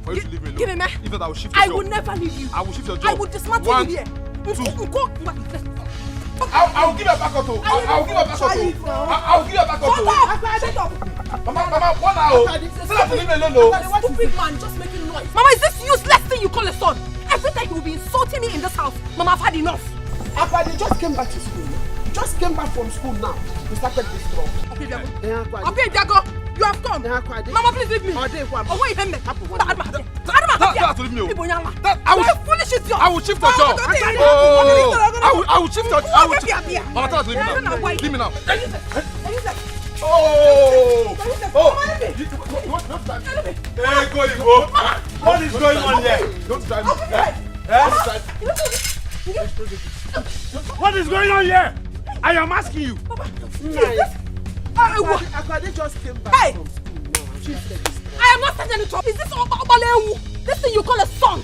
for you to leave me alone. Give me, man. If not, I will shift your job. I will never leave you. I will shift your job. I will dismantle you here. 1, 2. I will give you a back auto. I will give you a back auto. I will give you a back auto. Shut up. Mama, what now? Still have to leave me alone. Stupid man, just making noise. Mama, is this useless thing you call a son? Every time he will be insulting me in this house. Mama, I've had enough. They just came back to school. Just came back from school now. We started this talk. Okay, Diago. You have come. Mama, please leave me. Oh, wait, him. I will foolish is yours. I will shift your job. I will shift your job. Mama, leave me now. Leave me now. Hey, go. What is going on here? Don't drive me. What is going on here? I am asking you. They just came back from school now. I am not sending any trouble. Is this Obalewu? This thing you call a son?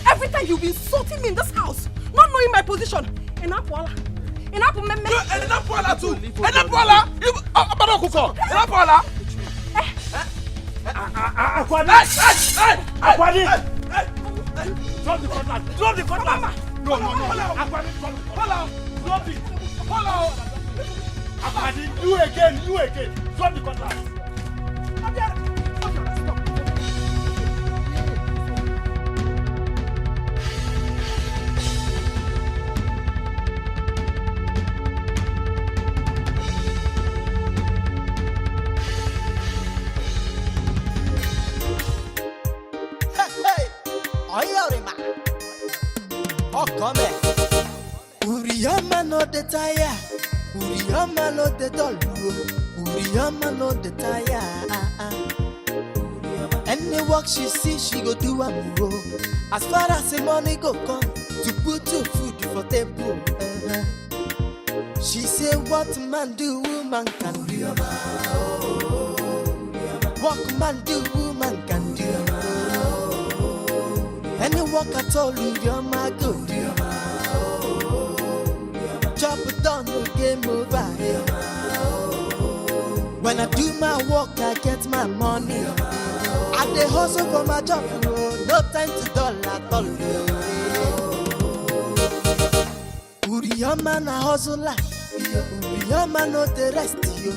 Every time you'll be insulting me in this house, not knowing my position. Enapola too. Enapola. Drop the cutlass. Drop the cutlass. No. Drop it. You again. Drop the cutlass. Uriyama no the tire, Uriyama no the doll, Uriyama no the tire. Any work she see, she go do a move. As far as the money go come, to put your food for table. She say what man do, woman can do. What man do, woman can do. Any work at all, Uriyama go do. Chop it down, no game over. When I do my work, I get my money. I dey hustle for my job, no time to dull at all. Uriyama na hustle like, Uriyama no the rest yo.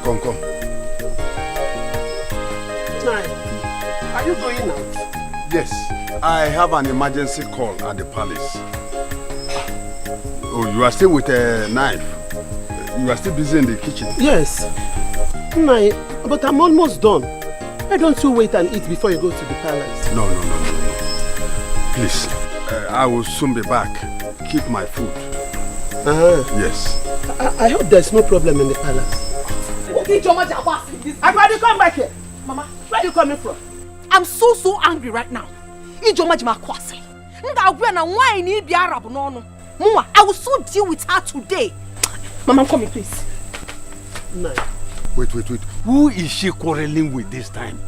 Come. Are you going out? Yes, I have an emergency call at the palace. Oh, you are still with a knife. You are still busy in the kitchen. Yes. But I'm almost done. Why don't you wait and eat before you go to the palace? No. Please, I will soon be back. Keep my food. Yes. I hope there's no problem in the palace. Akadi, come back here. Mama, where are you coming from? I'm so angry right now. I will so deal with her today. Mama, come here, please. Nai. Wait. Who is she quarreling with this time?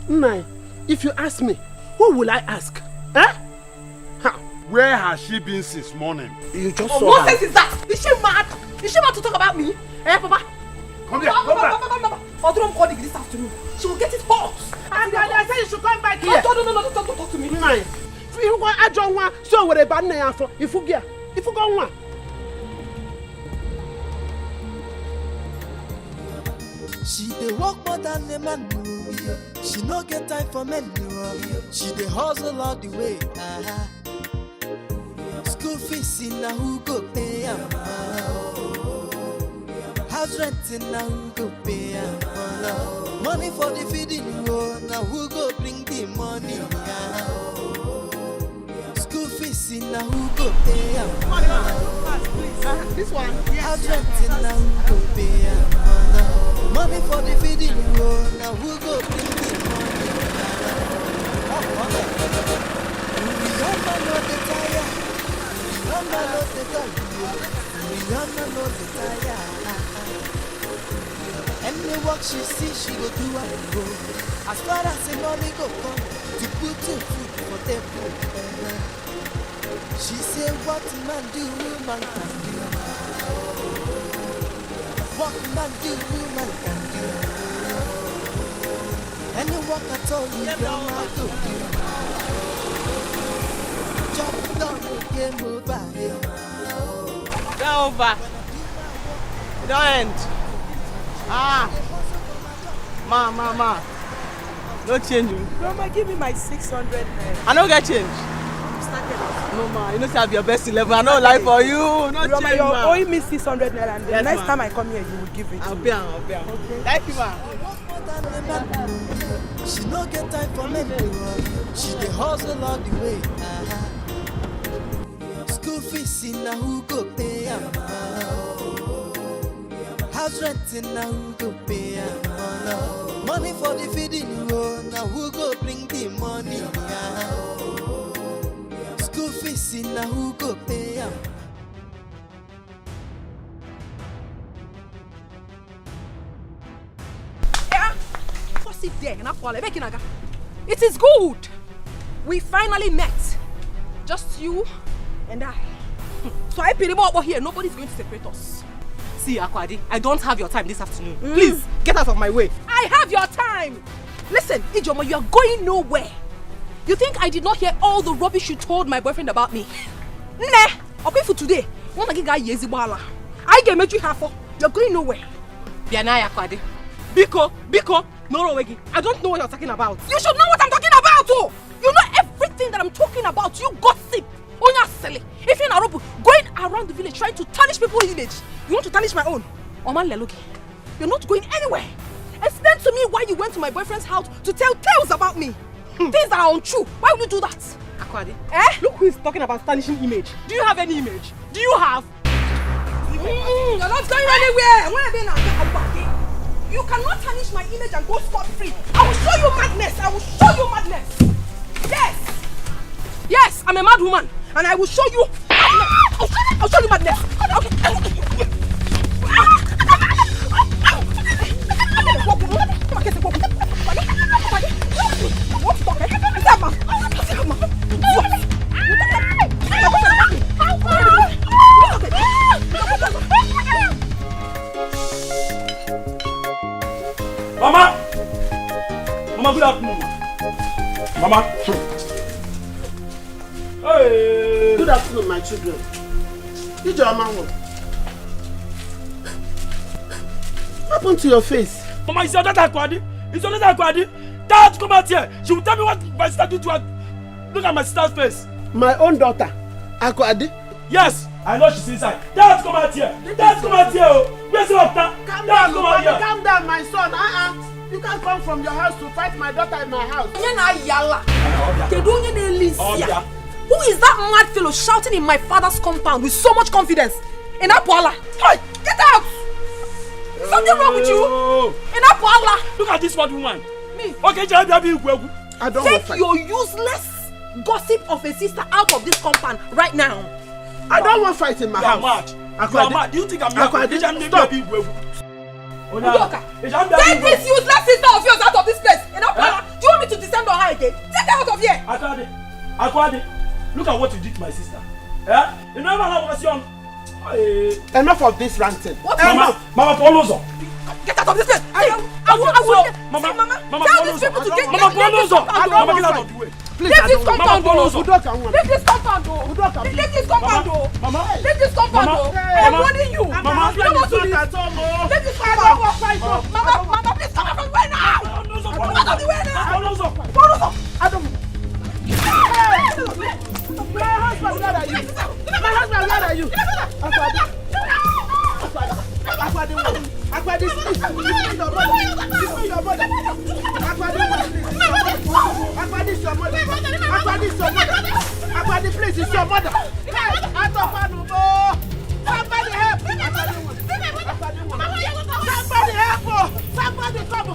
Nai, if you ask me, who will I ask? Huh? Where has she been since morning? You just saw her. What sense is that? Is she mad? Is she mad to talk about me? Eh, Papa? Come here, come back. Odrom called this afternoon. She will get it hot. And I said you should come back here. No, don't talk to me. Nai. If you go I don't want so with a bad name for if you go one. She dey work more than a man. She no get time for men. She dey hustle all the way. School fees in na who go pay am? House rent in na who go pay am? Money for the feeding, na who go bring the money? School fees in na who go pay am? This one. House rent in na who go pay am? Money for the feeding, na who go bring the money? Any work she see, she go do and go. As far as the money go come, to put to food for table. She say, what man do, woman can do. What man do, woman can do. Any work at all, you don't have to do. Job done, game over. Game over. It don't end. Ma. No change. Grandma, give me my 600 naira. I don't get change. No, ma, you know, say I be your best 11. I don't lie for you. No Grandma, change, you're ma. owing me 600 naira, and the Yes, next ma. time I come here, you will give it. I'll pay. Okay. Thank you, ma. She no get time for men. She dey hustle all the way. School fees in na who go pay am? House rent in na who go pay am? Money for the feeding, na who go bring the money? School fees in na who go pay am? Sit there and it is good. We finally met. Just you and I. So I pity about here. Nobody's going to separate us. See, Akwadi, I don't have your time this afternoon. Please, get out of my way. I have your time. Listen, Ijoma, you are going nowhere. You think I did not hear all the rubbish you told my boyfriend about me? Nah, I'll pay for today. I can make you half. You're going nowhere. Bianaya, Akwadi. Biko. No, Wegi. I don't know what you're talking about. You should know what I'm talking about, oh! You know everything that I'm talking about. You gossip. Oh, you're silly. If you're in Arobu, going around the village trying to tarnish people's image, you want to tarnish my own? Oman Lelogi, you're not going anywhere. Explain to me why you went to my boyfriend's house to tell tales about me. Things that are untrue. Why would you do that? Akwadi, look who is talking about tarnishing image. Do you have any image? Do you have? You're not going anywhere. Where are they now? You cannot tarnish my image and go scot-free. I will show you madness. Yes, I'm a mad woman, and I will show you. I'll show you madness. Mama, good afternoon. Mama. Hey. Good afternoon, my children. What happened to your face? Mama, it's your daughter Akwadi. Dad, come out here. She will tell me what my sister did to her. Look at my sister's face. My own daughter, Akwadi? Yes, I know she's inside. Dad, come out here. Where's your daughter? Calm Dad, down, come out here. calm down, my son. You can't come from your house to fight my daughter in my house. Who is that mad fellow shouting in my father's compound with so much confidence? In Apuala. Hey, get out! Something wrong with you? In Apuala. Look at this one woman. Me. Okay, I don't want to take fight. your useless gossip of a sister out of this compound right now. I don't want to fight in my house. You are mad. Do you think I'm mad? Stop. Udoka, take this useless sister of yours out of this place. In Apuala. Do you want me to descend on her again? Take her out of here. Akwadi, look at what you did to my sister. You know when I was young. Enough of this ranting. Mama, Polozo. Get out of this place. I will. Mama, tell these people to get out of the way. Please, leave this compound. Leave this compound. Mama. Leave this compound. I'm warning you. Mama, you don't want to leave. Leave this compound. Mama, please come out from the way now. Come out of the way now. Polozo. I don't. My husband, where are you? Akwadi, please. Give me your mother. Akwadi, it's your mother. Akwadi, please, it's your mother. Somebody help. Somebody come.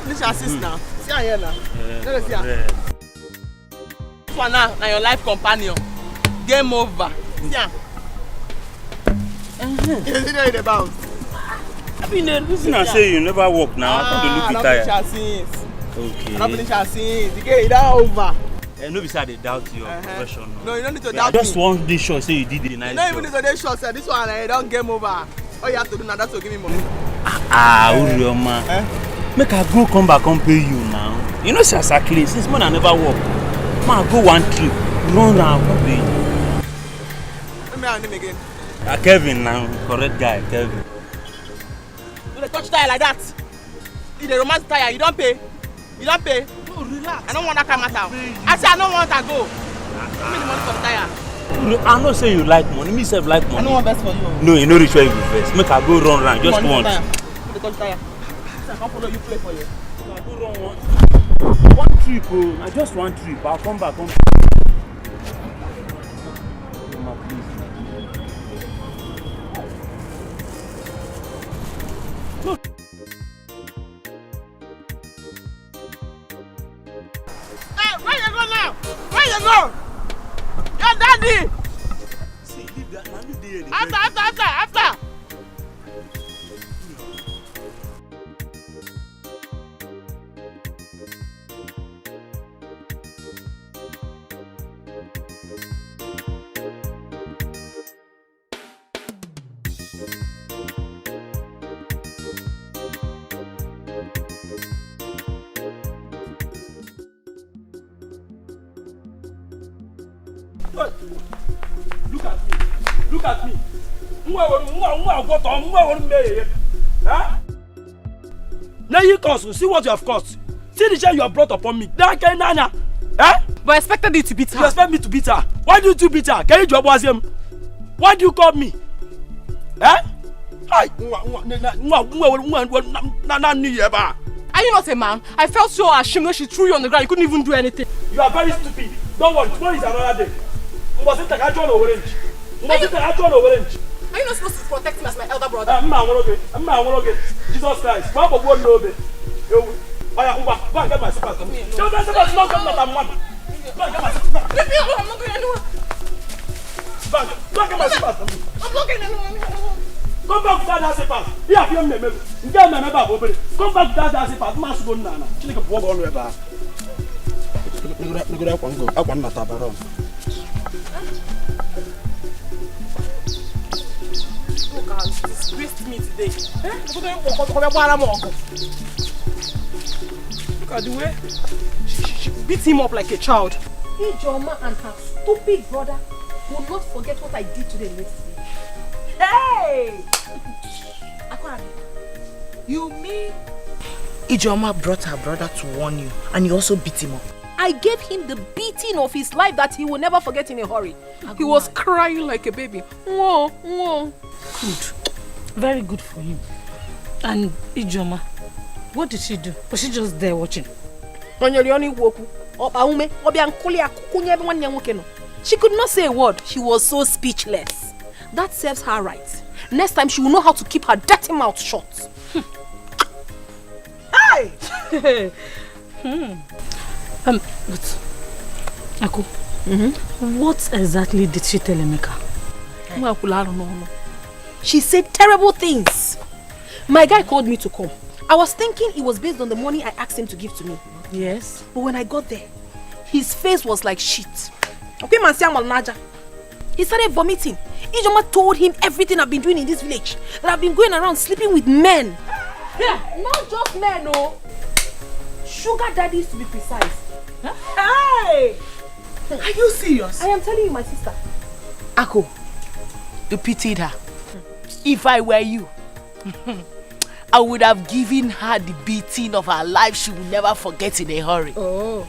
finish assist now. See here now. Let me see. This one now your life companion. Game over. See ya. You know the bounce. I mean, the reason I say you never walk now. I thought you look tired. Okay. I finish assist. The game is over. No, besides they doubt your profession. No, you don't need to doubt me. I just me. want this shot. Say you did the nice job. You don't even need to show. Sir. This one, don't game over. All you have to do now, that's to give me money. Urioma. Make her go come back and pay you now. You know, since since man I never work. Man, go one trip, run round, come pay you. Let me have him again. Kevin now, correct guy, Kevin. Do they touch tire like that? If they romance tire, you don't pay. You don't pay. No, relax. I don't want that come out. I say I don't want to go. Give me the money for the tire. I know say you like money, me self like money. I don't want best for you. No, you know reach where you go first. Make her go run round, just once. They touch tire. I can't follow you play for you. I go run once. One trip, oh, I just one trip. I'll come back. No. Hey, where you go now? Where you go? Your daddy. See, leave that. Now leave there. After. Look at me. Now you cost, see what you have cost. See the shame you have brought upon me. But I expected you to beat her. You expect me to beat her? Why do you beat her? Can you job was him? Why do you call me? Are you not a man? I felt so ashamed when she threw you on the ground. You couldn't even do anything. You are very stupid. Don't worry, tomorrow is another day. Are you not supposed to protect him as my elder brother? Jesus Christ. Go and get my slippers. Leave me alone. I'm not going anywhere. Go and get my slippers. I'm not going anywhere. Come back without that slippers. Here, come back without that slippers. Must go now. Chile go walk on the bar. Disgraced me today. Look at the way She beat him up like a child. Ijoma and her stupid brother will not forget what I did to them yesterday. Hey! you mean Ijoma brought her brother to warn you and you also beat him up? I gave him the beating of his life that he will never forget in a hurry. He was crying like a baby. Whoa, whoa. Good. Very good for him. And Ijoma, what did she do? Was she just there watching? She could not say a word. She was so speechless. That serves her right. Next time she will know how to keep her dirty mouth shut. Hey! But Aku, what exactly did she tell Emeka? She said terrible things. My guy called me to come. I was thinking it was based on the money I asked him to give to me. Yes. But when I got there, his face was like shit. He started vomiting. Ijoma told him everything I've been doing in this village. That I've been going around sleeping with men. Yeah, not just men, no. Sugar daddies to be precise. Huh? Hey! Are you serious? I am telling you, my sister. Ako, you pitied her. If I were you, I would have given her the beating of her life she will never forget in a hurry. Oh.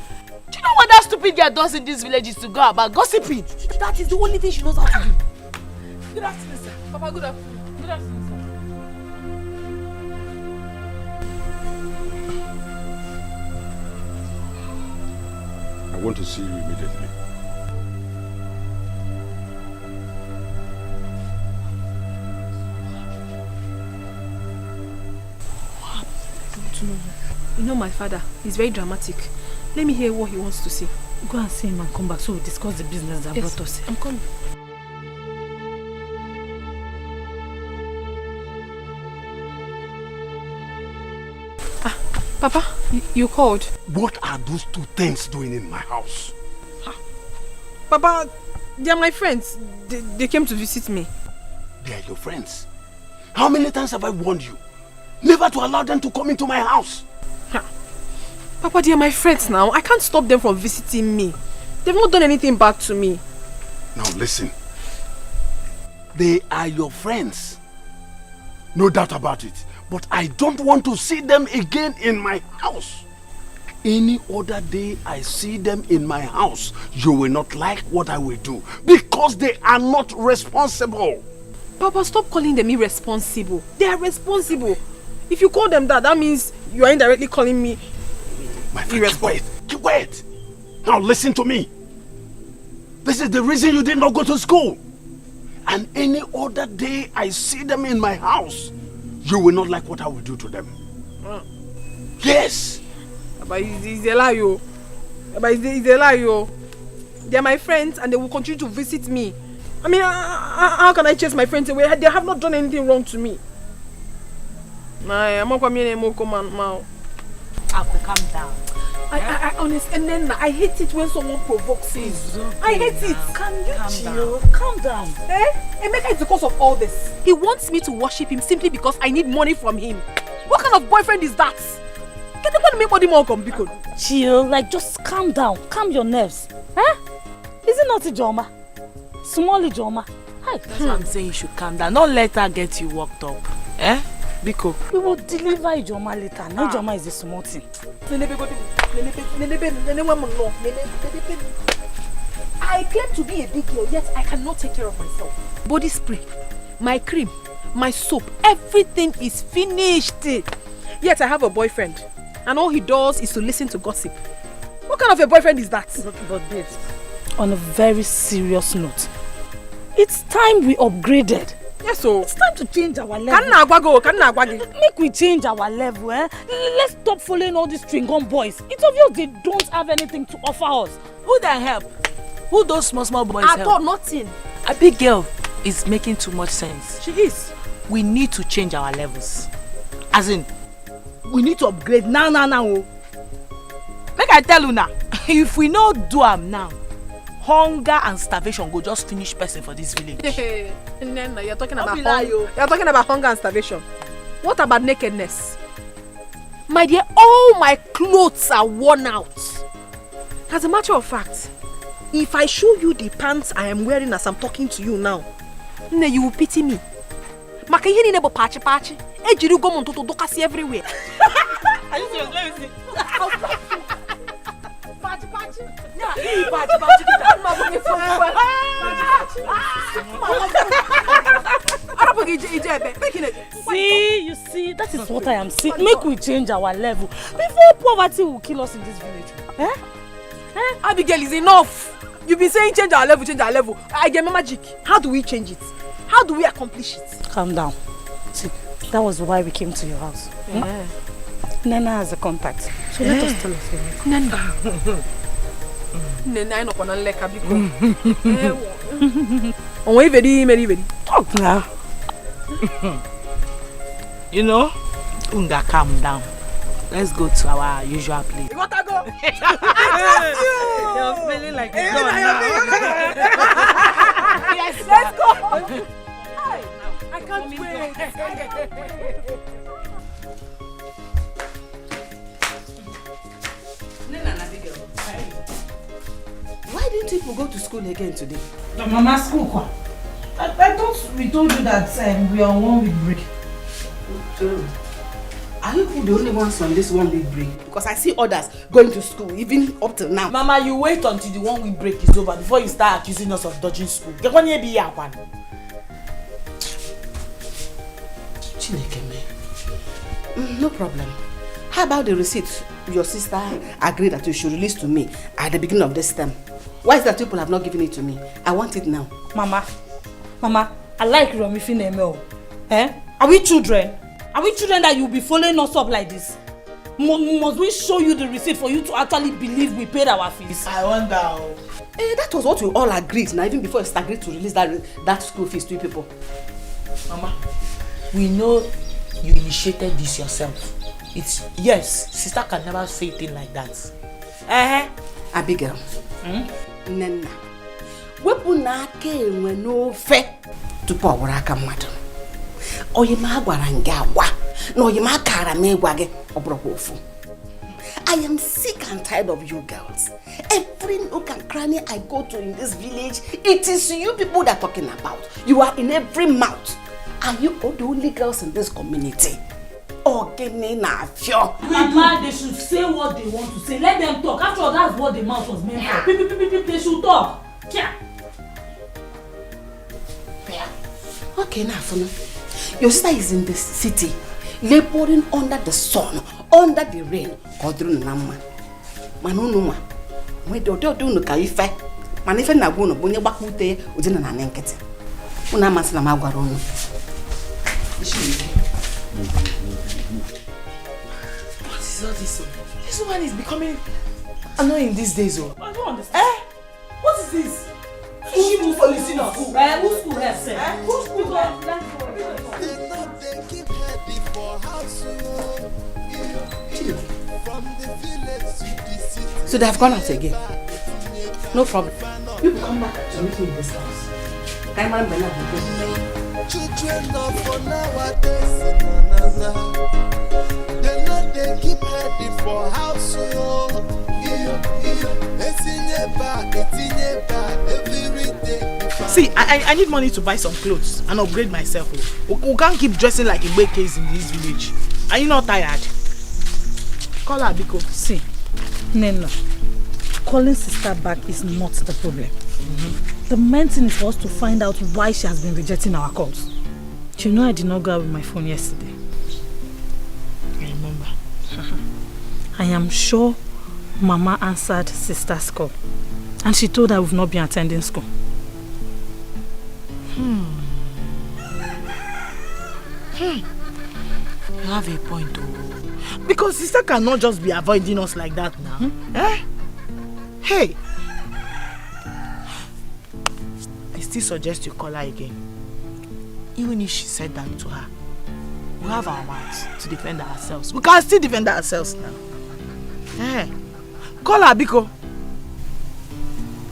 Do you know what that stupid girl does in this village is to go about gossiping? That is the only thing she knows how to do. Good afternoon, sir. Papa, good afternoon. Good afternoon, sir. I want to see you immediately. You know my father, he's very dramatic. Let me hear what he wants to say. Go and see him and come back so we'll discuss the business that brought us. I'm coming. Papa, you called. What are those two things doing in my house? Papa, they are my friends. They came to visit me. They are your friends? How many times have I warned you? Never to allow them to come into my house. Papa, they are my friends now. I can't stop them from visiting me. They've not done anything bad to me. Now listen. They are your friends. No doubt about it. But I don't want to see them again in my house. Any other day I see them in my house, you will not like what I will do. Because they are not responsible. Papa, stop calling them irresponsible. They are responsible. If you call them that means you are indirectly calling me my friend, keep quiet. Now listen to me. This is the reason you did not go to school. And any other day I see them in my house, you will not like what I will do to them. Yes. But it's a lie, yo. But it's a lie, yo. They are my friends and they will continue to visit me. I mean, how can I chase my friends away? They have not done anything wrong to me. I'm not coming anymore. Aku, calm down. I honestly, and then I hate it when someone provokes me. Okay, I hate it. Can you chill? Calm down. Emeka is the cause of all this. He wants me to worship him simply because I need money from him. What kind of boyfriend is that? Can you make money more complicated? Chill, like just calm down. Calm your nerves. Is it not Ijoma? Small Ijoma. Hi. That's what I'm saying, you should calm down. Don't let her get you worked up. Biko. We will deliver Ijoma later. Now Ijoma is the small thing. I claim to be a big girl, yet I cannot take care of myself. Body spray, my cream, my soap, everything is finished. Yet I have a boyfriend, and all he does is to listen to gossip. What kind of a boyfriend is that? But babes, on a very serious note, it's time we upgraded. Yes, so it's time to change our level. Make we change our level, Let's stop following all these string-on boys. It's obvious they don't have anything to offer us. Who they help? Who those small boys help? I thought nothing. A big girl is making too much sense. She is. We need to change our levels. As in, we need to upgrade now. Make I tell you now, if we no do am now, hunger and starvation go just finish person for this village. You're talking about you're talking about hunger and starvation. What about nakedness? My dear, all my clothes are worn out. As a matter of fact, if I show you the pants I am wearing as I'm talking to you now, you will pity me. Maka ihe ni nebo pachi. Ejiru go montoto dokasi everywhere. Are you serious? Let me see. Pachi. Yeah, you see, that is what I am saying. Make we change our level before poverty will kill us in this village. Abigail, is enough. You've been saying change our level. I get my magic. How do we change it? How do we accomplish it? Calm down. See, that was why we came to your house. Nana has a contact. So let us tell her. Nana. Nana, I know gonna like Abiko. Oh, very. Talk now. You know, Unga, calm down. Let's go to our usual place. You want to go? You're feeling like you're going now. Yes, let's go. I can't wait. Why didn't people go to school again today? The mama school. I thought we told you that we are on 1 week break. Are you the only ones on this 1 week break? Because I see others going to school, even up till now. Mama, you wait until the 1 week break is over before you start accusing us of dodging school. Get one year be here, one. No problem. How about the receipt your sister agreed that you should release to me at the beginning of this term? Why is that people have not given it to me? I want it now. Mama, I like Romifin Emel. Are we children? Are we children that you'll be following us up like this? Must we show you the receipt for you to actually believe we paid our fees? I wonder. That was what we all agreed now, even before you agreed to release that school fees to you people. Mama, we know you initiated this yourself. Yes, sister can never say a thing like that. Abigail. Nena. Wepu na aka enwe n'ofe tupu ọ wụrụ aka mmadụ. Oyi ma gwara nga agwa na oyi ma kara m ịgwa gị ọ bụrụkwa ofu. I am sick and tired of you girls. Every nook and cranny I go to in this village, it is you people that are talking about. You are in every mouth. Are you all the only girls in this community? Mama, they should say what they want to say. Let them talk. After all, that's what the mouth was meant for. They should talk. Yeah. Okay, now, your sister is in the city, laboring under the sun, under the rain. Manunuma, we don't do no caife. Manife na go no bunye bakute ujina na nenkete. Una masina magwarono. What is all this? This woman is becoming annoying these days. I don't understand. What is this? Who's school for listening to school? Who's school has said? Who's school So they have gone out again. No problem. You will come back to meet me in this house. Children of for nowadays, they know they keep heading for house. See, I need money to buy some clothes and upgrade myself. We can't keep dressing like a big case in this village. Are you not tired? Call her, Biko. See, Nena, calling sister back is not the problem. The main thing is for us to find out why she has been rejecting our calls. You know I did not go out with my phone yesterday. I remember. I am sure Mama answered sister's call. And she told her we've not been attending school. You have a point, though. Because sister cannot just be avoiding us like that now. Hey! I still suggest you call her again. Even if she said that to her, we have our mouths to defend ourselves. We can still defend ourselves now. Call her, Biko.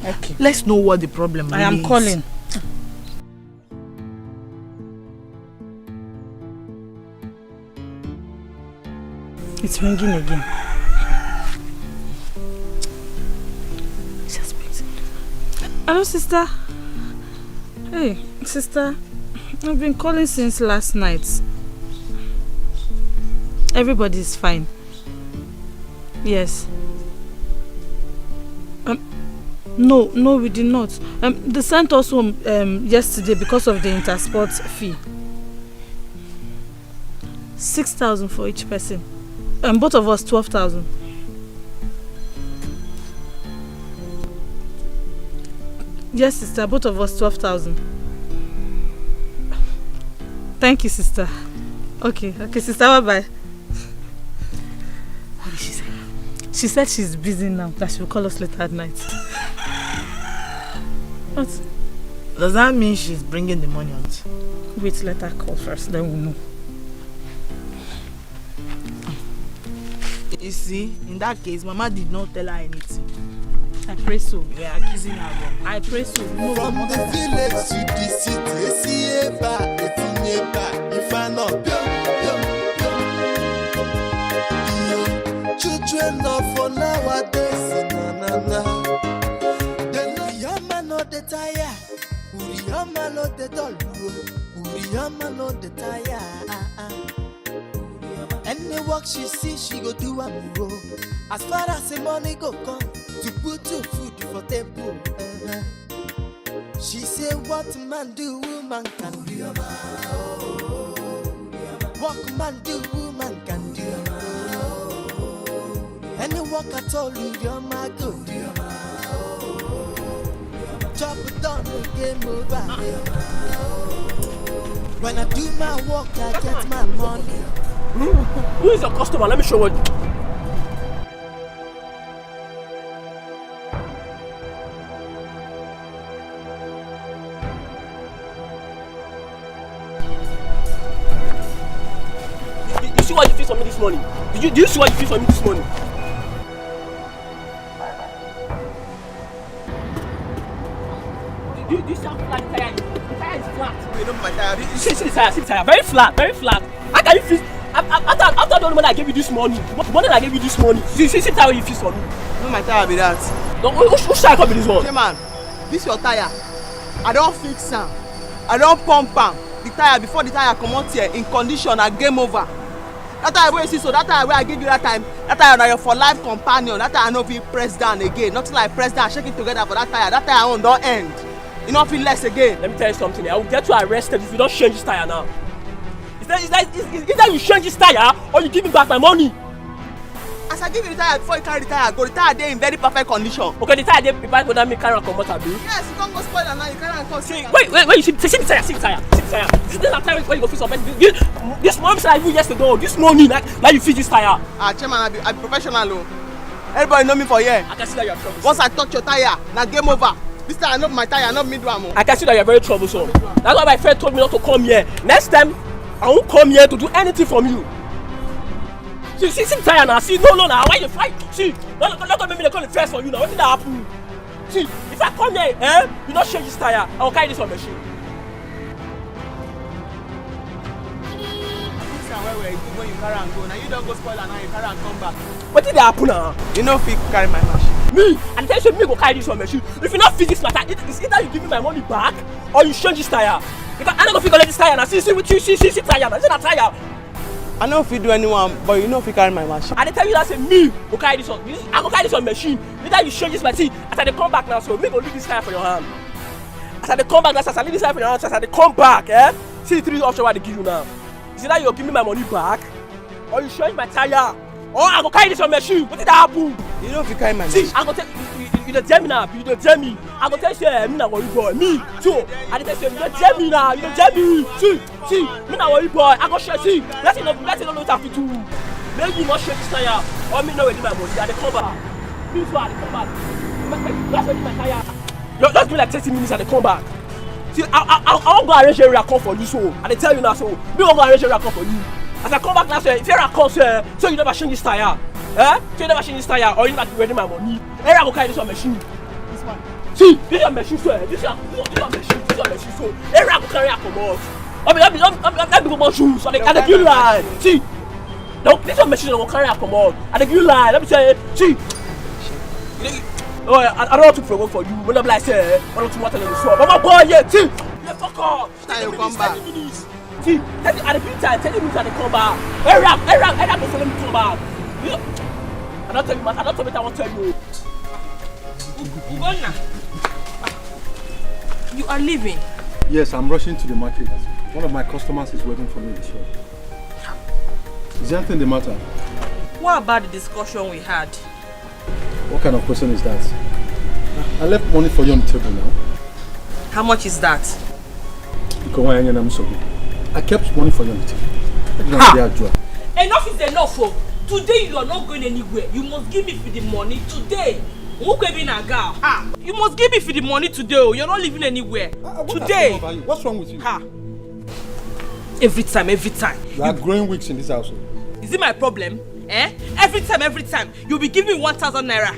Okay. Let's know what the problem really is. I am calling. It's ringing again. Hello, sister. Hey, sister. I've been calling since last night. Everybody's fine. Yes. No, we did not. They sent us home yesterday because of the intersport fee. 6,000 for each person. Both of us 12,000. Yes, sister, both of us 12,000. Thank you, sister. Okay, sister, bye-bye. What did she say? She said she's busy now, that she will call us later at night. What? Does that mean she's bringing the money out? Wait, let her call first, then we'll know. You see, in that case, Mama did not tell her anything. I pray so. We are accusing her. I pray so. No, from the village to the city, if I not children of for nowadays, Uriyama no the tire, Uriyama no the doll, Uriyama no the tire. Any work she see, she go do and go. As far as the money go come, to put your food for table. She say, what man do, woman can do. What man do, woman can do. Any work at all, you're my good. Chop it down, game over. When I do my work, I get my money. Who is your customer? Let me show you. morning? Do you see what you fix for me this morning? Do you see how flat the tire is? The tire is flat. You know my tire. See the tire. Very flat, very flat. How can you fix? After the money I gave you this morning, money I gave you this morning, see the tire you fix for me. No, my tire be that. No, who tire come be this one? Hey man, this your tire. I don't fix am. I don't pump am. The tire before the tire come out here in condition and game over. That tire where you see, so that tire where I give you that time, that tire na your for life companion. That tire no fit press down again. Nothing like press down, shake it together for that tire. That tire own don't end. You don't feel less again. Let me tell you something. I will get you arrested if you don't change this tire now. Is that you change this tire or you give me back my money? As I give you the tire before you carry the tire, go the tire dey in very perfect condition. Okay, the tire dey prepare for that me carry am comot abi? Yes, you can't go spoil am now. You carry am come. See, wait, you see the tire. See the tire where you go fix up. This morning I even yesterday. This morning, like you fix this tire. Chairman, I be professional o. Everybody know me for here. I can see that you are troublesome. Once I touch your tire, na game over. This time I know my tire, not middle am o. I can see that you are very troublesome. That's why my friend told me not to come here. Next time, I won't come here to do anything from you. See the tire now. See, no, now. Why you fight? See, don't make me call the first for you now. What did that happen? See, if I come here, you not change this tire, I will carry this on machine. When you carry and go, now you don't go spoil and now you carry and come back. What did that happen now? You know if you carry my machine. Me? And tell you me go carry this on machine. If you not fix this matter, it's either you give me my money back or you change this tire. Because I don't know if you let this tire now. See tire now. See that tire. I know if you do anyone, but you know if you carry my machine. I tell you that say me go carry this on. I go carry this on machine. Either you change this machine. As I come back now, so me go leave this tire for your hand. As I come back now, as I leave this tire for your hand, as I come back, see the 3 options where they give you now. Is either you give me my money back or you change my tire. Or I go carry this on machine. What did that happen? You know if you carry my machine. See, I go tell you don't tell me now. You don't tell me. I go tell you me now worry boy. Me too. I tell you don't tell me now. You don't tell me. See, me now worry boy. I go share. See, let's not know what I have to do. Maybe you must share this tire or me know where my money. I dey come back. Me too. I dey come back. Let's my tire. Just give me like 30 minutes and they come back. See, I won't go arrange a record for you, so I tell you now, so me won't go arrange a record for you. As I come back now, say, if you're a call, so you never change this tire, so you never change this tire, or you never ready my money. I go carry this on machine. This one. See, this is a machine, sir. This is a machine, so I go carry a commode. I be go shoes, so they can give you line. See, no, this is a machine, I go carry a commode. And they give you line. Let me say, see. Oh, I don't want to provoke for you. When I'm like, say, I don't want to tell you so. But my boy, yeah, see, you fuck off. Time you come back. See, at the time, tell me to come back. Hurry up, before them come back. I don't tell you, I don't tell you, I won't tell you. You are leaving. Yes, I'm rushing to the market. One of my customers is waiting for me this way. Is there anything the matter? What about the discussion we had? What kind of question is that? I left money for you on the table now. How much is that? I kept money for you on the table. Enough is enough. Oh. Today you are not going anywhere. You must give me for the money today. You must give me for the money today. Oh. You're not leaving anywhere. Today. What's wrong with you? Every time. You are growing weeks in this house. Is it my problem? Every time. You'll be giving me 1,000 naira.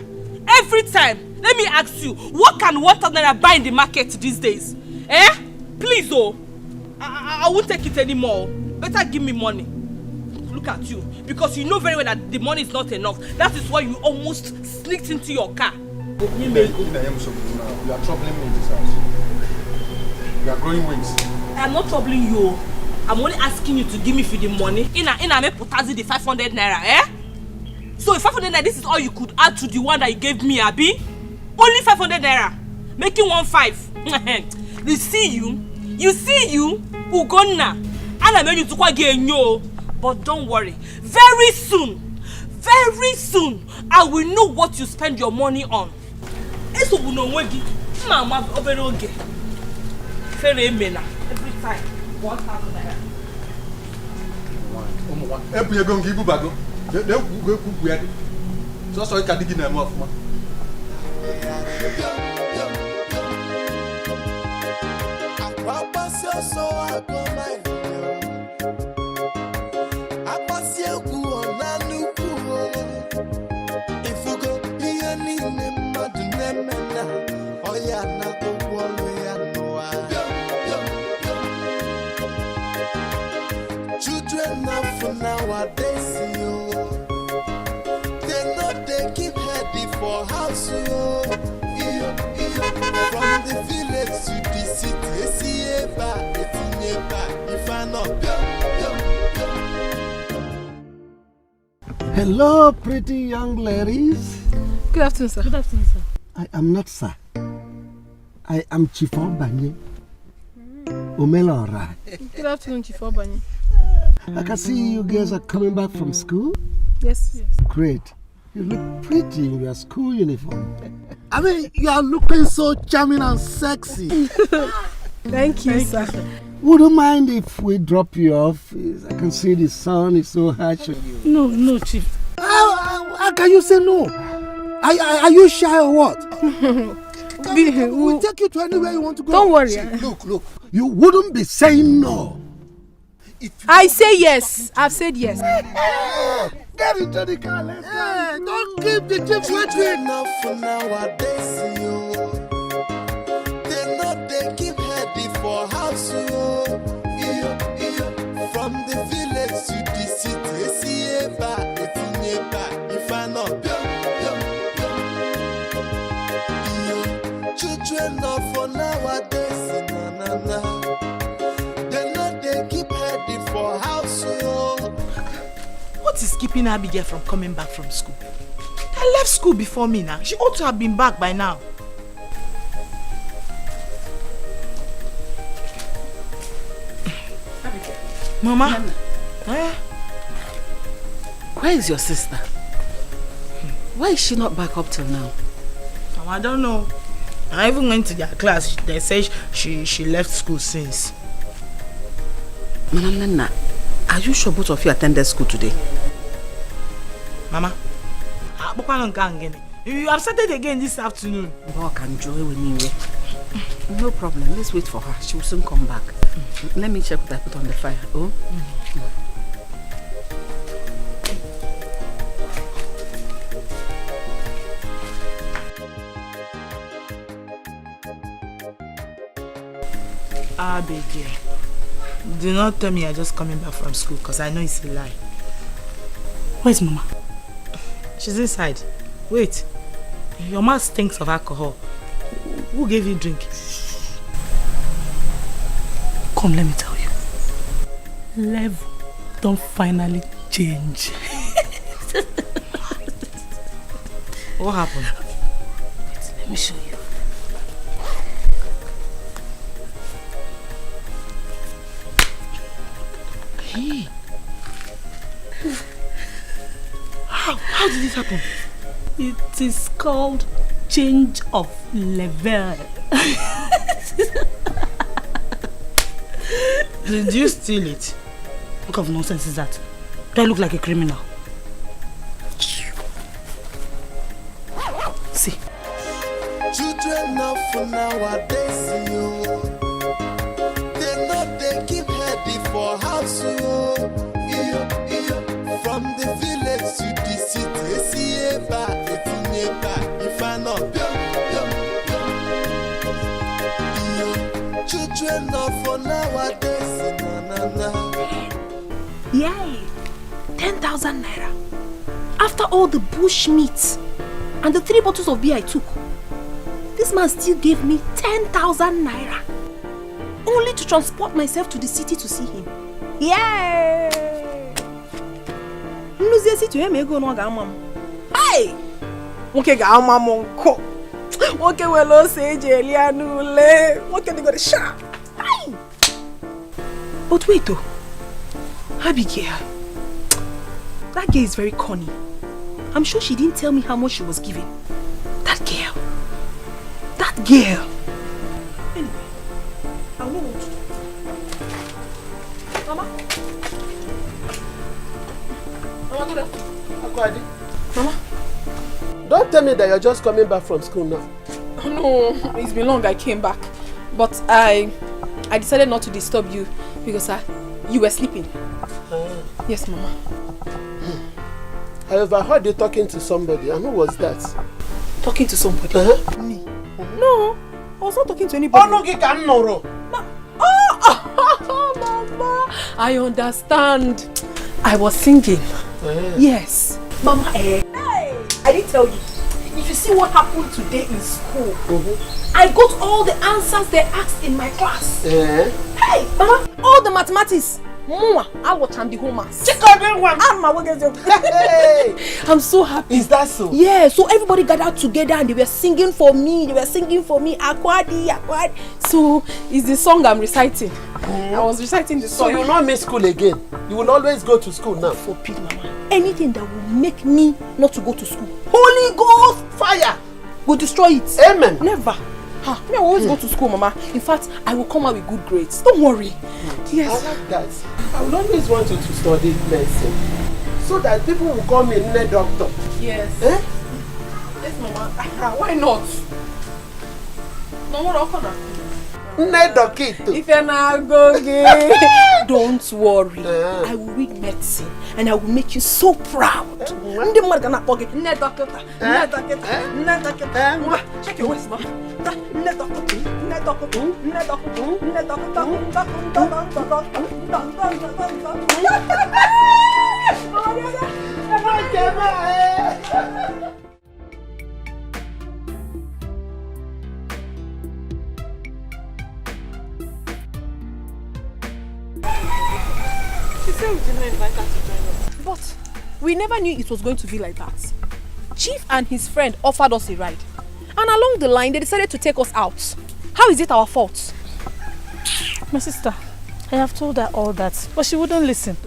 Every time. Let me ask you, what can 1,000 naira buy in the market these days? Please, oh. I won't take it anymore. Better give me money. Look at you. Because you know very well that the money is not enough. That is why you almost sneaked into your car. You are troubling me in this house. You are growing wings. I'm not troubling you. I'm only asking you to give me for the money. I make putazi the 500 naira, So if 500 naira, this is all you could add to the one that you gave me, Abi? Only 500 naira. Making 1,500. You see you, Ugonna. And I made you to quite get yo. But don't worry. Very soon, I will know what you spend your money on. Eso bunowegi. Mama oberoge. Fere mena. Every time. 1,000 naira. Ebu ye go ngibu bago. De go ku ya. So you can dig na mo afuma. So I go my I pass you oh. From the village to the city, if I not Hello, pretty young ladies. Good afternoon, sir. Good afternoon, sir. I am not sir. I am Chief Obanye. Omelora. Good afternoon, Chief Obanye. I can see you guys are coming back from school. Yes. Great. You look pretty in your school uniform. I mean, you are looking so charming and sexy. Thank you, sir. Wouldn't mind if we drop you off. I can see the sun is so harsh on you. No, Chief. How can you say no? Are you shy or what? We'll take you to anywhere you want to go. Don't worry. See, look. You wouldn't be saying no. I say yes. I've said yes. Get into the car, let's go. Don't keep the chief waiting. enough for nowadays, yo. They know they keep heady for house, yo. From the village to the city, if I not children of for nowadays, na. They know they keep heady for house, yo. What is keeping Abigail from coming back from school? I left school before me now. She ought to have been back by now. Mama? Where is your sister? Why is she not back up till now? Mama, I don't know. I even went to their class. They say she left school since. Nana, are you sure both of you attended school today? Mama, you have started again this afternoon. No problem. Let's wait for her. She will soon come back. Let me check what I put on the fire. Oh? Abigail, do not tell me you're just coming back from school because I know it's a lie. Where's Mama? She's inside. Wait. Your mouth stinks of alcohol. Who gave you drink? Come, let me tell you. Level don't finally change. What happened? Wait, let me show you. Hey. How did it happen? It is called change of level. Did you steal it? What kind of nonsense is that? Do I look like a criminal? See. Children of nowadays, yo. They know they keep heady for house, yo. From the village to the city, if I not children of nowadays, na. Yay! 10,000 naira. After all the bush meat and the 3 bottles of beer I took, this man still gave me 10,000 naira. Only to transport myself to the city to see him. Yay! Hey! Okay, ga mama nko. Okay, well, say Jelia nule. Okay, they got a shot. Hey! But wait though. Abigail. That girl is very corny. I'm sure she didn't tell me how much she was giving. That girl. Anyway, I'll know what to do. Mama? Mama? Don't tell me that you're just coming back from school now. No, it's been long I came back. But I decided not to disturb you because you were sleeping. Yes, Mama. I overheard you talking to somebody, and who was that? Talking to somebody? Me? No, I was not talking to anybody. Oh, no, you can't know. Mama, I understand. I was singing. Yes. Mama, hey, I didn't tell you. If you see what happened today in school? I got all the answers they asked in my class. Hey, Mama, all the mathematics. Mama, I watch the homeworks. I'm so happy. Is that so? Yeah, so everybody gathered together and they were singing for me. Akwadi. So it's the song I'm reciting. I was reciting the song. So you will not miss school again? You will always go to school now? Forbid, Mama. Anything that will make me not to go to school. Holy Ghost fire will destroy it. Amen. Never. I will always go to school, Mama. In fact, I will come out with good grades. Don't worry. Yes. I like that. I would always want you to study medicine so that people will call me a doctor. Yes. Yes, Mama. Why not? No more if you're not going, don't worry. I will read medicine and I will make you so proud. Check your waist, Ma. She said we didn't invite her to join us. But we never knew it was going to be like that. Chief and his friend offered us a ride. And along the line, they decided to take us out. How is it our fault? My sister, I have told her all that, but she wouldn't listen.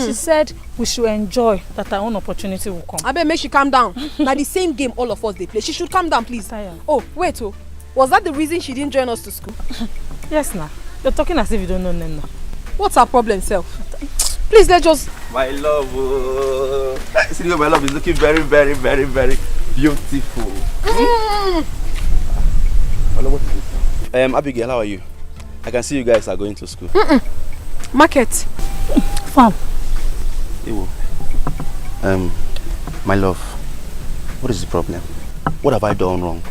She said we should enjoy that our own opportunity will come. I bet make she calm down. Now the same game all of us they play. She should calm down, please. Oh, wait, was that the reason she didn't join us to school? Yes, nah. You're talking as if you don't know Nena. What's her problem, self? Please, let's just... My love, see, my love is looking very, very, very, very beautiful. Hello, what is this? Abigail, how are you? I can see you guys are going to school. Market. Farm. Ewo. My love, what is the problem? What have I done wrong?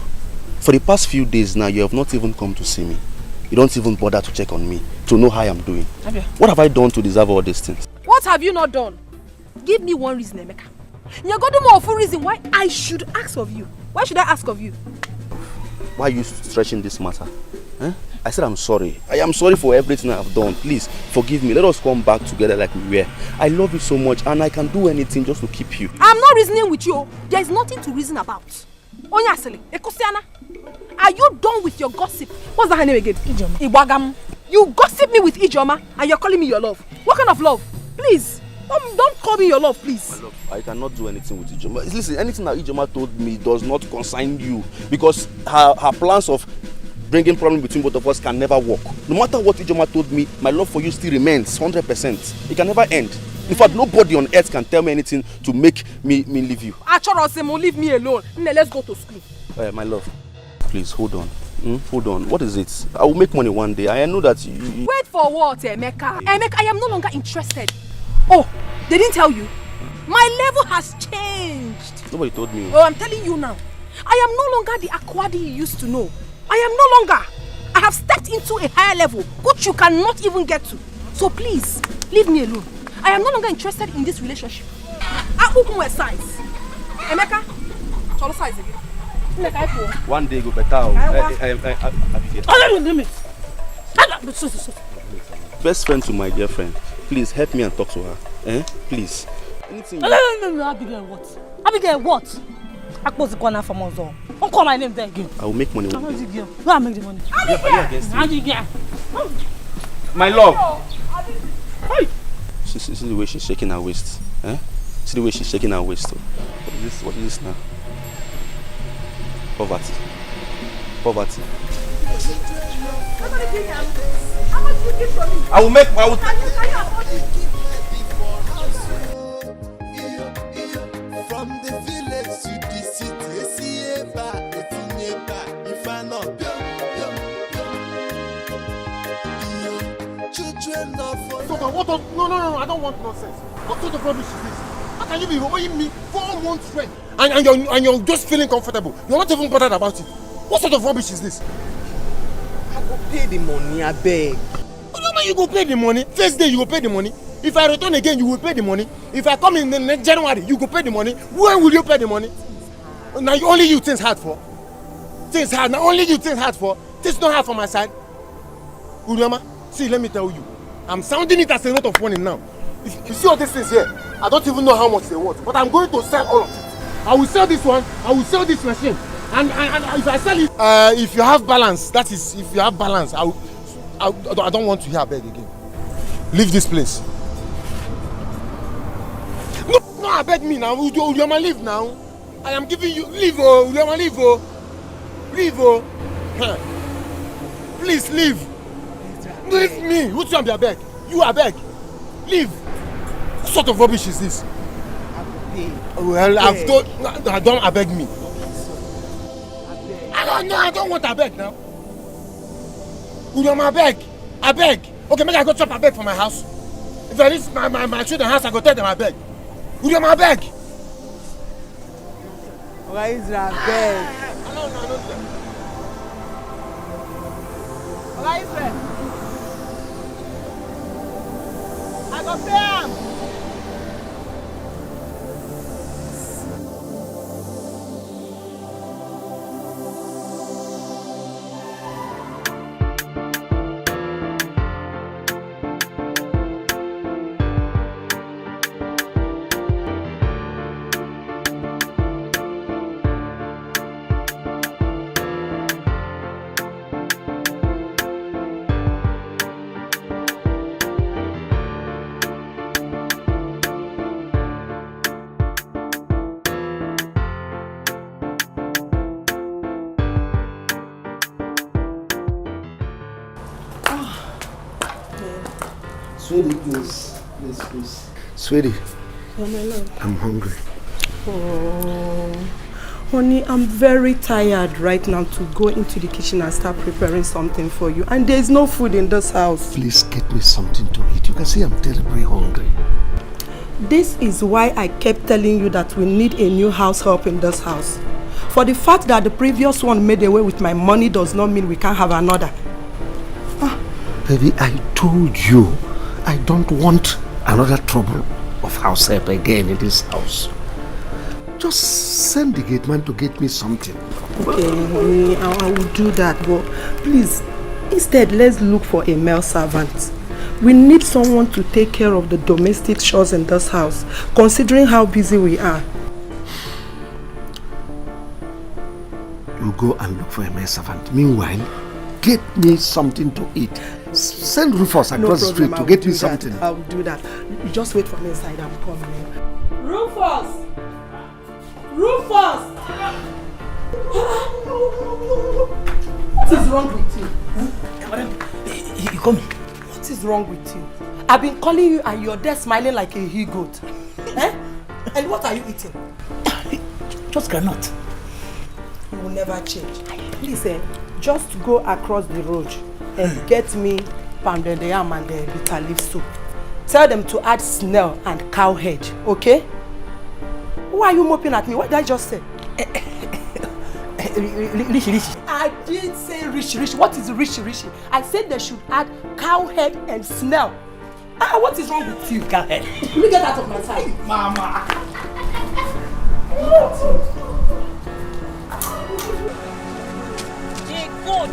For the past few days now, you have not even come to see me. You don't even bother to check on me, to know how I'm doing. Abia. What have I done to deserve all these things? What have you not done? Give me one reason, Emeka. You're going to more full reason why I should ask of you. Why should I ask of you? Why are you stretching this matter? Huh? I said I'm sorry. I am sorry for everything I've done. Please, forgive me. Let us come back together like we were. I love you so much and I can do anything just to keep you. I'm not reasoning with you. There is nothing to reason about. Onyasele, Ekosiana, are you done with your gossip? What's that her name again? Ijoma. Iwagam. You gossip me with Ijoma and you're calling me your love. What kind of love? Please, don't call me your love, please. My love, I cannot do anything with Ijoma. Listen, anything that Ijoma told me does not concern you because her plans of bringing problem between both of us can never work. No matter what Ijoma told me, my love for you still remains 100%. It can never end. In fact, nobody on earth can tell me anything to make me leave you. Achorosemo, leave me alone. Let's go to school. My love, please hold on. Hold on. What is it? I will make money one day. I know that you... Wait for what, Emeka? Emeka, I am no longer interested. Oh, they didn't tell you? My level has changed. Nobody told me. Oh, I'm telling you now. I am no longer the Akwadi you used to know. I am no longer. I have stepped into a higher level, which you cannot even get to. So please, leave me alone. I am no longer interested in this relationship. What size? Emeka, what size again? One day go better. Best friend to my dear friend. Please help me and talk to her. Please. Anything. No, Abigail, what? Abigail, what? I close the corner from us all. Don't call my name there again. I will make money. I'm not Abigail. Where I make the money? Abigail. My love. See the way she's shaking her waist. See the way she's shaking her waist. What is this now? Poverty. Poverty. I will make. From the village to the city, if I know children of No, I don't want nonsense. What sort of rubbish is this? How can you be owing me 4 months rent and you're just feeling comfortable? You're not even bothered about it. What sort of rubbish is this? I go pay the money, I beg. You go pay the money. First day you go pay the money. If I return again, you will pay the money. If I come in the next January, you go pay the money. When will you pay the money? Now only you things hard for. Things hard. Now only you things hard for. Things not hard for my side. Urioma, see, let me tell you. I'm sounding it as a note of warning now. If you see all these things here, I don't even know how much they worth. But I'm going to sell all of it. I will sell this one. I will sell this machine. And if I sell it, if you have balance, that is, if you have balance, I don't want to hear beg again. Leave this place. No, I beg me now. Urioma, leave now. I am giving you leave, oh, Urioma, leave, oh, leave, oh. Please leave. Leave me. Who's you am beg? You are beg. Leave. What sort of rubbish is this? Well, I've told. I don't abeg me. I don't want abeg now. Urioma, I beg. Okay, maybe I go chop abeg for my house. If I reach my children's house, I go tell them abeg. Urioma, abeg. Why is that beg? No. Why is that? I go pay am. Sweetie, please. Sweetie, Oh, my love. I'm hungry. Oh, honey, I'm very tired right now to go into the kitchen and start preparing something for you. And there's no food in this house. Please get me something to eat. You can see I'm terribly hungry. This is why I kept telling you that we need a new house help in this house. For the fact that the previous one made away with my money does not mean we can't have another. Baby, I told you I don't want another trouble of house help again in this house. Just send the gate man to get me something. Okay, honey, I will do that, but please, instead, let's look for a male servant. We need someone to take care of the domestic chores in this house, considering how busy we are. You go and look for a male servant. Meanwhile, get me something to eat. Send Rufus across the street to get me something. I will do that. You just wait for me inside. I'm coming. Rufus! Rufus! What is wrong with you? You come. What is wrong with you? I've been calling you and you're there smiling like a he-goat. Eh? And what are you eating? Just granite. You will never change. Please, just go across the road and get me pounded yam and the bitter leaf soup. Tell them to add snail and cow head, okay? Why are you moping at me? What did I just say? Rishi. I didn't say rishi. What is rishi? I said they should add cow head and snail. What is wrong with you? Cow head. Let me get out of my sight. Mama.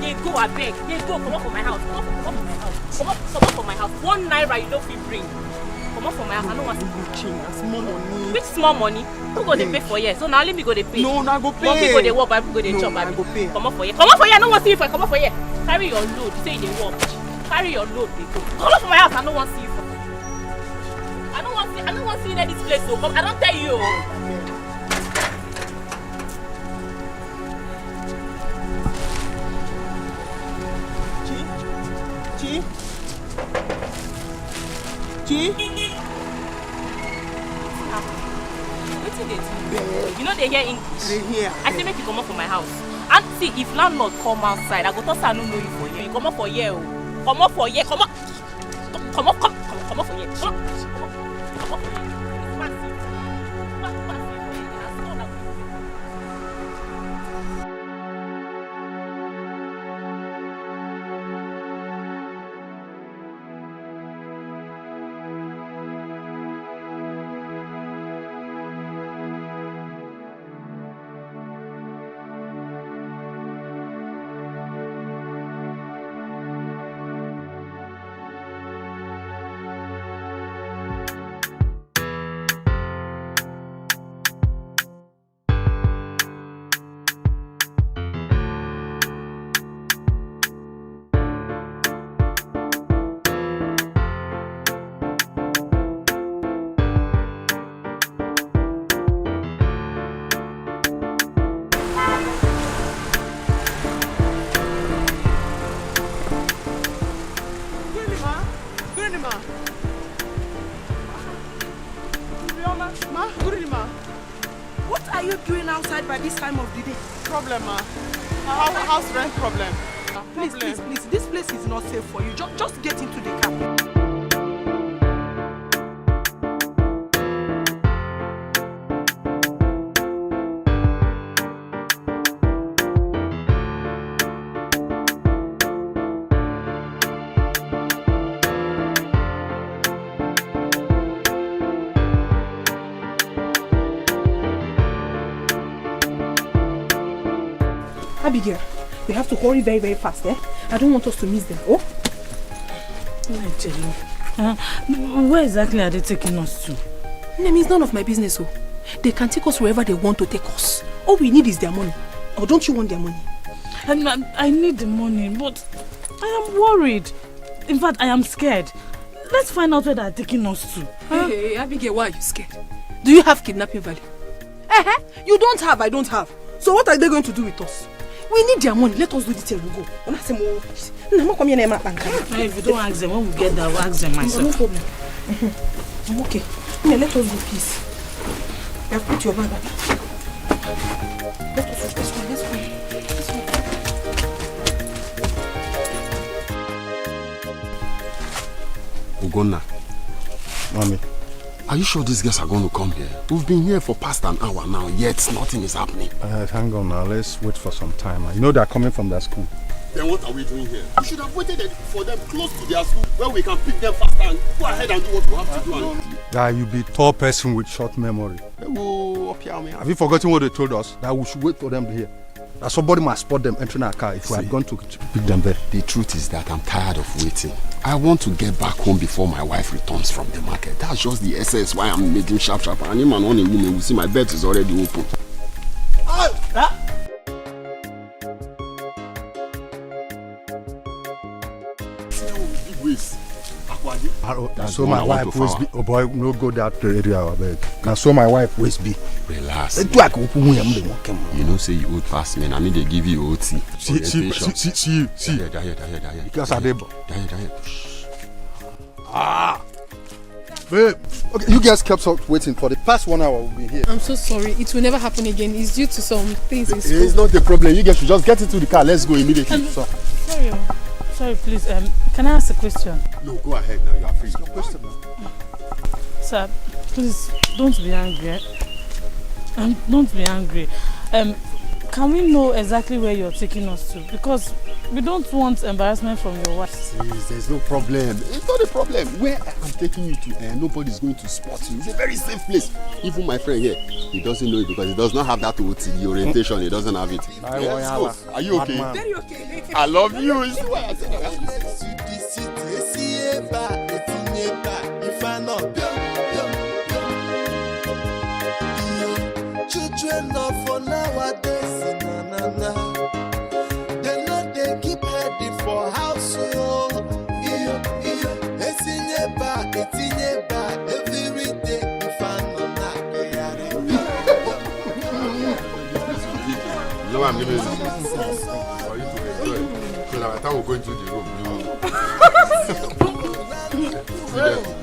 They go, I beg. They go, come up from my house. Come up from my house. 1 naira you don't feel bring. Come up from my house. I don't want to be king. Small money. Which small money? Who go they pay for here? So now let me go they pay. No, I go pay. One people they work, people go they chop. I go pay. Come up for here. Come up for here. I don't want to see you for. Come up for here. Carry your load. You say they work. Carry your load. They go. Come up from my house. I don't want to see you for. I don't want to see you in this place. So come. I don't tell you. Chi? You know they hear English. They hear. I say make you come up from my house. And see, if landlord come outside, I go tell say I don't know you for here. You come up for here. Come up for here. Come up for here. Come up for here. Come up for here. It's massive. time of the day. Problem, house rent problem. Please, this place is not safe for you. Just get into the car. Abigail, we have to hurry very, very fast, eh? I don't want us to miss them, oh? Where exactly are they taking us to? Name is none of my business, oh. They can take us wherever they want to take us. All we need is their money. Or don't you want their money? I need the money, but I am worried. In fact, I am scared. Let's find out where they are taking us to. Hey, Abigail, why are you scared? Do you have kidnapping value? You don't have, I don't have. So what are they going to do with us? We need their money. Let us do this and we'll go. If you don't ask them, when we get there, we'll ask them myself. No problem. I'm okay. Let us go, please. I've put your bag back. Let's go. Ugonna. Mommy. Are you sure these guys are going to come here? We've been here for past an hour now, yet nothing is happening. Hang on now, let's wait for some time. You know they're coming from their school. Then what are we doing here? We should have waited for them close to their school where we can pick them faster and go ahead and do what we have to do. Guy, you be a tall person with short memory. Have you forgotten what they told us? That we should wait for them here. That somebody must spot them entering our car if we are going to pick them there. The truth is that I'm tired of waiting. I want to get back home before my wife returns from the market. That's just the essence why I'm making sharp. And if man on a woman will see my bed is already open. So my wife always be. Oh boy, no go that area, I beg. Now so my wife always be. Relax. You know, say you old past men. I mean, they give you OT. See. Because I did. Babe. Okay, you guys kept waiting for the past 1 hour. We'll be here. I'm so sorry. It will never happen again. It's due to some things in school. It's not the problem. You guys should just get into the car. Let's go immediately. Sorry, please. Can I ask a question? No, go ahead now. You are free. Your question, man. Sir, please don't be angry. Don't be angry. Can we know exactly where you're taking us to? Because we don't want embarrassment from your wife. There's no problem. It's not a problem. Where I'm taking you to, nobody's going to spot you. It's a very safe place. Even my friend here, he doesn't know it because he does not have that OT, the orientation. He doesn't have it. Let's go. Are you okay? Very okay. I love you. You see why I said children of for nowadays, they know they keep heading for house. Every day, if I'm not you know I'm giving you for you to enjoy. So that by the time we go into the room,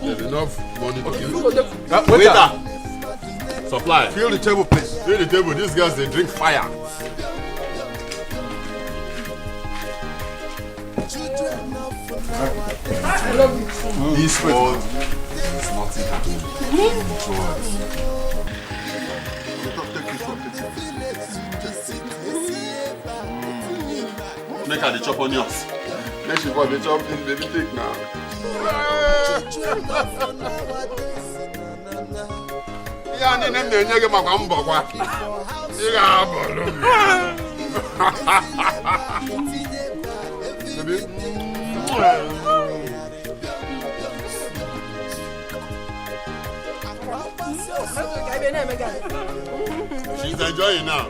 there's enough money to give. Waiter! Supply. Fill the table, please. Fill the table. These girls, they drink fire. I love you. This world is nothing happening. Make her the chop onions. Make she for the chop this baby take now. Yeah, and then you get my bamboo. You got She's enjoying now.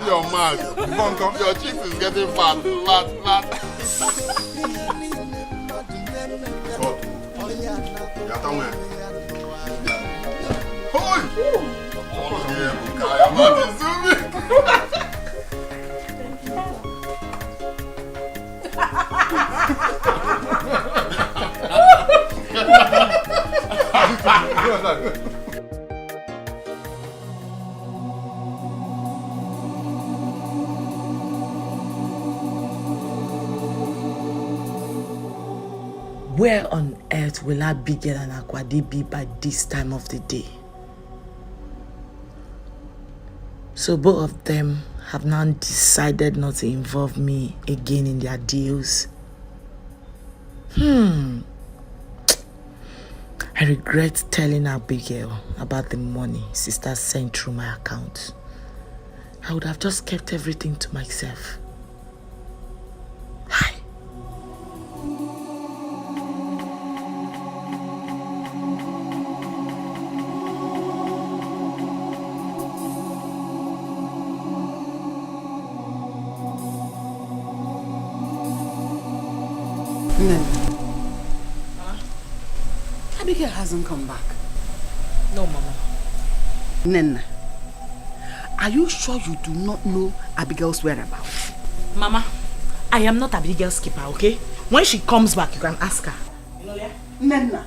You're mad. Your cheeks is getting fat. Where on earth will Abigail and Akwade be by this time of the day? So both of them have now decided not to involve me again in their deals. I regret telling Abigail about the money sister sent through my account. I would have just kept everything to myself. Hi. Abigail hasn't come back. No, Mama. Nena, are you sure you do not know Abigail's whereabouts? Mama, I am not Abigail's keeper, okay? When she comes back, you can ask her. You know, yeah? Nena.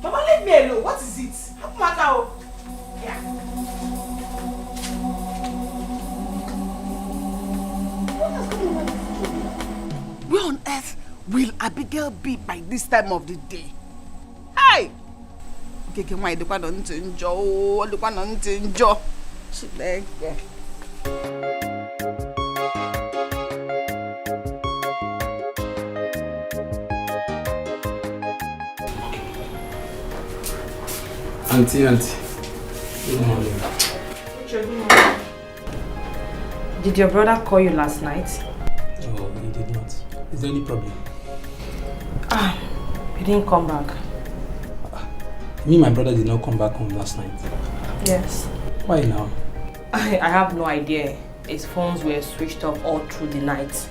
Mama, leave me alone. What is it? What matter? Yeah. Where on earth will Abigail be by this time of the day? Hey! Okay, why the one on Tinjo? The one on Tinjo. She like. Auntie. Good morning. Did your brother call you last night? Oh, he did not. Is there any problem? He didn't come back. My brother did not come back home last night. Yes. Why now? I have no idea. His phones were switched off all through the night.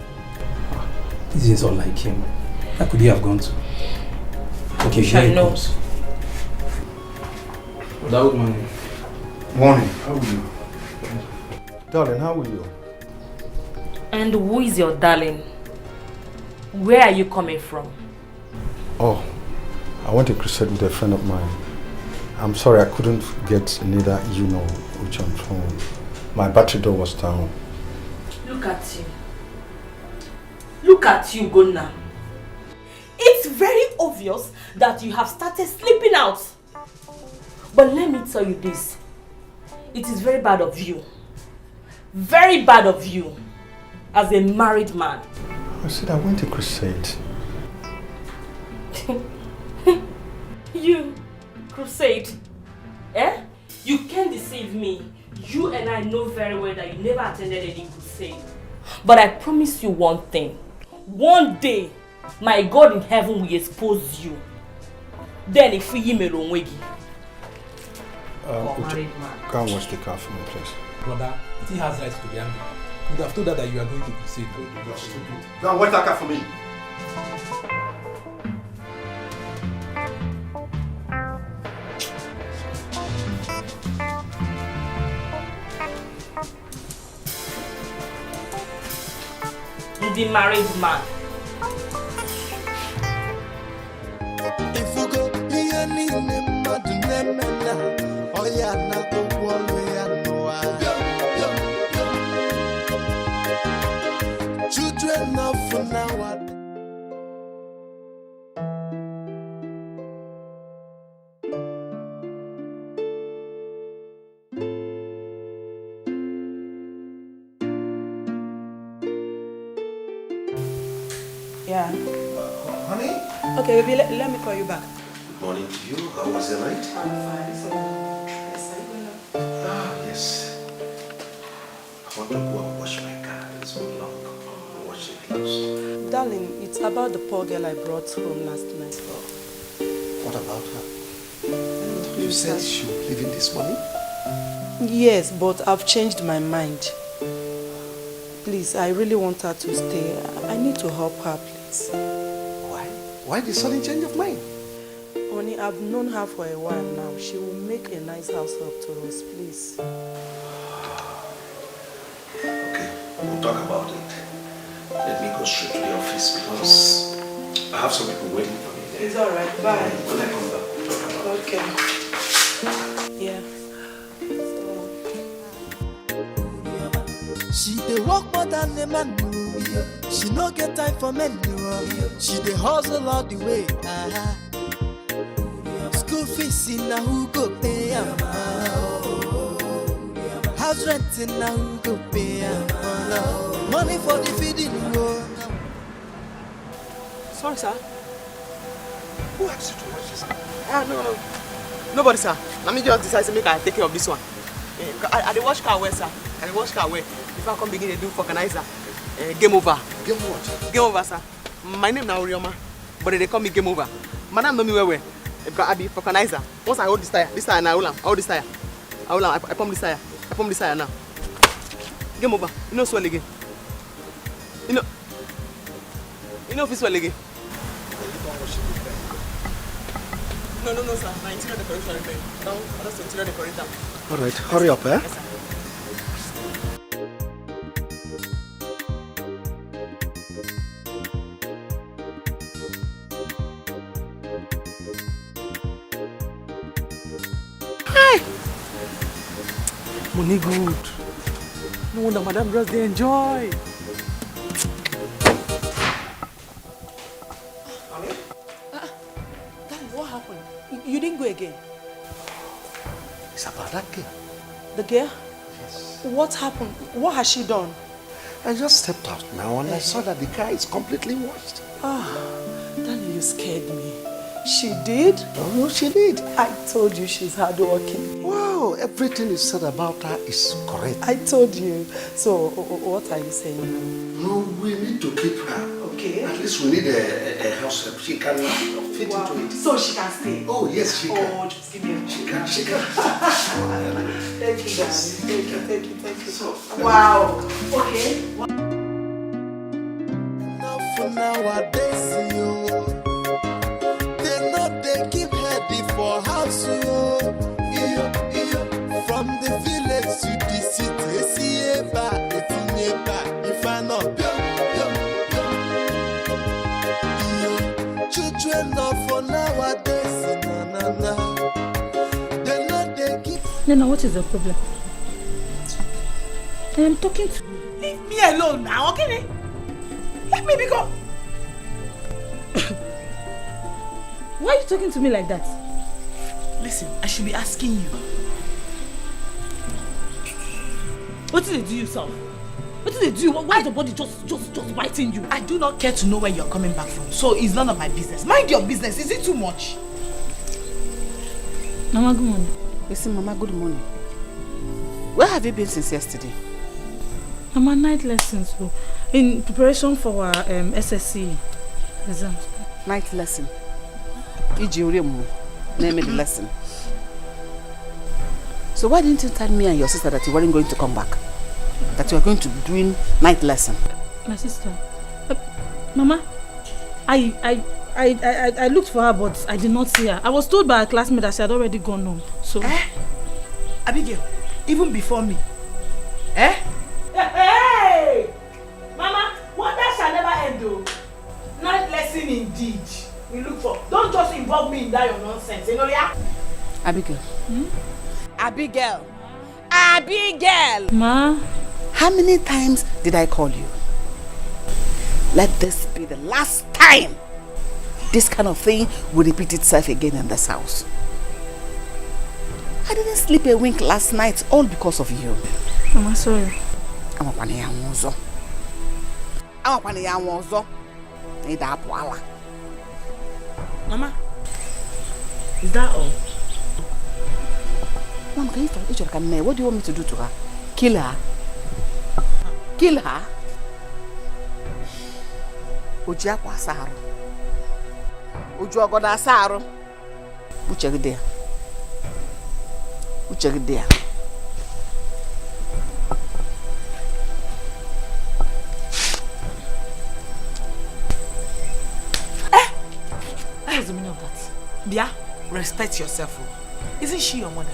This is all like him. Where could he have gone to? Okay, here he comes. Good morning. Morning. How are you? Darling, how are you? And who is your darling? Where are you coming from? Oh, I went to crusade with a friend of mine. I'm sorry I couldn't get neither you nor Uche on phone. My battery door was down. Look at you. Look at you, Gonna. It's very obvious that you have started sleeping out. But let me tell you this. It is very bad of you. Very bad of you. As a married man. I said I went to crusade. You, crusade. Eh? You can't deceive me. You and I know very well that you never attended any crusade. But I promise you one thing. One day, my God in heaven will expose you. Then if you me wegi. Go and watch the car for me, please. Brother, he has rights to be angry. You would have told her that you are going to crusade. Go and watch that car for me. The married man. If you go here, oh yeah, na children of now. Yeah. Honey? Okay, baby, let me call you back. Good morning to you. How was your night? I'm fine. So, yes, Yes. I want to go and wash my car. It's so long. Wash it close. darling, it's about the poor girl I brought home last night. What about her? You said she would live in this morning? Yes, but I've changed my mind. Please, I really want her to stay. I need to help her, please. Why? Why the sudden change of mind? Honey, I've known her for a while now. She will make a nice house help to us, please. Okay, we'll talk about it. Let me go straight to the office because I have some people waiting for me there. It's alright, bye. When I come back, we'll talk about it. Okay. Yeah. She dey work more than a man, She no get time for men, she dey hustle all the way. School fees in na who go pay am? House rent in na who go pay am? Money for the feeding. Sorry, sir. Who asked you to watch this? No. Nobody, sir. Let me just decide to make I take care of this one. I dey wash car well, sir. I dey wash car well. If I come begin to do organizer, game over. Game what? Game over, sir. My name now Urioma, but they call me game over. Madam know me well. Because I be organizer. Once I hold this tire and I hold am. I hold this tire. I pump this tire. I pump this tire now. Game over. You know swell again. You know if it's swell again. No, sir. My interior decoration remain. No, that's interior decorator. All right, hurry up, eh? Yes, sir. Hi. Money good. No wonder Madam just they enjoy. What happened? You didn't go again? It's about that girl. The girl? Yes. What happened? What has she done? I just stepped out now and I saw that the car is completely washed. Then you scared me. She did? Oh, she did. I told you she's hardworking. Wow, everything you said about her is correct. I told you. So, what are you saying? No, we need to keep her. Okay. At least we need a house help. She can fit into it. So she can stay? Oh, yes, she can. Oh, just give me a... She can. Thank you, darling. Thank you. So, wow. Okay. Now for nowadays, they know they keep heady for house, from the village to the city, if I know, children not for nowadays, they know they keep. Nena, what is the problem? I am talking to you. Leave me alone now, okay? Let me go. Why are you talking to me like that? Listen, I should be asking you. What did they do yourself? What did they do? Why is the body just biting you? I do not care to know where you're coming back from, so it's none of my business. Mind your business. Is it too much? Mama, good morning. Listen, Mama, good morning. Where have you been since yesterday? Mama, night lessons. In preparation for our SSC exams. Night lesson? Name the lesson. So why didn't you tell me and your sister that you weren't going to come back? That you were going to be doing night lesson? My sister. Mama, I looked for her, but I did not see her. I was told by a classmate that she had already gone home. So. Abigail, even before me. Hey! Mama, wonder shall never end though. Night lesson indeed. We look for. Don't just involve me in that your nonsense. You know, yeah? Abigail. Abigail! Ma? How many times did I call you? Let this be the last time this kind of thing will repeat itself again in this house. I didn't sleep a wink last night, all because of you. Mama, sorry. Mama, is that all? Mom, can you tell me what do you want me to do to her? Kill her? Kill her? Ujia kwa saru. Ujua goda saru. Uchegidea. What's the meaning of that? Bia, respect yourself. Isn't she your mother?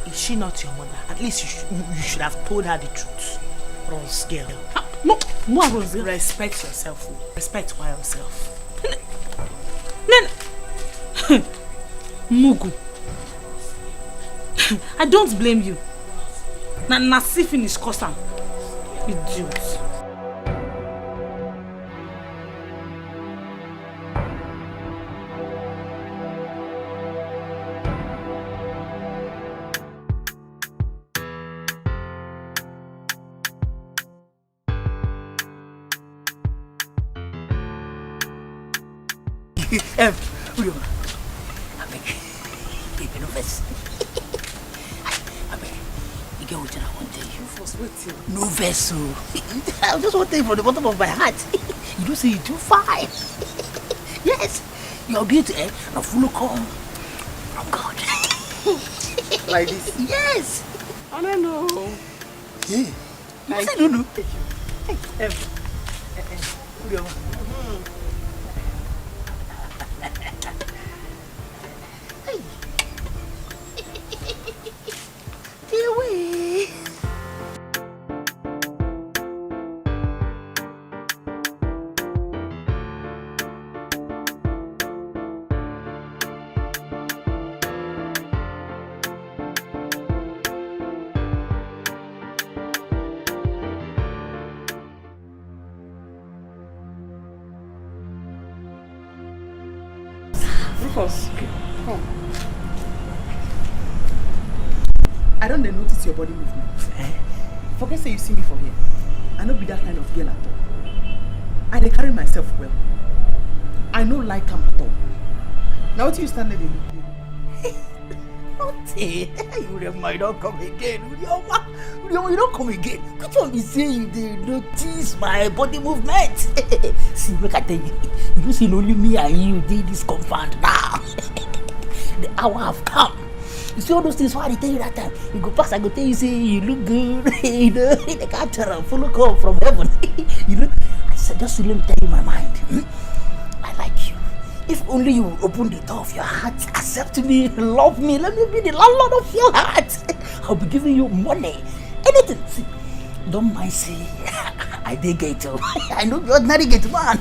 Is she not your mother? At least you should have told her the truth. Rose girl. No, Rose girl. Respect yourself. Respect yourself. Mugu. I don't blame you. Na see finish cause am. Idiot. Urioma, I beg, you no vex. I beg, you get what I want to tell you. Rufus, wait. No vessel. I just want to tell you from the bottom of my heart. You don't say you too fine. Yes, your beauty, now full of calm from God. Like this? Yes. I don't know. Yeah. You say no, no. Away. Rufus, come. I don't notice your body movement. Forget say you see me from here. I don't be that kind of girl at all. I dey carry myself well. I no like am at all. Now what you stand there dey Nothing. You don't come again. You don't come again. Which one be say you dey notice my body movement? See, make I tell you. You see only me and you did this compound now. The hour have come. You see all those things why I tell you that time. You go past, I go tell you say you look good. You know, the cancer full come from heaven. You know, I said just to let me tell you my mind. I like you. If only you will open the door of your heart, accept me, love me, let me be the landlord of your heart. I'll be giving you money, anything. See, don't mind say I did get you. I know you're ordinary get man.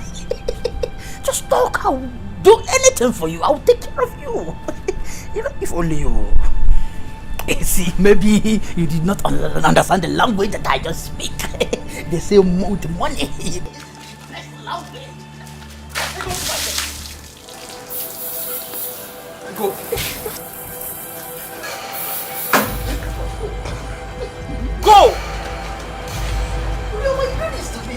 Just talk. I'll do anything for you. I'll take care of you. You know, if only you. See, maybe you did not understand the language that I just speak. They say with money. Go. Go! Oh my goodness to me.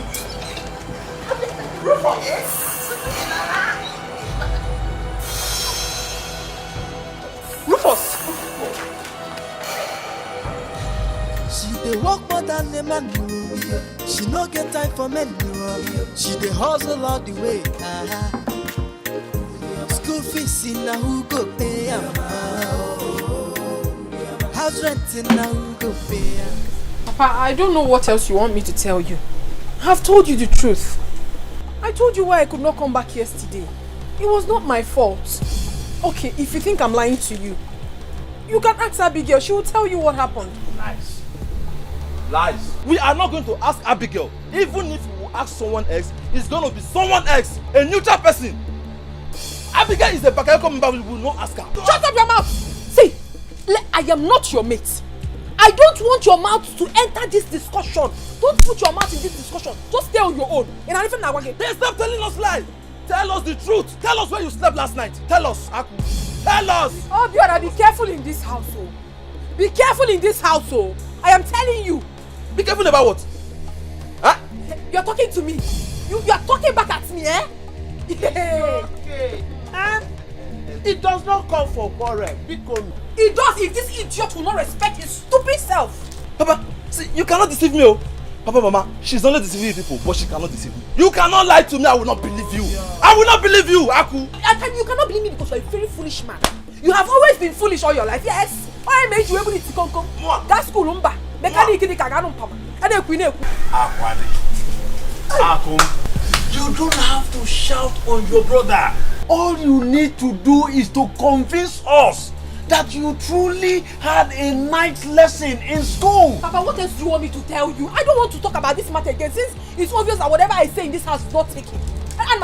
Rufus! She dey work more than a man do. She no get time for men do. She dey hustle all the way. School fees in na who go pay am? House rent in na who go pay am? Papa, I don't know what else you want me to tell you. I've told you the truth. I told you why I could not come back yesterday. It was not my fault. Okay, if you think I'm lying to you, you can ask Abigail. She will tell you what happened. Lies. Lies. We are not going to ask Abigail. Even if we ask someone else, it's going to be someone else, a neutral person. Abigail is a Bakayoko member. We will not ask her. Shut up your mouth! See, I am not your mate. I don't want your mouth to enter this discussion. Don't put your mouth in this discussion. Just stay on your own. Then stop telling us lies. Tell us the truth. Tell us where you slept last night. Tell us, Aku. Tell us. Oh, Biora, be careful in this household. Be careful in this household. I am telling you. Be careful about what? Huh? You are talking to me. You are talking back at me, eh? Okay. It does not come for quarrel. It does if this idiot will not respect his stupid self. Papa, see, you cannot deceive me, oh. Papa, Mama, she's only deceiving people, but she cannot deceive me. You cannot lie to me. I will not believe you. Yeah. I will not believe you, Aku. You cannot believe me because you're a very foolish man. You have always been foolish all your life, yes. I made you able to come. That's school, umba. You don't have to shout on your brother. All you need to do is to convince us that you truly had a night lesson in school. Papa, what else do you want me to tell you? I don't want to talk about this matter again since it's obvious that whatever I say in this house is not taken. And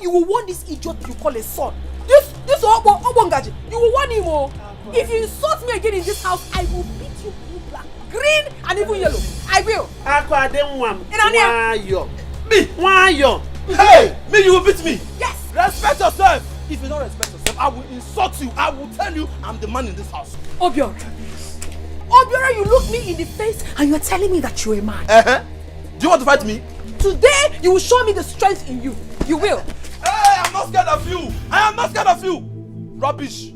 you will want this idiot you call a son. This Obongaji, you will want him more. If you insult me again in this house, I will beat you blue, black, green, and even yellow. I will. Why you? Hey, me, you will beat me. Yes. Respect yourself. If you don't respect yourself, I will insult you. I will tell you I'm the man in this house. Obiora, you look me in the face and you're telling me that you're a man. Do you want to fight me? Today, you will show me the strength in you. You will. Hey, am not scared of you. I am not scared of you. Rubbish.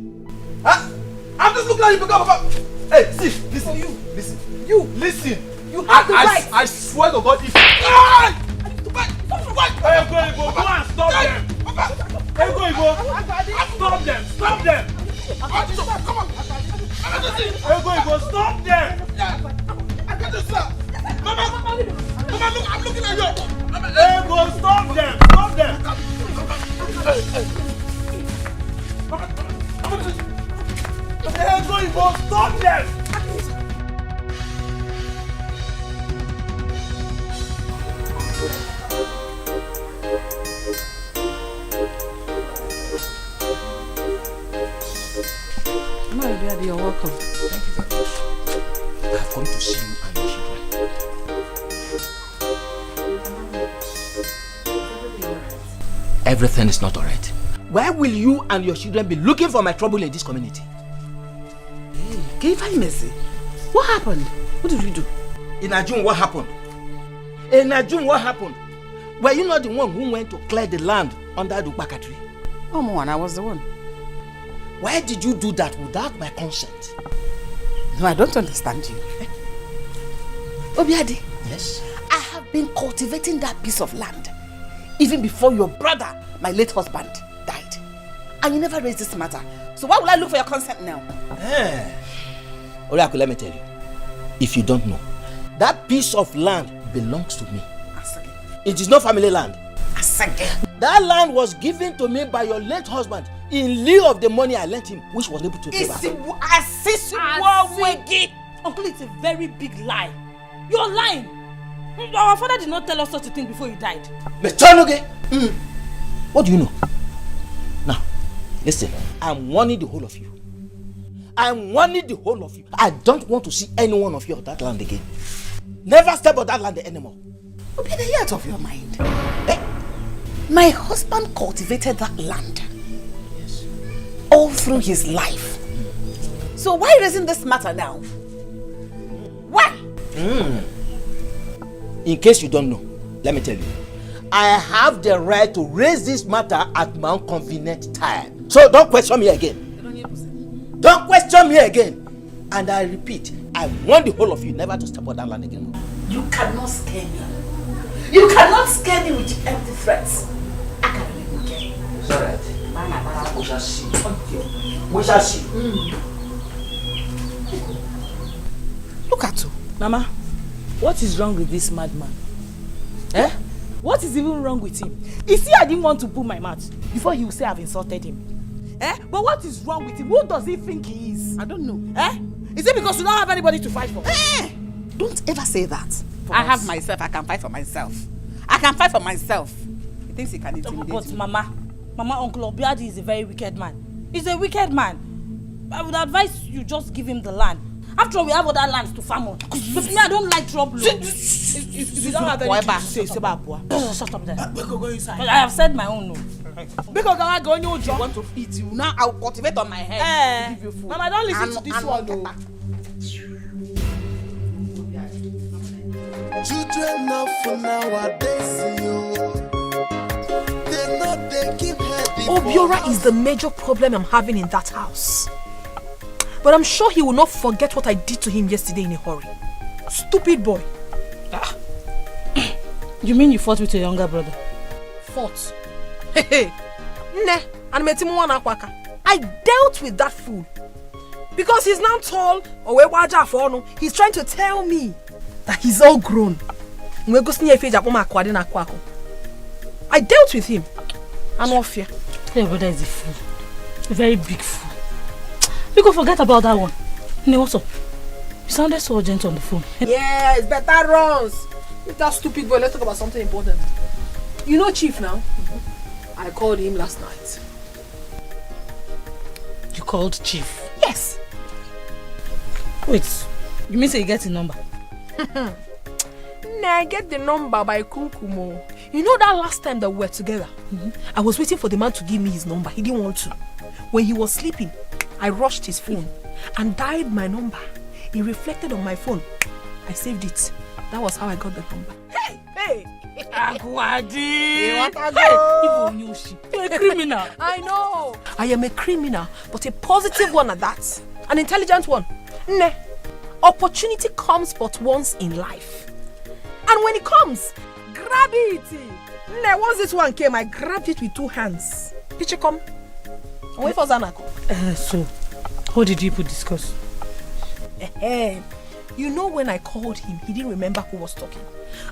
Huh? I'm just looking at you because of... Hey, see, listen. You. Listen. You. Listen. You have the right. I swear to God, if... Hey! Hey, go and stop them. Hey, go. Stop them. Stop them. Come on. Hey, go. Stop them. I got this, sir. Mama, look, I'm looking at you. Hey, go. Stop them. Stop them. Hey, go. Stop them. You're welcome. Thank you very much. I have come to see you and your children. Everything is not alright. Why will you and your children be looking for my trouble in this community? Hey, can you find mercy? What happened? What did you do? In Ajun, what happened? In Ajun, what happened? Were you not the one who went to clear the land under the Ubaka tree? Oh, Mohan, I was the one. Why did you do that without my consent? No, I don't understand you. Obiadi. Yes? I have been cultivating that piece of land even before your brother, my late husband, died. And you never raised this matter. So why will I look for your consent now? Oriaku, let me tell you. If you don't know, that piece of land belongs to me. It is not family land. That land was given to me by your late husband in lieu of the money I lent him, which was able to pay back. Uncle, it's a very big lie. You're lying. Our father did not tell us such a thing before he died. What do you know? Now, listen, I'm warning the whole of you. I'm warning the whole of you. I don't want to see any one of you on that land again. Never step on that land anymore. Be the out of your mind. My husband cultivated that land all through his life. So why raising this matter now? Why? In case you don't know, let me tell you. I have the right to raise this matter at my own convenient time. So don't question me again. Don't question me again. And I repeat, I want the whole of you never to step on that land again. You cannot scare me. You cannot scare me with empty threats. I can't even get it. It's alright. We shall see. We shall see. Look at you. Mama, what is wrong with this madman? What is even wrong with him? You see, I didn't want to pull my mouth before he would say I've insulted him. But what is wrong with him? Who does he think he is? I don't know. Is it because you don't have anybody to fight for? Don't ever say that. I have myself. I can fight for myself. I can fight for myself. He thinks he can intimidate But me. Mama, Uncle Obiadi is a very wicked man. He's a wicked man. I would advise you just give him the land. After all, we have other lands to farm on. But me, I don't like trouble. If you don't have anything to say, shut up there. But I have said my own no. Because I go you want to eat you. Now I'll cultivate on my head. Give you food. Mama, don't listen to this one though. Children of nowadays, they know they keep heading. Obiora is the major problem I'm having in that house. But I'm sure he will not forget what I did to him yesterday in a hurry. Stupid boy. You mean you fought with your younger brother? Fought? Hey. I dealt with that fool. Because he's now tall, he's trying to tell me that he's all grown. I dealt with him. I'm off here. Your brother is a fool. A very big fool. You go forget about that one. Ne, what's up? You sounded so urgent on the phone. Yeah, it's better runs. With that stupid boy, let's talk about something important. You know Chief now? I called him last night. You called Chief? Yes. Wait, you mean say you get the number? Nah, I get the number by Kunkumo. You know that last time that we were together? I was waiting for the man to give me his number. He didn't want to. When he was sleeping, I rushed his phone and dialed my number. It reflected on my phone. I saved it. That was how I got the number. Hey! Agwadi! Even you, you're a criminal. I know. I am a criminal, but a positive one at that. An intelligent one. Ne. Opportunity comes but once in life. And when it comes, grab it. Ne, once this one came, I grabbed it with 2 hands. Piche come. Wait for Zanako. So, how did you people discuss? You know, when I called him, he didn't remember who was talking.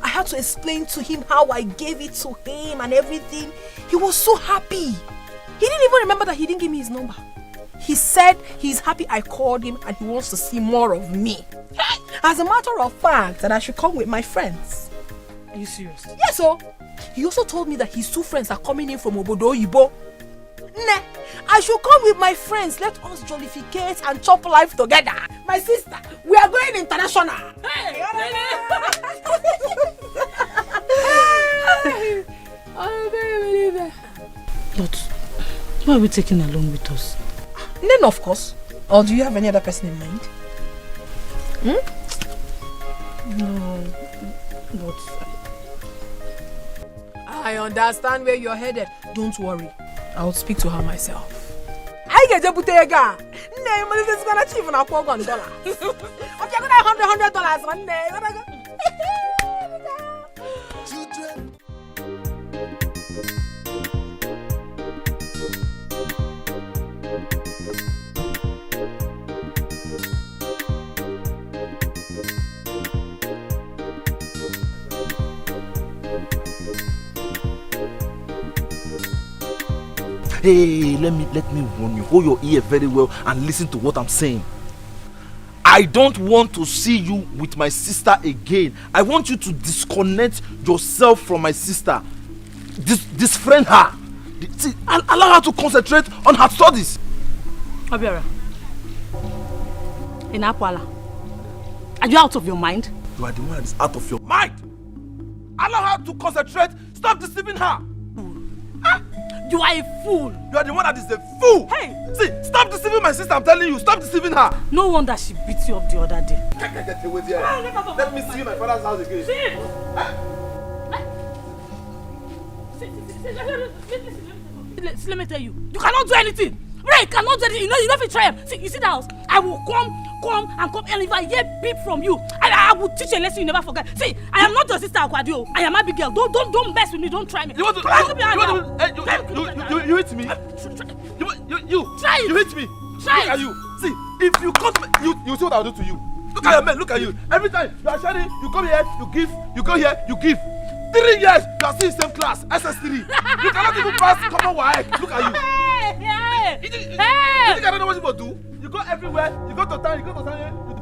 I had to explain to him how I gave it to him and everything. He was so happy. He didn't even remember that he didn't give me his number. He said he's happy I called him and he wants to see more of me. As a matter of fact, that I should come with my friends. Are you serious? Yes, so. He also told me that his 2 friends are coming in from Obodo Ibo. Nah, I should come with my friends. Let us jollificate and chop life together. My sister, we are going international. Hey! But why are we taking along with us? Then of course. Or do you have any other person in mind? No, but I understand where you're headed. Don't worry. I'll speak to her myself. I get a butega. Name is gonna achieve an $100. Okay, I'm gonna $100 one day. Hey, let me warn you. Hold your ear very well and listen to what I'm saying. I don't want to see you with my sister again. I want you to disconnect yourself from my sister. Disfriend her. See, allow her to concentrate on her studies. Obiora, in Akwala, are you out of your mind? You are the one that is out of your mind. Allow her to concentrate. Stop deceiving her. You are a fool. You are the one that is a fool. Hey! See, stop deceiving my sister, I'm telling you. Stop deceiving her. No wonder she beat you up the other day. Get away there. Let me see my father's house again. See, let me tell you. You cannot do anything. Right, you cannot do anything. You know if you try. See, you see the house? I will come. And if I hear beep from you, I will teach you a lesson you never forget. See, I am not your sister Akwadio. I am Abigail. Don't mess with me. Don't try me. You want to? You hit me. You try it. You hit me. Try Look at you. See, if you cut me, you see what I'll do to you. Look at your men. Look at you. Every time you are sharing, you come here, you give. You go here, you give. 3 years, you are still in the same class, SS3. You cannot even pass common WAEC. Look at you. You think I don't know what you will do? You go everywhere, you go to town, you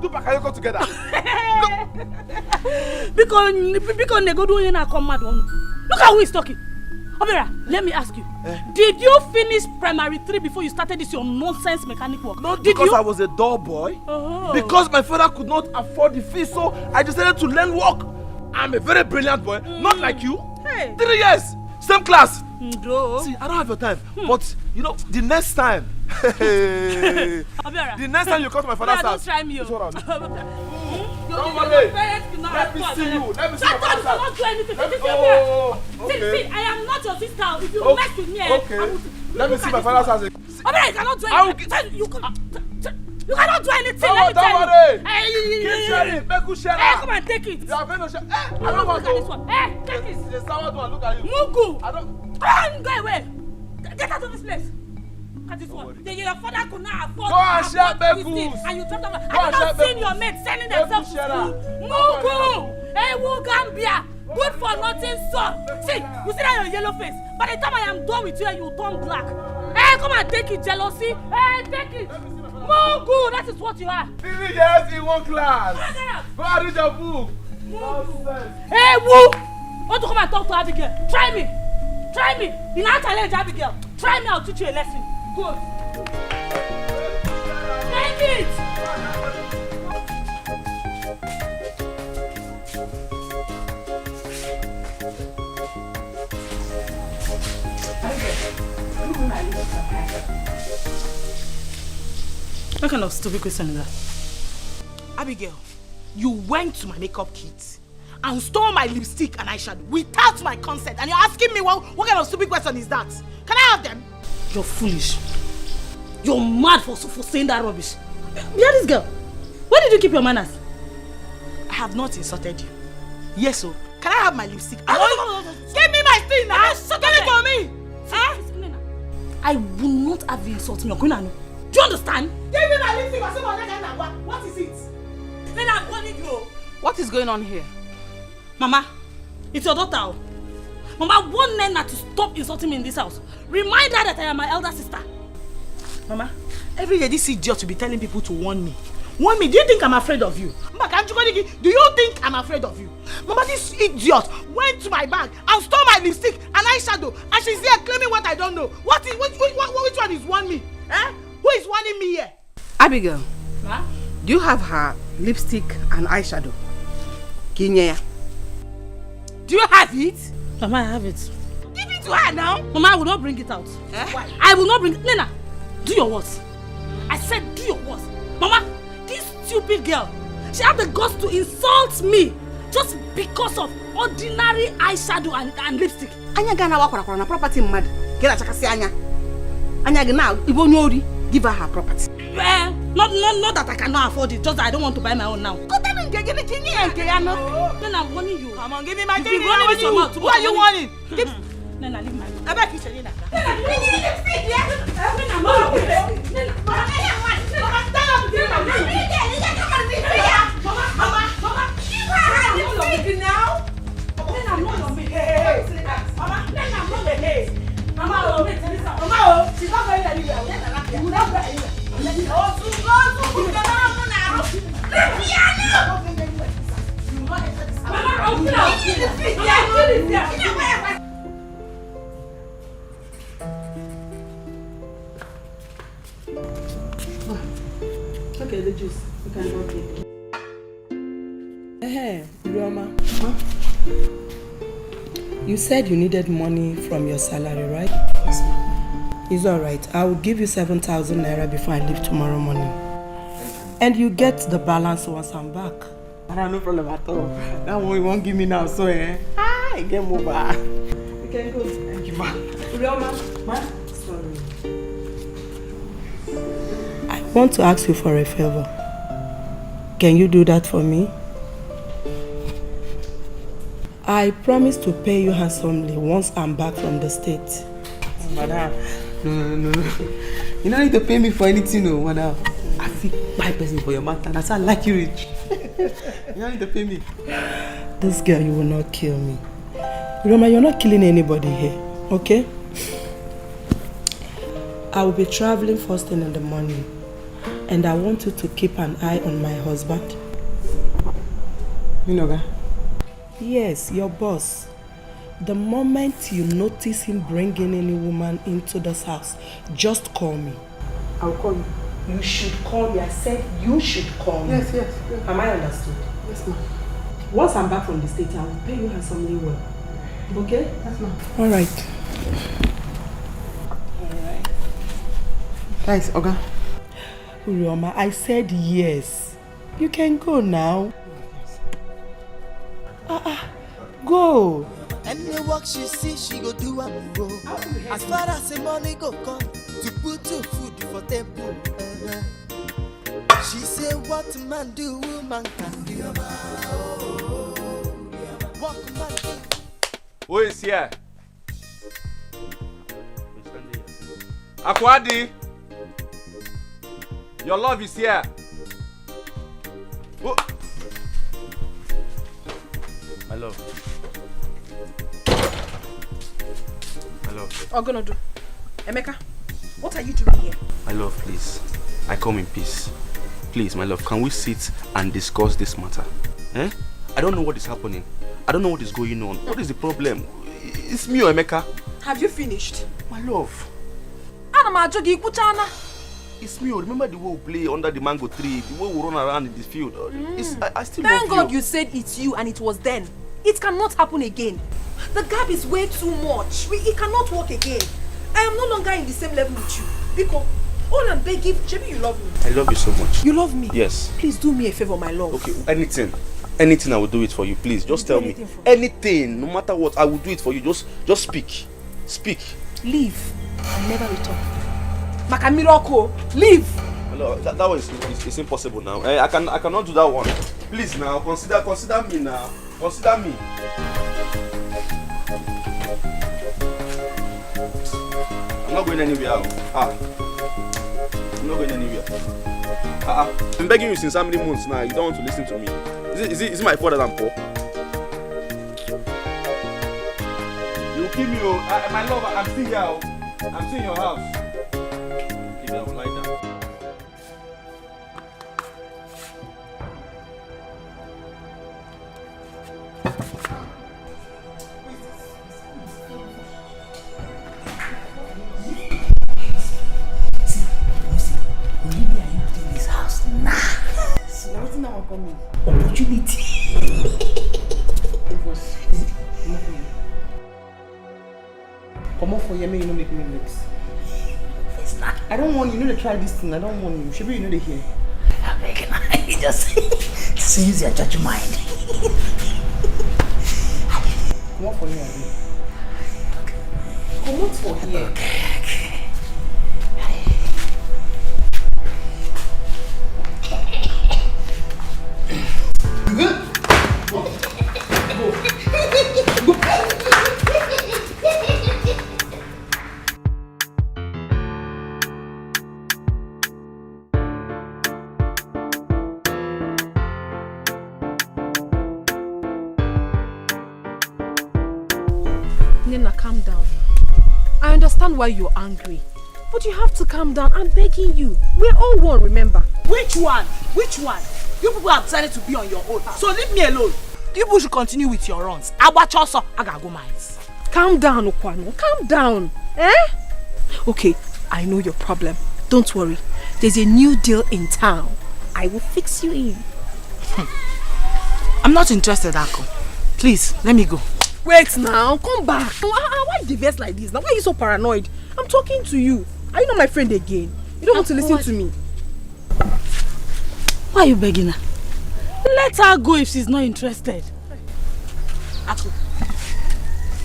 do Bakayoko together. Because they go do come mad one. Look at who is talking. Obera, let me ask you. Did you finish primary 3 before you started this your nonsense mechanic work? Not because I was a door boy. Because my father could not afford the fee, so I decided to learn work. I'm a very brilliant boy, not like you. Hey. 3 years, same class. Bro. See, I don't have your time, but you know, the next time, the next time you come to my father's house, don't try me. Don't worry. Let me see you. Let me see my father's house. not do anything. Okay. See, I am not your sister. If you mess with me, okay. Let me see my father's house. Obera, you cannot do anything. You cannot do anything. Don't worry. Keep sharing. Make you share. Hey, come and take it. You are going to share. Hey, I don't want this one. Hey, take it. It's a sour one. Look at you. Mugu. I don't. Go away. Get out of this place. Look at this one. Your father could not afford. Go and share Begus. And you talk about. Have you not seen your mates sending themselves to school? Mugu. Hey, Gambia. Good for nothing, son. See, you see that your yellow face. By the time I am done with you, you will turn black. Hey, come and take it, jealousy. Hey, take it. Mugu, that is what you are. 3 years in one class. Go and read your book. Hey, Woo! Want to come and talk to Abigail? Try me. Try me. You not challenge Abigail. Try me, I'll teach you a lesson. Good. Take it. What kind of stupid question is that? Abigail, you went to my makeup kit and stole my lipstick and eyeshadow without my consent. And you're asking me what kind of stupid question is that? Can I have them? You're foolish. You're mad for saying that rubbish. Hear this girl. Where did you keep your manners? I have not insulted you. Yes, so can I have my lipstick? Give me my thing now. Give it to me. I will not have you insult me. Do you understand? Give me my lipstick. What is it? Then I'm warning you. What is going on here? Mama, it's your daughter. Mama, warn Nena to stop insulting me in this house. Remind her that I am my elder sister. Mama, every day this idiot will be telling people to warn me. Warn me? Do you think I'm afraid of you? Do you think I'm afraid of you? Mama, this idiot went to my bag and stole my lipstick and eyeshadow, and she's here claiming what I don't know. Which one is warn me? Eh? Who is warning me here? Abigail, Ma? do you have her lipstick and eyeshadow? Kinyea. Do you have it? Mama, I have it. Give it to her now. Mama, I will not bring it out. Eh? Why? I will not bring it. Nena, do your worst. I said do your worst. Mama, this stupid girl, she had the guts to insult me just because of ordinary eyeshadow and lipstick. Anya gana wakwara na property mad. Get a chakasi anya. Anya gana ibo nyori. Give her property. Not that I cannot afford it, just that I don't want to buy my own now. Nena, I'm warning you. Come on, give me my thing. Who are you warning? Nena, leave my mouth. I bet you say Nena. Mama, she's not going anywhere. You will not go anywhere. Okay, the juice. You can go take. Hey, Roma. Huh? You said you needed money from your salary, right? Yes, ma'am. It's alright. I will give you 7,000 naira before I leave tomorrow morning. And you get the balance once I'm back. I have no problem at all. That one you won't give me now, so I get over. You can go. Thank you, ma. Roma, sorry. I want to ask you for a favor. Can you do that for me? I promise to pay you handsomely once I'm back from the States. Oh, madam. No. You don't need to pay me for anything, no, madam. I feel buy person for your matter. That's how I like you rich. You don't need to pay me. This girl, you will not kill me. Roma, you're not killing anybody here, okay? I will be traveling first thing in the morning. And I want you to keep an eye on my husband. Minoga? Yes, your boss. The moment you notice him bringing any woman into this house, just call me. I'll call you. You should call me. I said you should call me. Yes. Am I understood? Yes, ma'am. Once I'm back from the States, I will pay you handsomely well. Okay? Yes, ma'am. All right. Guys, Oga. Roma, I said yes. You can go now. Go. Any work she see, she go do am go. As far as the money go come, to put your food for table. She say what man do, woman can do. What man do? Who is here? Akwadi, your love is here. Oh. My love. Ogonodu. Emeka, what are you doing here? My love, please. I come in peace. Please, my love, can we sit and discuss this matter? I don't know what is happening. I don't know what is going on. What is the problem? It's me or Emeka. Have you finished? My love. It's me. Remember the way we play under the mango tree, the way we run around in this field. I still love you. Thank God you said it's you and it was then. It cannot happen again. The gap is way too much. It cannot work again. I am no longer in the same level with you. Because All I'm begging, Shebi, you love me. I love you so much. You love me? Yes. Please do me a favor, my love. Okay, anything. Anything I will do it for you, please. Just tell me. Anything, no matter what, I will do it for you. Just speak. Speak. Leave and never return. Maka miracle, leave. That one is impossible now. I cannot do that one. Please now, consider me now. Consider me. I'm not going anywhere. I'm not going anywhere. I'm begging you since how many months now? You don't want to listen to me. Is it my fault that I'm poor? You kill me, my love. I'm still here. I'm still in your house. Keep it like that. Opportunity. Come on for you, you know make me mix. I don't want you to try this thing. I don't want you. Should you know they hear. Just use your judge mind. Come on for you, come on for here. Okay. Nina, calm down. I understand why you're angry, but you have to calm down. I'm begging you. We're all one, remember? Which one? Which one? You people have decided to be on your own, so leave me alone. You people should continue with your runs. I gotta go mines. Calm down, Okwano. Calm down. Eh? Okay, I know your problem. Don't worry. There's a new deal in town. I will fix you in. I'm not interested, Ako. Please, let me go. Wait now, come back. Why you diverse like this? Now why are you so paranoid? I'm talking to you. Are you not my friend again? You don't want to listen to me. Why are you begging her? Let her go if she's not interested. Ako,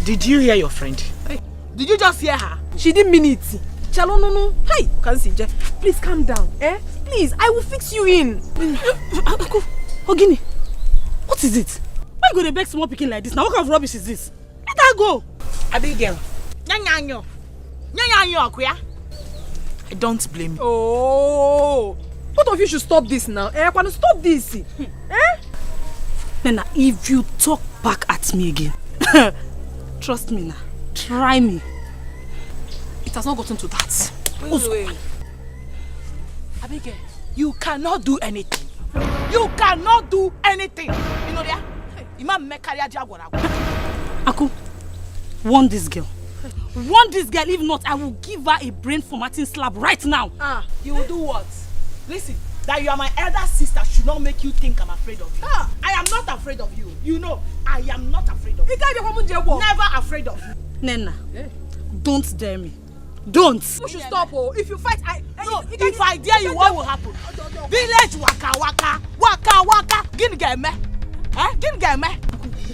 did you hear your friend? Hey, did you just hear her? She didn't mean it. Chalo no. Hey, can see Jeff. Please calm down. Eh? Please, I will fix you in. Ako, Ogini, what is it? Why you gonna beg small picking like this? Now what kind of rubbish is this? Let her go. Abigail. Nyanyanyo, Akuya. I don't blame you. Oh, both of you should stop this now. Eh? Kwano, stop this. Eh? Nena, if you talk back at me again, trust me now. Try me. It has not gotten to that. Wait. Abigail, you cannot do anything. You cannot do anything. You know that? Aku, warn this girl. Warn this girl, if not, I will give her a brain formatting slap right now. You will do what? Listen, that you are my elder sister should not make you think I'm afraid of you. I am not afraid of you. You know, I am not afraid of you. Never afraid of you. Nena, don't dare me. Don't. You should stop. If you fight, if I dare you, what will happen? Village waka. Gini game. Gini game.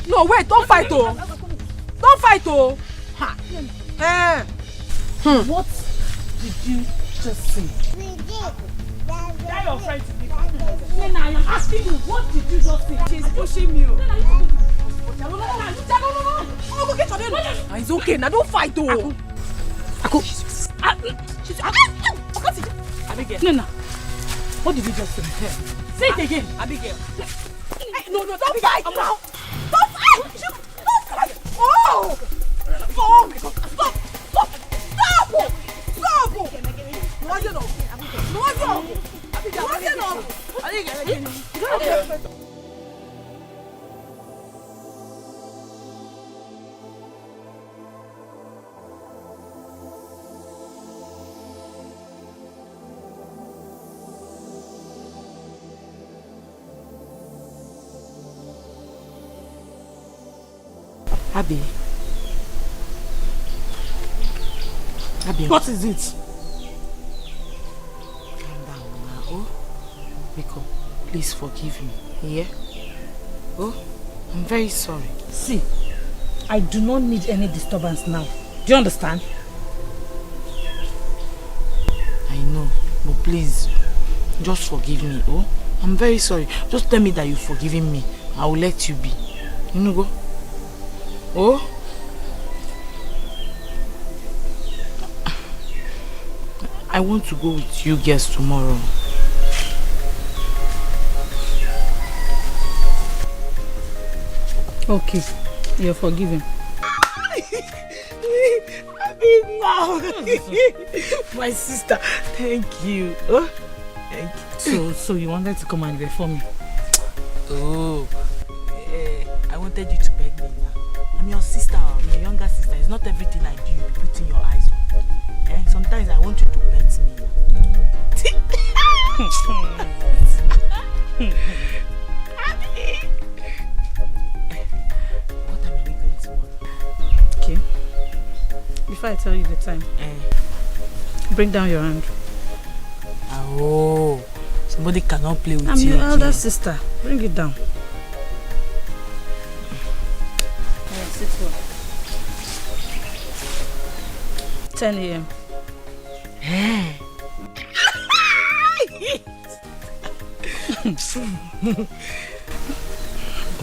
No, wait, don't fight, Don't fight, Ha. What did you just say? Tell your friend to be Nena, I am asking you, what did you just say? She's pushing you. No. It's okay, now don't fight, Aku. Abigail. Nena, what did you just say? Say it again. Abigail. No, don't fight now. Don't fight. Oh! Oh my God! Stop! Abby, What is it? Etiko, please forgive me. Yeah? Oh, I'm very sorry. See, I do not need any disturbance now. Do you understand? I know, but please, just forgive me, oh? I'm very sorry. Just tell me that you've forgiven me. I will let you be. You know, go. Oh? I want to go with you guys tomorrow. Okay, you're forgiven. My sister, thank you. Oh, thank you. So you wanted to come and reform me? Oh, I wanted you to beg me now. I'm your sister, I'm your younger sister. It's not everything I do you'll be putting your eyes on. Sometimes I want you to bet me now. What time are we going tomorrow? Okay. Before I tell you the time, bring down your hand. Oh, somebody cannot play with you. I'm your elder sister. Bring it down. Sit well. 10 a.m.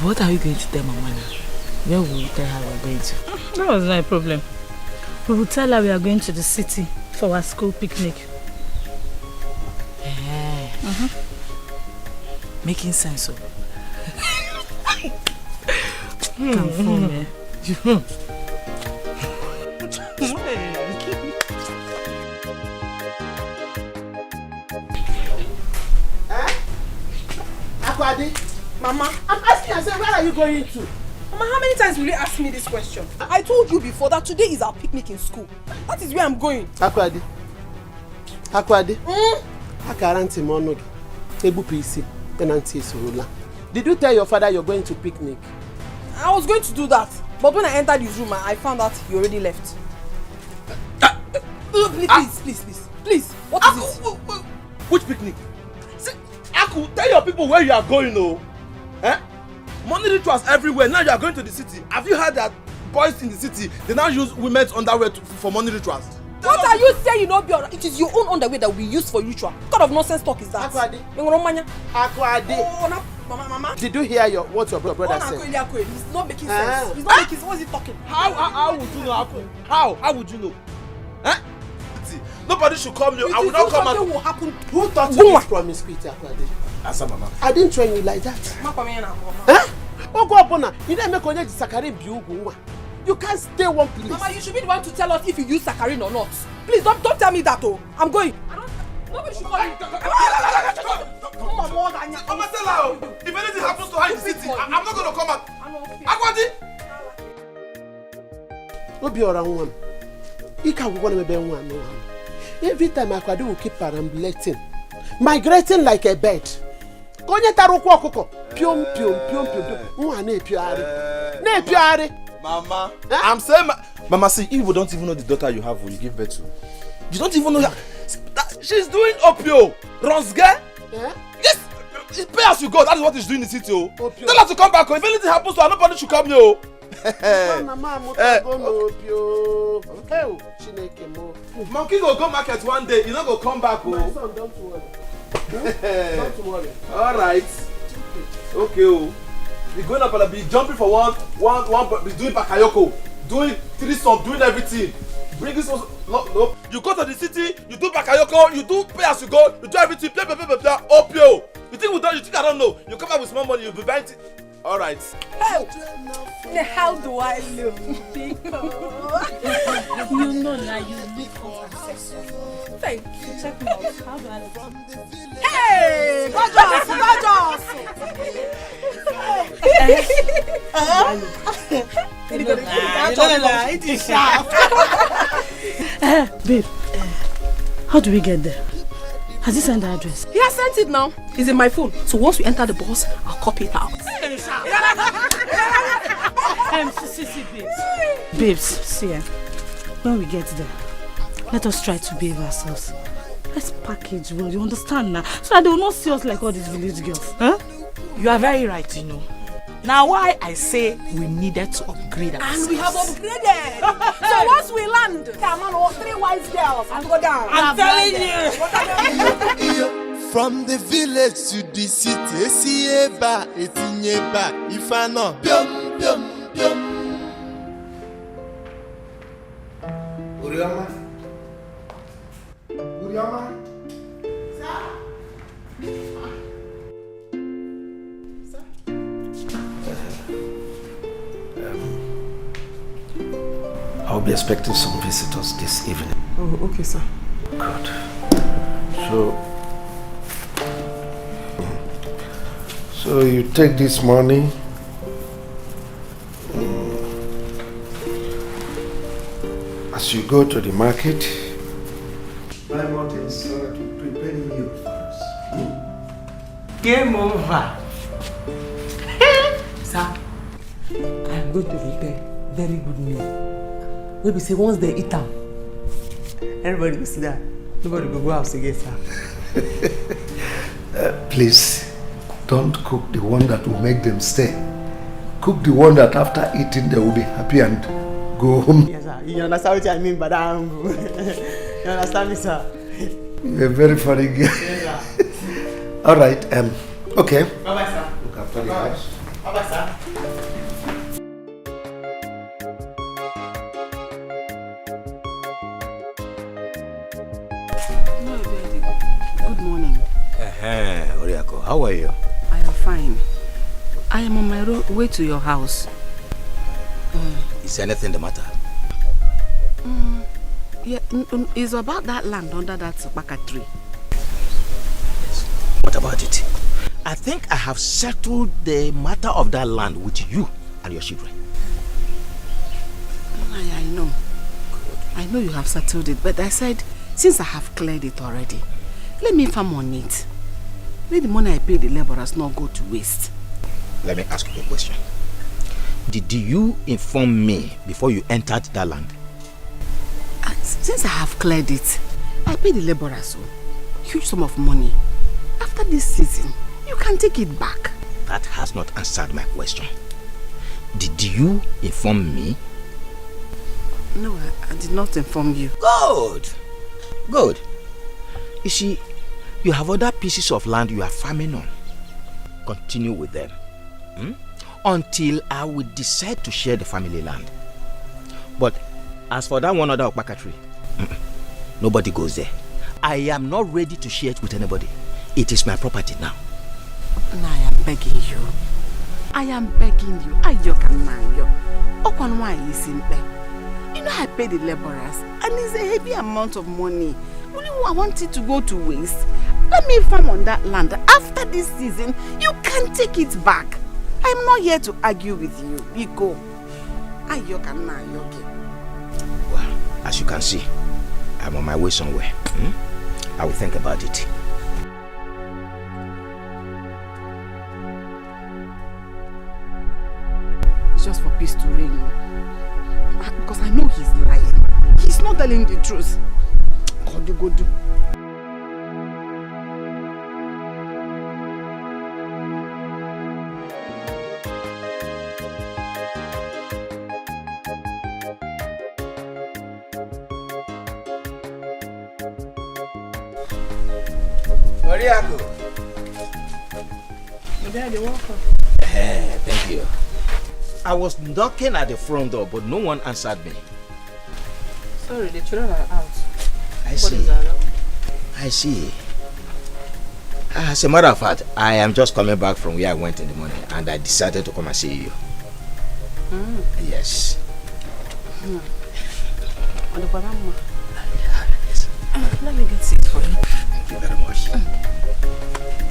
What are you going to tell Mama now? Where will you tell her we're going to? That was not a problem. We will tell her we are going to the city for our school picnic. Making sense of Confirm, Akwadi, Mama, I'm asking myself, where are you going to? Mama, how many times will you ask me this question? I told you before that today is our picnic in school. That is where I'm going. Akwadi, Akaranti Monog, Tebu PC, Tenanti Surula. Did you tell your father you're going to picnic? I was going to do that, but when I entered his room, I found out he already left. Please, what is it? Which picnic? See, Aku, tell your people where you are going, oh. Money rituals everywhere. Now you are going to the city. Have you heard that boys in the city, they now use women's underwear for money rituals? What are you saying, Obiora? It is your own underwear that we use for ritual. What kind of nonsense talk is that? Akwadi. Mama. Did you hear what your brother said? He's not making sense. He's not making sense. What is he talking? How would you know, Aku? How would you know? Nobody should come here. I will not come and... will happen. Who taught you this promiscuity, Akwadi? Asa Mama. I didn't train you like that. You can't stay one place. Mama, you should be the one to tell us if you use saccharin or not. Please don't tell me that, oh. I'm going. Nobody should call you. Mama, tell her, if anything happens to her in the city, I'm not going to come out. Akwadi! Obiora one. Every time Akwadi will keep perambulating, migrating like a bird. Mama, I'm saying, Mama, see, if you don't even know the daughter you have, you give birth to. You don't even know that she's doing opio. Ronsge? Yes, pay as you go. That is what she's doing in the city. Oh. Tell her to come back. If anything happens to her, nobody should come here. Monkey go market one day. You not go come back. Oh. My son, don't worry. Don't worry. All right. Okay. Oh. Be going up and be jumping for one, be doing bakayoko, doing threesome, doing everything. Bring this one. No. You go to the city, you do bakayoko, you do pay as you go, you do everything, play, opio. You think we don't? You think I don't know? You come out with small money, you be buying it. All right. How do I look? You know now you look successful. Thank you. Check me out. How do I look? Hey! Babe, how do we get there? Has he sent the address? He has sent it now. It's in my phone. So once we enter the bus, I'll copy it out. Babes, see ya. When we get there, let us try to behave ourselves. let's package well, you understand now? So that they will not see us like all these village girls. Huh? You are very right, you know. Now why I say we needed to upgrade ourselves. And we have upgraded. So once we land, come on, 3 wise girls and go down. I'm telling you. From the village to the city, Esieba, Etinyeba, Ifano, Biom, Biom, Biom. Uriama? Uriama? I'll be expecting some visitors this evening. Oh, okay, sir. Good. So you take this money. As you go to the market, buy more things so that we prepare you for us. Game over. Sir, I'm going to prepare very good meal. Maybe say once they eat them, everybody will sit down. Nobody will go house again, sir. Please, don't cook the one that will make them stay. Cook the one that after eating they will be happy and go home. Yes, sir. You understand what I mean by that? You understand me, sir? You're a very funny guy. Yes, sir. All right. Okay. Bye-bye, sir. Look after the house. Bye-bye, sir. Good morning. Oriako, how are you? I am fine. I am on my way to your house. Is anything the matter? Yeah, it's about that land under that baka tree. What about it? I think I have settled the matter of that land with you and your children. I know. I know you have settled it, but I said, since I have cleared it already, let me farm on it. Let the money I pay the laborers not go to waste. Let me ask you a question. Did you inform me before you entered that land? Since I have cleared it, I pay the laborers a huge sum of money. After this season, you can take it back. That has not answered my question. Did you inform me? No, I did not inform you. Good. Good. You see, you have other pieces of land you are farming on. Continue with them. Until I will decide to share the family land. But as for that one other Okpaka tree, nobody goes there. I am not ready to share it with anybody. It is my property now. And I am begging you. I am begging you. You know I pay the laborers and it's a heavy amount of money. I want it to go to waste. Let me farm on that land. After this season, you can take it back. I'm not here to argue with you. Biko. Well, as you can see, I'm on my way somewhere. I will think about it. It's just for peace to reign. Because I know he's lying. He's not telling the truth. Go do. Oriako. Daddy, welcome. Thank you. I was knocking at the front door, but no one answered me. Sorry, the children are out. I see. I see. As a matter of fact, I am just coming back from where I went in the morning and I decided to come and see you. Yes. Let me get seat for you. Thank you very much.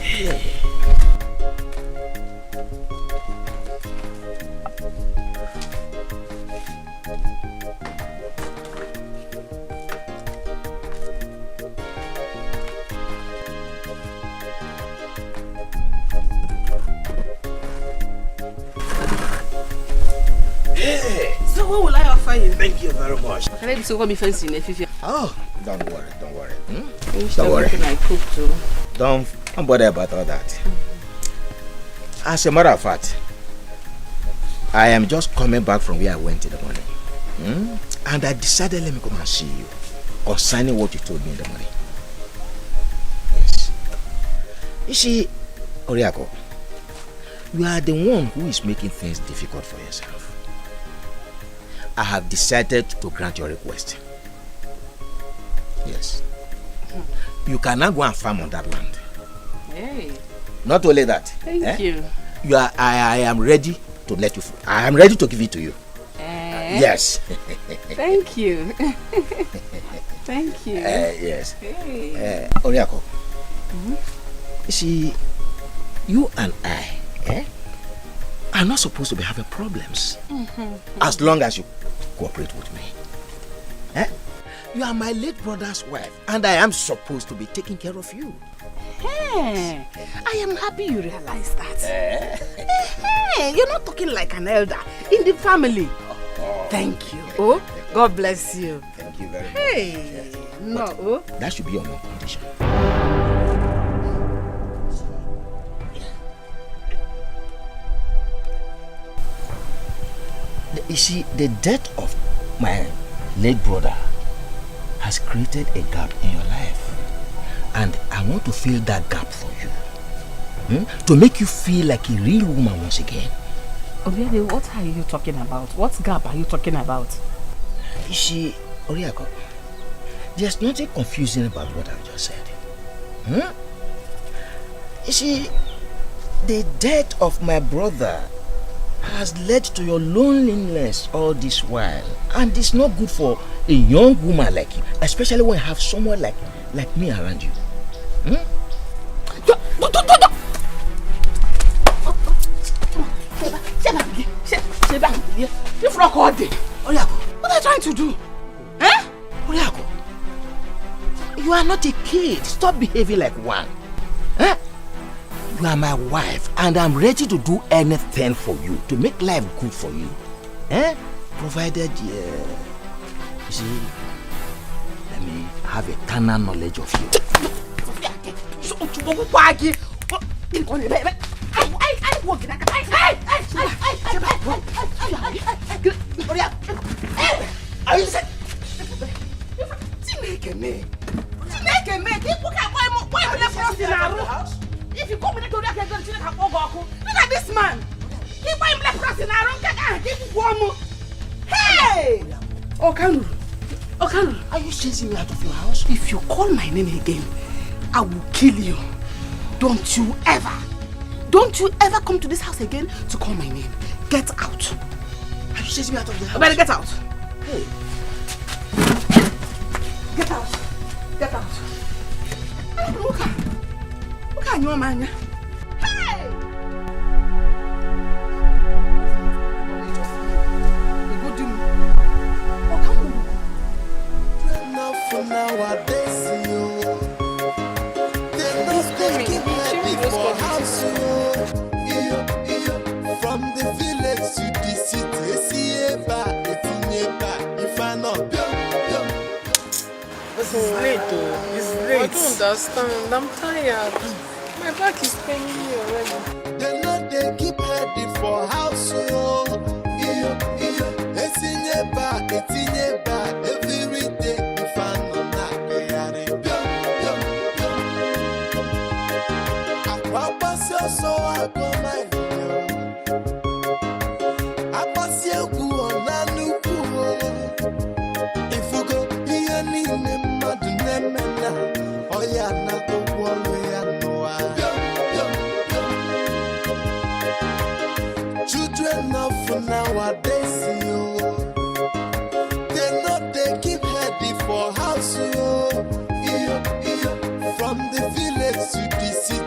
Hey. So what will I offer you? Thank you very much. Can I be so fancy if you? Oh, don't worry. Don't worry. Don't worry. I cook too. Don't bother about all that. As a matter of fact, I am just coming back from where I went in the morning. And I decided let me come and see you concerning what you told me in the morning. Yes. You see, Oriako, you are the one who is making things difficult for yourself. I have decided to grant your request. Yes. You cannot go and farm on that land. Hey. Not only that. Thank you. I am ready to let you. I am ready to give it to you. Yes. Thank you. Thank you. Yes. Hey. Oriako. You see, you and I are not supposed to be having problems as long as you cooperate with me. You are my late brother's wife, and I am supposed to be taking care of you. Hey, I am happy you realize that. Hey, you're not talking like an elder in the family. Thank you. Oh, God bless you. Thank you very much. Hey, no. That should be on your condition. You see, the death of my late brother has created a gap in your life. And I want to fill that gap for you. To make you feel like a real woman once again. Obiade, what are you talking about? What gap are you talking about? You see, Oriako, there's nothing confusing about what I just said. You see, the death of my brother has led to your loneliness all this while. And it's not good for a young woman like you, especially when you have someone like me around you. What are you trying to do? Oriako, you are not a kid. Stop behaving like one. You are my wife, and I'm ready to do anything for you to make life good for you. Provided, you see, let me have eternal knowledge of you. Are you saying? If you come with the look at this man. Keep him leprosy in our own. Hey! Okanu, are you chasing me out of your house? If you call my name again, I will kill you. Don't you ever come to this house again to call my name. Get out. Are you chasing me out of the house? I better get out. Hey. Get out. Get out. Look at your man. Hey! For nowadays, they're not taking ready for house. From the village to the city, if I not It's late though. It's late. I don't understand. I'm tired. My back is paining me already. They're not they keep heading for house. It's in your back, every day. If I not they are so I go my I pass you go on a new if you go here in Madonna, oh yeah, na go one way and children of nowadays, they know they keep heading for house, from the village to the city.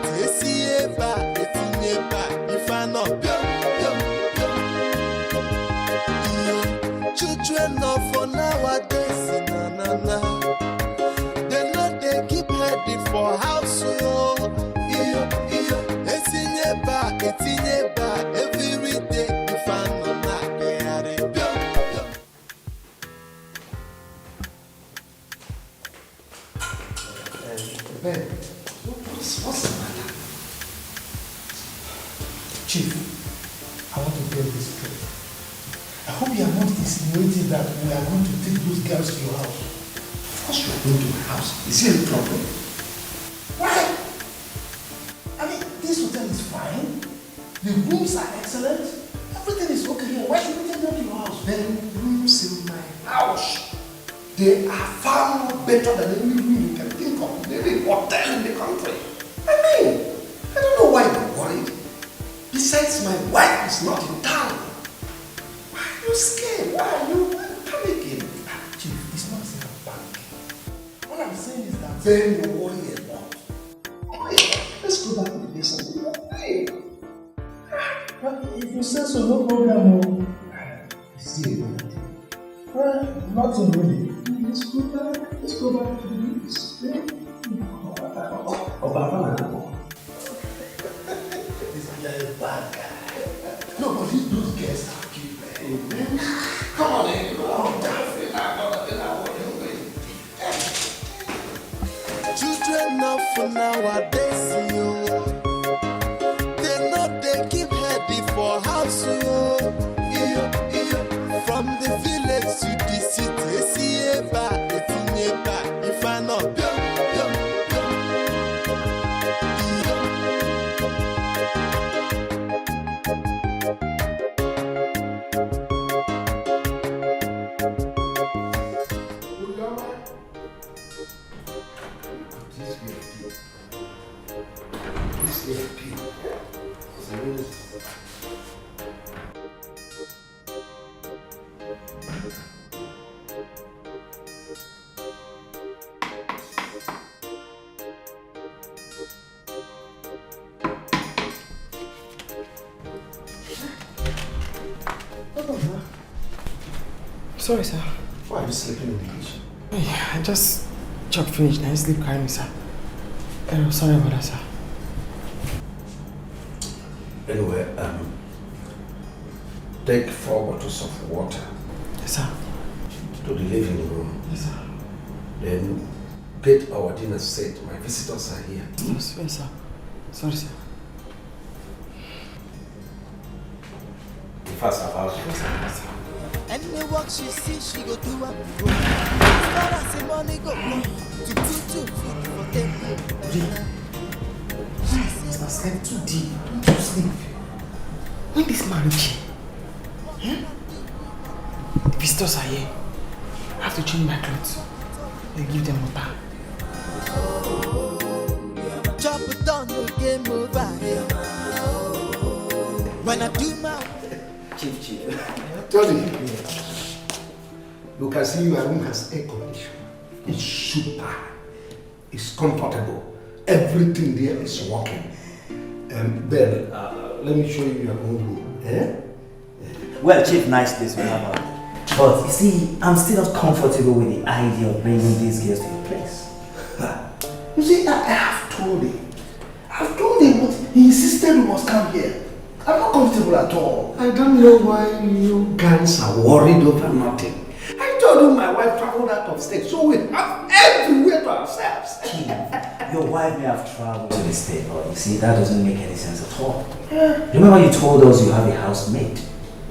If I know children of nowadays, they know they keep heading for house. It's in your back, every day. If I know Ben, what's the matter? Chief, I want to tell this straight. I hope you are not insinuating that we are going to take those girls to your house. Of course you are going to my house. Is there a problem? Why? I mean, this hotel is fine. The rooms are excellent. Everything is okay here. Why should we take them to your house? Then rooms in my house, they are far more better than any room you can think of in any hotel in the country. I mean, I don't know why you're worried. Besides, my wife is not in town. Why are you scared? Why are you panicking? Chief, it's not that I'm panicking. All I'm saying is that... Then you're worrying a lot. Let's go back to the base and do that. Hey. If you say so, no problem. See, well, nothing really. Let's go back to the base. Yeah. You're a bad guy. No, but those guests are cute, man. Come on, man. Children now for nowadays, yo. They know they keep heady for house, yo. From the village to the city, see a bar, if I know. Sorry, sir. Why are you sleeping in the kitchen? Yeah, I just chopped finished. Now sleep carry me, sir. Sorry about that, sir. Anyway, take 4 bottles of water. Yes, sir. To the living room. Yes, sir. Then get our dinner set. My visitors are here. Yes, sir. Sorry, sir. Fast about it. Yes, sir. Any work she see, she go do am. As far as the money go, to put food for them. Must not sleep too deep. Don't you sleep. When this marriage, the visitors are here. I have to change my clothes. They give them water. Chop it down, no game over. When I do my Chief. Tony, you can see your room has air conditioning. It's super. It's comfortable. Everything there is working. Ben, let me show you your own room. Eh? Well, Chief, nice place we have out. But you see, I'm still not comfortable with the idea of bringing these girls to your place. You see, I have told him. I've told him, but he insisted we must come here. I'm not comfortable at all. I don't know why you guys are worried over nothing. I told you my wife traveled out of state, so we have everywhere to ourselves. Chief, your wife may have traveled to the state, but you see, that doesn't make any sense at all. Yeah. Remember you told us you have a housemaid.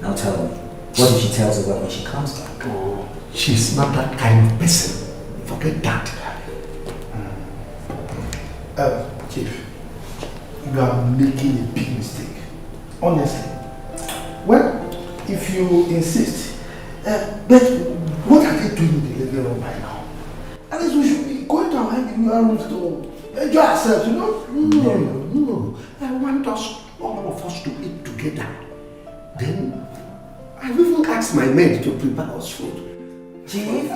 Now tell me, what if she tells the wife when she comes back? Oh, she's not that kind of person. Forget that. Chief, you are making a big mistake. Honestly. Well, if you insist, but what are they doing in the living room right now? At least we should be going to our individual rooms to enjoy ourselves, you know? No. I want us, all of us, to eat together. Then, I've even asked my maid to prepare us food. Chief?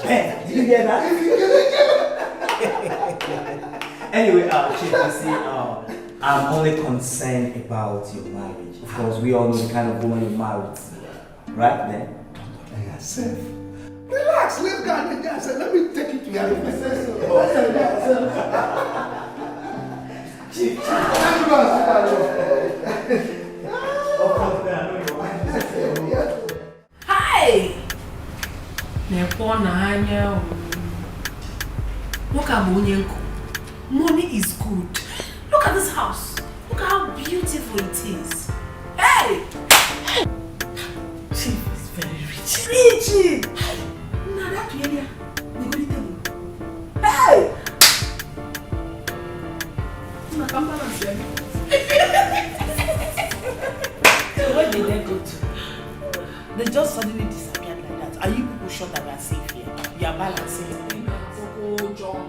Hey, did you hear that? Anyway, Chief, you see, I'm only concerned about your marriage. Of course, we all know the kind of woman you married. Right then? Yourself. Relax, let's go and enjoy ourselves. Let me take you to your room. Chief, Hi! Look at Monyenko. Money is good. Look at this house. Look at how beautiful it is. Hey! Chief is very rich. Richie! Now that area, we go to hey! Now come back and say. So where did they go to? They just suddenly disappeared like that. Are you people sure that we are safe here? You are balancing. Oh, John.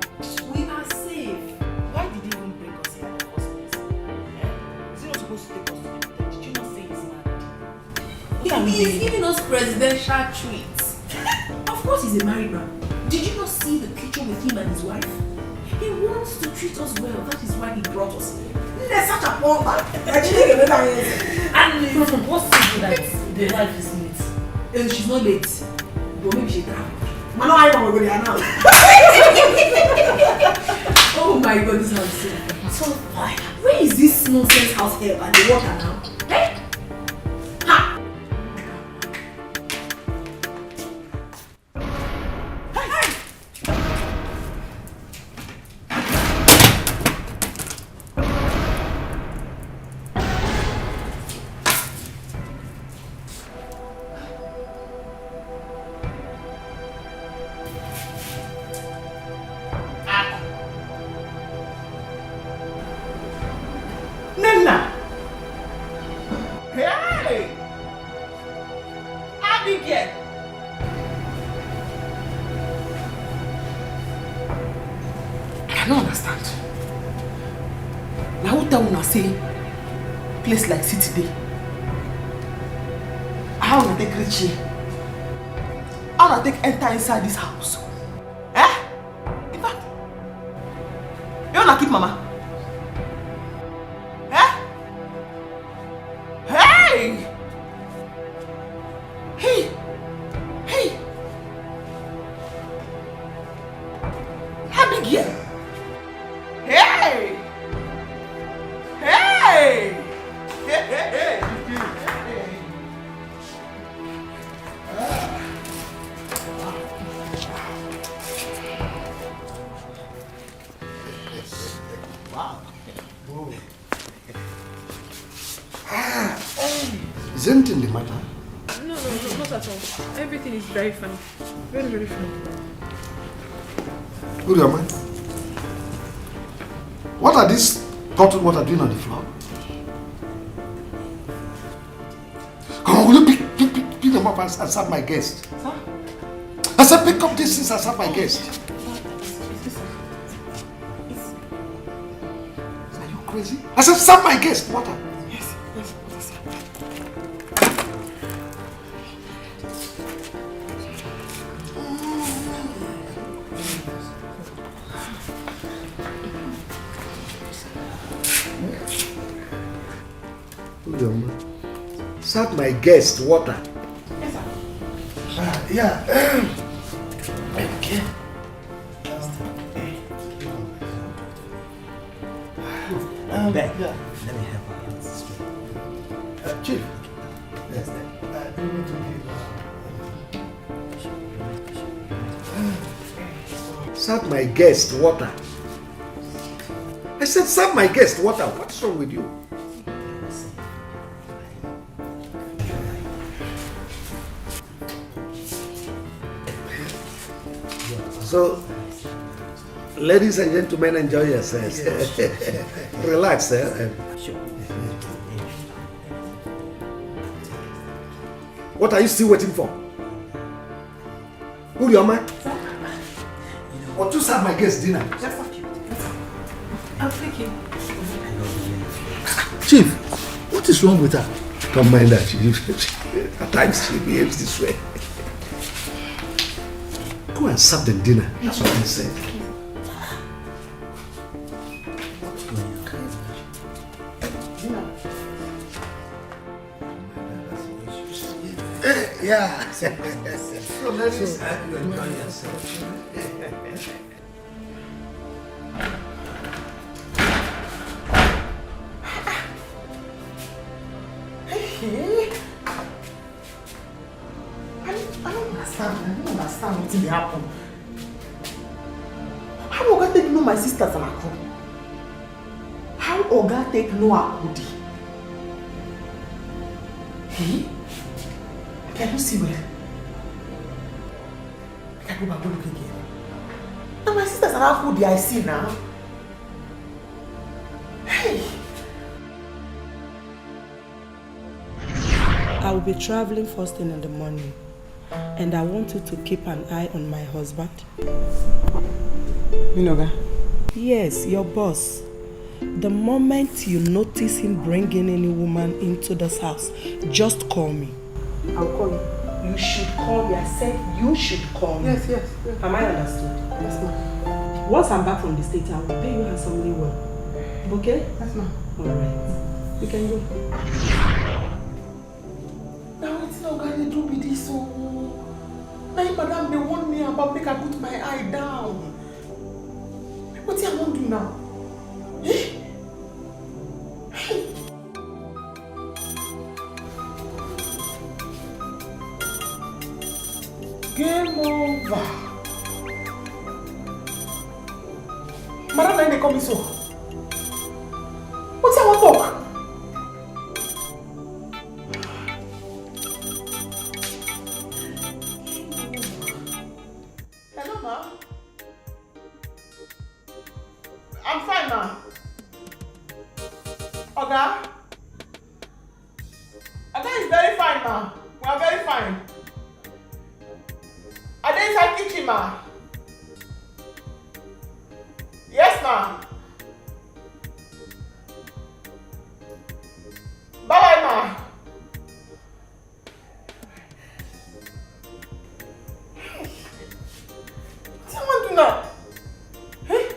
We are safe. Why did he even bring us here in the first place? Is he not supposed to take us to the hotel? Did you not say he's married? He's giving us presidential treats. Of course he's a married man. Did you not see the picture with him and his wife? He wants to treat us well. That is why he brought us here. There's such a poor man. And what's it that the wife is late? She's not late. But maybe she traveled. I know I'm now. Oh my God, this house is so fire. Where is this nonsense house help and the water now? Hey? Ha! Place like City Day. How will I take reach here? How will I take enter inside this house? Eh? In fact, you wanna keep Mama? Eh? Hey! Hey! Hey! How big here? Hey! Hey! Is anything the matter? No, not at all. Everything is very fine. Very, very fine. Good, your man. What are these bottled water doing on the floor? Come on, will you pick them up and serve my guest? Huh? I said pick up these things and serve my guest. Are you crazy? I said serve my guest water. Yes. Serve my guest water. Yes, sir. Yeah. Okay. Ben, yeah. Let me help her. Chief. Yes, Serve my guest water. I said serve my guest water. What's wrong with you? So, ladies and gentlemen, enjoy yourselves. Relax, eh? What are you still waiting for? Who your man? Or to serve my guest dinner? I'll take him. Chief, what is wrong with her? Don't mind her. At times she behaves this way. Go and serve them dinner. That's what I said. Yeah. So let's just have you enjoy yourself. I don't understand what will happen. How will my sisters and I come. How Oga take no Akudi? Hey? I don't see well. I can go back and look again. Now my sisters and Akudi I see now. Hey! I will be traveling first thing in the morning, and I want you to keep an eye on my husband. Minoga? Yes, your boss. The moment you notice him bringing any woman into this house, just call me. I'll call you. You should call me. I said you should call me. Yes. Am I understood? Yes, ma'am. Once I'm back from the state, I will pay you handsomely well. Okay? Yes, ma'am. Alright. You can go. Now it's not going to do with this. So now, madam, they warn me about make I put my eye down. What do I want to do now? Eh? Game over. Madam, then they call me so. What's our talk? Hello, ma. I'm fine, ma. Oga? Oga is very fine, ma. We are very fine. Are they inside kitchen, ma? Yes, ma. Bye-bye, ma. What do you want to do now? Eh?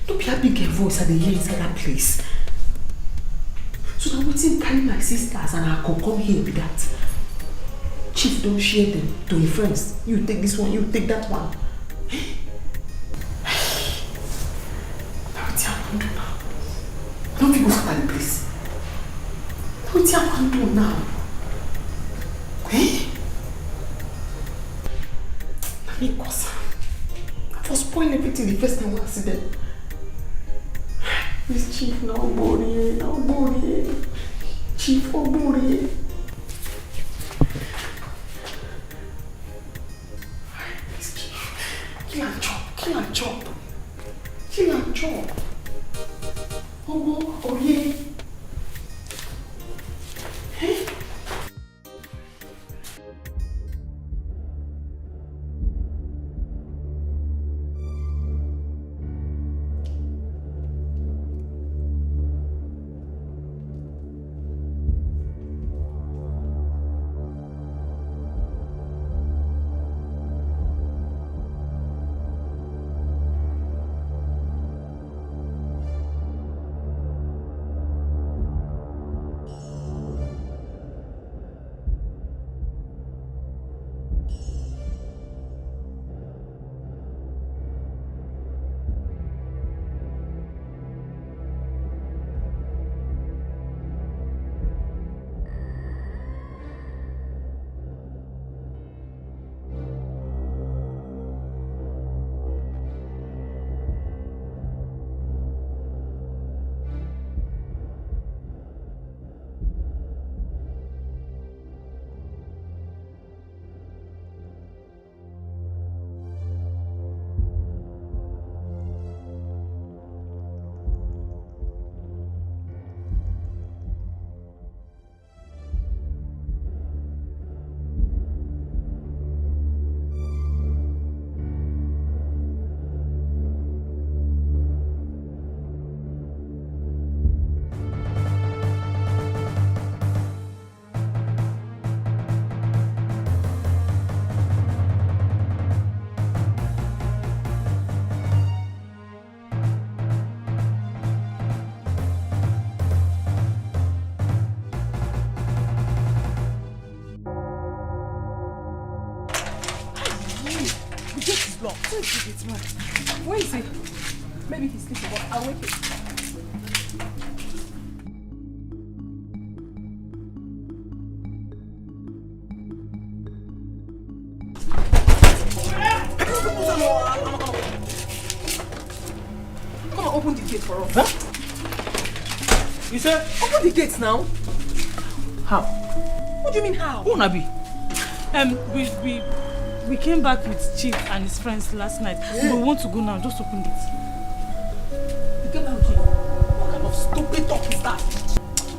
Don't be a big voice at the ear inside that place. So now wetin carry my sisters and I come here with that. Chief don't share them to your friends. You take this one, you take that one. Now wetin I wan do now? I don't fit go scatter the place. Now wetin I wan do now? Eh? Na me cause am. I for spoil everything the first time I see them. This chief now body. Chief body. This chief. Kill and chop. Oh yeah. Hey. The gate is locked. Where is the gate man? Where is he? Maybe he's sleeping, but I'll wake him. Come on, open the gate for us. Huh? You said? Open the gates now. How? What do you mean how? Who Nabi? We came back with Chief and his friends last night. We want to go now. Just open it. You came back with Chief? What kind of stupid talk is that?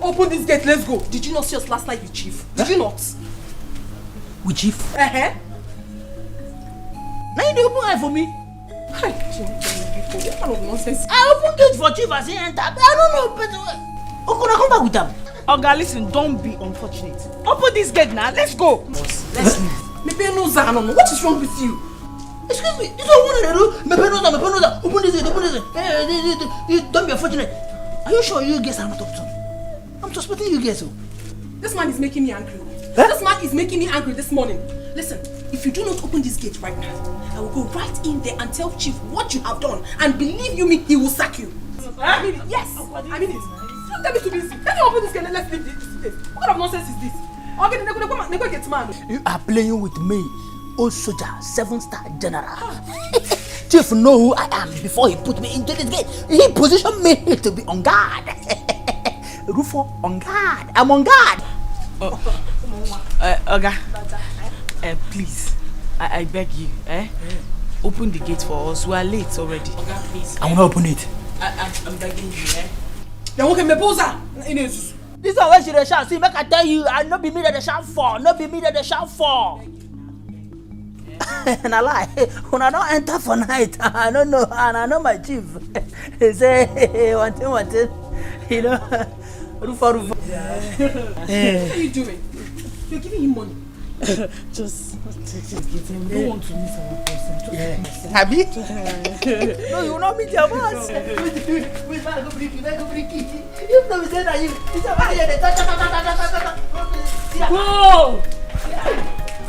Open this gate. Let's go. Did you not see us last night with Chief? Did you not? With Chief? Uh-huh. Now you open eye for me. Hi, what kind of nonsense? I open gate for Chief as he enter. I don't know, but Okuna come back with them. Oga, listen, don't be unfortunate. Open this gate now. Let's go. Let's leave. What is wrong with you? Excuse me, this is what I do. Open this gate, Hey, don't be unfortunate. Are you sure you guys are not up to? I'm suspecting you guys. This man is making me angry. Huh? This man is making me angry this morning. Listen, if you do not open this gate right now, I will go right in there and tell Chief what you have done. And believe you me, he will sack you. I mean it. Yes, I mean it. Don't tell me to be easy. Let me open this gate and let's leave this place. What kind of nonsense is this? You are playing with me, old soldier, 7-star general. Chief know who I am before he put me into this gate. He positioned me to be on guard. Rufo, on guard. I'm on guard. Oga, please, I beg you, open the gate for us. We are late already. Oga, please. I want to open it. I'm begging you, This one where she dey shout. See, make I tell you, I no be me that they shout for. No be me that they shout for. And I lie. When I don't enter for night, I don't know, and I know my chief. He say, one thing, you know, Rufa. What are you doing? You're giving him money. Just take it. We don't want to miss our person. Abi? No, you will not meet your boss. Wait, man, go break it. You know, we said that you. It's a Whoa!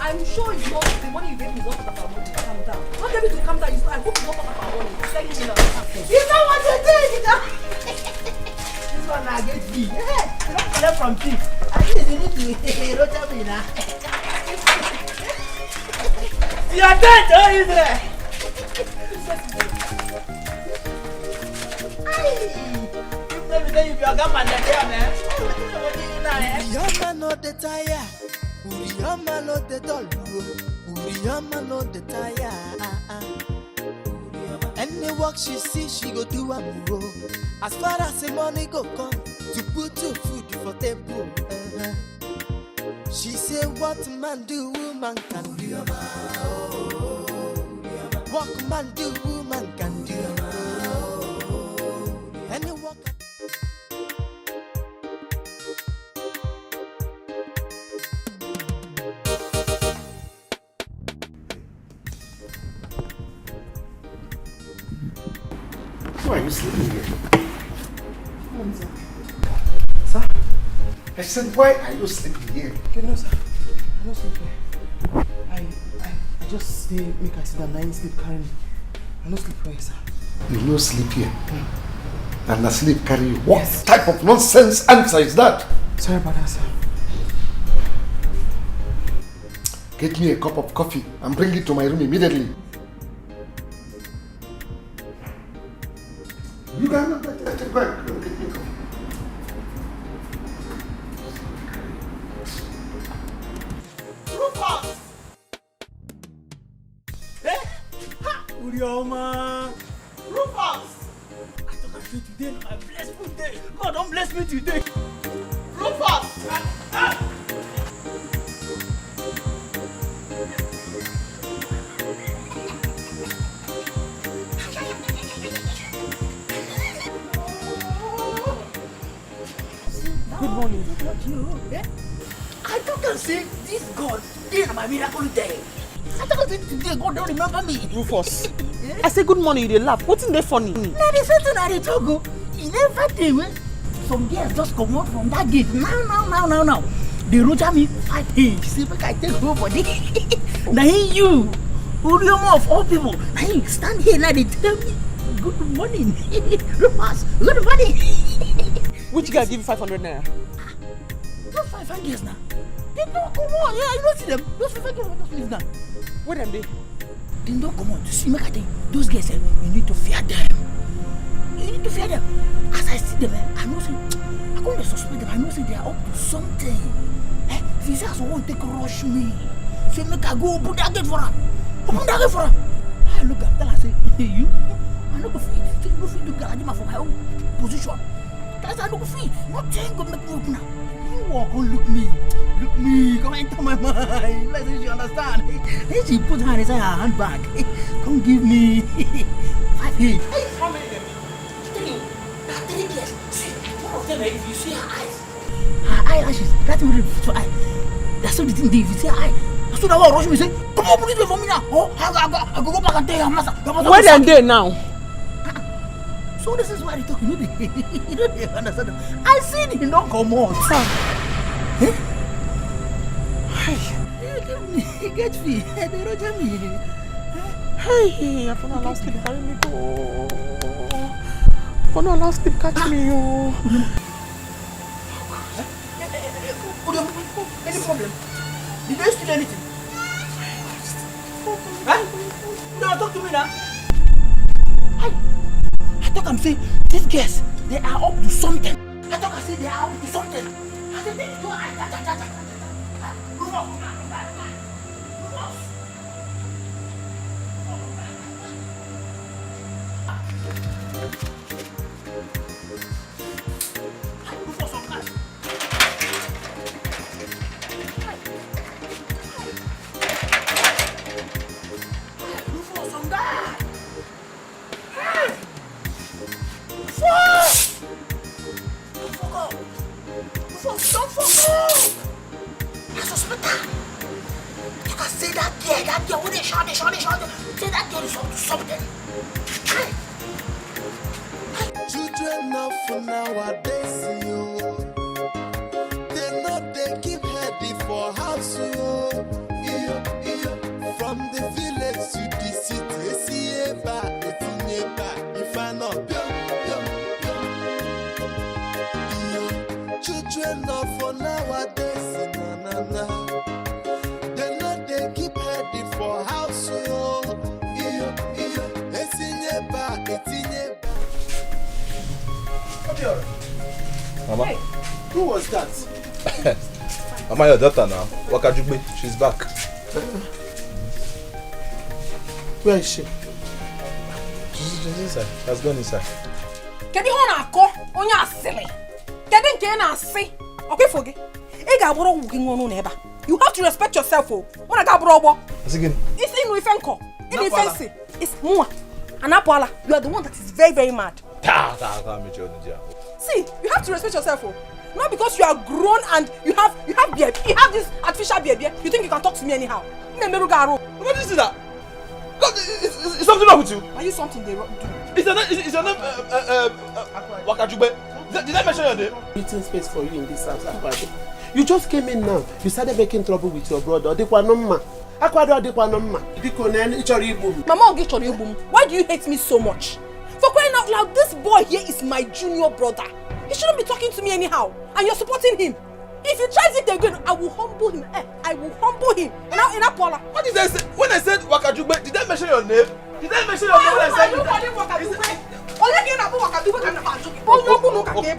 I'm sure you know the money you gave me is not about money. Calm down. Don't tell me to calm down. I hope you don't talk about money. You know what you think? This one I get me. You don't collect from thief. At least you need to rotate me now. You are dead, oh, Israel! Let me tell you, you are gone, man. Uriyama no the tire, Uriyama no the doll, Uriyama no the tire. Any work she see, she go do a move. As far as the money go come, to put your food for table. She say, what man do, woman can do. What man do, woman can do. Any work. Why are you sleeping here? Sir? I said, why are you sleeping here? You know, sir. I'm not sleeping. I just stay, make I sit down, I ain't sleep carry me. I no sleep here, sir. You no sleep here? And the sleep carry you? What type of nonsense answer is that? Sorry about that, sir. Get me a cup of coffee and bring it to my room immediately. You cannot go and get me coffee. Rufus! Urioma! Rufus! I thought I said today, my blessed day. God don't bless me today. Rufus! Good morning. I thought I said this God did my miracle day. I thought I said today God don't remember me. Rufus, I say good morning, you dey laugh. What's in there funny? Now the certain I talk go. You never tell me. Some girls just come out from that gate. Now. They roger me 5 days. See, make I take nobody. Now you. Urioma of all people. Now you stand here now they tell me good morning. Romance, good morning. Which guy give you 500 naira? Those 5 years now. They don't come on. Yeah, you don't see them. Those 5 years don't live now. Where them they? They don't come on. To see, make I tell you, those guys, you need to fear them. You need to fear them. As I see them, I know say, I can't suspect them. I know say they are up to something. If you say I won't take rush me, say make I go open that gate for her. Open that gate for her. I look at tell her say, you, I no go fit. You go fit do garage for my own position. That's I no go fit. Nothing go make me open her. You walk on, look me, come enter my mind. Let's see she understand. Then she put her inside her handbag. Come give me 5 hits. How many them? Tell you, that 3 years. See, one of them, if you see her eyes, her eyelashes, that's what it for eye. That's what the thing did. If you see her eye, that's what I want to rush me say, come on, please wait for me now. Oh, I go back and tell your master. Where them they now? So this is why they talk. You don't understand them. I see they don't come on. Eh? He gets me. They don't tell me. Hey, I found a last sleep carry me go. I found a last sleep catch me yo. Any problem? Did they steal anything? Huh? You don't talk to me now. I thought I'm saying these girls, they are up to something. I thought I said they are up to something. I said they do Children now for nowadays, yo. They know they keep heady for house, yo. From the village to the city, see if I know, children now for nowadays, na. They know they keep heady for house, yo. Mama. Hey, who was that? Mama, your daughter now. Wakajugbe, she's back. Where is she? She's inside. She has gone inside. Kedi hona ako onye asili. Kedi nke na asi. Okay foge. E ga boro wugi ngonu na eba. You have to respect yourself oh. Una ga boro ogbo. Asigin. It's inu ifenko. Inu ifensi. It's muwa. Anapoala, you are the one that is very very mad. See, you have to respect yourself oh. Not because you are grown and you have beard. You have this artificial beard. You think you can talk to me anyhow. What is that? God, is something wrong with you? Are you something they do? Is your name Wakajugbe? Did I mention your name? Meeting space for you in this house, Akwado. You just came in now. You started making trouble with your brother. Akwado Mama, why do you hate me so much? For crying out loud, this boy here is my junior brother. He shouldn't be talking to me anyhow. And you're supporting him. If he tries it again, I will humble him. I will humble him. Now, in Apola. What did I say? When I said Wakajugbe, did I mention your name? Did I mention your name when I said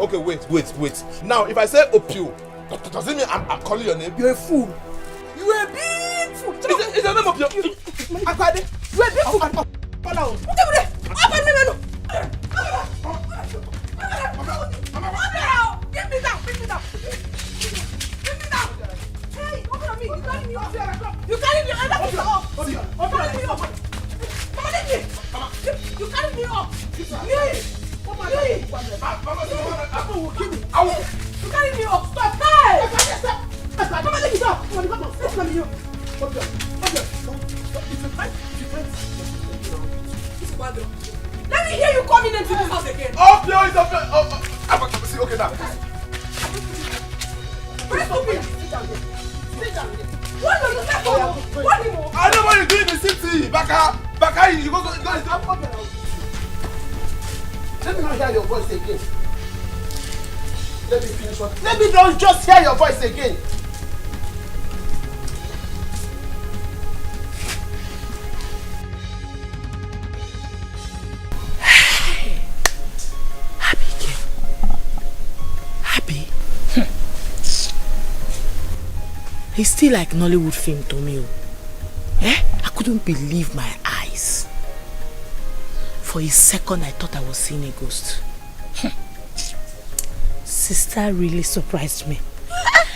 Okay, wait. Now, if I say Opio, does it mean I'm calling your name? You're a fool. You're a big fool. Is your name Opio? Akwade, you're a big fool. Get me down. Hey, open on me. You carry me off here. You carry me off. You carry me off. You carry me off. Stop. Hey! Come on, let me go. Come on. Let's come here. Let me hear you coming into this house again. See, okay now. Very stupid. Sit down. What do you say for? What do you know? I know what you do in the city. Hey, you go, guys, don't come here. Let me not hear your voice again. Let me finish what. Let me not just hear your voice again. He's still like Nollywood film to me. Eh? I couldn't believe my eyes. For a second, I thought I was seeing a ghost. Sister really surprised me.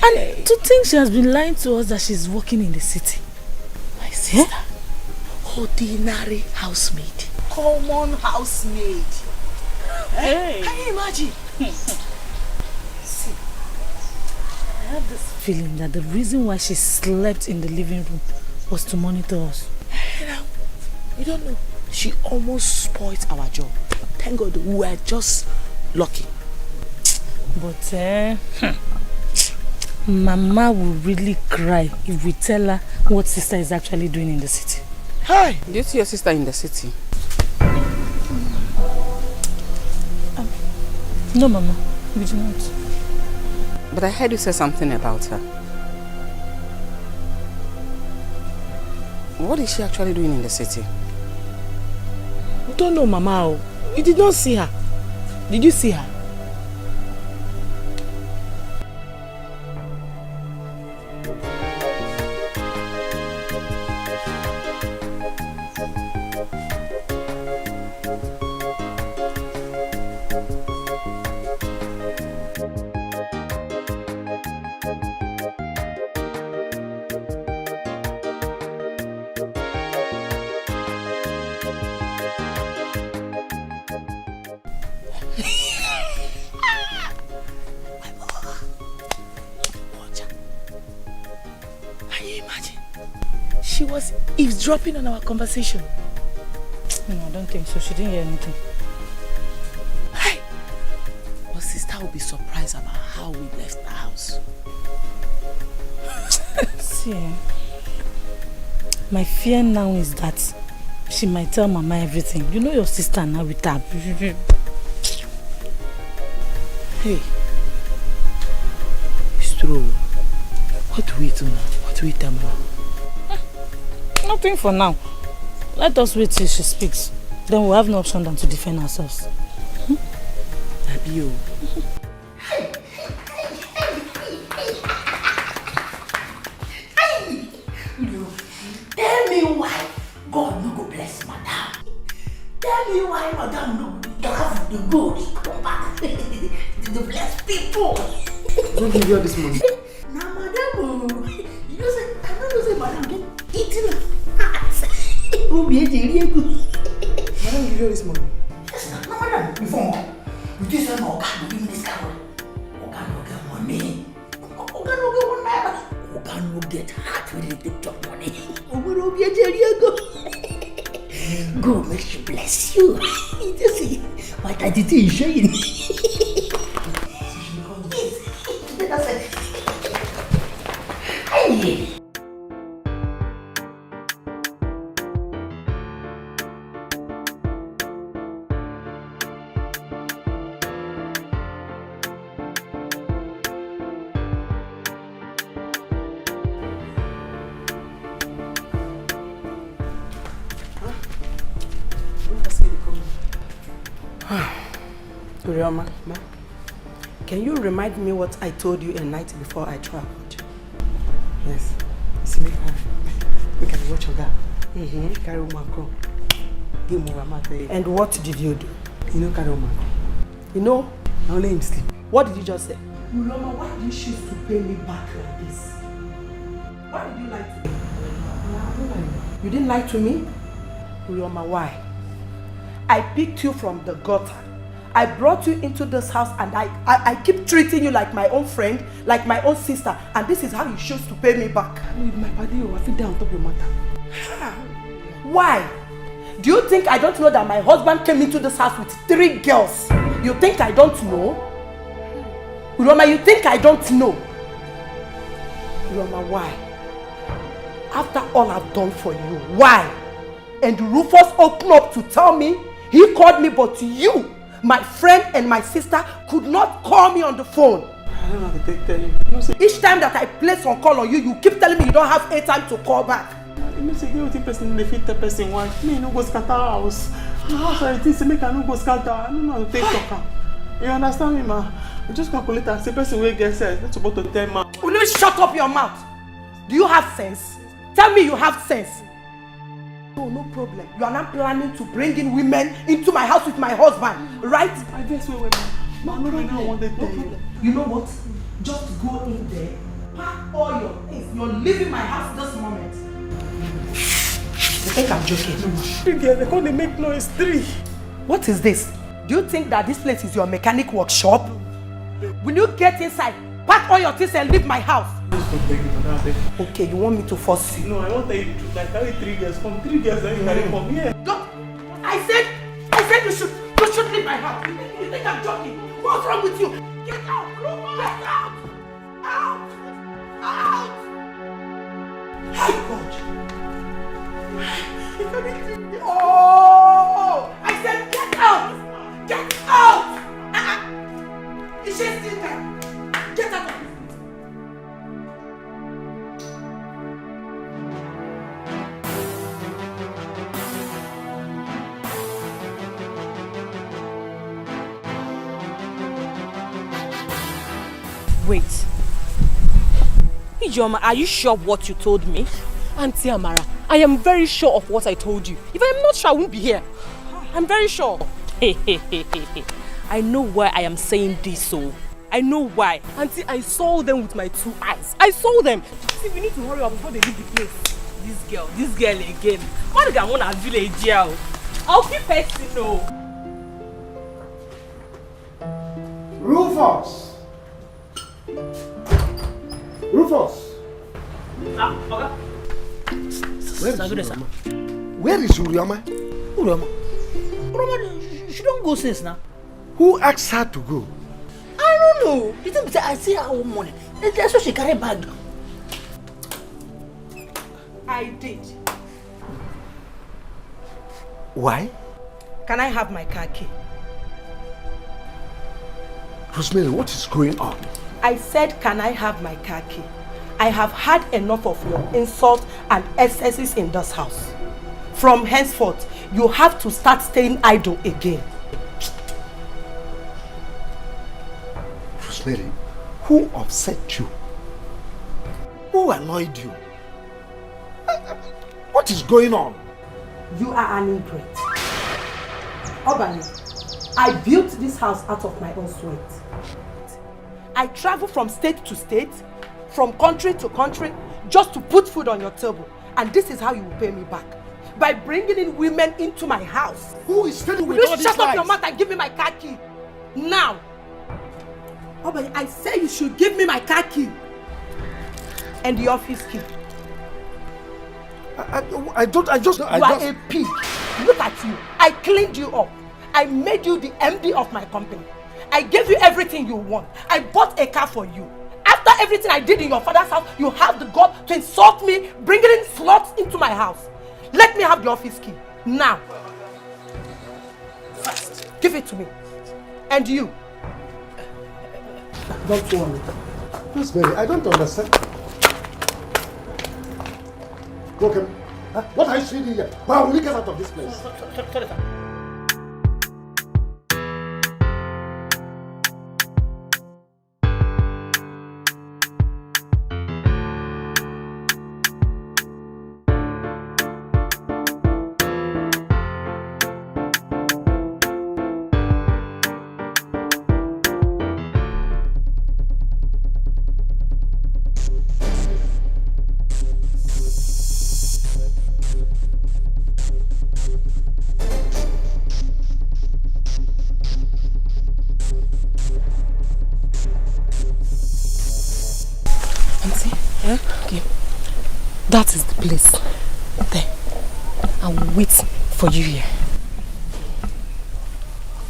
And to think she has been lying to us that she's working in the city. My sister? Ordinary housemaid. Common housemaid. Hey. Can you imagine? See, I have this feeling that the reason why she slept in the living room was to monitor us. You don't know. She almost spoiled our job. Thank God we were just lucky. But Mama will really cry if we tell her what sister is actually doing in the city. Hi, do you see your sister in the city? No, Mama, we do not. But I heard you say something about her. What is she actually doing in the city? We don't know, Mama. You did not see her. Did you see her? Eavesdropping on our conversation. No, I don't think so. She didn't hear anything. Hey! But sister will be surprised about how we left the house. See, my fear now is that she might tell Mama everything. You know your sister now with her. Hey. It's true. What do we do now? What do we tell Mama? Nothing for now. Let us wait till she speaks. Then we'll have no option than to defend ourselves. Abio. Tell me why God no go bless Madam. Tell me why Madam no have the good come back to bless people. Don't give you all this money. Now, Madam, you know say I don't know say Madam get eating. Madam give you all this money. Yes, no, Madam. Before, we just say no, God give me this car. God no get money. God no get one naira. God no get heart with the top money. God makes you bless you. You just see what I did is showing. Hey. Urioma, can you remind me what I told you a night before I traveled? Yes. See me, we can watch your that. Carry Macron. Give me a. And what did you do? You know, carry Macron. You know? Only in sleep. What did you just say? Urioma, why did you choose to pay me back like this? Why did you lie to me? You didn't lie to me? Urioma, why? I picked you from the gutter. I brought you into this house and I keep treating you like my own friend, like my own sister, and this is how you choose to pay me back. My body, I feel down on top of your matter. Why? Do you think I don't know that my husband came into this house with 3 girls? You think I don't know? Uroma, you think I don't know? Uroma, why? After all I've done for you, why? and Rufus opened up to tell me he called me, but you, my friend and my sister, could not call me on the phone. I don't know how to tell you. Each time that I place on call on you, you keep telling me you don't have airtime to call back. You know, say you person, they fit the person one. Me no go scatter house. House I think say make I no go scatter. I don't know how to take talker. You understand me, ma? You just calculate and say person will get sense. That's about to tell ma. Will you shut up your mouth? Do you have sense? Tell me you have sense. Oh, no problem. You are not planning to bring in women into my house with my husband, right? I guess wait, ma. No problem. I want to tell you. You know what? Just go in there, pack all your things. You're leaving my house this moment. You think I'm joking? Three girls, they can't make noise. 3. What is this? Do you think that this place is your mechanic workshop? Will you get inside, pack all your things and leave my house? Okay, you want me to force you? No, I want to tell you the truth. I carry 3 girls. Come 3 girls, then you carry from here. Don't! I said you should leave my house. You think I'm joking? What's wrong with you? Get out! Get out! Out! Out! Hey, God! Oh! I said get out! Get out! Is she still there? Get out of here! Wait. Ijoma, are you sure of what you told me? Auntie Amara, I am very sure of what I told you. If I am not sure, I won't be here. I'm very sure. I know why I am saying this so. I know why. Auntie, I saw them with my 2 eyes. I saw them. See, we need to hurry up before they leave the place. This girl again. What do I want to village here? I'll keep pesting no. Rufus! Rufus! Okay. Where is Urioma? Urioma, she don't go since now. Who asked her to go? I don't know. You think I see her one morning. That's why she carry bag. I did. Why? Can I have my car key? Rosemary, what is going on? I said, can I have my car key? I have had enough of your insults and excesses in this house. From henceforth, you have to start staying idle again. Rosemary, who upset you? Who annoyed you? What is going on? You are an ingrate. Obani, I built this house out of my own sweat. I travel from state to state, from country to country, just to put food on your table. And this is how you will pay me back. By bringing in women into my house. Who is telling with all this? Shut up your mouth and give me my car key. Now. Obani, I say you should give me my car key. And the office key. You are a pig. Look at you. I cleaned you up. I made you the MD of my company. I gave you everything you want. I bought a car for you. After everything I did in your father's house, you have the gall to insult me, bringing in sluts into my house. Let me have the office key. Now. First, give it to me. And you. Don't worry. Rosemary, I don't understand. Okay. What are you doing here? Why will we get out of this place? Sorry, sir. That is the place. There. I will wait for you here.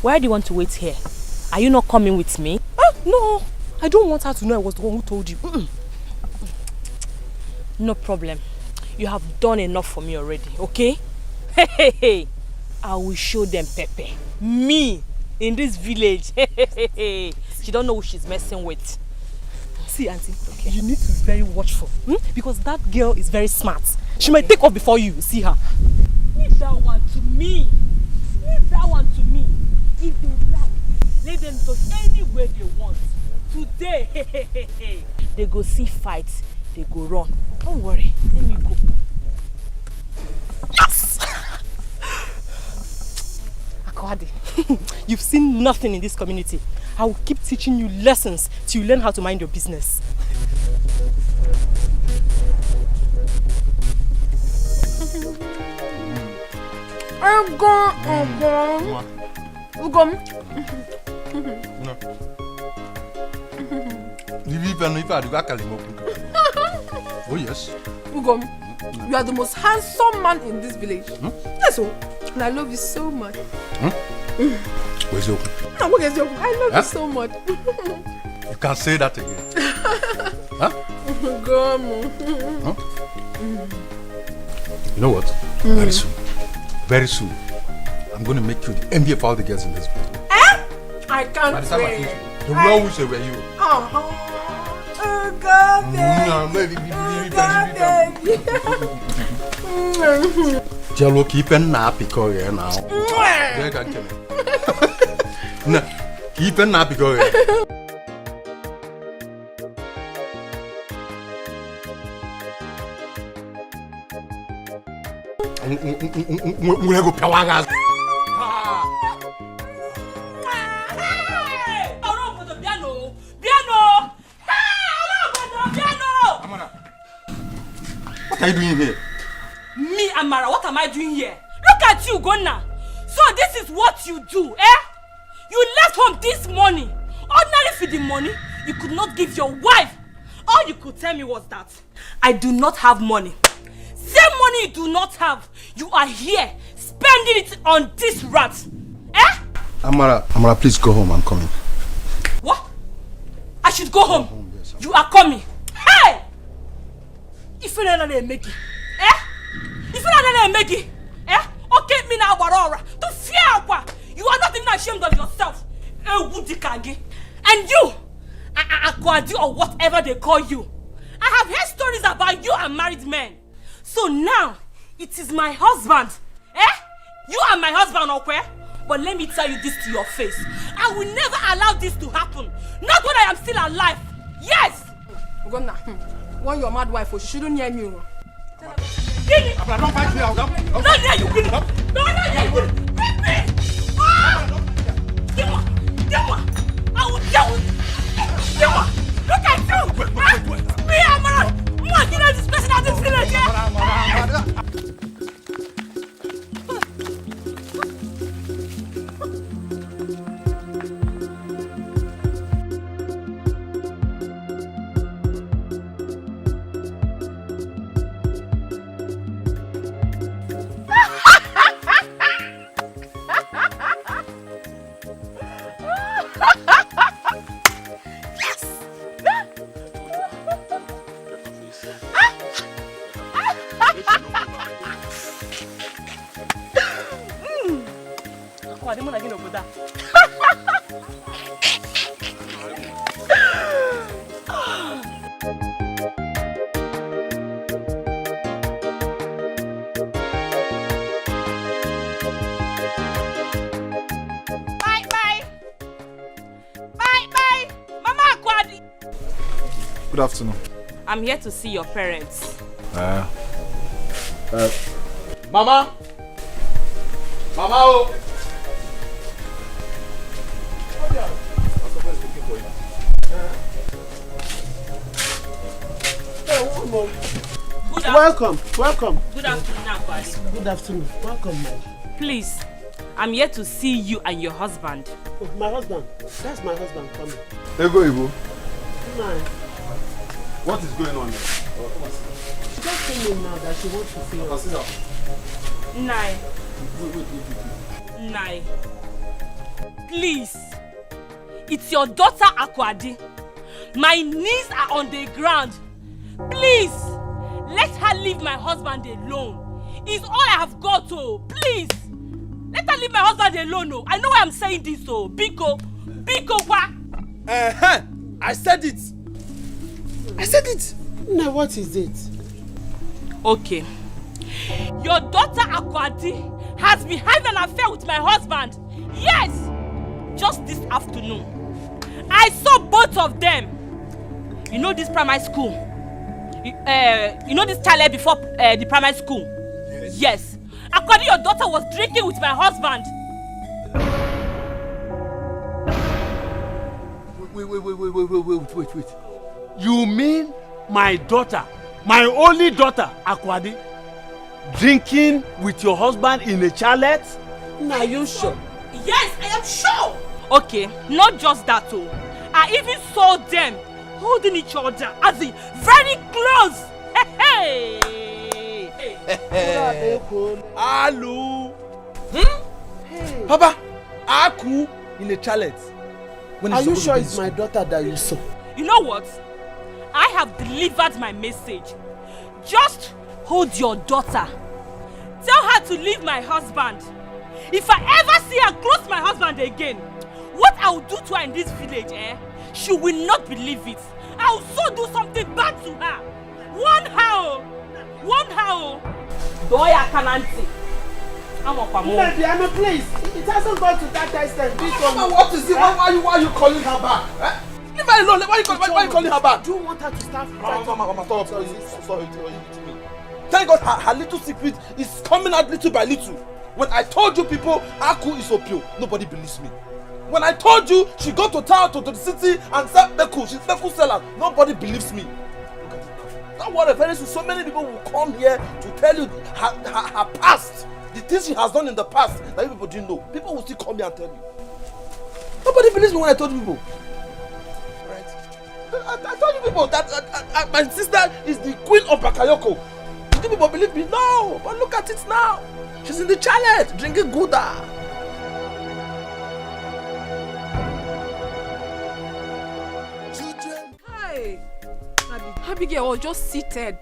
Why do you want to wait here? Are you not coming with me? No. I don't want her to know I was the one who told you. No problem. You have done enough for me already, okay? Hey, I will show them Pepe. Me in this village. She don't know who she's messing with. See, auntie, you need to be very watchful. Because that girl is very smart. She might take off before you see her. Leave that one to me. Leave that one to me. If they like, let them do anywhere they want. Today, they go see fights, they go run. Don't worry, let me go. Yes! Akwadi, you've seen nothing in this community. I will keep teaching you lessons till you learn how to mind your business. Oh yes. Ugom, you are the most handsome man in this village. Yes, oh. And I love you so much. Where's your? I love you so much. You can't say that again. Huh? Huh? You know what? Very soon, I'm going to make you the envy of all the girls in this place. I can't By the time I wait. finish, the world will say were you. Jello keep an nappy courier now. No, keep an nappy courier. We'll go Pawagas. What are you doing here? Me, Amara, what am I doing here? Look at you, Gonna. So this is what you do, eh? You left home this morning. Ordinary feeding money, you could not give your wife. All you could tell me was that I do not have money. Same money you do not have, you are here spending it on this rat. Eh? Amara, please go home. I'm coming. What? I should go home? Yes, you are coming. Hey! If you don't make it, eh? If you don't make it, eh? Okay, me now, Barora. To fear, you are not even ashamed of yourself. And you, Akwadi or whatever they call you, I have heard stories about you and married men. So now, it is my husband, eh? You are my husband, okay? But let me tell you this to your face. I will never allow this to happen. Not when I am still alive. Yes! Gonna, when your mad wife, she shouldn't hear me. Don't fight me, I'll come. Not near you, Gini. No, not near you. Bring me! Dewa! I will deal with you. Dewa! Look at you! Me, Amara! What you know this person out this village, yeah? Good afternoon. I'm here to see your parents. Mama! Mama! Oh! Welcome. Good afternoon, Akwadi. Good afternoon. Welcome, man. Please, I'm here to see you and your husband. Oh, my husband. That's my husband coming. Ibu. Man. What is going on here? She just came in now that she wants to see us. Nai. Nai. Please. It's your daughter, Akwadi. My knees are on the ground. Please. Let her leave my husband alone. is all I have got, oh. Please. Let her leave my husband alone, oh. I know why I'm saying this, oh. Biko, wa. I said it. Now what is it? Okay. Your daughter Akwadi has been having an affair with my husband. Yes! Just this afternoon. I saw both of them. You know this primary school? You know this child before the primary school? Yes. Akwadi, your daughter was drinking with my husband. Wait. You mean my daughter, my only daughter, Akwadi, drinking with your husband in a chalet? Are you sure? Yes, I am sure. Okay, not just that, oh. I even saw them holding each other as in very close. Hey. Hello. Papa, Aku in a chalet. Are you sure it's my daughter that you saw? You know what? I have delivered my message. Just hold your daughter. Tell her to leave my husband. If I ever see her close my husband again, what I will do to her in this village, she will not believe it. I will so do something bad to her. One how? Doya Kananti. I'm up a Mama, please. It hasn't gone to that extent. Mama, what is it? Why are you calling her back? Leave her alone. Why are you calling her back? Do you want her to start fighting? Mama, stop. Sorry. Thank God her little secret is coming out little by little. When I told you people Aku is Opio, nobody believes me. When I told you she got to town to the city and said Beku, she's Beku seller, nobody believes me. Don't worry, very soon so many people will come here to tell you her past, the things she has done in the past that you people didn't know. People will still come here and tell you. Nobody believes me when I told you people. Right? I told you people that my sister is the queen of Bakayoko. Do people believe me? No, but look at it now. She's in the chalet drinking Gouda. Hi. Abigail was just seated,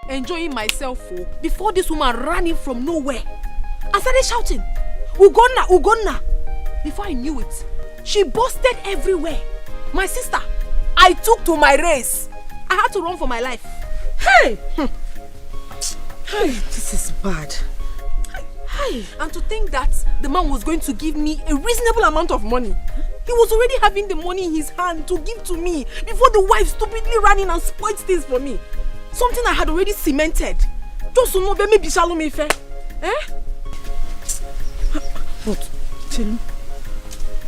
enjoying myself before this woman ran in from nowhere and started shouting, Ugonna. Before I knew it, she busted everywhere. My sister, I took to my race. I had to run for my life. Hey! Hey, this is bad. Hey. And to think that the man was going to give me a reasonable amount of money. He was already having the money in his hand to give to me before the wife stupidly ran in and spoiled things for me. Something I had already cemented. Just to know maybe Shalom Ife. But, Chelu,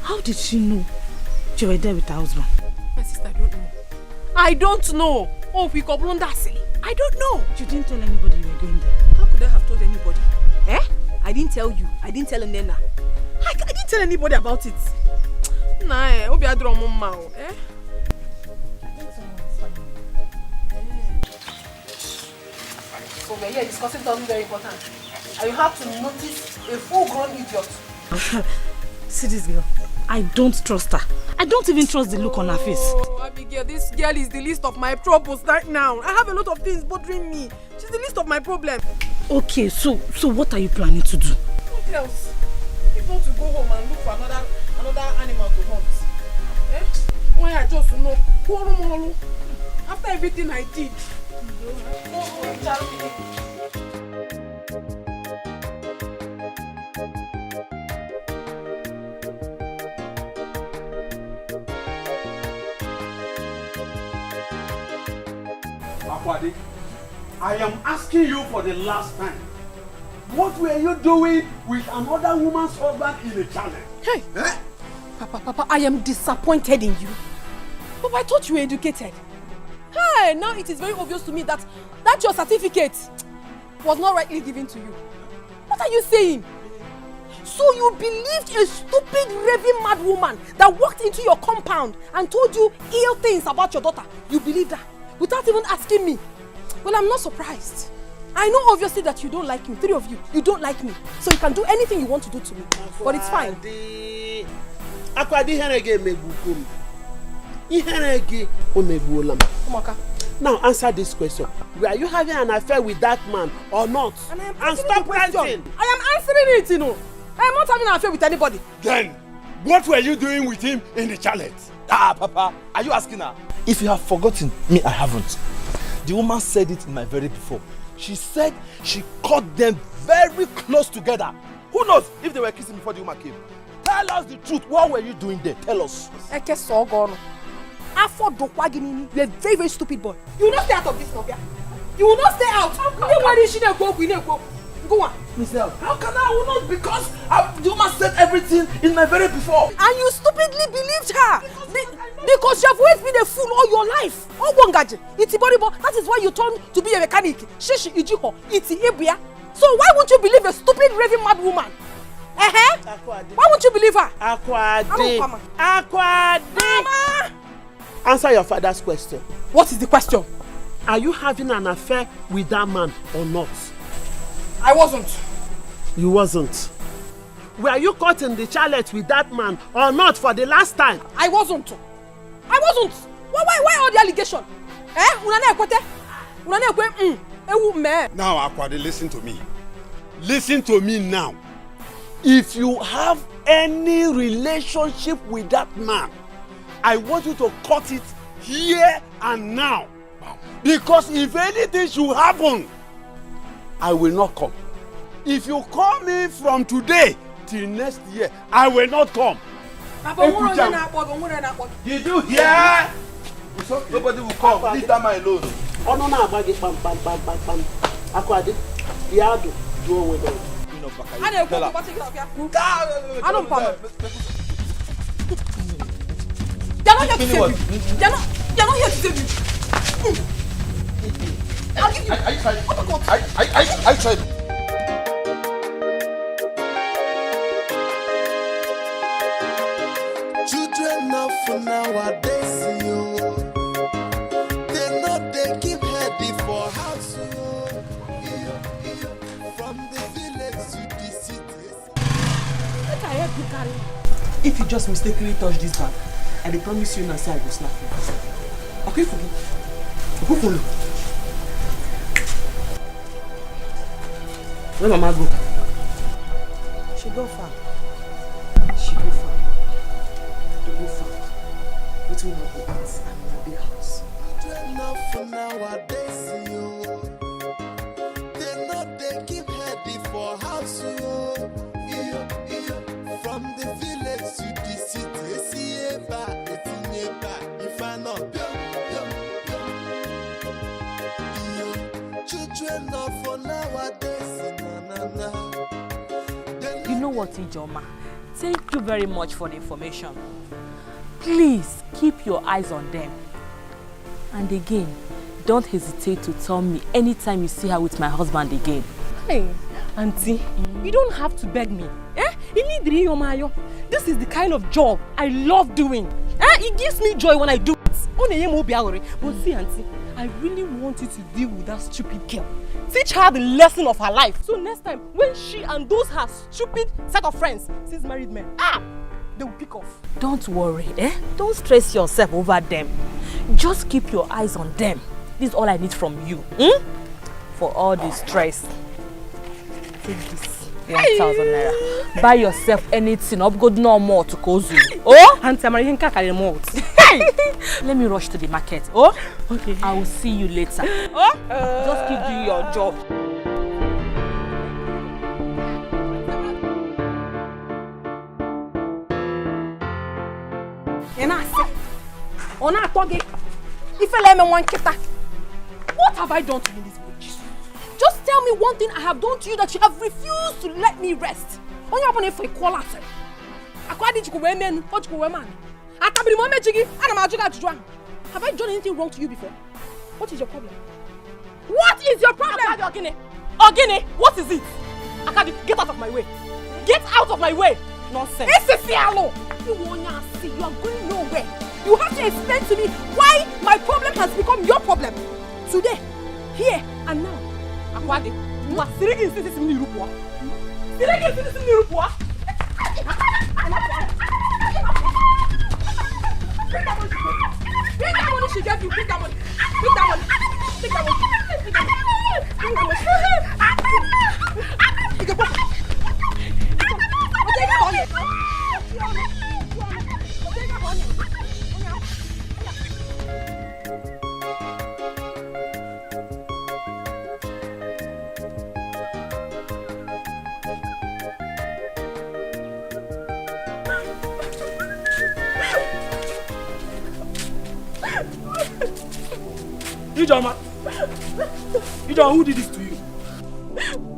how did she know you were there with her husband? My sister, I don't know. Oh, we got blonde silly. I don't know. You didn't tell anybody you were going there. How could I have told anybody? I didn't tell you. I didn't tell Nena. I didn't tell anybody about it. Nah, Obi Adro Mama. So we're here discussing something very important. And you have to notice a full-grown idiot. See this girl. I don't trust her. I don't even trust the look on her face. Oh, Abigail, this girl is the least of my troubles right now. I have a lot of things bothering me. She's the least of my problems. Okay, so what are you planning to do? What else? If not to go home and look for another animal to hunt. Why I just know? After everything I did. Akwadi, I am asking you for the last time. What were you doing with another woman's husband in the channel? Hey! Papa, I am disappointed in you. Papa, I thought you were educated. Hey, now it is very obvious to me that your certificate was not rightly given to you. What are you saying? So you believed a stupid, raving mad woman that walked into your compound and told you ill things about your daughter? You believed her without even asking me? Well, I'm not surprised. I know obviously that you don't like me. Three of you don't like me. So you can do anything you want to do to me. But it's fine. Akwadi herege mebukum. Iherege omebuolam. Omaka, Now answer this question. Were you having an affair with that man or not? And stop ranting. I am answering it, you know. I am not having an affair with anybody. Then, what were you doing with him in the chalet? Ah, Papa, are you asking her? If you have forgotten, me, I haven't. The woman said it in my very before. She said she caught them very close together. Who knows if they were kissing before the woman came? Tell us the truth. What were you doing there? Tell us. Eke so gone. After Dokwagini, you're a very, very stupid boy. You will not stay out of this, Novia. You will not stay out. Go on. Mister, how can I will not? Because the woman said everything in my very before. And you stupidly believed her. Because you have always been a fool all your life. Oh, Wangaji. That is why you turned to be a mechanic. Shishi Ijiho. Iti Ibia. So why won't you believe a stupid, raving mad woman? Why won't you believe her? Aquade. Mama. Answer your father's question. What is the question? Are you having an affair with that man or not? I wasn't. You wasn't. Were you caught in the chalet with that man or not for the last time? I wasn't. Why all the allegation? Now, Akwade, listen to me. Listen to me now. If you have any relationship with that man, I want you to cut it here and now. Because if anything should happen, I will not come. If you call me from today till next year, I will not come. Did you hear? Nobody will come. Leave that man alone. They're not here to save you. They're not here to save you. I'll give you. I tried. Children now for nowadays, yo. They know they keep heady for house, yo. From the village to the city. What I help you carry? If you just mistakenly touch this bag, I dey promise you now say I go slap you. Okay, for you. Go for you. Where Mama go? She go far. She go far. To go far. Which will not go out and in a big house. Children now for nowadays, yo. They know they keep heady for house, yo. From the village to the city, see if I not children now for nowadays, na. You know what, Ijoma? Thank you very much for the information. Please keep your eyes on them. And again, don't hesitate to tell me anytime you see her with my husband again. Hey, Auntie, you don't have to beg me. This is the kind of job I love doing. It gives me joy when I do it. But see, Auntie, I really want you to deal with that stupid girl. Teach her the lesson of her life. So next time, when she and those her stupid set of friends sees married men, they will pick off. Don't worry, Don't stress yourself over them. Just keep your eyes on them. This is all I need from you. For all the stress. Take this. 1,000 naira. Buy yourself anything. Up good no more to Kozu. Oh? Auntie, I'm ready to malt. Let me rush to the market. Oh? Okay. I will see you later. Oh? Just keep doing your job. What have I done to you in this village? Just tell me one thing I have done to you that you have refused to let me rest. Only happen if I call out. Have I done anything wrong to you before? What is your problem? What is your problem? Ogene, what is it? Akadi, get out of my way. Get out of my way. Nonsense. You are going nowhere. You have to explain to me why my problem has become your problem. Today, here and now. Akwade, you are sitting in citizen Nirupua. Sitting in citizen Nirupua. Bring that money she gave you. Bring that money. Bring that money. Ijoma, who did this to you?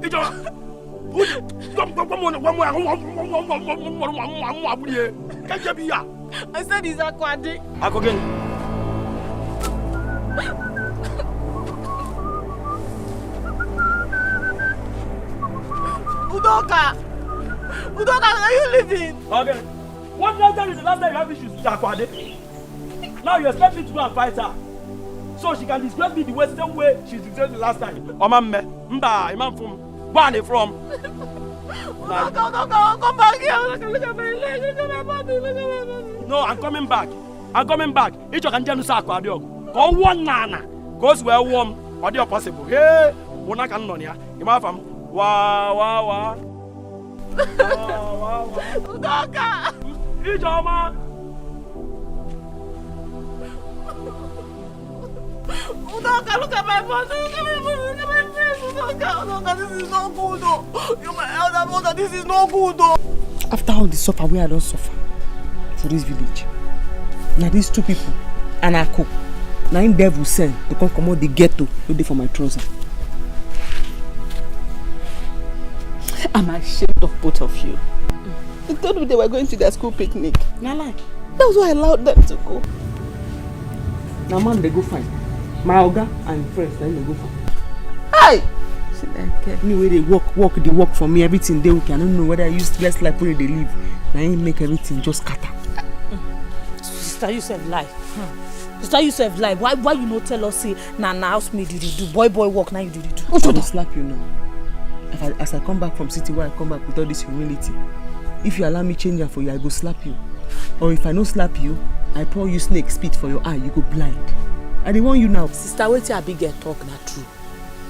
Ijoma, who did? I said he's Akwade. Again. Udoka, are you leaving? Okay. What did I tell you the last time you have issues with Akwade? Now you expect me to go and fight her. So she can disgrace me the same way she disgraced me last time. Mba, Imam from where from? Udoka, come back here. Look at my leg. Look at my body. Look at my body. No, I'm coming back. Each of can say Akwade. Go one nana. Goes where warm. What is possible? Hey, we're not going on here. Imam from Wow. Udoka. Ijoma. Udoka, look at my body. Look at my body. Look at my face. Udoka, this is not good. You're my elder brother. This is not good. After all the suffer where I don't suffer for this village. Now these two people and I cook. Now in devil send to come out the ghetto to do for my trouser. I'm ashamed of both of you. They told me they were going to their school picnic. Now lie. That was why I allowed them to go. Now man, they go fine. My Oga and friends, then they go fine. Hi! Me where they walk for me, everything they okay. I don't know whether I use less life when they leave. Now I make everything just scatter. Sister, you said lie. Sister, you said lie. Why you not tell us say na housemaid you do boy walk now you do. I will slap you now. As I come back from city where I come back with all this humility, if you allow me change her for you, I go slap you. Or if I no slap you, I pour you snake spit for your eye, you go blind. I dey warn you now. Sister, wait till I big girl talk na true.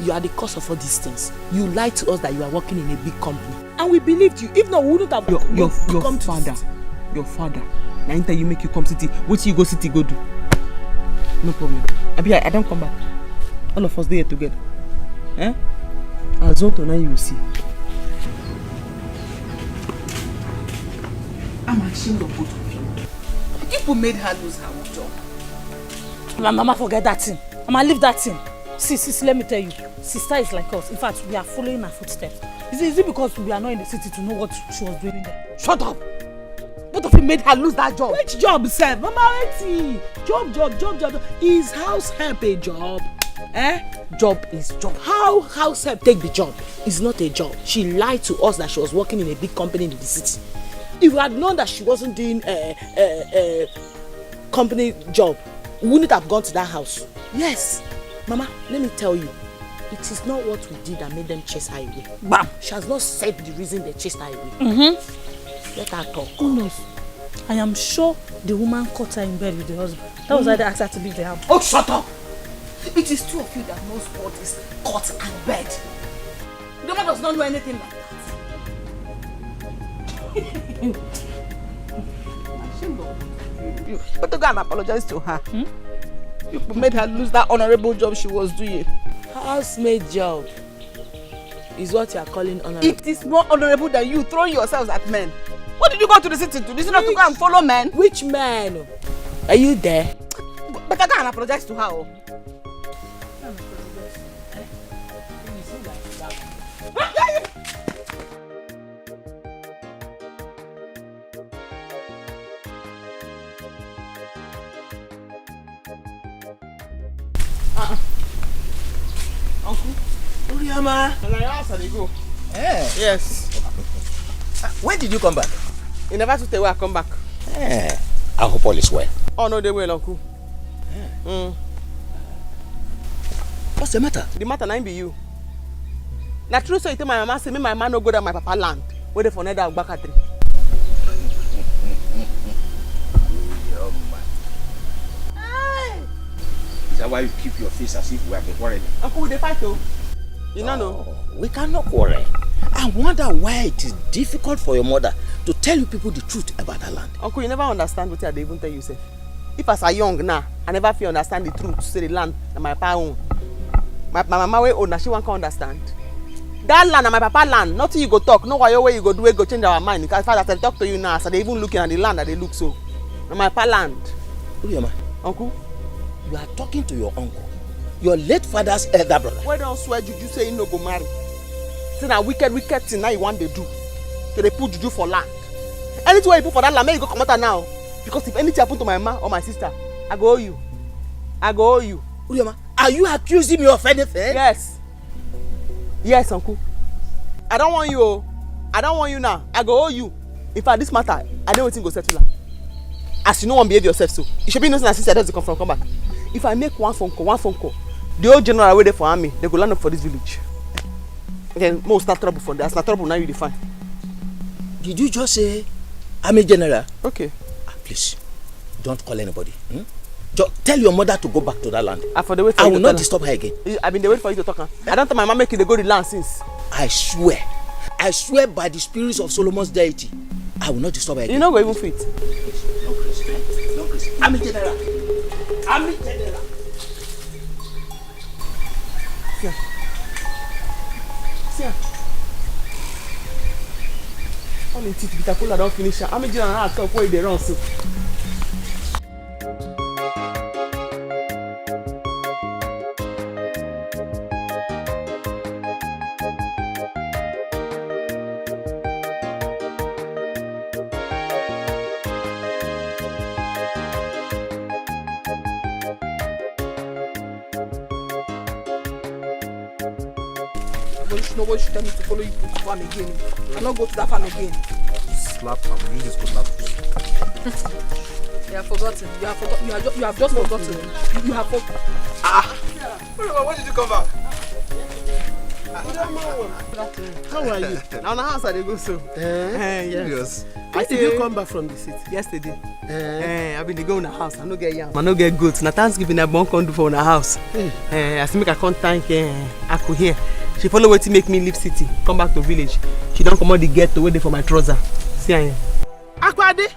You are the cause of all these things. You lied to us that you are working in a big company. And we believed you. If not, we wouldn't have your father. Your father. Now until you make you come city, what you go city go do? No problem. I don't come back. All of us there together. Eh? As on to now you will see. I'm ashamed of both of you. People made her lose her job. Mama, forget that thing. Mama, leave that thing. See, let me tell you. Sister is like us. In fact, we are following her footsteps. Is it because we are not in the city to know what she was doing there? Shut up! Both of you made her lose that job. Which job, sir? Mama, wait. Job. Is house help a job? Job is job. How house help take the job? It's not a job. She lied to us that she was working in a big company in the city. If we had known that she wasn't doing a company job, we wouldn't have gone to that house. Yes. Mama, let me tell you, it is not what we did that made them chase her away. Bam! She has not said the reason they chased her away. Let her talk. Who knows? I am sure the woman caught her in bed with the husband. That was why they asked her to leave the house. Oh, shut up! It is two of you that knows what is caught and bed. The woman does not know anything like that. You better go and apologize to her. You made her lose that honorable job she was doing. Housemaid job is what you are calling honorable. It is more honorable than you throwing yourselves at men. What did you go to the city to? Did you not to go and follow men? Which man? Are you there? Better go and apologize to her. Oh. Uncle, Uriama. And I asked her to go. Yes. When did you come back? You never took the way I come back. I hope all is well. Oh no, they will, Uncle. What's the matter? The matter now be you. Now true so you tell my mama say me my man no go to my papa land. Where they for another Ogbaka tree. Is that why you keep your face as if we have been quarreling? Uncle, they fight though. You don't know. We cannot quarrel. I wonder why it is difficult for your mother to tell you people the truth about her land. Uncle, you never understand what I even tell you, sir. If as a young now, I never feel understand the truth to say the land that my papa own. My mama way own, she won't understand. That land and my papa land, nothing you go talk, no why way you go do it, go change our mind. Because as I talk to you now, so they even looking at the land that they look so. And my papa land. Uriama, Uncle? You are talking to your uncle your late father's elder brother. Why don't swear juju say you no go marry? Say na wicked thing now you want to do. So they put juju for land. Anything you put for that land, make you go come out now. Because if anything happen to my ma or my sister, I go owe you. I go owe you. Urioma, are you accusing me of anything? Yes. Yes, uncle. I don't want you. Oh. I don't want you now. I go owe you. In fact, this matter, I don't think go settle her. As you know, one behave yourself so. You should be innocent as sister doesn't come back. If I make one phone call, the old general waiting for army, they go land up for this village. Then most start trouble for that. Start trouble now you define. Did you just say army general? Okay. Please, don't call anybody. Just tell your mother to go back to that land. I will not disturb her again. I've been waiting for you to talk. I don't tell my mom make you go the land since. I swear by the spirits of Solomon's deity, I will not disturb her again. You know go even fit. No, Chris. Army general. Army general. Yeah. See. All in teeth, bitter cola don't finish. Army general now talk where they run so. Nobody should tell me to follow you to the farm again. I'm not go to that farm again. Slap farm, use this cutlass. You have forgotten. You have just forgotten. You have forgotten. When did you come back? How are you? Now the house I dey go so. Yes. When did you come back from the city? Yesterday. I've been go in the house. I no get yam. I no get goats. Na Thanksgiving I born come do for the house. I say make I come thank Aku here. She follow wetin make me leave city, come back to village. She don't come out the ghetto wait for my trouser. See her. Akwade,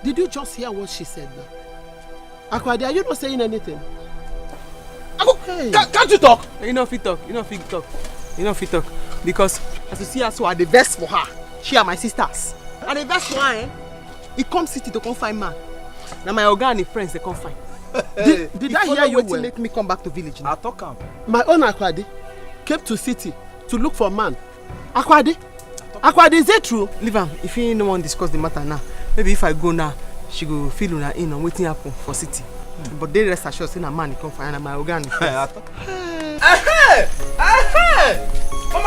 did you just hear what she said now? Akwade, are you not saying anything? Hey. Can't you talk? You know fit talk. You know fit talk. You know fit talk. Because as you see her so I the best for her. She are my sisters. And the best for her, he come city to come find man. Now my oga and his friends they come find. Did I hear you well? Make me come back to village now. I talk am. My own Akwade came to city to look for man. Akwade, is that true? Leave am. If you no want discuss the matter now, maybe if I go now, she go feel una in on wetin happen for city. But they rest assured say na man come find and my organ. Mama,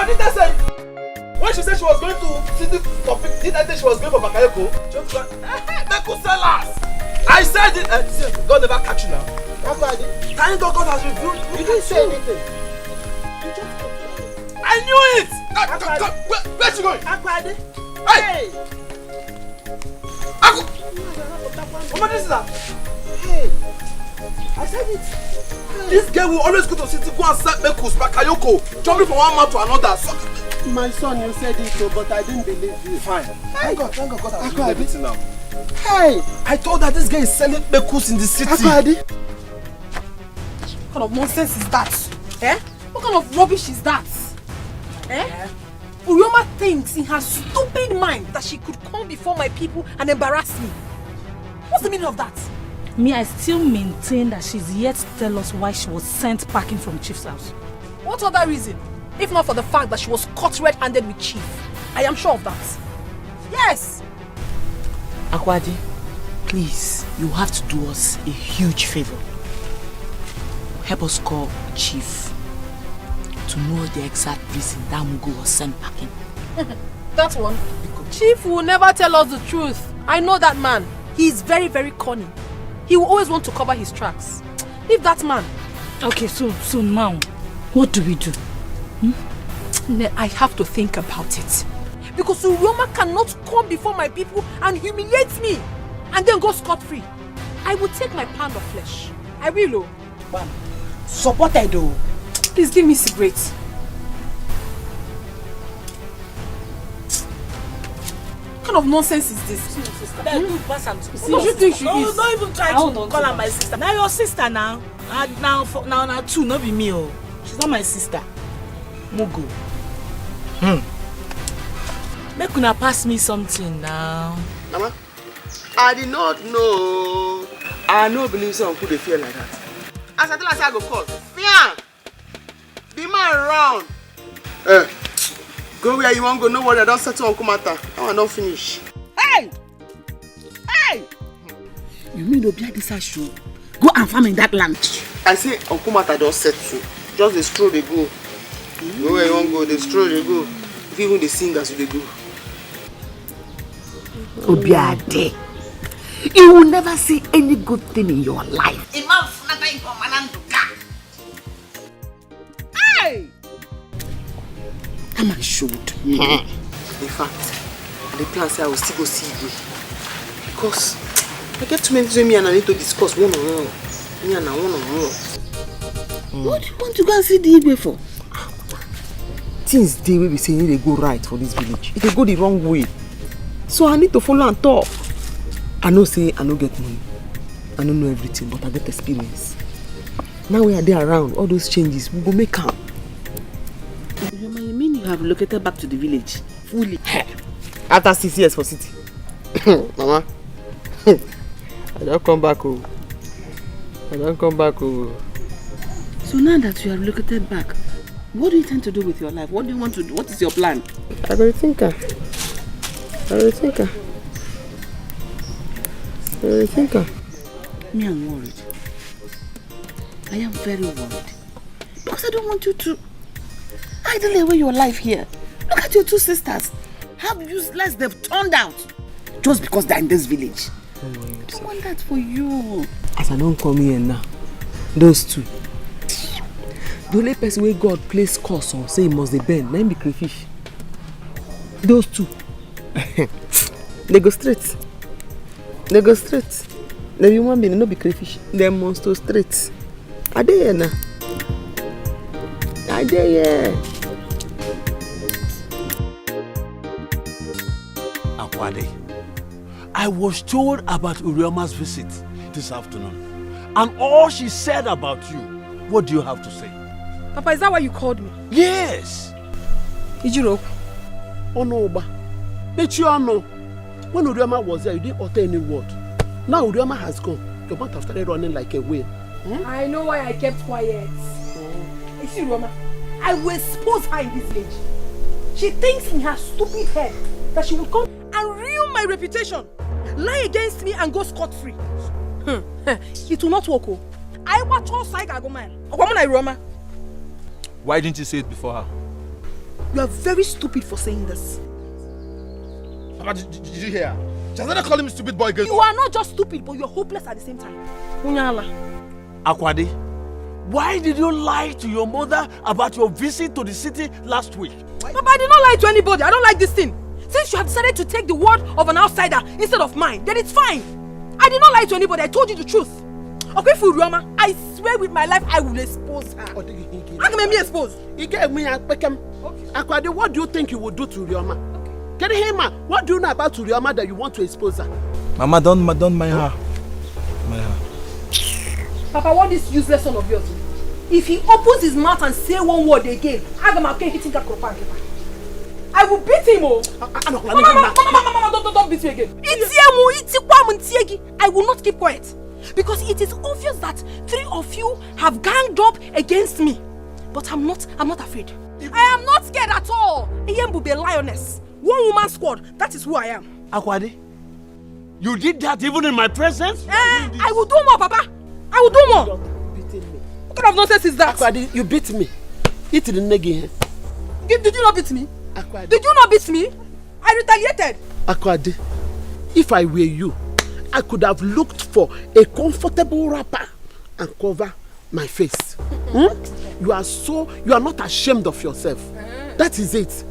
did I say? When she said she was going to city topic, did I say she was going for Bakayoko? Make sell us. I said it. God never catch you now. Akwade, thank God God has revealed. You didn't say anything. I knew it! Come. Where you going? Akwade. Hey! Mama, this is her. Hey! I said it. Hey. This girl will always go to city, go and set Mekus, Bakayoko, jumping from one man to another. So, my son, you said it, but I didn't believe you. Fine. Thank God has revealed everything now. Hey! I told her this girl is selling Mekus in the city. Akwade. What kind of nonsense is that? Eh? What kind of rubbish is that? Eh? Urioma thinks in her stupid mind that she could come before my people and embarrass me. What's the meaning of that? Me, I still maintain that she's yet to tell us why she was sent packing from Chief's house. What other reason? If not for the fact that she was caught red-handed with Chief. I am sure of that. Yes! Akwade, please, you have to do us a huge favor. Help us call Chief to know the exact reason that Mugo was sent packing. That one? Chief will never tell us the truth. I know that man. He is very, very cunning. He will always want to cover his tracks. Leave that man. Okay, so now, what do we do? I have to think about it. Because Urioma cannot come before my people and humiliate me and then go scot-free. I will take my pound of flesh. I will. Ma'am, supported though. Please give me cigarettes. What kind of nonsense is this? What do you think she is? Don't even try to call her my sister. Now your sister now. Now two, not be me. Oh. She's not my sister. Mugo. Make una pass me something now. Mama, I did not know. I no believe some could feel like that. As I tell her, I go call. Mia! The man round. Go where you want go, no worry, I don't settle on Kumata. That one don't finish. Hey! Hey! You mean Obia this show? Go and farm in that land. I say Uncle Mata don't settle. Just the stroll they go. Go where you want go, the stroll they go. If even the singers they go. Obiade, you will never see any good thing in your life. Hey! I'm assured. In fact, the plan say I will still go see you. Because I get too many things with me and I need to discuss one on one. Me and I one on one. What do you want to go and see the Igwe for? Things they will be saying they go right for this village. If they go the wrong way. So I need to follow and talk. I know say I don't get money. I don't know everything, but I get experience. Now we are there around, all those changes, we will make them. You mean you have relocated back to the village? Fully? After 6 years for city. Mama, I don't come back. Oh. I don't come back. Oh. So now that you have relocated back, what do you intend to do with your life? What do you want to do? What is your plan? I will think. Me, I'm worried. I am very worried. Because I don't want you to idle away your life here. Look at your two sisters. How useless they've turned out. Just because they're in this village. I don't want that for you. As I don't come here now, those two. The only person where God place curse on say he must bend, let him be crayfish. Those two. They go straight. They go straight. The human being no be crayfish. They must go straight. Are they here now? Are they here? Akwade, I was told about Urioma's visit this afternoon. And all she said about you. What do you have to say? Papa, is that why you called me? Yes. Ijiro. Oh no, Oba. But you know, when Urioma was there, you didn't utter any word. Now Urioma has gone. Your mouth have started running like a whale. I know why I kept quiet. You see, Urioma, I will expose her in this village. She thinks in her stupid head that she will come and ruin my reputation, lie against me and go scot-free. It will not work. Oh. I watch all side Agoma. Urioma. Why didn't you say it before her? You are very stupid for saying this. Papa, did you hear? She started calling me stupid boy girl. You are not just stupid, but you are hopeless at the same time. Unyala. Akwade, why did you lie to your mother about your visit to the city last week? Papa, I did not lie to anybody. I don't like this thing. Since you have decided to take the word of an outsider instead of mine, then it's fine. I did not lie to anybody. I told you the truth. Okay, Furioma, I swear with my life I will expose her. How can I be exposed? You gave me a Beckham. Akwade, what do you think you would do to Urioma? Can you hear me? What do you know about Urioma that you want to expose her? Mama, don't mind her. Mind her. Papa, what this useless son of yours? If he opens his mouth and say one word again, I will beat him. Mama, don't beat me again. I will not keep quiet. Because it is obvious that 3 of you have ganged up against me. But I'm not afraid. I am not scared at all. I am a lioness. One woman squad, that is who I am. Akwade, you did that even in my presence? I will do more, Papa. I will do more. What kind of nonsense is that? Akwade, you beat me. Eat the negi. Did you not beat me? Akwade. Did you not beat me? I retaliated. Akwade, if I were you, I could have looked for a comfortable wrapper and cover my face. You are not ashamed of yourself. That is it.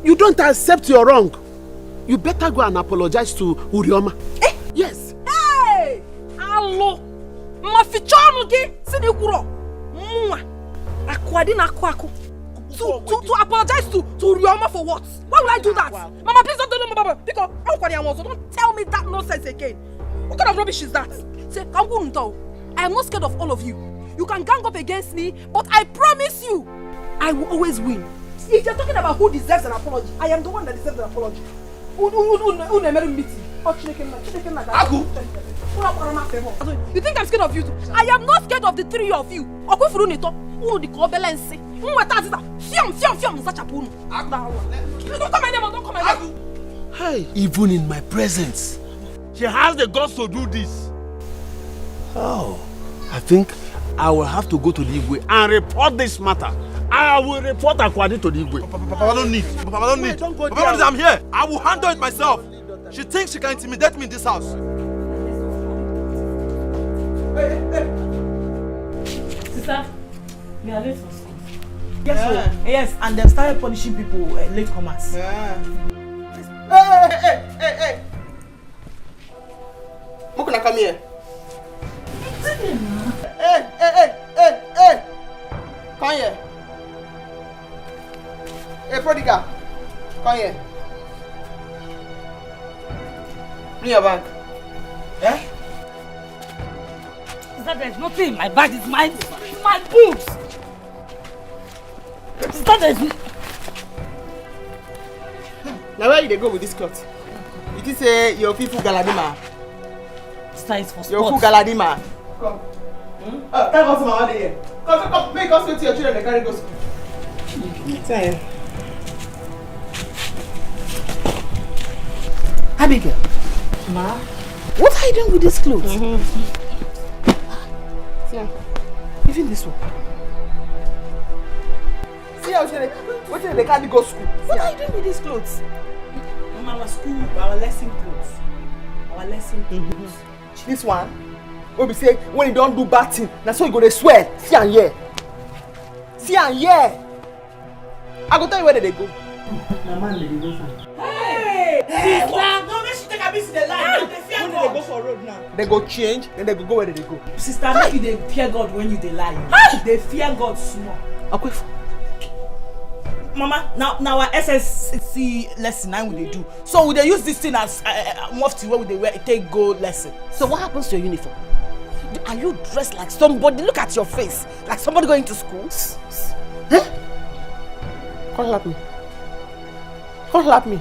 You don't accept your wrong. You better go and apologize to Urioma. Yes. Hey! Hello. Mafichano ge sinikuro. Akwadi na kwako. To apologize to Urioma for what? Why would I do that? Mama, please don't do that, Mama. Because don't tell me that nonsense again. What kind of rubbish is that? Say, I am not scared of all of you. You can gang up against me, but I promise you, I will always win. If you're talking about who deserves an apology, I am the one that deserves an apology. Aku! You think I'm scared of you too? I am not scared of the three of you. Hey, even in my presence, she has the guts to do this. Oh, I think I will have to go to the Igwe and report this matter. I will report according to the Igwe. Papa, don't need. Papa, don't need. Papa, I'm here. I will handle it myself. She thinks she can intimidate me in this house. Sister, we are late for school. Yes, yes, and they started punishing people latecomers. Hey! Mukuna, come here. Hey! Come here. Hey, prodigal. Come here. Bring your bag. Yeah? Sister, there's nothing in my bag. It's my boobs. Sister, there's Now where you go with this cloth? It is say your people galadima. Sister, it's for sports. Your people galadima. Come. Thank God for my here. Come. Make us go to your children and carry go school. Say. Abigail. Ma, what are you doing with these clothes? Yeah. Even this one. See how they can't go school. What are you doing with these clothes? Mama, our school, our lesson clothes. Our lesson clothes. This one, when we say when you don't do bad thing, that's why you go to swear. See and hear. I go tell you where they go. Mama, they go for. Hey! Sister! No, make she take a visit the line. They fear When God. they go for road now, they go change, then they go where they go. Sister, make you they fear God when you they lie. They fear God small. Okay. Mama, now our SSC lesson 9 will they do. So will they use this thing as mufti where will they wear take go lesson? So what happens to your uniform? Are you dressed like somebody? Look at your face. Like somebody going to school? Huh? Come slap me. Come slap me.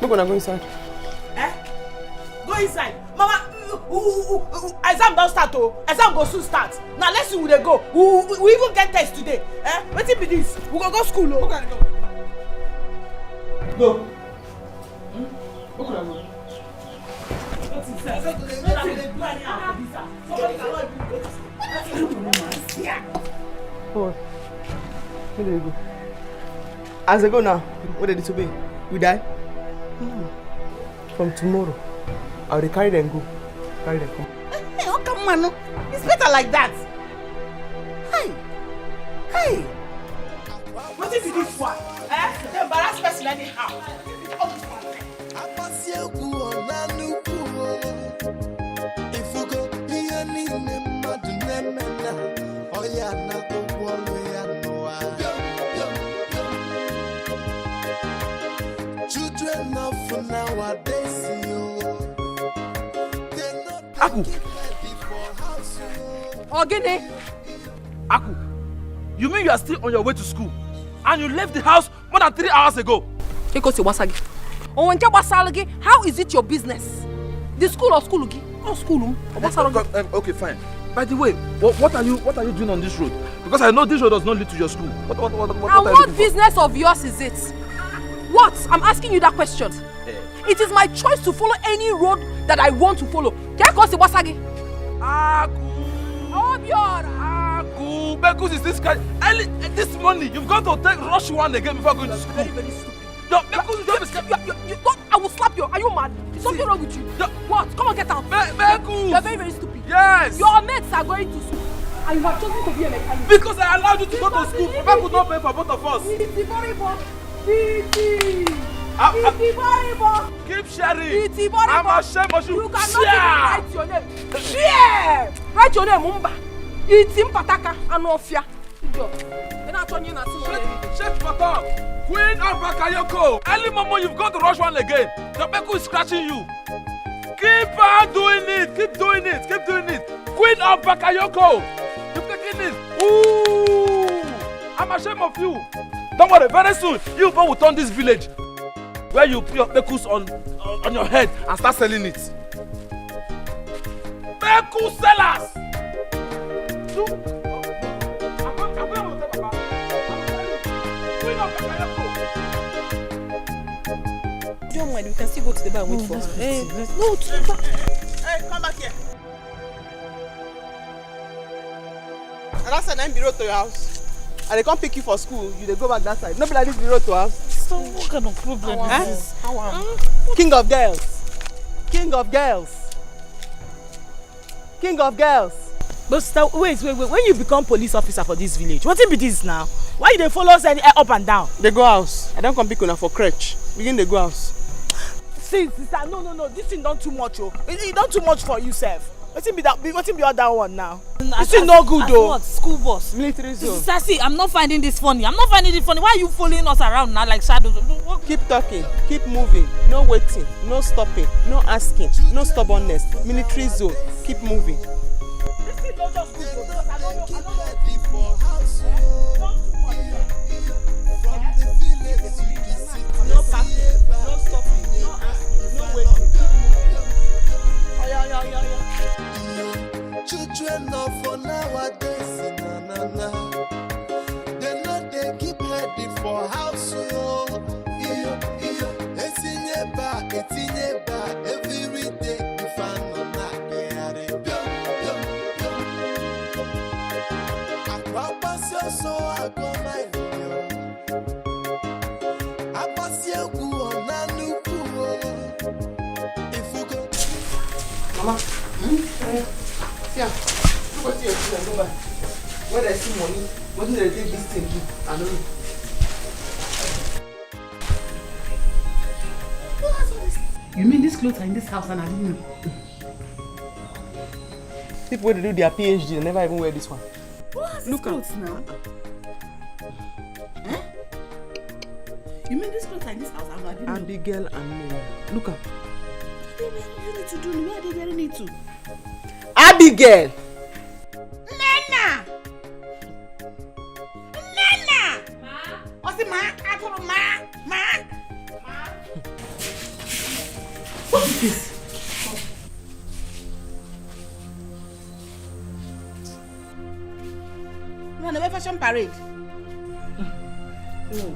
We're gonna go inside. Go inside. Mama, exam don't start oh. Exam go soon start. Now let's see where they go. We even get test today. What it be this? We go school oh. Okay, go. Where can I go? Oh, where did they go? As they go now, where did they disobey? We die? From tomorrow, I will carry them go. Carry them come. Hey, oh come on, it's better like that. Hey. What if you this one? The embarrass person anyhow. Children of nowadays, Aku! Ogene! Aku! You mean you are still on your way to school? And you left the house more than 3 hours ago? How is it your business? The school or school? Or school? Okay, fine. By the way, what are you doing on this road? Because I know this road does not lead to your school. What and are you what looking for? business of yours is it? What? I'm asking you that question. It is my choice to follow any road that I want to follow. Aku! Bekus is this guy. Early this morning, you've got to take rush one again before going to school. Very, very stupid. I will slap you. Are you mad? Is something wrong with you? What? Come on, get out. Bekus! You're very, very stupid. Yes! Your mates are going to school. And you have chosen to be a mechanic. Because I allowed you to go to school. Papa could not pay for both of us. Keep sharing. I'm ashamed of you. You cannot even write your name. Share! Write your name, Mumba. Itim Pataka Anofia. Shut Papa. Queen of Bakayoko. Early Momo, you've got to rush one again. The Beku is scratching you. Keep on doing it. Keep doing it. Keep doing it. Queen of Bakayoko. You're taking it. Ooh. I'm ashamed of you. Don't worry. Very soon, you will turn this village. where you put your pekus on your head and start selling it. Pekus sellers! Don't mind, we can still go to the bar and wait for her. No, to the bar. Hey, come back here. And that's the name road to your house. And they come pick you for school, you they go back that side. Nobody like this the road to house. So what kind of problem is this? King of girls. King of girls. King of girls. But sister, wait. When you become police officer for this village, what be this now? Why you dey follow us up and down? They go house. I don't come pick una for crutch. Begin they go house. See, sister, no. This thing done too much, oh. It done too much for you, sef. What's the other one now? This is no good, though. What? School boss? Military zone. Sister, see, I'm not finding this funny. Why are you following us around now like shadows? Keep talking, keep moving, no waiting, no stopping, no asking, no stubbornness. Military zone, keep moving. This thing don't just good, though. I don't know. No passing, no stopping, no asking, no waiting. Children of for nowadays, na. They know they keep ready for house. Etinye ba, every day you find on that I pass your so I go my I pass your good on a new if you go. Mama, yeah, look what you're doing. Go back. When I see money, what do they take this thing to? I don't know. You mean these clothes are in this house and I didn't know? People when they do their PhD, they never even wear this one. Look clothes now. Eh? You mean these clothes are in this house and I didn't know? Abigail and me. Look up. What do you need to do? Where do they need to? Abigail! Nana! Ma! What's the ma? I told her ma! What is this? You want a fashion parade? No.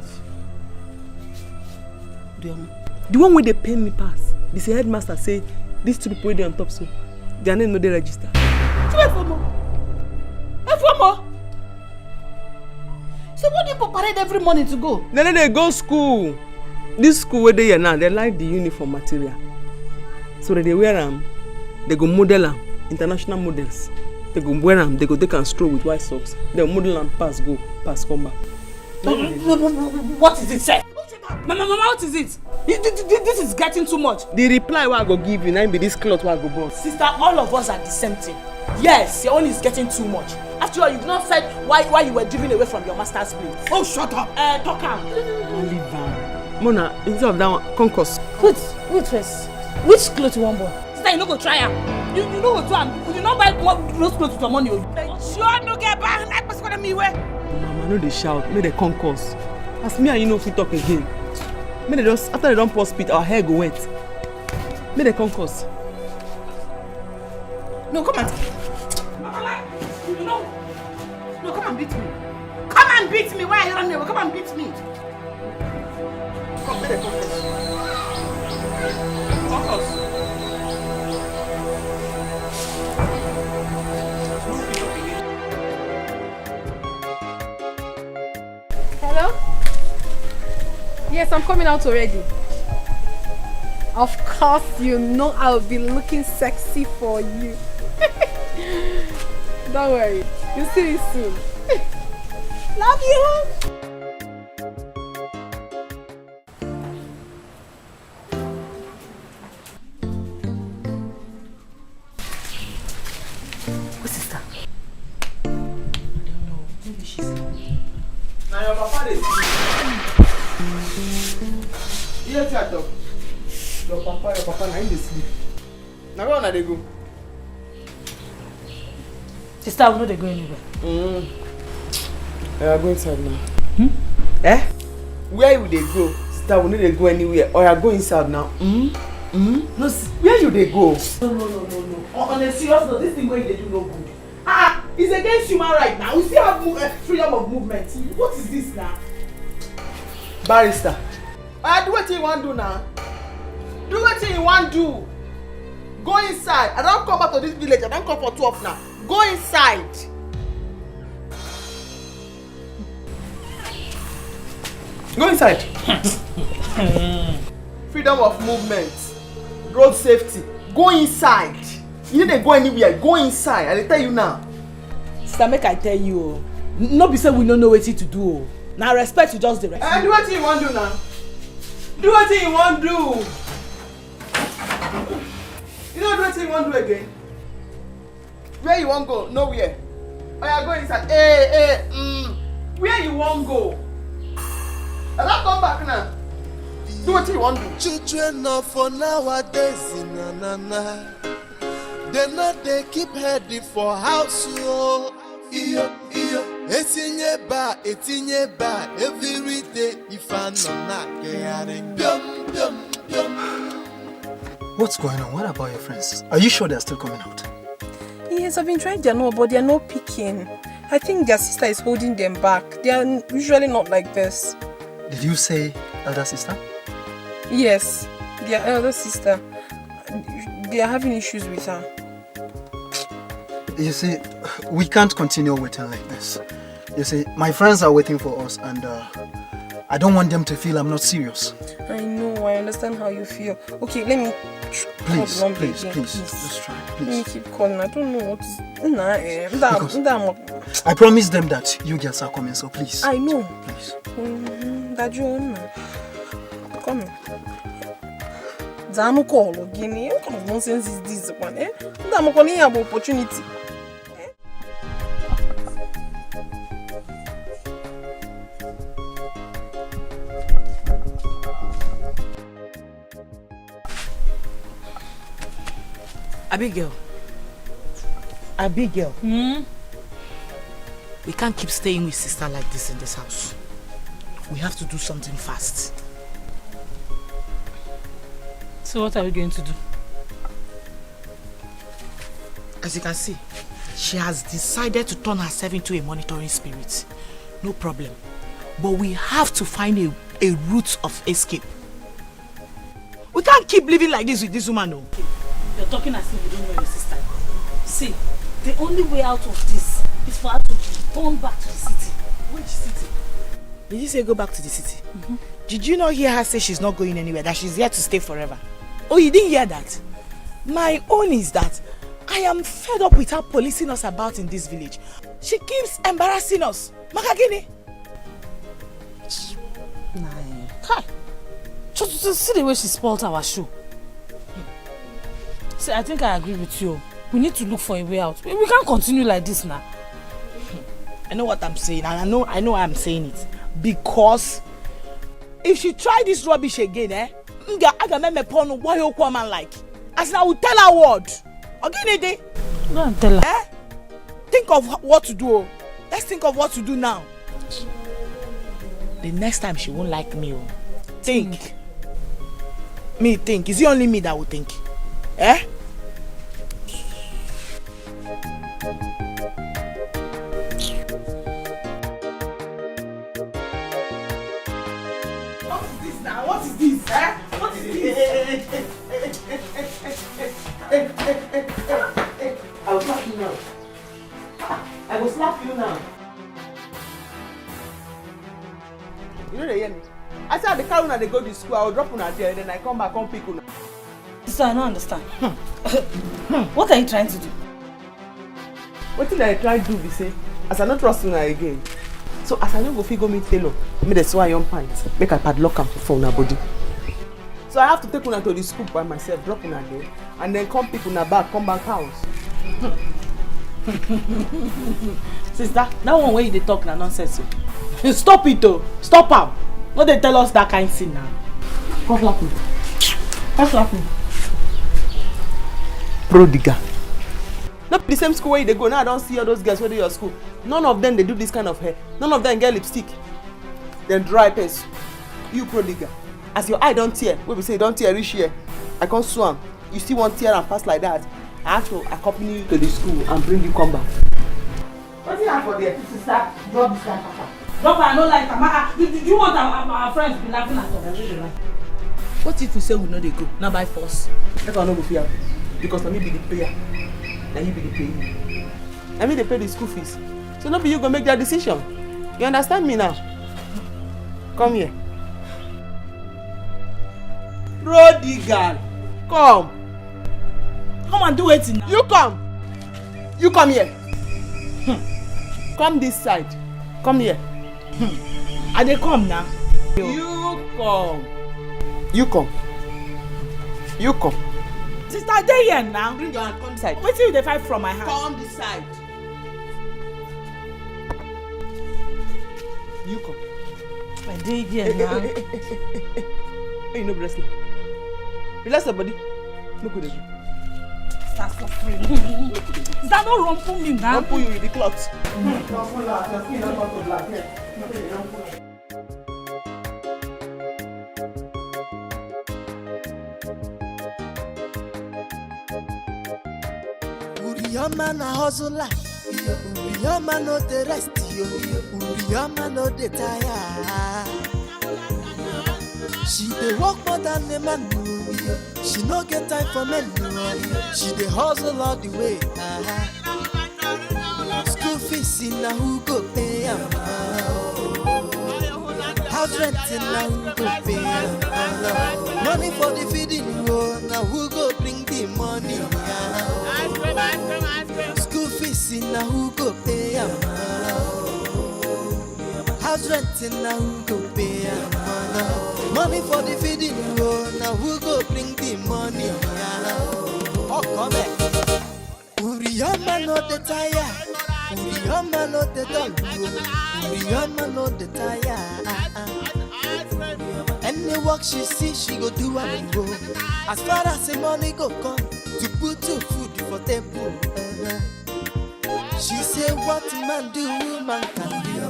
The one where they pay me pass. The headmaster say these two people they on top so their name no they register. So what do you parade every morning to go? Then they go school. This school where they are now, they like the uniform material. So that they wear them, they go model them, international models. They go wear them, they go take and stroll with white socks. They model them, pass come back. What is it, sir? Mama, what is it? This is getting too much. The reply what I go give you, now be this cloth what I go boss. Sister, all of us are the same thing. Yes, your own is getting too much. After all, you did not say why you were driven away from your master's place. Oh, shut up! Talk out. Mona, instead of that one, concourse. Wait first. Which clothes you want, boy? Sister, you no go try am. You no go do am. You no buy those clothes with your money. Sure, no get back. That was gonna be where. Mama, no they shout. Make the concourse. As me and you know if we talk again. Make they just after they don't pour spit, our hair go wet. Make the concourse. No, come on. No, come and beat me. Come and beat me. Why are you running away? Come and beat me. Come, make the concourse. Hello? Yes, I'm coming out already. Of course, you know I'll be looking sexy for you. Don't worry, you'll see me soon. Love you! What's sister? I don't know. Maybe she's. Now your papa is. Yes, I talk. Your papa, now in the sleep. Now where they go? Sister, we know they go anywhere. I go inside now. Eh? Where will they go? Sister, we need to go anywhere. Or you go inside now. No, where you they go? No. On a serious note, this thing where they do no good. It's against human right now. We still have freedom of movement. What is this now? Barrister. Do what you want to do now. Do what you want to do. Go inside. I don't come back to this village. I don't come for 12 now. Go inside. Go inside. Freedom of movement. Road safety. Go inside. You need to go anywhere. Go inside. I tell you now. Sister, make I tell you. No be say we don't know what to do. Now respect you just the rest. Do what you want to do now. Do what you want to do. You know what you want to do again? Where you want to go? Nowhere. Oh, yeah, go inside. Where you want to go? I don't come back now. Do what you want to do. Children of for nowadays, na. They keep heading for house. Etinye ba every day if I What's going on? What about your friends? Are you sure they're still coming out? Yes, I've been trying their number, but they're not picking. I think their sister is holding them back. They are usually not like this. Did you say elder sister? Yes, their elder sister. They are having issues with her. You see, we can't continue waiting like this. You see, my friends are waiting for us and I don't want them to feel I'm not serious. I know, I understand how you feel. Okay, let me Please, just try, please. Let me keep calling. I don't know what is... Because I promised them that you girls are coming, so please. I know. Please. That you come here. Zamu call again. What kind of nonsense is this one? I'm calling you about opportunity. Abigail. We can't keep staying with sister like this in this house. We have to do something fast. So what are we going to do? As you can see, she has decided to turn herself into a monitoring spirit. No problem. But we have to find a route of escape. We can't keep living like this with this woman, no. You're talking as if you don't know your sister. See, the only way out of this is for her to return back to the city. Which city? Did you say go back to the city? Did you not hear her say she's not going anywhere, that she's here to stay forever? Oh, you didn't hear that? My own is that I am fed up with her policing us about in this village. She keeps embarrassing us. Makagini. Hi. Just see the way she spoiled our shoe. See, I think I agree with you. We need to look for a way out. We can't continue like this now. I know what I'm saying, and I know why I'm saying it. Because if she try this rubbish again, I can make me porn why you come and like. As I will tell her what. Okay, go and tell her. Think of what to do. Let's think of what to do now. The next time she won't like me. Think. Me think. Is it only me that will think? What is this? What is this? I will slap you now. I will slap you now. You know they hear me? I said the car when they go to school, I will drop una there, then I come back, come pick una. Sister, I don't understand. What are you trying to do? What did I try to do, we say? As I not trust una again. So as I don't go figure me tailor, me the sew iron pants, make I padlock am for una body. So I have to take una to the school by myself, drop una there, and then come pick una back, come back house. Sister, that one way they talk na nonsense. Stop it though. Stop am. No they tell us that kind of thing now. Come slap me. Come slap me. Prodigal. Not the same school where they go. Now I don't see all those girls where they your school. None of them they do this kind of hair. None of them get lipstick. Then dry paste. You prodigal. As your eye don't tear, we say don't tear reach here. I can't swim. You still want tear and pass like that. I have to accompany you to the school and bring you come back. What's it for there? Sister, drop this guy, Papa. Drop her, I don't like her. Do you want our friends to be laughing at us? What if we say we know they go? Now by force. Let us know go fear. Because let me be the payer. And you be the payee. Let me they pay the school fees. So not be you go make that decision. You understand me now? Come here. Prodigal. Come. Come and do it now. You come. You come here. Come this side. Come here. Are they come now? You come. You come. You come. Sister, they here now. Bring your hand. Come this side. Wait till they fight from my house. Come this side. You come. Are they here now? Hey, you know breast now. Relax your body. Look what they do. That's for free. Is that not rumple me now? Rumple you with the cloth. Uriyama na hustler, Uriyama no the rest, Uriyama no the tire. She dey work more than a man. She no get time for men. She dey hustle all the way. School fees in na who go pay am? House rent in na who go pay am? Money for the feeding, na who go bring the money? School fees in na who go pay am? House rent in na who go pay am? Money for the feeding, now who go bring the money? Oh, come here. Uriyama no the tire. Uriyama no the dog. Uriyama no the tire. Any work she see, she go do and go. As far as the money go come, to put to food for table. She say, what man do, woman can do.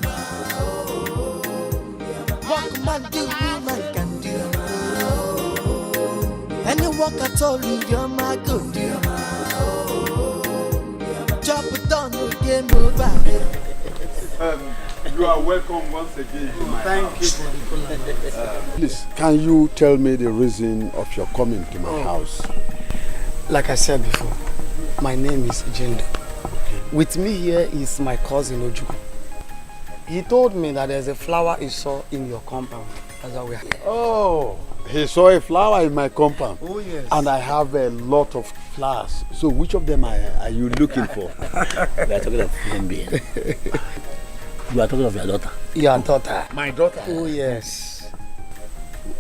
What man do, woman can do. Any work at all, you're my good. Job done, game over. You are welcome once again to my Thank you for the call. Please, can you tell me the reason of your coming to my house? Like I said before, my name is Jendo. With me here is my cousin Ojuku. He told me that there's a flower he saw in your compound. That's why we are here. Oh, he saw a flower in my compound. Oh, yes. And I have a lot of flowers. So which of them are you looking for? We are talking of human being. You are talking of your daughter. Your daughter. My daughter? Oh, yes.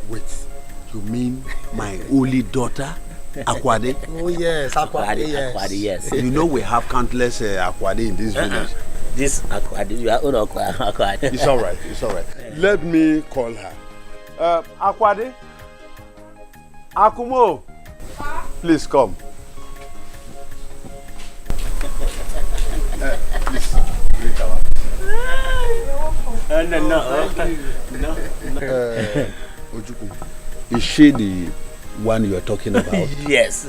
Wait, you mean my only daughter? Akwade? Oh, yes. Akwade, yes. Akwade, yes. You know we have countless Akwade in this village. This Akwade, you are own Akwade. It's all right, it's all right. Let me call her. Akwade? Akumo? Please come. Please, drink our Ojuku, is she the one you are talking about? Yes.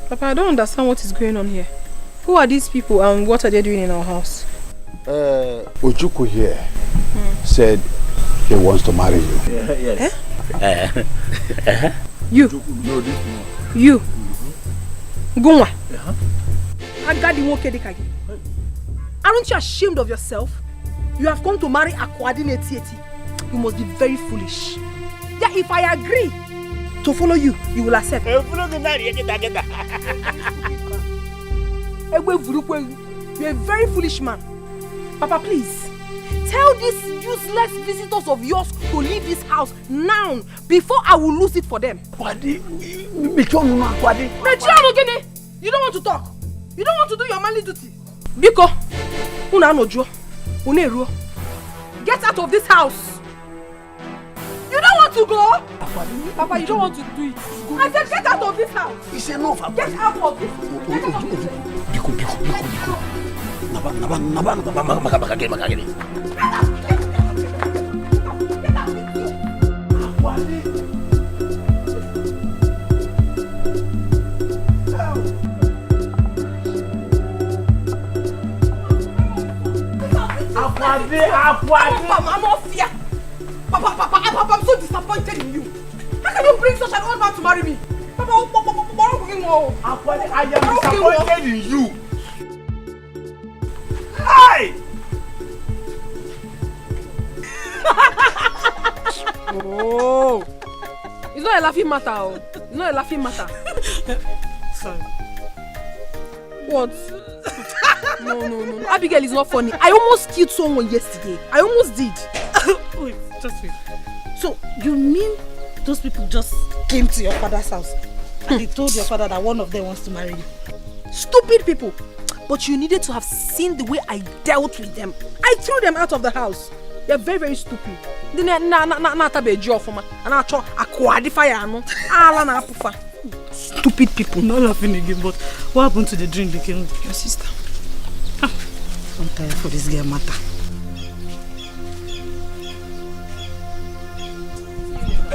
Papa, I don't understand what is going on here. Who are these people and what are they doing in our house? Ojuku here said he wants to marry you. Yes. You? No, this one. You? Gunwa? Aren't you ashamed of yourself? You have come to marry Akwadi Netieti. You must be very foolish. Yeah, if I agree to follow you, you will accept. You're a very foolish man. Papa, please, tell these useless visitors of yours to leave this house now before I will lose it for them. You don't want to talk. You don't want to do your manly duty. Biko, get out of this house. You don't want to go? Papa, you don't want to do it. I said get out of this house. It's enough. Get out of this house. I'm not fear. Papa, I'm so disappointed in you. How can you bring such an old man to marry me? Papa, I am disappointed in you. Hey! Oh, it's not a laughing matter. Oh. It's not a laughing matter. Sorry. What? No. Abigail is not funny. I almost killed someone yesterday. I almost did. Wait, just wait. So, you mean those people just came to your father's house and they told your father that one of them wants to marry you? Stupid people. But you needed to have seen the way I dealt with them. I threw them out of the house. They're very, very stupid. Stupid people. Not laughing again, but what happened to the drink became your sister? I'm tired for this girl matter.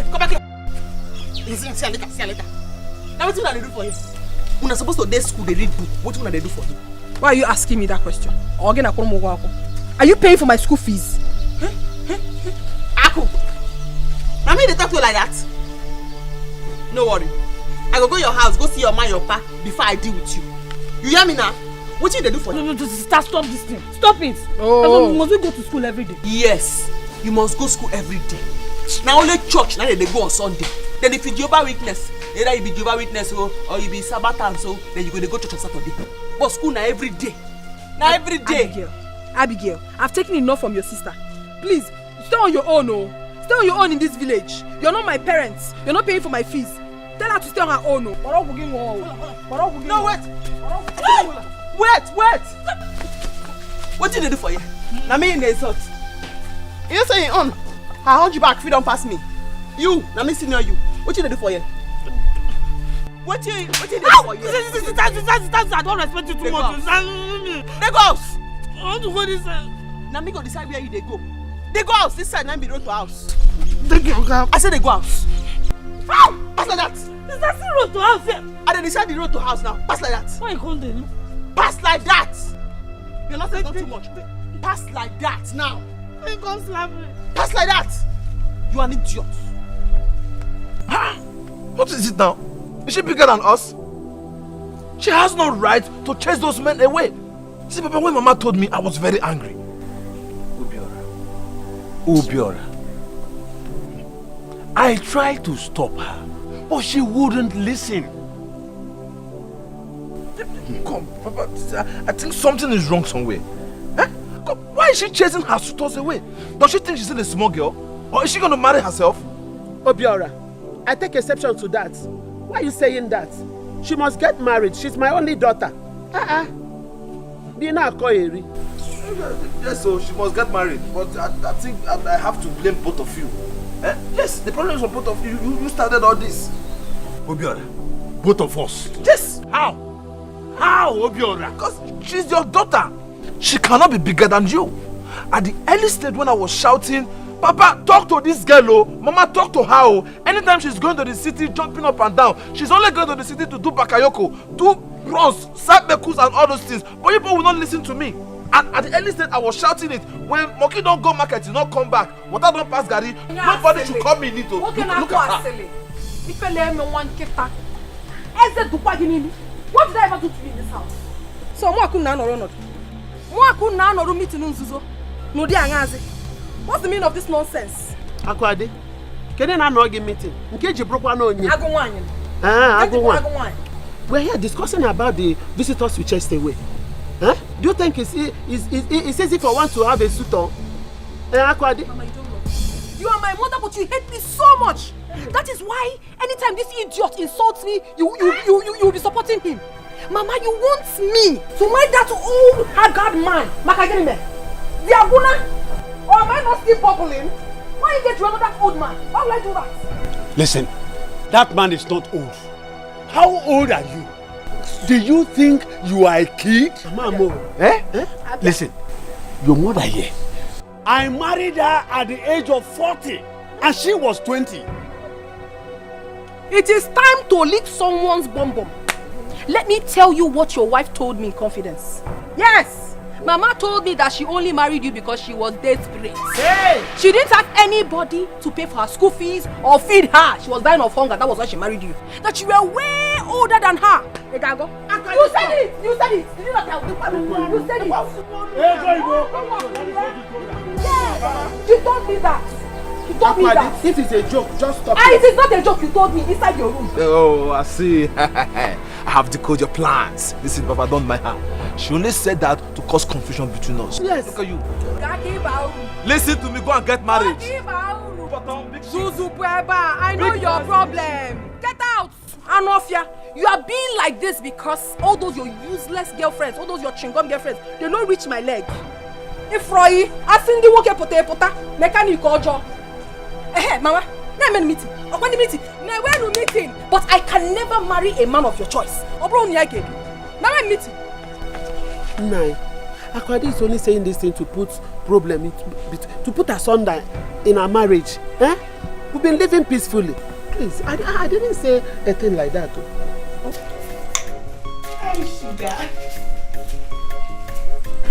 Come back here. Listen, see you later. Now what do they do for you? When I'm supposed to day school, they read book. What do they do for you? Why are you asking me that question? Are you paying for my school fees? Aku, I mean they talk to you like that. No worry. I go your house, go see your man, your pa, before I deal with you. You hear me now? What did they do for you? No, just stop this thing. Stop it. Oh. Must we go to school every day? Yes, you must go school every day. Now only church, now they go on Sunday. Then if you Jehovah Witness, either you be Jehovah Witness or you be Sabbath, so then you go to church on Saturday. But school now every day. Now every day. Abigail, I've taken enough from your sister. Please, stay on your own, oh. Stay on your own in this village. You're not my parents. You're not paying for my fees. Tell her to stay on her own, oh. No, wait. Wait. What did they do for you? Now me in the insult. You say you on. I hold you back if you don't pass me. You, now me senior you. What did they do for you? What did they do for you? I don't respect you too much. They go house. I want to go this side. Now me go decide where you they go. They go house this side, now be road to house. I said they go house. How? Pass like that. Is that still road to house here? I then decide the road to house now. Pass like that. Why you call them? Pass like that. You're not saying too much. Pass like that now. You can't slap me. Pass like that. You are an idiot. What is it now? Is she bigger than us? She has no right to chase those men away. See, Papa, when Mama told me, I was very angry. Obiora. I tried to stop her, but she wouldn't listen. Come, Papa, I think something is wrong somewhere. Eh? Come, why is she chasing her suitors away? Does she think she's still a small girl? Or is she going to marry herself? Obiora, I take exception to that. Why are you saying that? She must get married. She's my only daughter. Dina Koyeri. Yes, so she must get married. But I think I have to blame both of you. Eh? Yes, the problem is on both of you. You started all this. Obiora, both of us. Yes. How? How, Obiora? Because she's your daughter. She cannot be bigger than you. At the early stage when I was shouting, Papa, talk to this girl, oh. Mama, talk to her, oh. Anytime she's going to the city, jumping up and down, she's only going to the city to do bakayoko, do runs, sabekus and all those things. But people will not listen to me. And at the early stage, I was shouting it. When Monkey don't go market, he not come back. Water don't pass Gary. Nobody should come in it. Look at her. What did I ever do to you in this house? So Mwaku na noro not. Mwaku na noro meeting nzuzo. No di angazi. What's the meaning of this nonsense? Akwade. Kede na no meeting. Nke ji brokwa na onye. Agunwanyi. Agunwanyi. We're here discussing about the visitors we chased away. Huh? Do you think it's easy for one to have a suitor? Akwade. Mama, you don't know. You are my mother, but you hate me so much. That is why anytime this idiot insults me, you'll be supporting him. Mama, you want me to marry that old haggard man, Makagenime, the Aguna? Or am I not still bubbling? Why you get to another old man? Why would I do that? Listen, that man is not old. How old are you? Do you think you are a kid? Mamo. Listen, your mother here. I married her at the age of 40 and she was 20. It is time to lick someone's bum bum. Let me tell you what your wife told me in confidence. Yes, Mama told me that she only married you because she was desperate. Hey! She didn't have anybody to pay for her school fees or feed her. She was dying of hunger. That was why she married you. That you were way older than her. You said it! You said it! Did you not tell me? You said it! Yeah! You told me that! You told me that! This is a joke. Just stop It is not a joke. You told me inside your room. Oh, I see. I have decoded your plans. This is Baba Don my hand. She only said that to cause confusion between us. Yes. Look at you. Listen to me. Go and get married. I know your problem. Get out! Anofia, you are being like this because all those your useless girlfriends, all those your chingom girlfriends, they don't reach my leg. Ifroi, asindi woke pota mechanic ojo. Mama, na men meeting. Open the meeting. Na when we meeting, but I can never marry a man of your choice. Obro nyake. Na men meeting. Nai, Akwadi is only saying this thing to put problem to put asunder in our marriage. We've been living peacefully. Please, I didn't say a thing like that. Hey, sugar.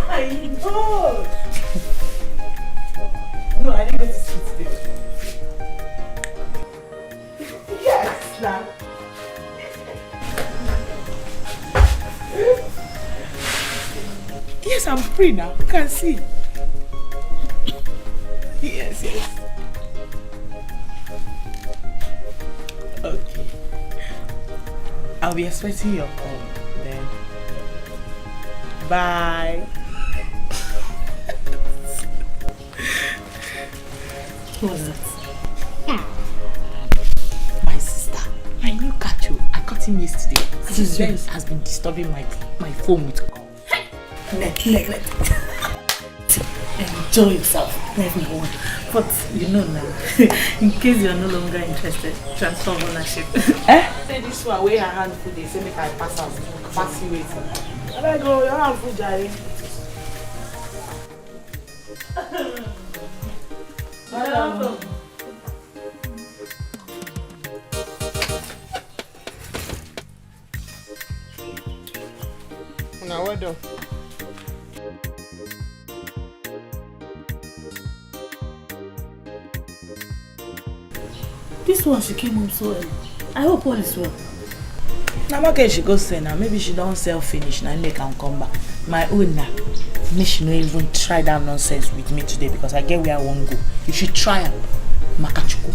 I know. No, I didn't go to sleep today. Yes, now. Yes, I'm free now. You can see. Yes. Okay. I'll be expecting your call then. Bye. What's that? My sister. I knew Kacho. I caught him yesterday. His friend has been disturbing my phone with calls. Let. Enjoy yourself. Let me on. But you know now, in case you are no longer interested, transfer ownership. Say this one where her hand food they say make I pass out. Pass you waiting. I go, your hand food, Jare. Now well done. This one, she came home so early. I hope all is well. Now, okay, she goes say now. Maybe she don't sell finish now. Make her come back. My own now. Maybe she no even try that nonsense with me today because I get where I want to go. If she try her, Makachuku.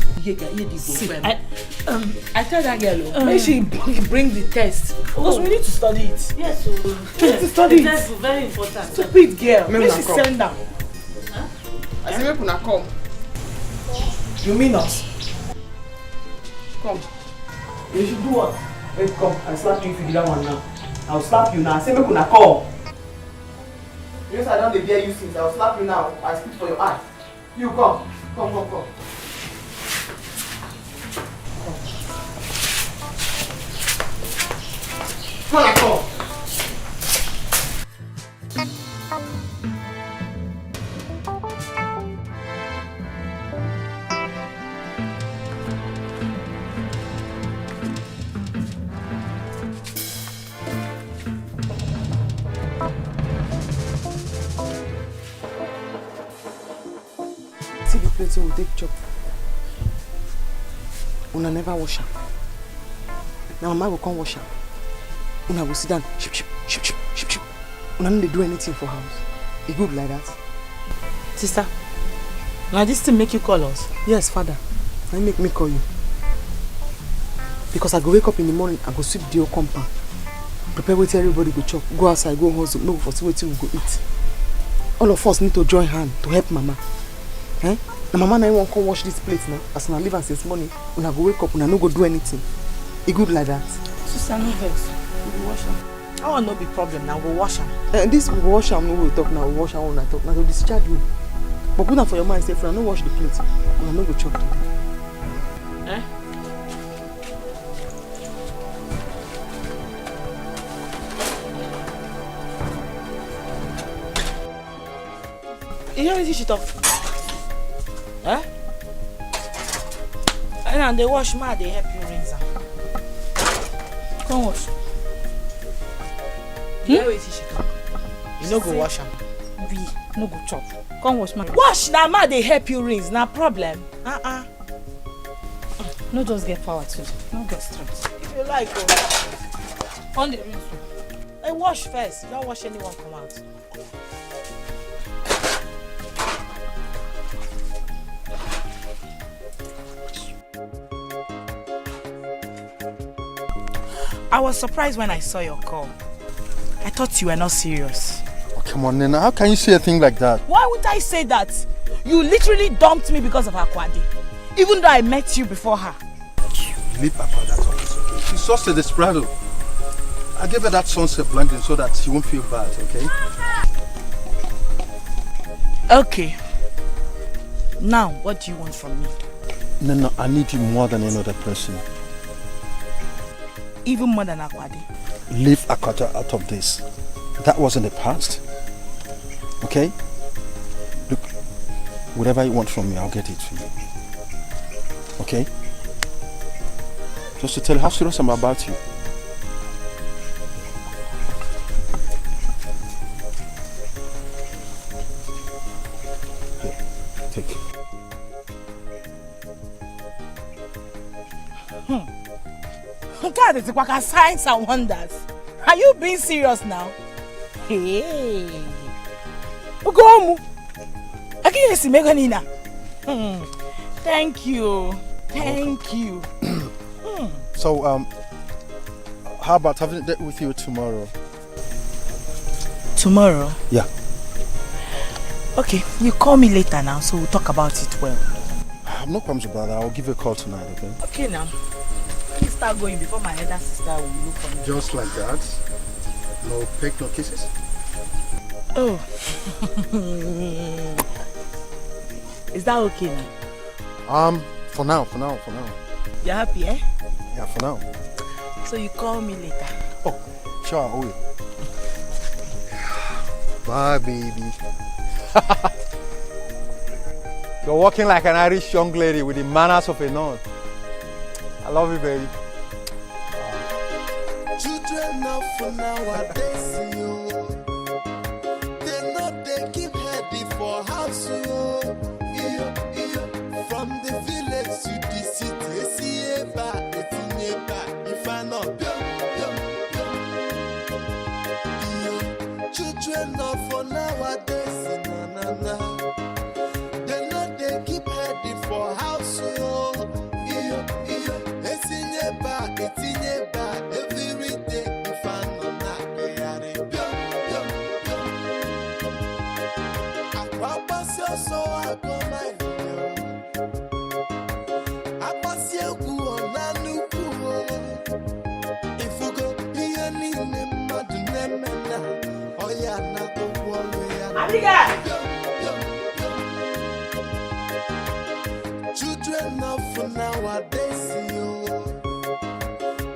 I tell that girl, maybe she bring the test because we need to study it. Yes, we need to study it. The test is very important. Stupid girl. Maybe she send them. I say, make una come. You mean us? Come. You should do what? Wait, come. I slap you if you do that one now. I'll slap you now. I say make una come. Yes, I don't bear you since. I'll slap you now. I speak for your eye. You come. Come. Come on, come. See the plate so we take chop. Una never wash her. Now mama will come wash her. Una will sit down. Ship. Una no dey do anything for house. E good like that. Sister, now this thing make you call us? Yes, father. I make me call you. Because I go wake up in the morning, I go sweep the whole compound. Prepare wetin everybody go chop. Go outside, go hustle. No for see wetin we go eat. All of us need to join hand to help mama. Na mama na won't come wash this plate now. As una leave am since morning, una go wake up, una no go do anything. E good like that. Sister, no vex. We go wash am. That one no be problem now. We'll wash am. This we go wash am, no we talk now. We wash am when I talk. Now to discharge you. But put am for your mind, say, if una no wash the plate, una no go chop today. You hear anything she talk? And they wash ma, they help you rinse am. Come wash. You hear anything she talk? You no go wash am. We no go chop. Come wash my. Wash na ma dey help you rinse, na problem. No just get power too. No get strength. If you like, go. On the rinse. Hey, wash first. Don't wash anyone come out. I was surprised when I saw your call. I thought you were not serious. Oh, come on, Nena. How can you say a thing like that? Why would I say that? You literally dumped me because of Akwadi. Even though I met you before her. Leave Papa that office, okay? She's just a desperado. I gave her that sunset blending so that she won't feel bad, okay? Okay. Now, what do you want from me? Nena, I need you more than any other person. Even more than Akwadi. Leave Akata out of this. That was in the past. Okay? Look, whatever you want from me, I'll get it to you. Okay? Just to tell you how serious I'm about you. Here, take it. God, it's like signs and wonders. Are you being serious now? Hey. Ugomu. Akiyesi meganina. Thank you. Thank you. So, how about having a date with you tomorrow? Tomorrow? Yeah. Okay, you call me later now, so we'll talk about it well. I have no problems about that. I'll give you a call tonight, okay? Okay now. Let me start going before my elder sister will look for me. Just like that? No peck, no kisses? Oh. Is that okay now? For now. You're happy, eh? Yeah, for now. So you call me later? Oh, sure, I will. Bye, baby. You're walking like an Irish young lady with the manners of a nun. I love you, baby. Children now for nowadays, yo. They know they keep heady for house, yo. From the village to the city, see if I know, children now for nowadays, na. They know they keep heady for house, yo. Every day, if I know not, they are so I go my I pass you go on a new pool. If you go here, need me, madam, oh, yeah, not the children now for nowadays, yo.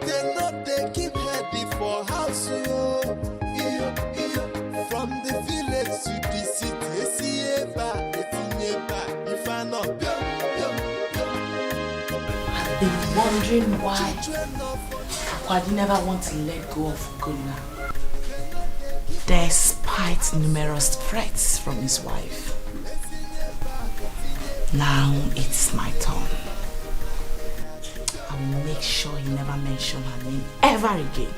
They know they keep heady for house, yo. From the village to the city, see if I know. I've been wondering why Akwadi never want to let go of Gunna, despite numerous threats from his wife. Now it's my turn. I will make sure he never mention her name ever again.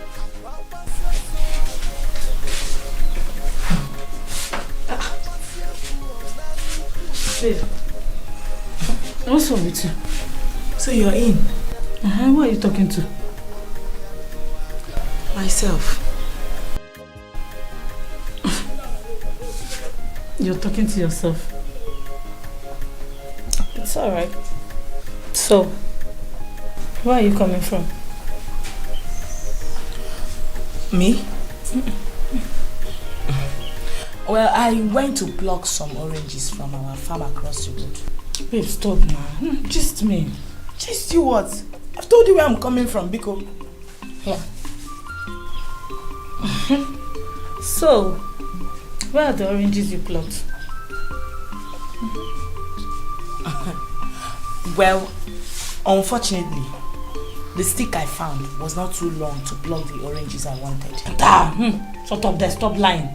Babe, what's wrong with you? So you're in? Who are you talking to? Myself. You're talking to yourself. It's alright. So, where are you coming from? Me? Well, I went to pluck some oranges from our farm across the road. Babe, stop now. Just me. Just you what? I've told you where I'm coming from, Biko. Yeah. So, where are the oranges you plucked? Well, unfortunately, the stick I found was not too long to pluck the oranges I wanted. Shut up there, stop lying.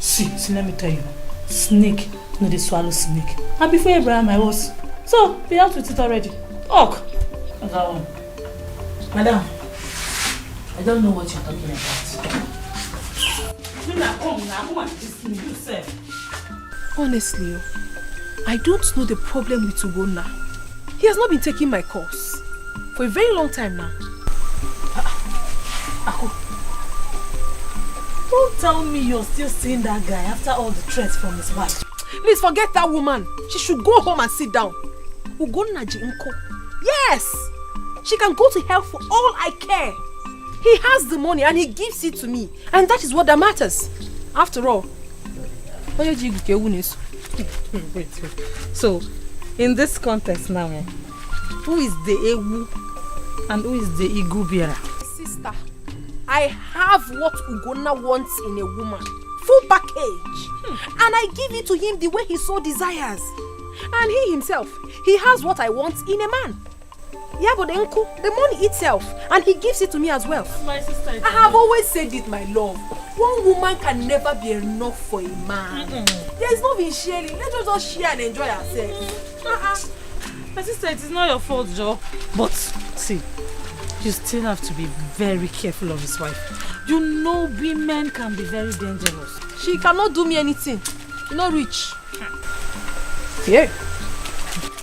See, let me tell you. Snake, no, they swallow snake. And before Abraham, I was. So, be out with it already. Talk. That one. Madam, I don't know what you're talking about. Honestly, I don't know the problem with Ugonna. He has not been taking my calls for a very long time now. Ako, don't tell me you're still seeing that guy after all the threats from his wife. Please forget that woman. She should go home and sit down. Ugonna Jinko. Yes! She can go to hell for all I care. He has the money and he gives it to me. And that is what that matters. After all. Wait. So, in this context now, who is the Ewu and who is the Igubiara? Sister, I have what Ugonna wants in a woman. Full package. And I give it to him the way he so desires. And he himself, he has what I want in a man. Yeah, but the money itself, and he gives it to me as well. My sister, I have always said it, my love. One woman can never be enough for a man. There is nothing sharing. Let us just share and enjoy ourselves. My sister, it is not your fault, Joe. But see, you still have to be very careful of his wife. You know women can be very dangerous. She cannot do me anything. You're not rich. Yeah.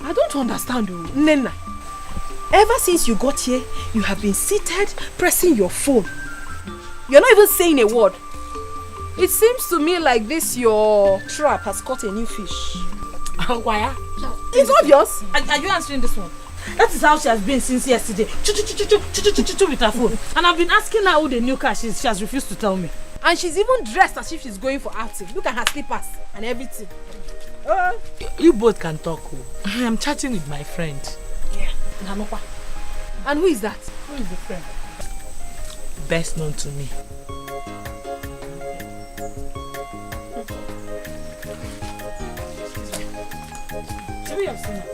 I don't understand, Nena. Ever since you got here, you have been seated, pressing your phone. You're not even saying a word. It seems to me like this your trap has caught a new fish. Why? It's obvious. Are you answering this one? That is how she has been since yesterday. With her phone. And I've been asking her who the new car she has refused to tell me. And she's even dressed as if she's going for outing. Look at her slippers and everything. You both can talk. I am chatting with my friend. Yeah. And who is that? Who is the friend? Best known to me. Maybe you have seen her.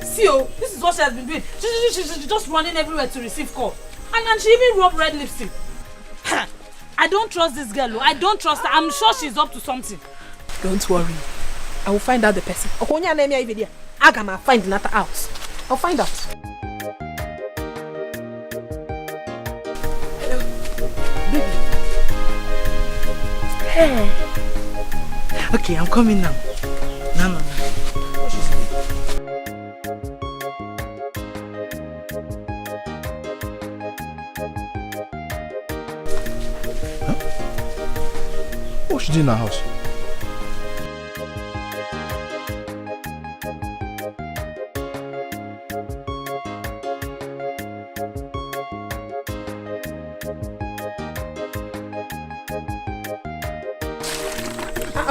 See, this is what she has been doing. She's just running everywhere to receive call. And she even rubbed red lipstick. I don't trust this girl. I don't trust her. I'm sure she's up to something. Don't worry. I will find out the person. I'm going to find another out. I'll find out. Hello. Baby. Hey. Okay, I'm coming now. No. What she saying? Huh? What's she doing in our house?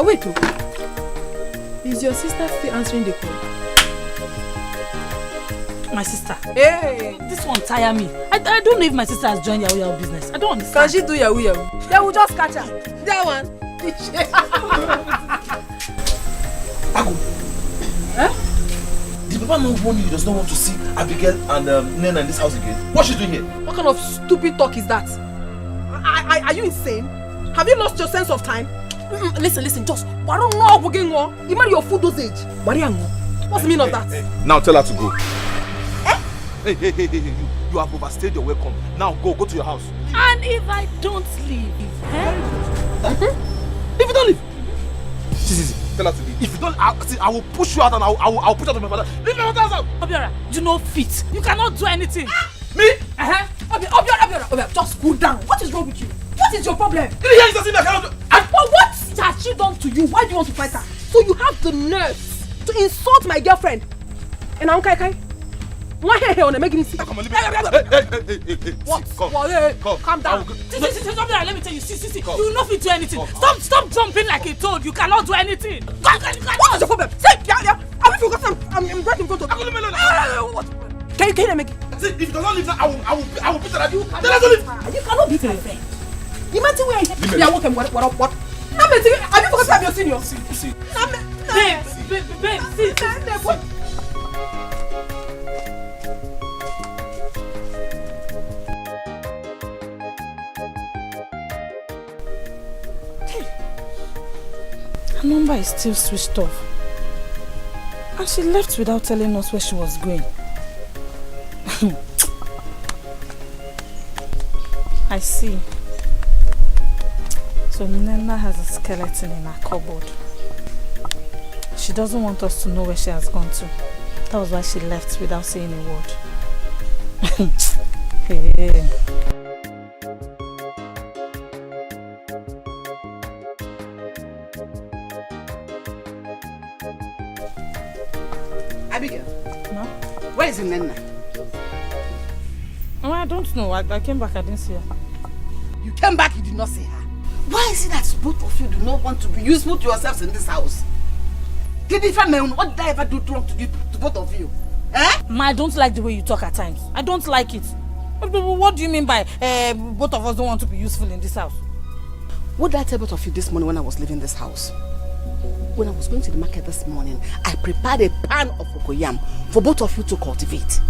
Wait, is your sister still answering the call? My sister. Hey! This one tire me. I don't know if my sister has joined Yahoo business. I don't understand. Can she do Yahoo? They will just catch her. That one. Huh? Did Papa not warn you he does not want to see Abigail and Nena in this house again? What's she doing here? What kind of stupid talk is that? Are you insane? Have you lost your sense of time? Listen, just you marry your full dosage. What's the meaning of that? Now tell her to go. Hey, you have overstayed your welcome. Now go to your house. And if I don't leave, If you don't leave, see, tell her to leave. If you don't, I will push you out and I will push out of my father. Leave my father's house. Obiora, you know fit. You cannot do anything. Me? Obiora, just cool down. What is wrong with you? What is your problem? Did you hear you say I cannot do? What has she done to you? Why do you want to fight her? So you have the nerve to insult my girlfriend. And I'm Kai. Why here on the making see? Come on, leave me. What? Calm down. Let me tell you, see. You will not fit do anything. Stop jumping like a toad. You cannot do anything. What is your problem? Say, yeah. Have you forgotten I'm right in front of you? What? Can you make it? See, if you don't leave now, I will beat her at you. Tell her to leave. You cannot beat my friend. Imagine where I are working. What? Have you forgotten I'm your senior? See. Babe, see. What? Her number is still switched off. And she left without telling us where she was going. I see. So Nena has a skeleton in her cupboard. She doesn't want us to know where she has gone to. That was why she left without saying a word. Hey. Abigail. No? Where is Nena? Oh, I don't know. I came back, I didn't see her. You came back, you did not see her. Why is it that both of you do not want to be useful to yourselves in this house? What did I ever do wrong to both of you? Eh? Ma, I don't like the way you talk at times. I don't like it. What do you mean by both of us don't want to be useful in this house? What did I tell both of you this morning when I was leaving this house? When I was going to the market this morning, I prepared a pan of cocoyam for both of you to cultivate.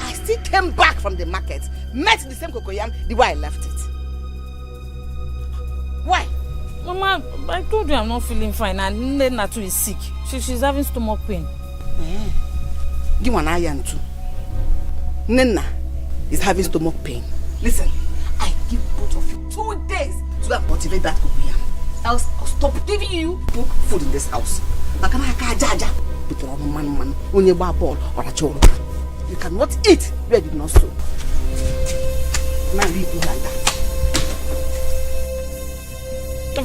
I still came back from the market, met the same cocoyam the way I left it. Why? Mama, I told you I'm not feeling fine and Nena too is sick. She's having stomach pain. Give one eye and two. Nena is having stomach pain. Listen, I give both of you 2 days to go and cultivate that cocoyam. Else I'll stop giving you food in this house. You cannot eat where you did not sow. Now leave me like that.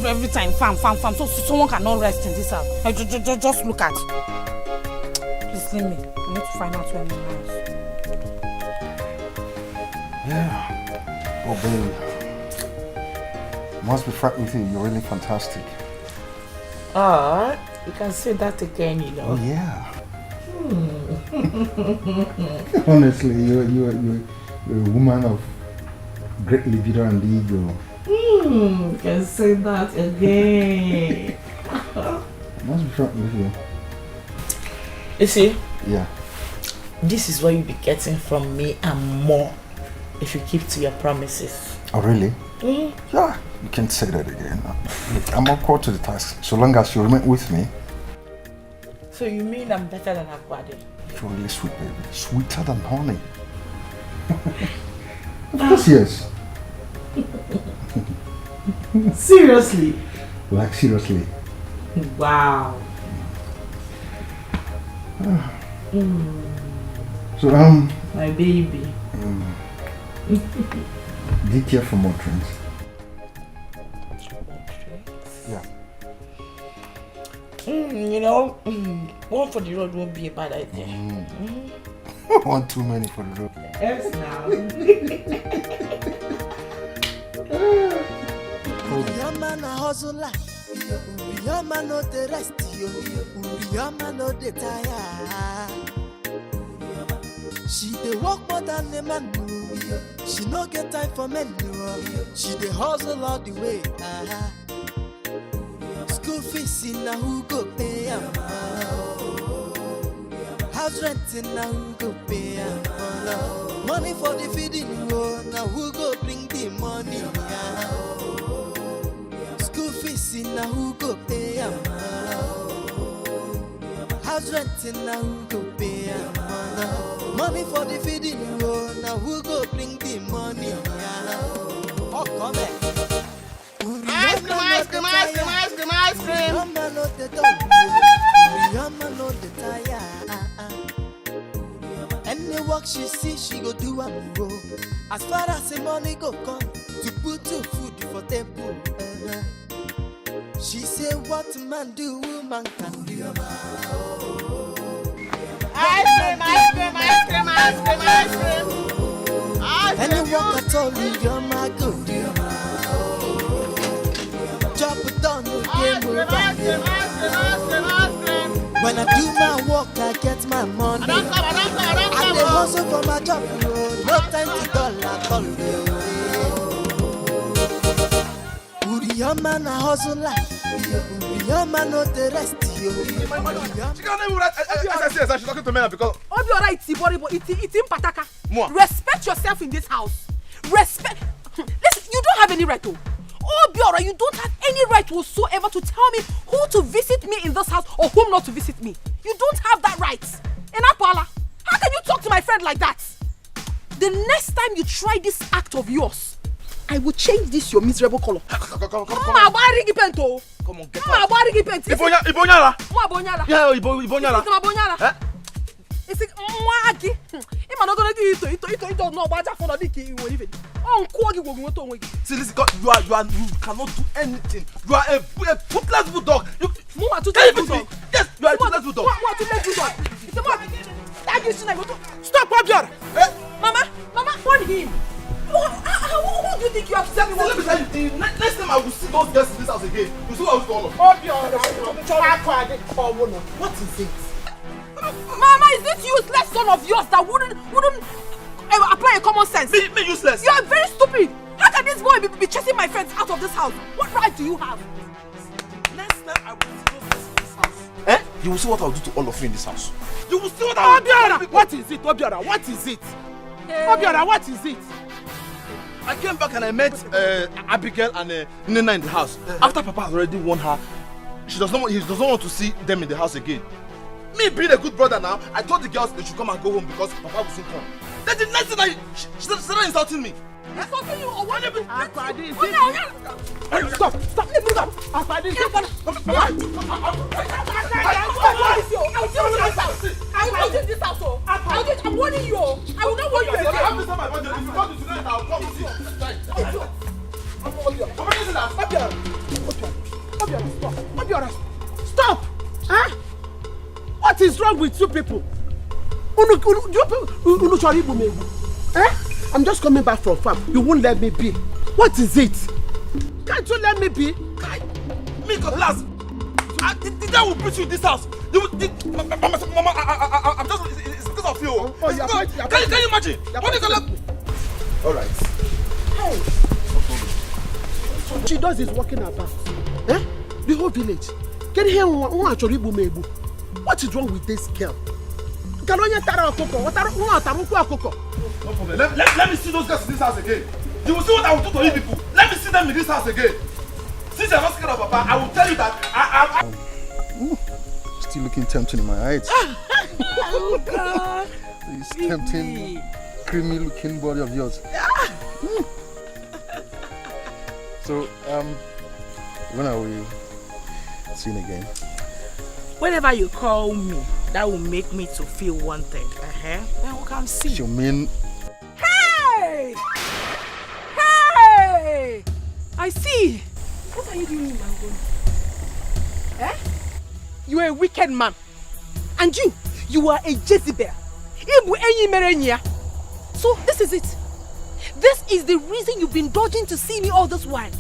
Every time, farm. So someone cannot rest in this house. Just look at. Please leave me. I need to find out where Nena is. Yeah. Oh, baby. Must be frank with you. You're really fantastic. You can say that again, you know. Oh, yeah. Honestly, you're a woman of great libido and ego. You can say that again. Must be frank with you. You see? Yeah. This is what you'll be getting from me and more if you keep to your promises. Oh, really? Yeah, you can't say that again. Look, I'm up called to the task. So long as you remain with me. So you mean I'm better than Akwade? You're really sweet, baby. Sweeter than honey. Of course, yes. Seriously? Like, seriously. Wow. So, my baby. Do you care for more drinks? Yeah. You know, one for the road won't be a bad idea. One too many for the road. Yes, now. Uriyama na hustle like Uriyama no the rest Uriyama no the tire. She dey work more than a man. She no get time for men. She dey hustle all the way. School fees in na who go pay am. House rent in na who go pay am. Money for the feeding, na who go bring the money. School fees in na who go pay am. House rent in na who go pay am. Money for the feeding, now who go bring the money? Oh, come back. Ice cream. Uriyama no the dog. Uriyama no the tire. Any work she see, she go do am go. As far as the money go come, to put your food for table. She say what man do, woman can do. Ice cream. Any work at all, you're my good. Drop it down, game over. When I do my work, I get my money. I dey hustle for my job, no time to dull at all. Uriyama na hustle like Uriyama no the rest. She can't even write SSC. She's talking to me because. All be alright, it's in Pataka. Respect yourself in this house. Respect. Listen, you don't have any right to. Obiora, you don't have any right whatsoever to tell me who to visit me in this house or whom not to visit me. You don't have that right. Enapala, how can you talk to my friend like that? The next time you try this act of yours, I will change this your miserable color. Come on, get out. Ibonyala. Yeah, Ibonyala. It's like mwagi. Ima no gonna give ito no baja for the key we even. On kwagi wo nwoto onwe. See, listen, God, you cannot do anything. You are a toothless bulldog. You want to take bulldog? Yes, you are a toothless bulldog. What to make bulldog? It's a what? Stop, Obiora. Mama, warn him. Who do you think you have said? Let me tell you, next time I will see those girls in this house again, you see what I will do all of them. What is it? Mama, is this useless son of yours that wouldn't apply a common sense? Me useless? You are very stupid. How can this boy be chasing my friends out of this house? What right do you have? Next time I will see those girls in this house. You will see what I will do to all of you in this house. You will see what I will do. Obiora, what is it? Obiora, what is it? Obiora, what is it? I came back and I met Abigail and Nina in the house. After Papa has already warned her, he does not want to see them in the house again. Me being a good brother now, I told the girls they should come and go home because Papa will soon come. Then the next thing she started insulting me. Insulting you or what? Stop! Leave me alone! I'll do this house. I'm warning you. I will not warn you again. Stop! Huh? What is wrong with you people? I'm just coming back from farm. You won't let me be. What is it? Can't you let me be? Me got last. The guy will put you in this house. Mama, I'm just. It's because of you. Can you imagine? What is that? All right. Hey. She does is walking about. The whole village. Can you hear what is wrong with this girl? No problem. Let me see those guys in this house again. You will see what I will do to you people. Let me see them in this house again. Since you're not scared of Papa, I will tell you that still looking tempting in my eyes. Oh God. This tempting, creamy looking body of yours. So, when are we seeing again? Whenever you call me, that will make me to feel wanted. Then we can see. You mean? Hey! I see. What are you doing, Mango? You are a wicked man. And you are a Jezebel. So this is it. This is the reason you've been dodging to see me all this while.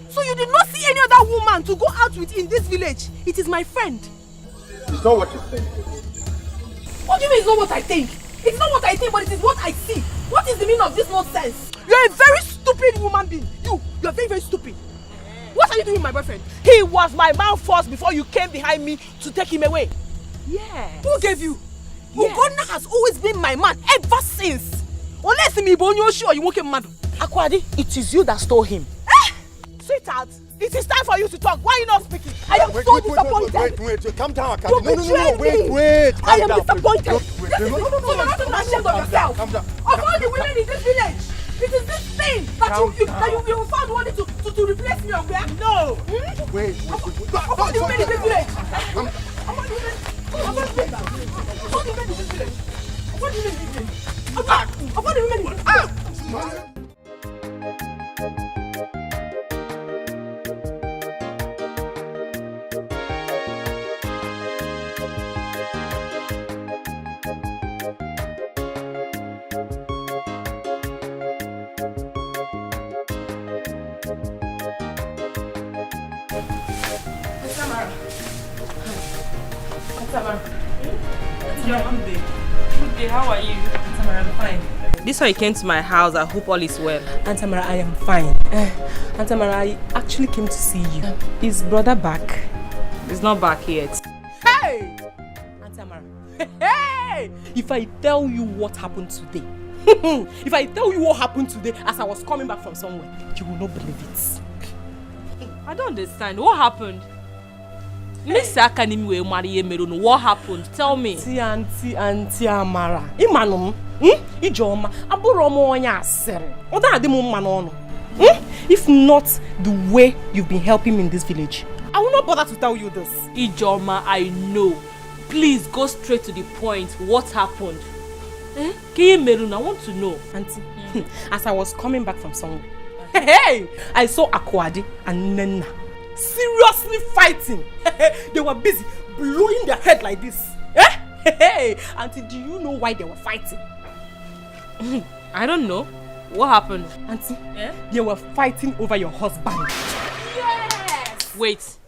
So you did not see any other woman to go out with in this village. It is my friend. It's not what you think. What do you mean it's not what I think? It's not what I think, but it is what I see. What is the meaning of this nonsense? You're a very stupid woman being. You're very, very stupid. What are you doing with my boyfriend? He was my man first before you came behind me to take him away. Yeah. Who gave you? Yes. Ugonna has always been my man ever since. Unless me bonyoshi or you won't get mad. Akwadi, it is you that stole him. Sweetheart, it is time for you to talk. Why are you not speaking? I am so disappointed. Wait, calm down, You betrayed me. Wait. I am disappointed. No, you're not even ashamed of yourself. Calm down. Of all the women in this village, it is this thing that you found wanting to replace me on where? No. Wait. Of all the women in this village. Good day, how are you? Tamara, I'm fine. This way you came to my house, I hope all is well. Aunt Tamara, I am fine. Aunt Tamara, I actually came to see you. Is brother back? He's not back yet. Hey! Aunt Tamara, hey! If I tell you what happened today, If I tell you what happened today as I was coming back from somewhere, you will not believe it. I don't understand. What happened? What happened? Tell me. Auntie Amara. Imanum. Ijoma. Aburomo onya asere. Oda ademu manono. If not the way you've been helping me in this village, I will not bother to tell you this. Ijoma, I know. Please go straight to the point. What happened? I want to know. Auntie, as I was coming back from somewhere, hey, I saw Akwadi and Nena seriously fighting. They were busy blowing their head like this. Hey, Auntie, do you know why they were fighting? I don't know. What happened? Auntie, they were fighting over your husband. Yes! Wait,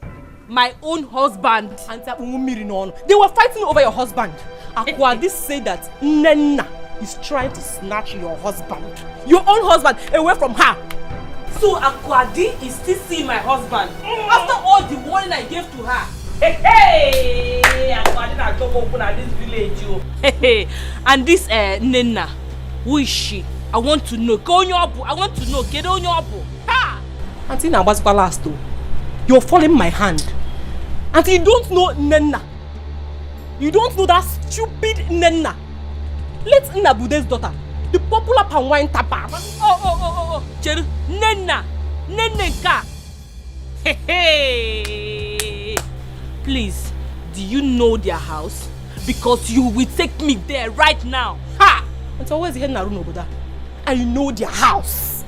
my own husband? Auntie, they were fighting over your husband. Akwadi said that Nena is trying to snatch your husband. Your own husband away from her. So Akwadi is still seeing my husband after all the warning I gave to her. Hey, Akwadi na job open at this village, yo. Hey, and this Nena, who is she? I want to know. I want to know. Get on your abu. Ha! Auntie Nabazwa last though. You're following my hand. Auntie, you don't know Nena. You don't know that stupid Nena. Let Nabude's daughter, the popular palm wine tapper. Oh. Cheru, Nena. Neneka. Hey. Please, do you know their house? Because you will take me there right now. Ha! It's always here Narun Oboda. I know their house.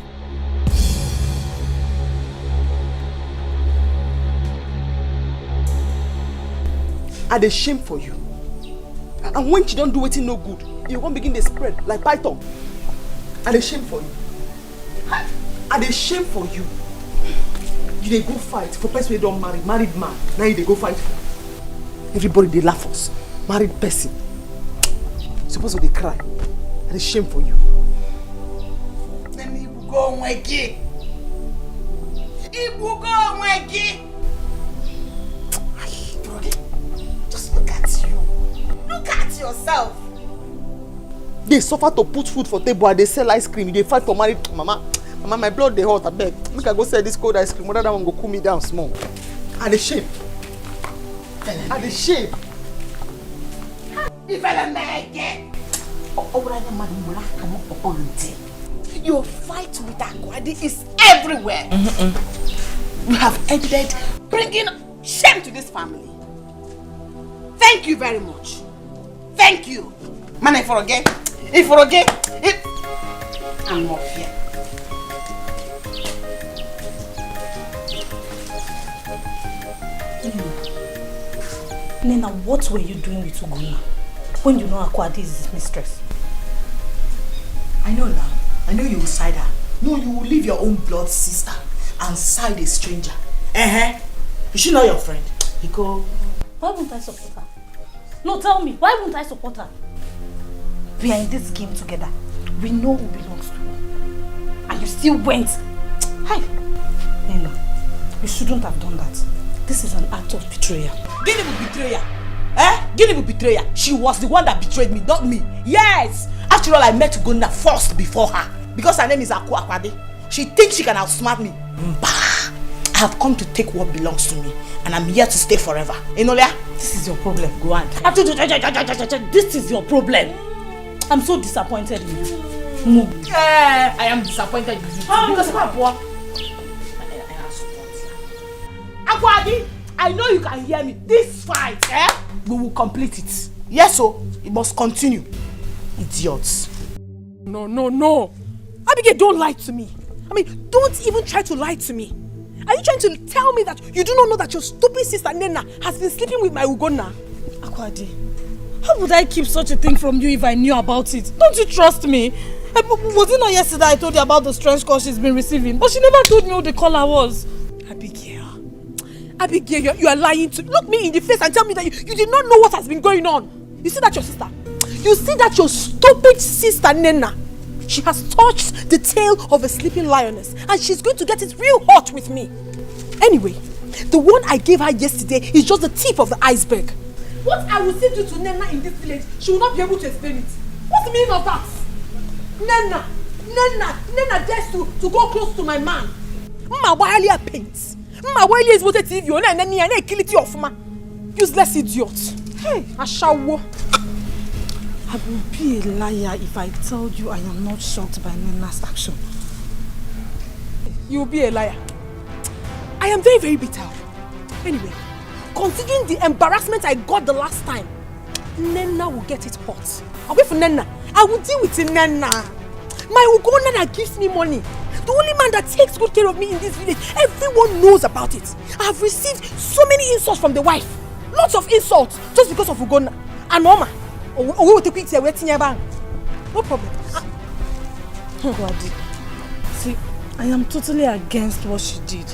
I dey shame for you. And when you don't do anything no good, you won't begin to spread like python. I dey shame for you. I dey shame for you. You dey go fight for person wey don't marry, married man. Now you dey go fight for. Everybody dey laugh us. Married person. Suppose to dey cry. I dey shame for you. Then you go weki. You go weki. Just look at you. Look at yourself. They suffer to put food for table and they sell ice cream. They fight for married mama. Mama, my blood they hot. I beg. Make I go sell this cold ice cream. Whether that one go cool me down small. And the shame. And the shame. If I make it. Your fight with Akwadi is everywhere. You have ended bringing shame to this family. Thank you very much. Thank you. Man, if I'm off here. Nena, what were you doing with Uguna when you know Akwadi is his mistress? I know now. I know you will side her. No, you will leave your own blood sister and side a stranger. Is she not your friend? Etiko. Why won't I support her? No, tell me, why won't I support her? We are in this game together. We know who belongs to who. And you still went. Hi. Nena, you shouldn't have done that. This is an act of betrayal. Guinea betrayer. Guinea betrayer. She was the one that betrayed me, not me. Yes. After all, I met Ugonna first before her. Because her name is Akwadi. She thinks she can outsmart me. Bah. I have come to take what belongs to me. And I'm here to stay forever. Enolia, this is your problem. Go on. This is your problem. I'm so disappointed in you. Move. I am disappointed in you. Because of what? Akwadi, I know you can hear me. This fight, we will complete it. Yes, so it must continue. Idiots. No. Abigail, don't lie to me. I mean, don't even try to lie to me. Are you trying to tell me that you do not know that your stupid sister Nena has been sleeping with my Ugonna? Akwadi, how would I keep such a thing from you if I knew about it? Don't you trust me? Was it not yesterday I told you about the strange call she's been receiving? But she never told me who the caller was. Abigail, you are lying to me. Look me in the face and tell me that you did not know what has been going on. You see that your sister? You see that your stupid sister Nena? She has touched the tail of a sleeping lioness and she's going to get it real hot with me. Anyway, the one I gave her yesterday is just the tip of the iceberg. What I will say to Nena in this village, she will not be able to explain it. What's the meaning of that? Nena dares to go close to my man. Mma wali a paints. Mma wali is what TV on and then kill it off ma. Useless idiot. Hey, Ashawo. I will be a liar if I tell you I am not shocked by Nena's action. You will be a liar. I am very, very bitter. Anyway, considering the embarrassment I got the last time, Nena will get it hot. Away from Nena. I will deal with Nena. My Ugona that gives me money. The only man that takes good care of me in this village. Everyone knows about it. I have received so many insults from the wife. Lots of insults just because of Ugona. And Mama. We will take it waiting your bank. No problem. See, I am totally against what she did.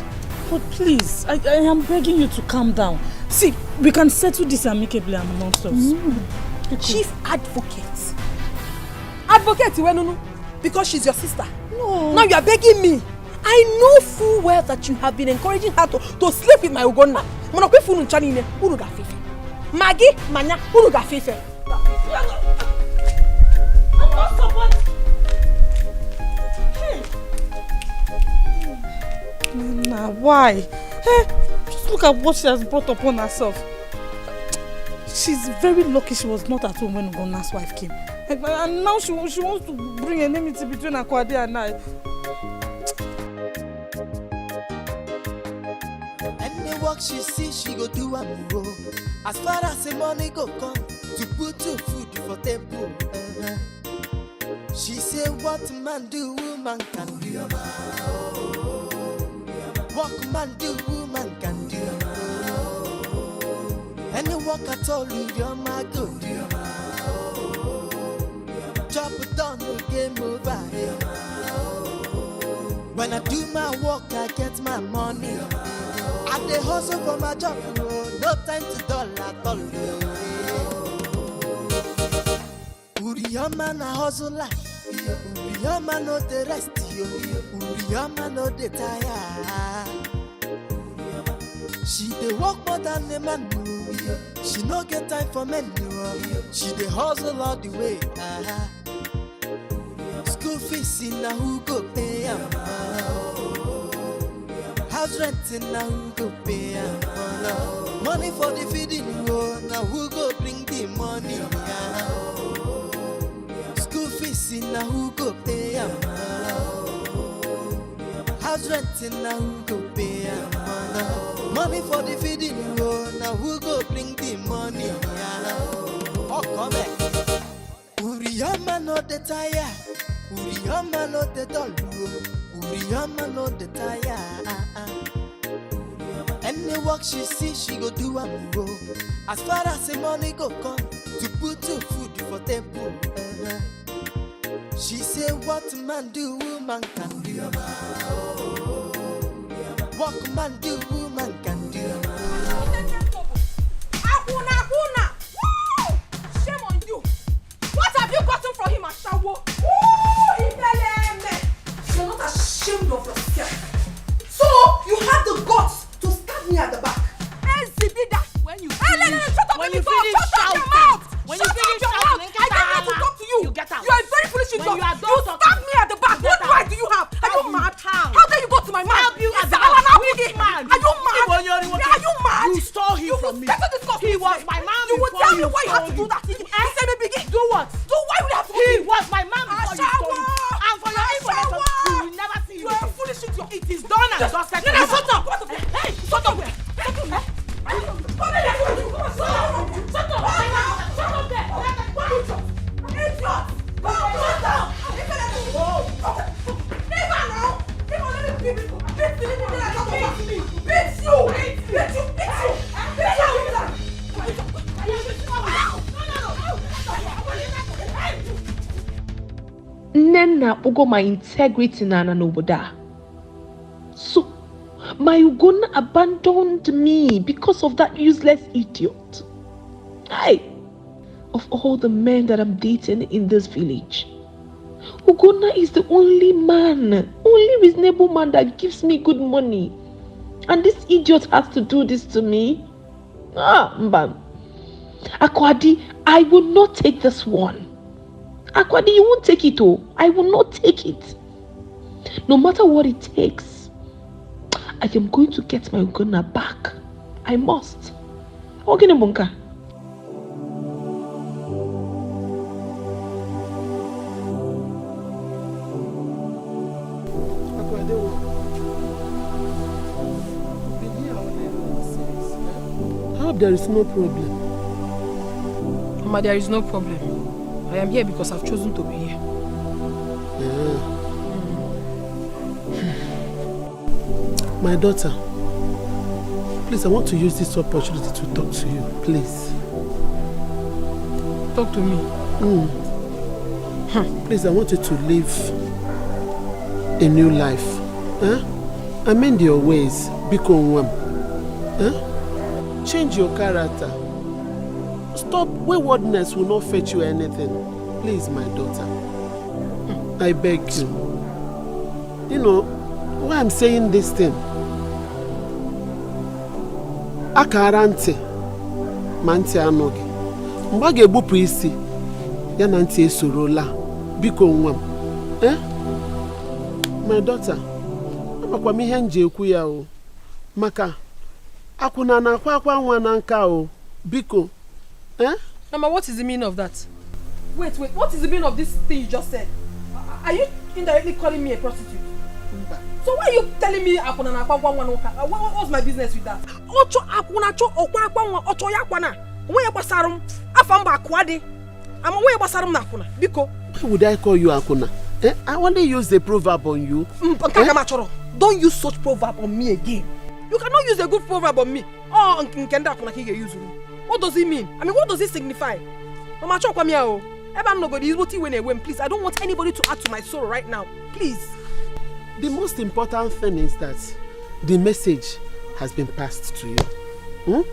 But please, I am begging you to calm down. See, we can settle this amicably amongst us. Chief advocate. Advocate, Iwenunu, because she's your sister. No. Now you are begging me. I know full well that you have been encouraging her to sleep with my Ugonna. Maggie, Manya, Uruga Fife. Nena, why? Hey, just look at what she has brought upon herself. She's very lucky she was not at home when Ugonna's wife came. And now she wants to bring enmity between Akwadi and I. Any work she see, she go do am go. As far as the money go come, to put your food for table. She say what man do, woman can do. What man do, woman can do. Any work at all, your man go do. Chop it down, no game over. When I do my work, I get my money. I dey hustle for my job, no time to dull at all. Uriyama na hustle like, Uriyama no the rest, Uriyama no the tire. She dey work more than a man, she no get time for men. She dey hustle all the way. School fees in a who go pay am. House rent in a who go pay am. Money for the feeding, now who go bring the money? School fees in a who go pay am. House rent in a who go pay am. Money for the feeding, now who go bring the money? Oh, come back. Uriyama no the tire. Uriyama no the doll. Uriyama no the tire. Any work she see, she go do am go. As far as the money go come, to put your food for table. She say what man do, woman can do. What man do, woman can do. Akuna! Woo! Shame on you! What have you gotten from him, Ashawo? You're not ashamed of yourself. So you have the guts to stab me at the back. When you finish, shut up, when you finish shouting, when you finish shouting, I don't want to talk to you. You get out. You are very foolish. You stab me at the back. What right do you have? Are you mad? How dare you go to my man? Which man? Are you mad? Are you mad? You stole him from me. He was my man. You would tell me why you have to do that. You say me begin. Do what? Do why would you have to? He was my man before you stole him. And for your information, you will never see him. You are foolish idiot. It is done and dusted. Shut up! Hey, shut up! Nena ugo my integrity nana noboda. So my Ugonna abandoned me because of that useless idiot. Hey, of all the men that I'm dating in this village, Ugonna is the only reasonable man that gives me good money. And this idiot has to do this to me? Mbam. Akwadi, I will not take this one. Akwadi, you won't take it, oh. I will not take it. No matter what it takes, I am going to get my Ugonna back. I must. Okay, Bunka. I hope there is no problem. Mama, there is no problem. I am here because I've chosen to be here. My daughter, please, I want to use this opportunity to talk to you, please. Talk to me? Please, I want you to live a new life. Amend your ways. Become one. Change your character. Stop. Waywardness will not fetch you anything. Please, my daughter. I beg you. You know, why I'm saying this thing? Akarante manti anogi. Mba ga-egbupụ isi ya na ntị esorola. Biko nwa m. My daughter, amakwa m ihe nje ekwu ya o. Maka akwụna na akwa nwa na nka o. Biko. Mama, what is the meaning of that? Wait, what is the meaning of this thing you just said? Are you indirectly calling me a prostitute? So why are you telling me akuna na akwa nwa na nka? What's my business with that? Ocho akuna cho okwa akwa nwa ocho ya kwana. Onwe ya gbasarum afa mba akwade. Ama onwe ya gbasarum na akuna. Biko. Why would I call you akuna? I only use the proverb on you. Don't use such proverb on me again. You cannot use a good proverb on me. Oh, nkenda akuna ki use. What does it mean? I mean, what does it signify? Mama chokwa mi o. Eba no go di what when away. Please, I don't want anybody to add to my sorrow right now. Please. The most important thing is that the message has been passed to you.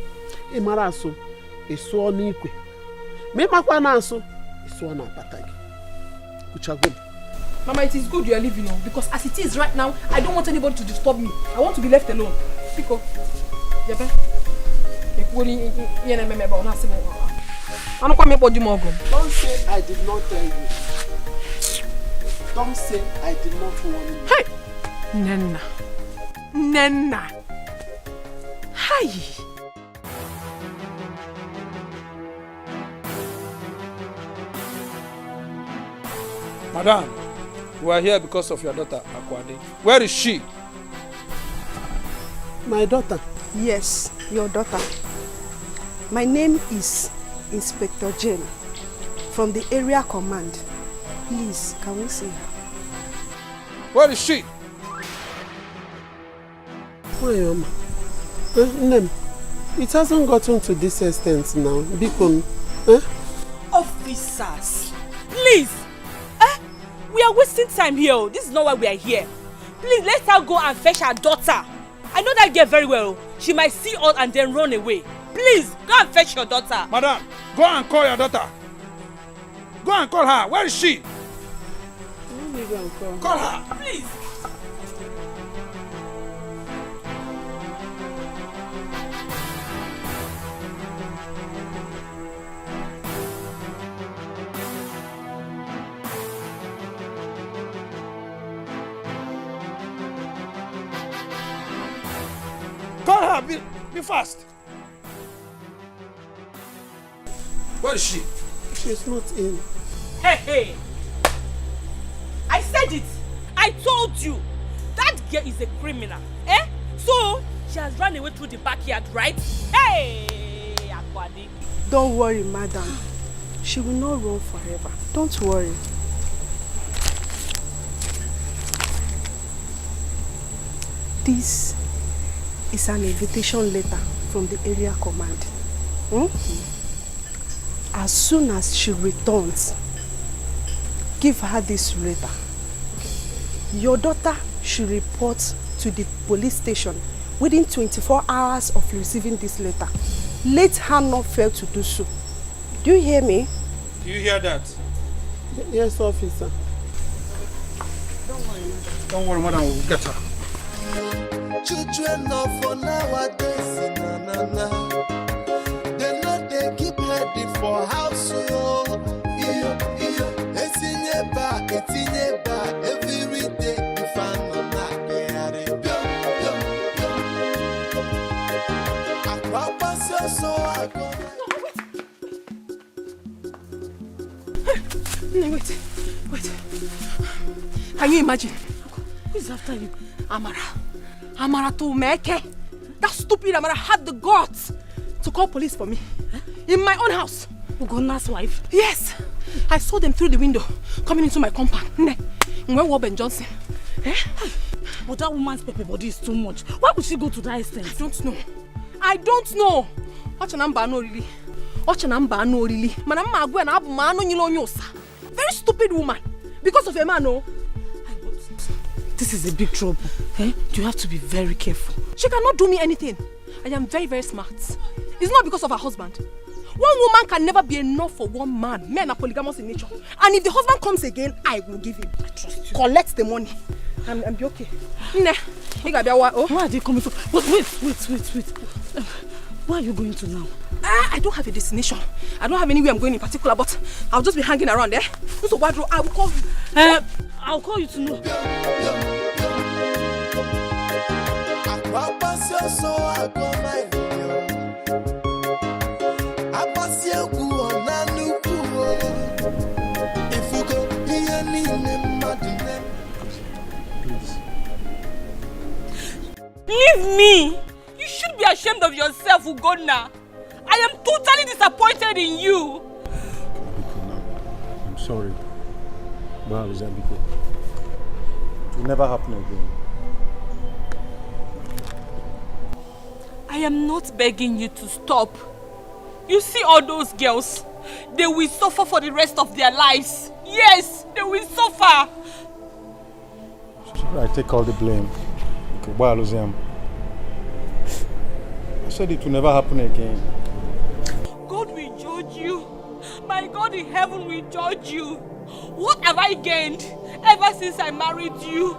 Imaraso iso ni ikwe. Me makwa na aso iso na patagi. Kuchagom. Mama, it is good you are leaving now because as it is right now, I don't want anybody to disturb me. I want to be left alone. Piko. Yebe. Ekwoni yene meme ba ona simo. Anokwa me body mo ogom. Don't say I did not tell you. Don't say I did not warn you. Hey! Nenna. Hi. Madam, we are here because of your daughter, Akwadi. Where is she? My daughter? Yes, your daughter. My name is Inspector Jane from the area command. Please, can we see her? Where is she? Why, it hasn't gotten to this extent now. Bikon, Officers, please. We are wasting time here. This is not why we are here. Please, let her go and fetch her daughter. I know that girl very well. She might see us and then run away. Please, go and fetch your daughter. Madam, go and call your daughter. Go and call her. Where is she? Call her. Please. Call her. Be fast. Where is she? She's not in. Hey. I said it. I told you. That girl is a criminal. So, she has run away through the backyard, right? Hey, Akwadi. Don't worry, madam. She will not run forever. Don't worry. This is an invitation letter from the area command. As soon as she returns, give her this letter. Your daughter should report to the police station within 24 hours of receiving this letter. Let her not fail to do so. Do you hear me? Do you hear that? Yes, officer. Don't worry, madam. We'll get her. Children of for nowadays, they know they keep heading for house. It's Wait. Can you imagine? Who is after you? Amara to Meke. That stupid Amara had the guts to call police for me. In my own house. Ugonna's wife? Yes. I saw them through the window coming into my compound. Where was Ben Johnson? But that woman's pepper body is too much. Why would she go to that extent? I don't know. Really. Very stupid woman. Because of a man, no. This is a big trouble. You have to be very careful. She cannot do me anything. I am very, very smart. It's not because of her husband. One woman can never be enough for one man. Men are polygamous in nature. And if the husband comes again, I will give him. I trust you. Collect the money. And be okay. Where are they coming from? But wait. Where are you going to now? I don't have a destination. I don't have anywhere I'm going in particular, but I'll just be hanging around there. So I will call you. I'll call you to know. Leave me! You should be ashamed of yourself, Ugonna. I am totally disappointed in you. I'm sorry. Wow, is that because it will never happen again. I am not begging you to stop. You see all those girls? They will suffer for the rest of their lives. Yes, they will suffer. I take all the blame. Okay, wow, Luziam. I said it will never happen again. God will judge you. My God in heaven will judge you. What have I gained ever since I married you?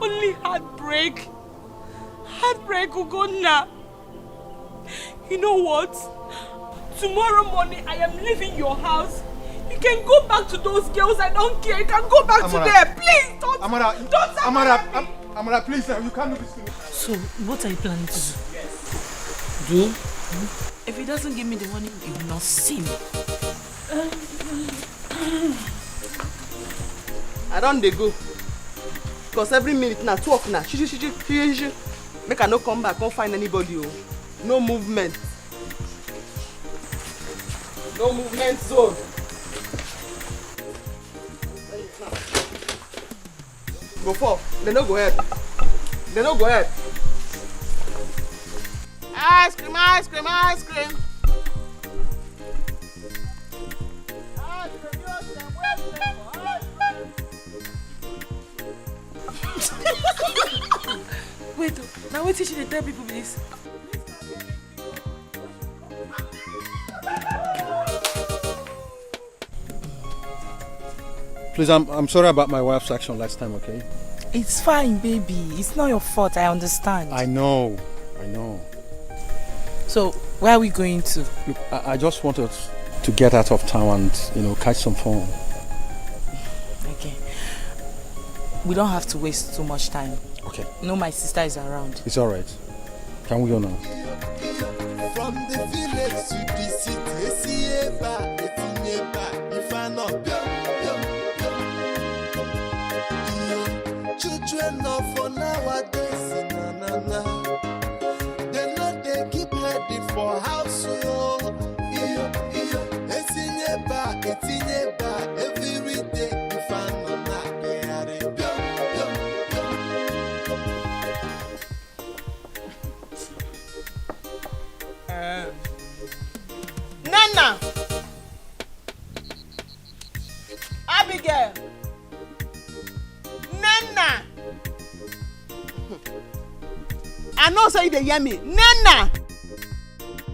Only heartbreak. Heartbreak, Ugonna. You know what? Tomorrow morning I am leaving your house. You can go back to those girls. I don't care. You can go back to them. Please don't. Amara, please, you can't do this to me. So, what are you planning to do? If he doesn't give me the money, he will not see me. I don't dey go. Because every minute now, talk now. Make I no come back, can't find anybody. No movement. No movement zone. Go for. They no go ahead. They no go ahead. Ice cream, ice cream, ice cream. Wait, now wait till she tell people this. Please, I'm sorry about my wife's action last time, okay? It's fine, baby. It's not your fault, I understand. I know. So, where are we going to? Look, I just wanted to get out of town and, catch some fun. Okay. We don't have to waste too much time. Okay. No, my sister is around. It's alright. Can we go now? From the village to the city, if I not children of for nowadays, they know they keep ready for house. Every day, if I not Nana! Abigail! Nana! I know say they hear me. Nana!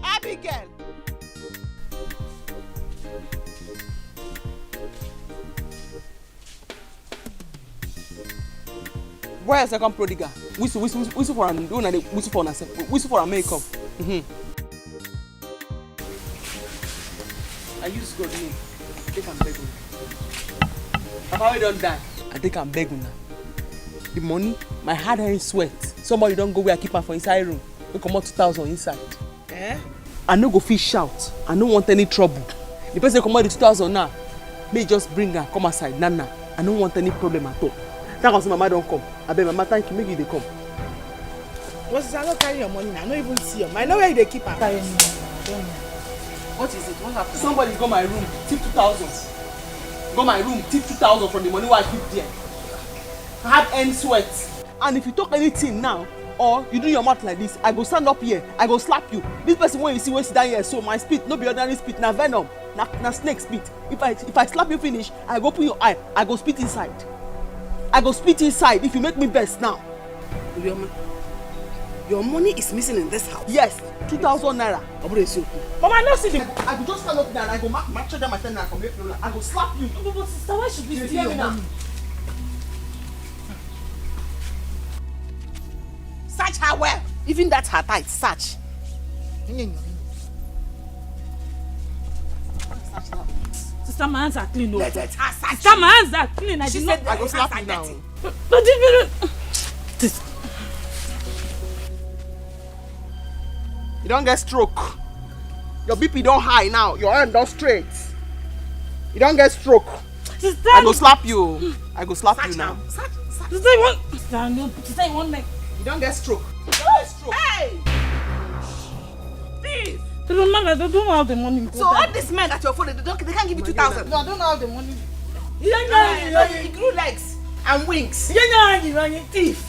Abigail! Where is second prodigal? Whistle for him. Don't whistle for himself. Whistle for him. Make come. I use God name. They can beg me. Papa, we don't die. I think I'm begging now. The money, my hard-earned sweat. Somebody don't go where I keep her for inside room. We come out 2,000 inside. I no go fish shout. I no want any trouble. The person come out the 2,000 now. May just bring her, come aside, Nana. I don't want any problem at all. That was Mama don't come. I beg Mama, thank you, make they come. What's I don't carry your money now. I don't even see them. I know where they keep her. What is it? What happened? Somebody go my room, tip 2,000. Go my room, tip 2,000 from the money I keep there. Hard end sweat. And if you talk anything now, or you do your mouth like this, I go stand up here, I go slap you. This person when you see when sit down here, so my spit, no be ordinary spit, na venom, na snake spit. If I slap you finish, I go put your eye, I go spit inside. I go spit inside if you make me best now. Your money is missing in this house. Yes, 2,000 naira. Mama, no see them. I go just stand up there and I go match them my 10 naira from April. I go slap you. But sister, why should we steal me now? Search her well. Even that's her tight. Search. Sister, my hands are clean. Let her search. Sister, my hands are clean. She said I go slap you now. But you don't get stroke. Your BP don't high now. Your hand don't straight. You don't get stroke. Sister, I go slap you. I go slap you now. Sister, you want? Sister, you want like? You don't get stroke. You don't get stroke. Hey! Thief! They don't know how the money. So all these men at your phone, they can't give you 2,000. No, I don't know how the money. He grew legs and wings. Thief!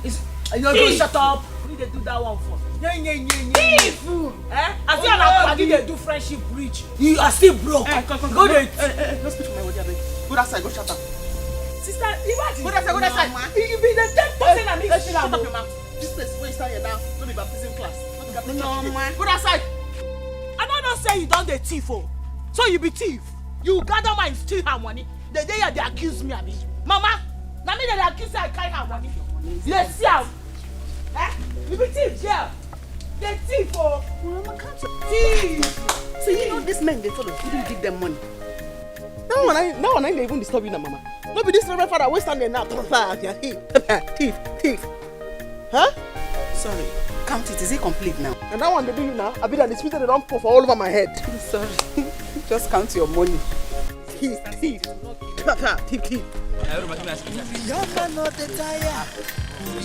You don't shut up. We need to do that one for. Thief! I feel like they do friendship bridge. You are still broke. Go there. Don't speak to my body, I beg. Go that side, go shut up. Sister, imagine. Go that side. You be the 10% and me. Shut up your mouth. This place where you stand here now, don't be baptism class. No, man. Go that side. I don't say you done the thief, oh. So you be thief. You gather my steal her money. The day they accuse me of it. Mama, now me they accuse I carry her money. Let's see how. You be thief, yeah. The thief, oh. Mama, can't you? Thief. So you know these men, they follow. You didn't give them money. Now when I even disturb you now, Mama. No be this reverend father always stand there now. Thief. Huh? Sorry. Count it. Is it complete now? And that one they do you now. I be that the spirit they don't pour all over my head. Sorry. Just count your money. Thief. Thief. Your man not the tire.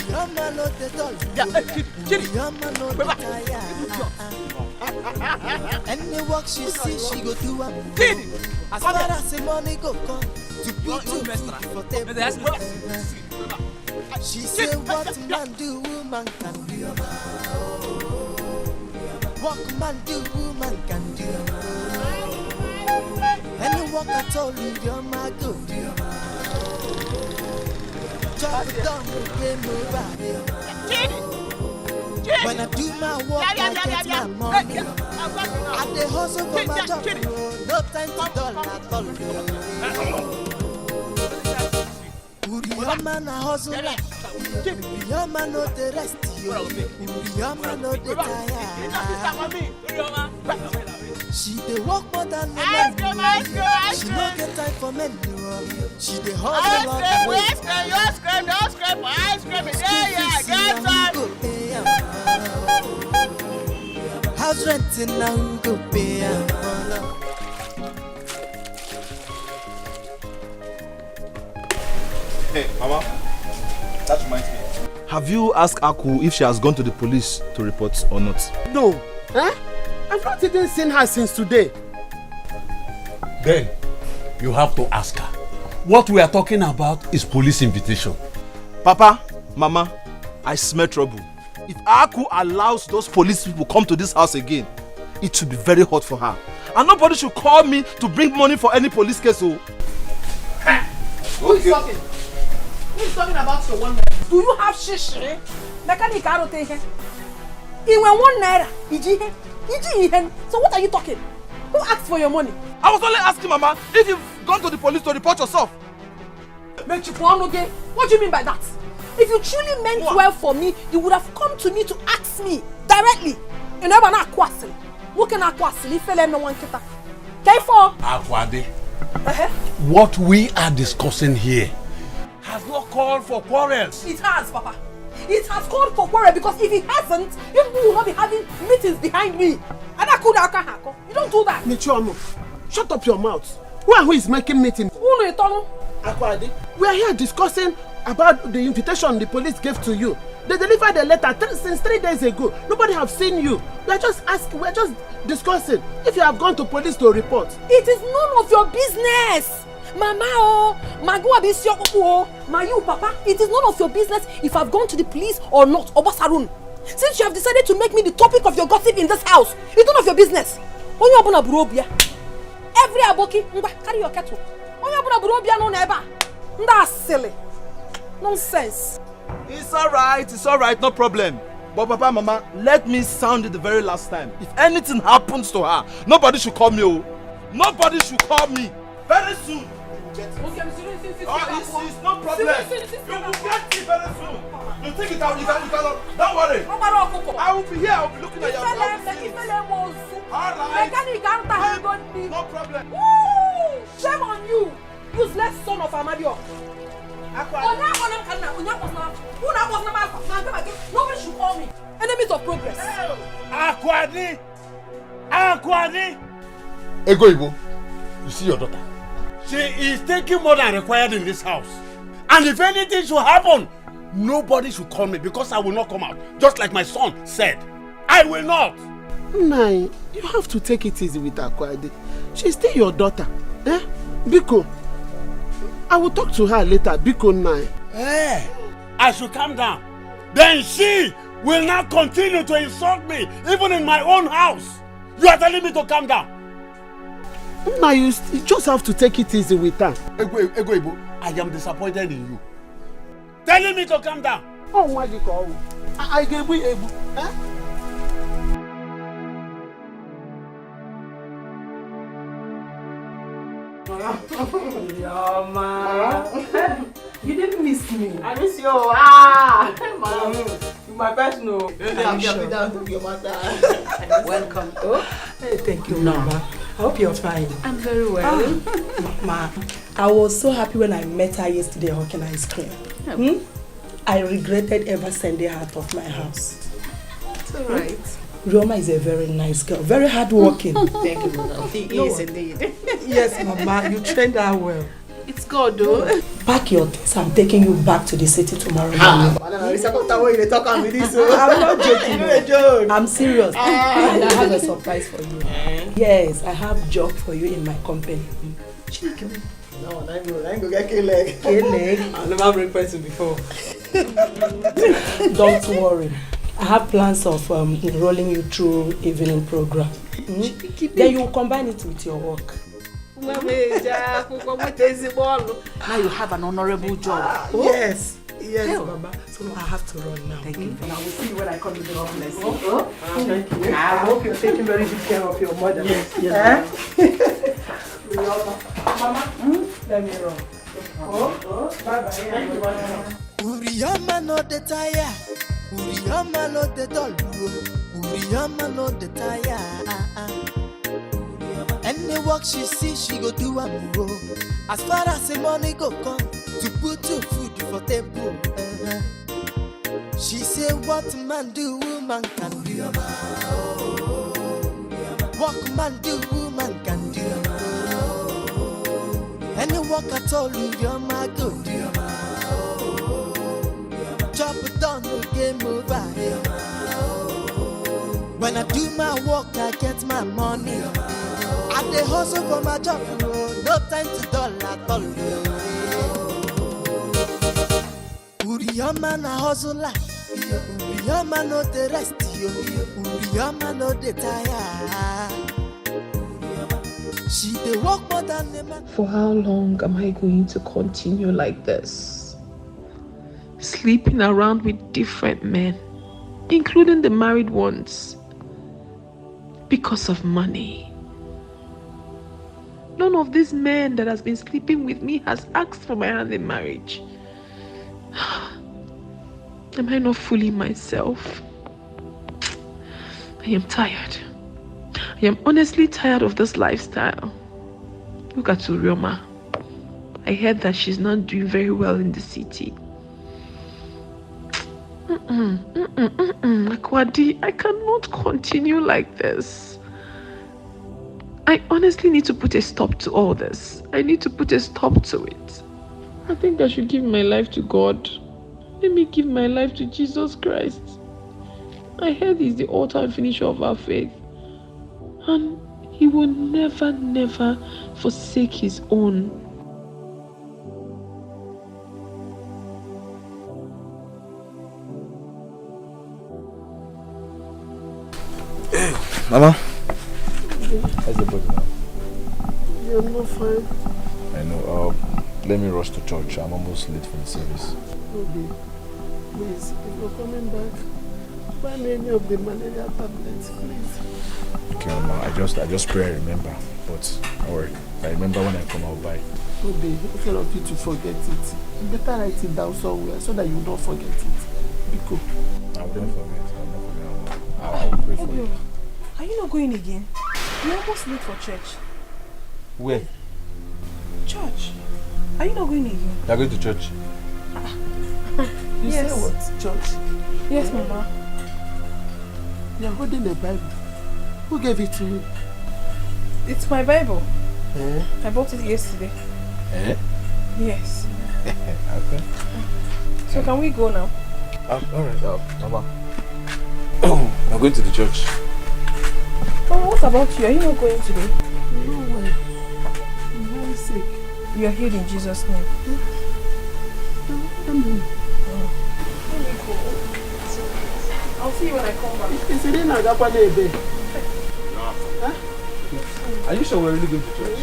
Your man not the doll. Your man not the tire. Any work she see, she go do am. As far as the money go come, to put to for table. She say what man do, woman can do. What man do, woman can do. Any work at all, your man go do. Chop it down, game over. When I do my work, I get my money. I dey hustle for my job, no time to dull at all. Your man a hustle like your man no the rest. Your man no the tire. She dey work more than men. She no get time for men. She dey hustle all the way. Ice cream. Yeah, get House renting now who go pay am? Hey, Mama, that reminds me. Have you asked Aku if she has gone to the police to report or not? No. I've not even seen her since today. Then, you have to ask her. What we are talking about is police invitation. Papa, Mama, I smell trouble. If Aku allows those police people come to this house again, it will be very hot for her. And nobody should call me to bring money for any police case. Who is talking? Who is talking about your 1 naira? Do you have shish? Mechanic aro te ihe. Iwe 1 naira. Iji ihe. So what are you talking? Who asked for your money? I was only asking, Mama, if you've gone to the police to report yourself. What do you mean by that? If you truly meant well for me, you would have come to me to ask me directly. You never know kwasili. Who can kwasili? Fele no one kita. K4. Akwade. What we are discussing here has not called for quarrels. It has, Papa. It has called for quarrel because if it hasn't, you will not be having meetings behind me. And I could. You don't do that. Michomo, shut up your mouth. Who is making meeting? Akwadi, we are here discussing about the invitation the police gave to you. They delivered a letter since 3 days ago. Nobody have seen you. We are just asking, we are just discussing if you have gone to police to report. It is none of your business. Mama, my you, Papa, it is none of your business if I've gone to the police or not, Obasarun. Since you have decided to make me the topic of your gossip in this house, it's none of your business. Every aboki, carry your kettle. That's silly. Nonsense. It's alright, no problem. But Papa, Mama, let me sound it the very last time. If anything happens to her, nobody should call me. Oh. Nobody should call me. Very soon. It's no problem. You will get it very soon. You take it out. You cannot. Don't worry. I will be here. I will be looking at your house. Alright. No problem. Woo! Shame on you, useless son of Amadio. Nobody should call me. Enemies of progress. Akwadi! Ego Ibo, you see your daughter? She is taking more than required in this house. And if anything should happen, nobody should call me because I will not come out. Just like my son said. I will not. Nai, you have to take it easy with Akwadi. She's still your daughter. Eh? Biko, I will talk to her later. Biko Nai. Eh, I should calm down. Then she will not continue to insult me, even in my own house. You are telling me to calm down. Now you just have to take it easy with her. Ego Ibo, I am disappointed in you. Telling me to calm down. Oh, why do you call me? I gave you Ebo. Eh? You didn't miss me. I miss you. My personal. Welcome. Hey, thank you, Mama. I hope you're fine. I'm very well. Mama, I was so happy when I met her yesterday hawking ice cream. I regretted ever sending her out of my house. It's alright. Roma is a very nice girl, very hardworking. Thank you, Mama. She is indeed. Yes, Mama, you trained her well. It's good, though. Pack your things. I'm taking you back to the city tomorrow morning. I'm not joking. I'm serious. And I have a surprise for you. Yes, I have a job for you in my company. No, I ain't go get K-leg. K-leg? I never breakfast before. Don't worry. I have plans of enrolling you through evening program. Then you will combine it with your work. Now you have an honorable job. Yes. Yes, Baba. So I have to run now. Thank you. And I will see you when I come to the office. Thank you. I hope you're taking very good care of your mother. Yes. Mama, let me run. Bye-bye. Uriyama no the tire. Uriyama no the doll. Uriyama no the tire. Any work she see, she go do a move. As far as the money go come, to put your food for table. She say, what man do, woman can do. What man do, woman can do. Any work at all, your man go do. Chop it down, no game over. When I do my work, I get my money. I dey hustle for my job, no time to dull at all. Uriyama na hustle life, Uriyama no the rest, Uriyama no the tire. She dey work more than a man. For how long am I going to continue like this? Sleeping around with different men, including the married ones, because of money. None of these men that has been sleeping with me has asked for my hand in marriage. Am I not fooling myself? I am tired. I am honestly tired of this lifestyle. Look at Urioma. I heard that she's not doing very well in the city. Akwadi, I cannot continue like this. I honestly need to put a stop to all this. I need to put a stop to it. I think I should give my life to God. Let me give my life to Jesus Christ. I heard He's the author and finisher of our faith. And He will never, never forsake His own. Mama, how's the body now? Yeah, I'm not fine. I know. Let me rush to church. I'm almost late for the service. Okay. Please, if you're coming back, buy me any of the malaria tablets, please. Okay, Mama. I just pray I remember. But don't worry. If I remember when I come, I'll buy. Okay, instead of you to forget it, you better write it down somewhere so that you don't forget it. Biko. I will not forget. I'll pray for you. Are you not going again? You're almost late for church. Where? Church? Are you not going again? You're going to church? You Yes. say what? Church? Yes, Mama. You're holding a Bible. Who gave it to you? It's my Bible. Eh? I bought it yesterday. Eh? Yes. Okay. So can we go now? Alright, Mama. I'm going to the church. Oh, what about you? Are you not going today? No way. I'm very sick. You are healed in Jesus' name. Amen. Let me go. I'll see you when I come back. Is it in Agapane? Huh? Are you sure we're really going to church?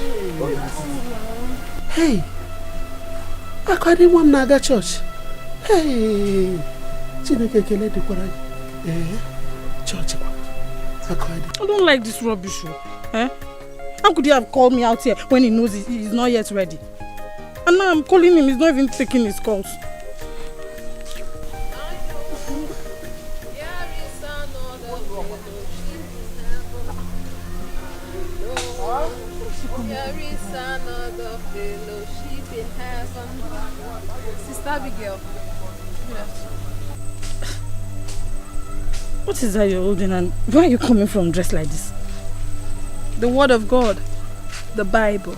Hey! Akwadi mom naga church. Hey! Chineke kele dikwara. Church. Akwadi. I don't like this rubbish. Eh? How could he have called me out here when he knows he's not yet ready? And now I'm calling him, he's not even taking his calls. There is another fellowship in heaven. Sister Abigail. What is that you're holding and where are you coming from dressed like this? The Word of God. The Bible.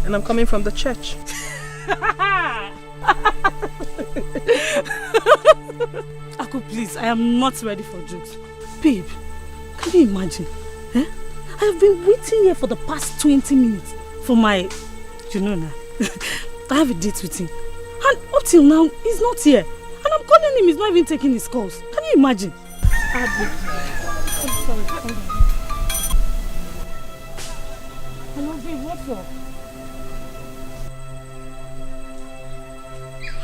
And I'm coming from the church. Aku, please, I am not ready for jokes. Babe, can you imagine? Eh? I have been waiting here for the past 20 minutes for my, you know now, I have a date with him. And up till now, he's not here. And I'm calling him, he's not even taking his calls. Can you imagine? I'm sorry. Hello, babe, what's up?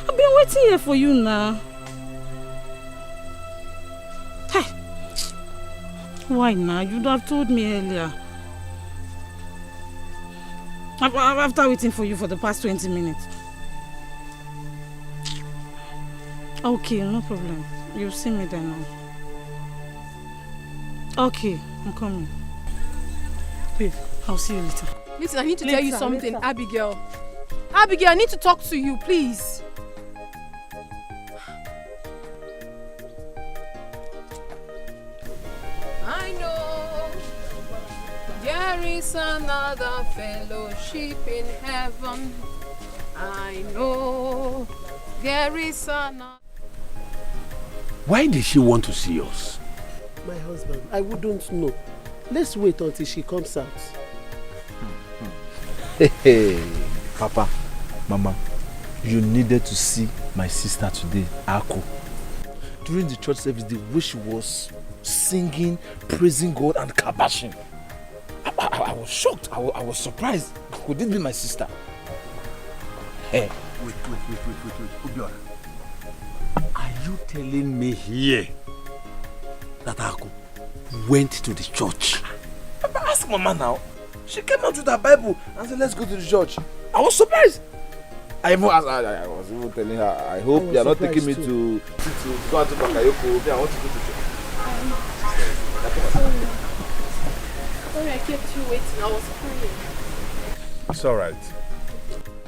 I've been waiting here for you now. Hey! Why now? You'd have told me earlier. After waiting for you for the past 20 minutes. Okay, no problem. You'll see me there now. Okay, I'm coming. Babe, I'll see you later. Listen, I need to tell you something, later. Abigail. Abigail, I need to talk to you, please. I know there is another fellowship in heaven. I know there is another. Why did she want to see us? My husband, I wouldn't know. Let's wait until she comes out. Hey, Papa, Mama, you needed to see my sister today, Ako. During the church service, the way she was singing, praising God and kabashing. I was shocked. I was surprised. Could it be my sister? Hey. Wait. Obiora. Are you telling me here that Aku went to the church? Papa, ask Mama now. She came out with her Bible and said, let's go to the church. I was surprised. I was even telling her, I hope you are not taking me to go out to Bakayoko. I want to go to church. Sorry, I kept you waiting. I was praying. It's all right.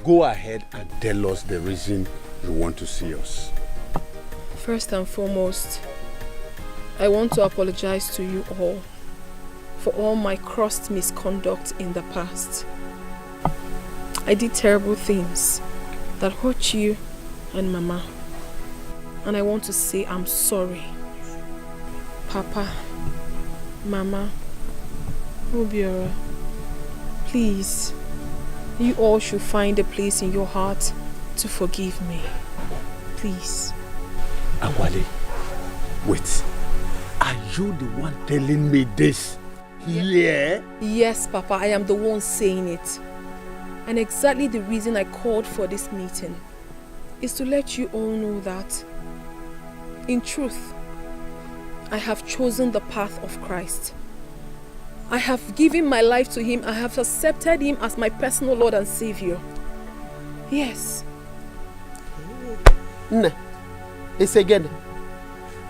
Go ahead and tell us the reason you want to see us. First and foremost, I want to apologize to you all for all my crossed misconduct in the past. I did terrible things that hurt you and Mama. And I want to say I'm sorry. Papa, Mama, Obiora, please, you all should find a place in your heart to forgive me. Please. Akwade, wait. Are you the one telling me this? Yeah? Yes, Papa, I am the one saying it. And exactly the reason I called for this meeting is to let you all know that, in truth, I have chosen the path of Christ. I have given my life to Him. I have accepted Him as my personal Lord and Savior. Yes. Nah, it's again.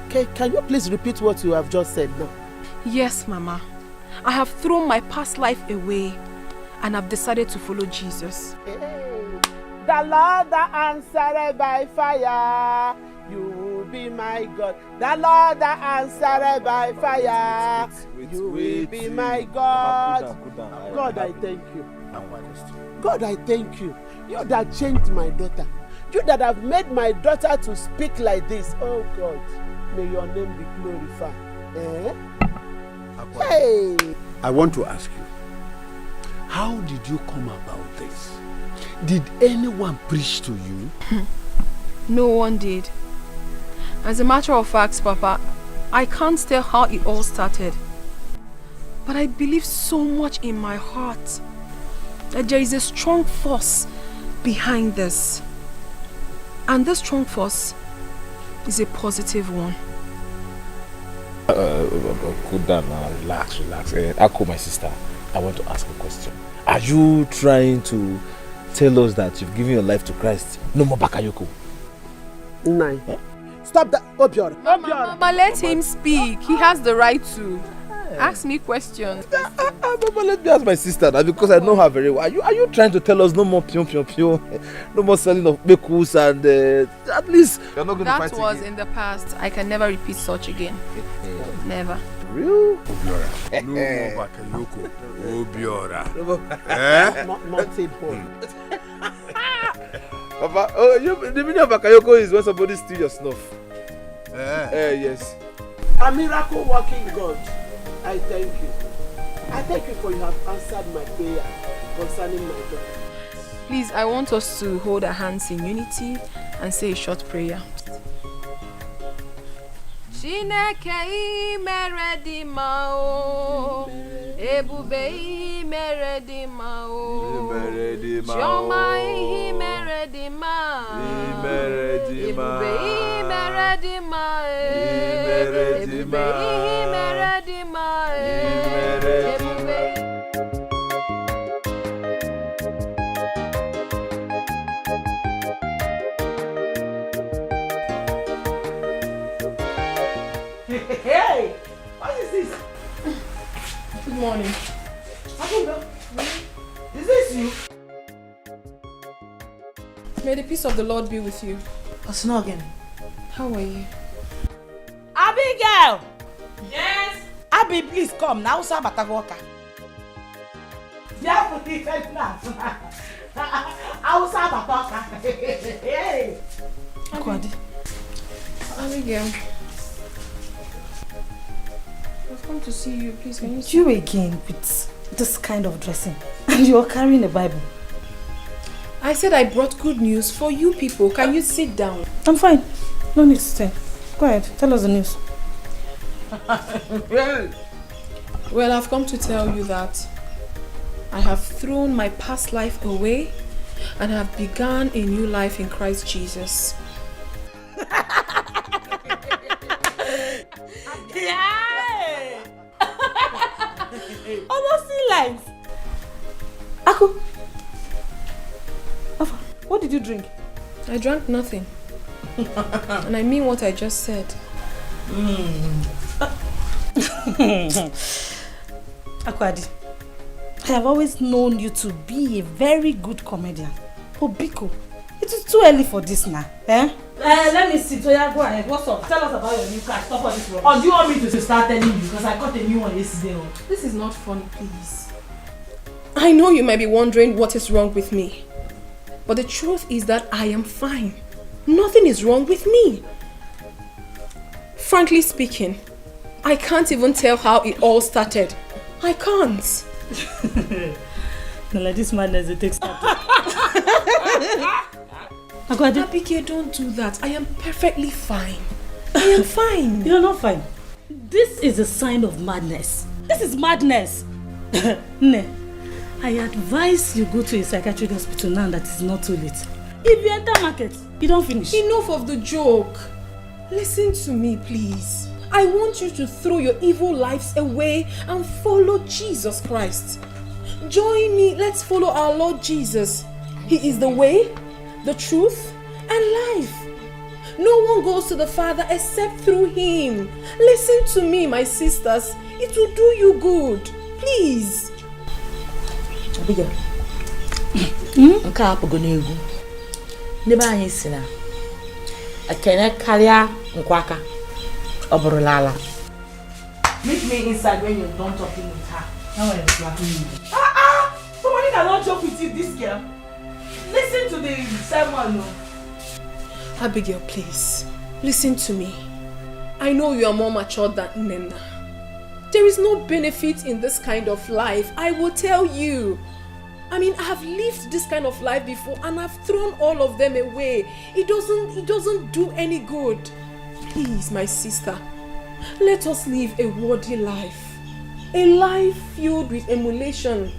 Can you please repeat what you have just said now? Yes, Mama. I have thrown my past life away and I've decided to follow Jesus. The Lord that answered by fire, you will be my God. The Lord that answered by fire, you will be my God. God, I thank you. God, I thank you. You that changed my daughter. You that have made my daughter to speak like this. Oh God, may your name be glorified. Hey! I want to ask you, how did you come about this? Did anyone preach to you? No one did. As a matter of fact, Papa, I can't tell how it all started. But I believe so much in my heart that there is a strong force behind this. And this strong force is a positive one. Cool down now, relax. Akko, my sister, I want to ask a question. Are you trying to tell us that you've given your life to Christ? No more Bakayoko. Nine. Stop that, Obiora. Mama, let him speak. He has the right to. Ask me questions. Mama, let me ask my sister now because I know her very well. Are you trying to tell us no more pion, no more selling of bekus and at least you're not going to fight again? That was in the past. I can never repeat such again. Never. Real? Obiora. No more Bakayoko. Obiora. Not said home. Papa, the meaning of Bakayoko is when somebody steals your snuff. Yes. A miracle working God. I thank you. I thank you for you have answered my prayer concerning my daughter. Please, I want us to hold our hands in unity and say a short prayer. Chineke imeredima o, ebube imeredima o, Chioma imeredima, ebube imeredima, ebube imeredima, ebube. Hey, what is this? Good morning. Is this you? May the peace of the Lord be with you. What's not again? How are you? Abigail! Yes? Abi, please come. Now, Sabatagoka. Yeah, put it in that. I'll Sabatagoka. Hey! Akwadi. Abigail. I've come to see you. Please, can you see you again with this kind of dressing? And you're carrying a Bible. I said I brought good news for you people. Can you sit down? I'm fine. No need to stay. Go ahead. Tell us the news. Well, I've come to tell you that I have thrown my past life away and have begun a new life in Christ Jesus. Yeah! Almost in lines. Aku! Afa, what did you drink? I drank nothing. And I mean what I just said. Akwadi, I have always known you to be a very good comedian. But Biko, it is too early for this now, eh? Let me see. So yeah, go ahead. What's up? Tell us about your new car. Stop all this wrong. Or do you want me to start telling you? Because I got a new one yesterday. This is not funny, please. I know you might be wondering what is wrong with me. But the truth is that I am fine. Nothing is wrong with me. Frankly speaking, I can't even tell how it all started. I can't. No, like this madness, it takes time. Abigail, don't do that. I am perfectly fine. I am fine. You're not fine. This is a sign of madness. This is madness. Ne, I advise you go to a psychiatric hospital now that it's not too late. If you enter market, you don't finish. Enough of the joke. Listen to me, please. I want you to throw your evil lives away and follow Jesus Christ. Join me. Let's follow our Lord Jesus. He is the way, the truth, and life. No one goes to the Father except through Him. Listen to me, my sisters. It will do you good. Please. Abigail. Nke apụgo n'egwu. N'ebe anyị si na ekene karịa nkwaka ọ bụrụla ala. Meet me inside when you're done talking with her. Now I'm flapping. Somebody cannot joke with you, this girl. Listen to the sermon. Abigail, please. Listen to me. I know you are more mature than Nena. There is no benefit in this kind of life. I will tell you. I mean, I have lived this kind of life before and I've thrown all of them away. It doesn't do any good. Please, my sister, let us live a worthy life. A life filled with emulation.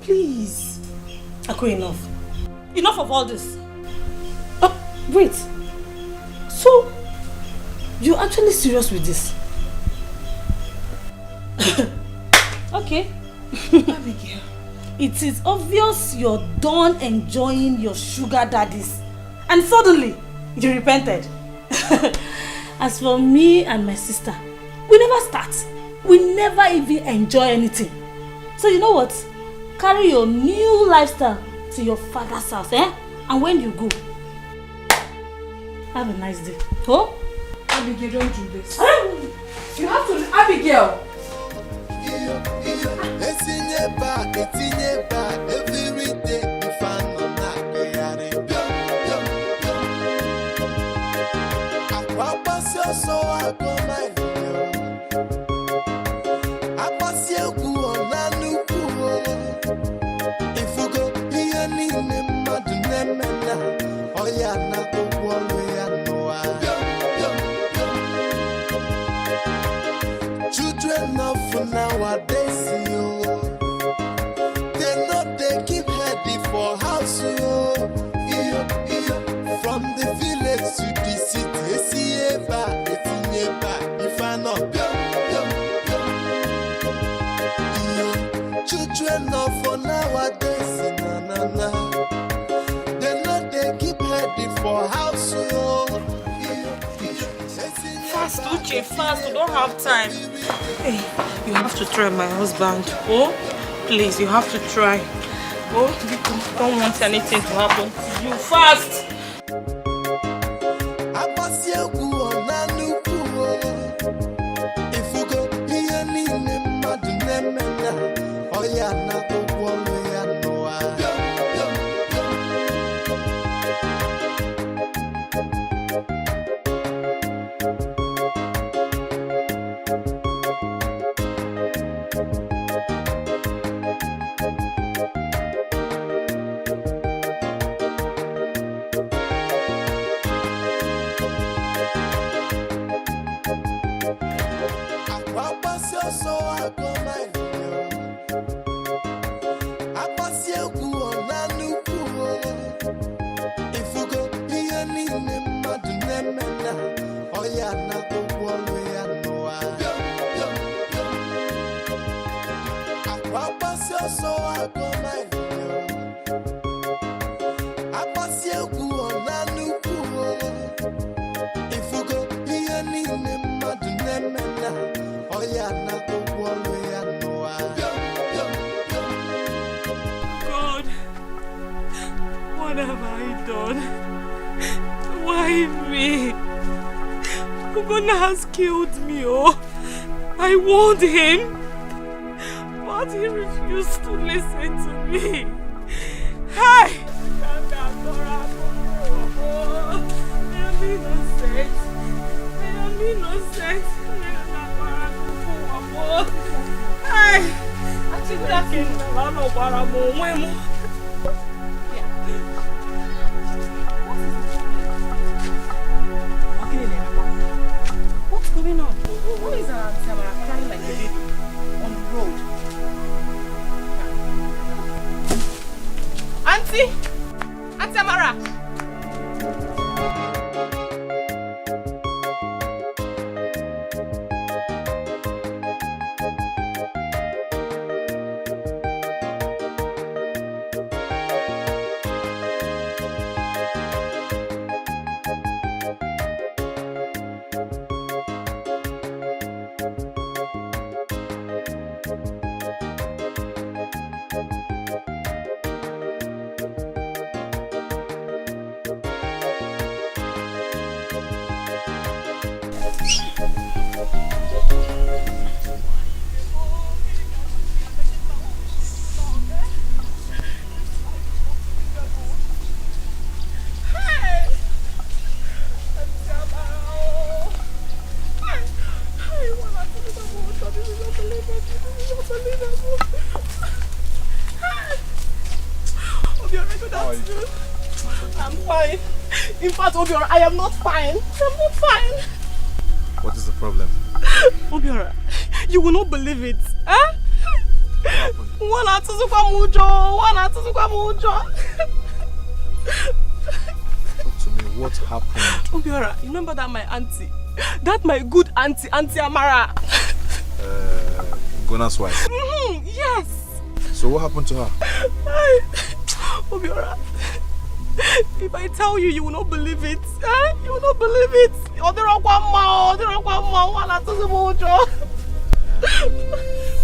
Please. Ako, enough. Enough of all this. Wait. So, you're actually serious with this? Okay. Abigail. It is obvious you're done enjoying your sugar daddies. And suddenly, you repented. As for me and my sister, we never start. We never even enjoy anything. So you know what? Carry your new lifestyle to your father's house, eh? And when you go, have a nice day. Oh? Abigail, don't do this. You have to... Abigail! Every day you find on that I pass your soul, I go my I pass your good on that new cool. If you go here, need me, Madonna. Oh, yeah, not the one way I know. Children of nowadays, they know they keep heady for house. From the village to the city, see if I know. Children of nowadays, they know they keep heady for house. Fast, Uche, fast. We don't have time. Hey, you have to try, my husband. Oh, please, you have to try. Oh, you don't want anything to happen to you. Fast. If you go here, need me, Madonna. Oh, yeah, not the one way I know. So I go my I pass you on a new cool. If you go here, need me, Madonna. Oh, yeah, not the one way I know. I pass you so I go my I pass you on a new cool. If you go here, need me, Madonna. Oh, yeah, not the one way I know. God, what have I done? Why me? Ugonna has killed me, oh. I warned him, but he refused to listen to me. Hey! I am innocent. I am innocent. Hey! I think that What's going on? Who is Auntie Amara crying like a baby on the road? Auntie Amara! I'm fine. In fact, Obiora, I am not fine. I'm not fine. What is the problem? Obiora, you will not believe it. Huh? What happened? Talk to me. What happened? Obiora, you remember that my auntie? That my good auntie, Auntie Amara. Gona's wife. Yes. So what happened to her? Obiora, if I tell you, you will not believe it. You will not believe it.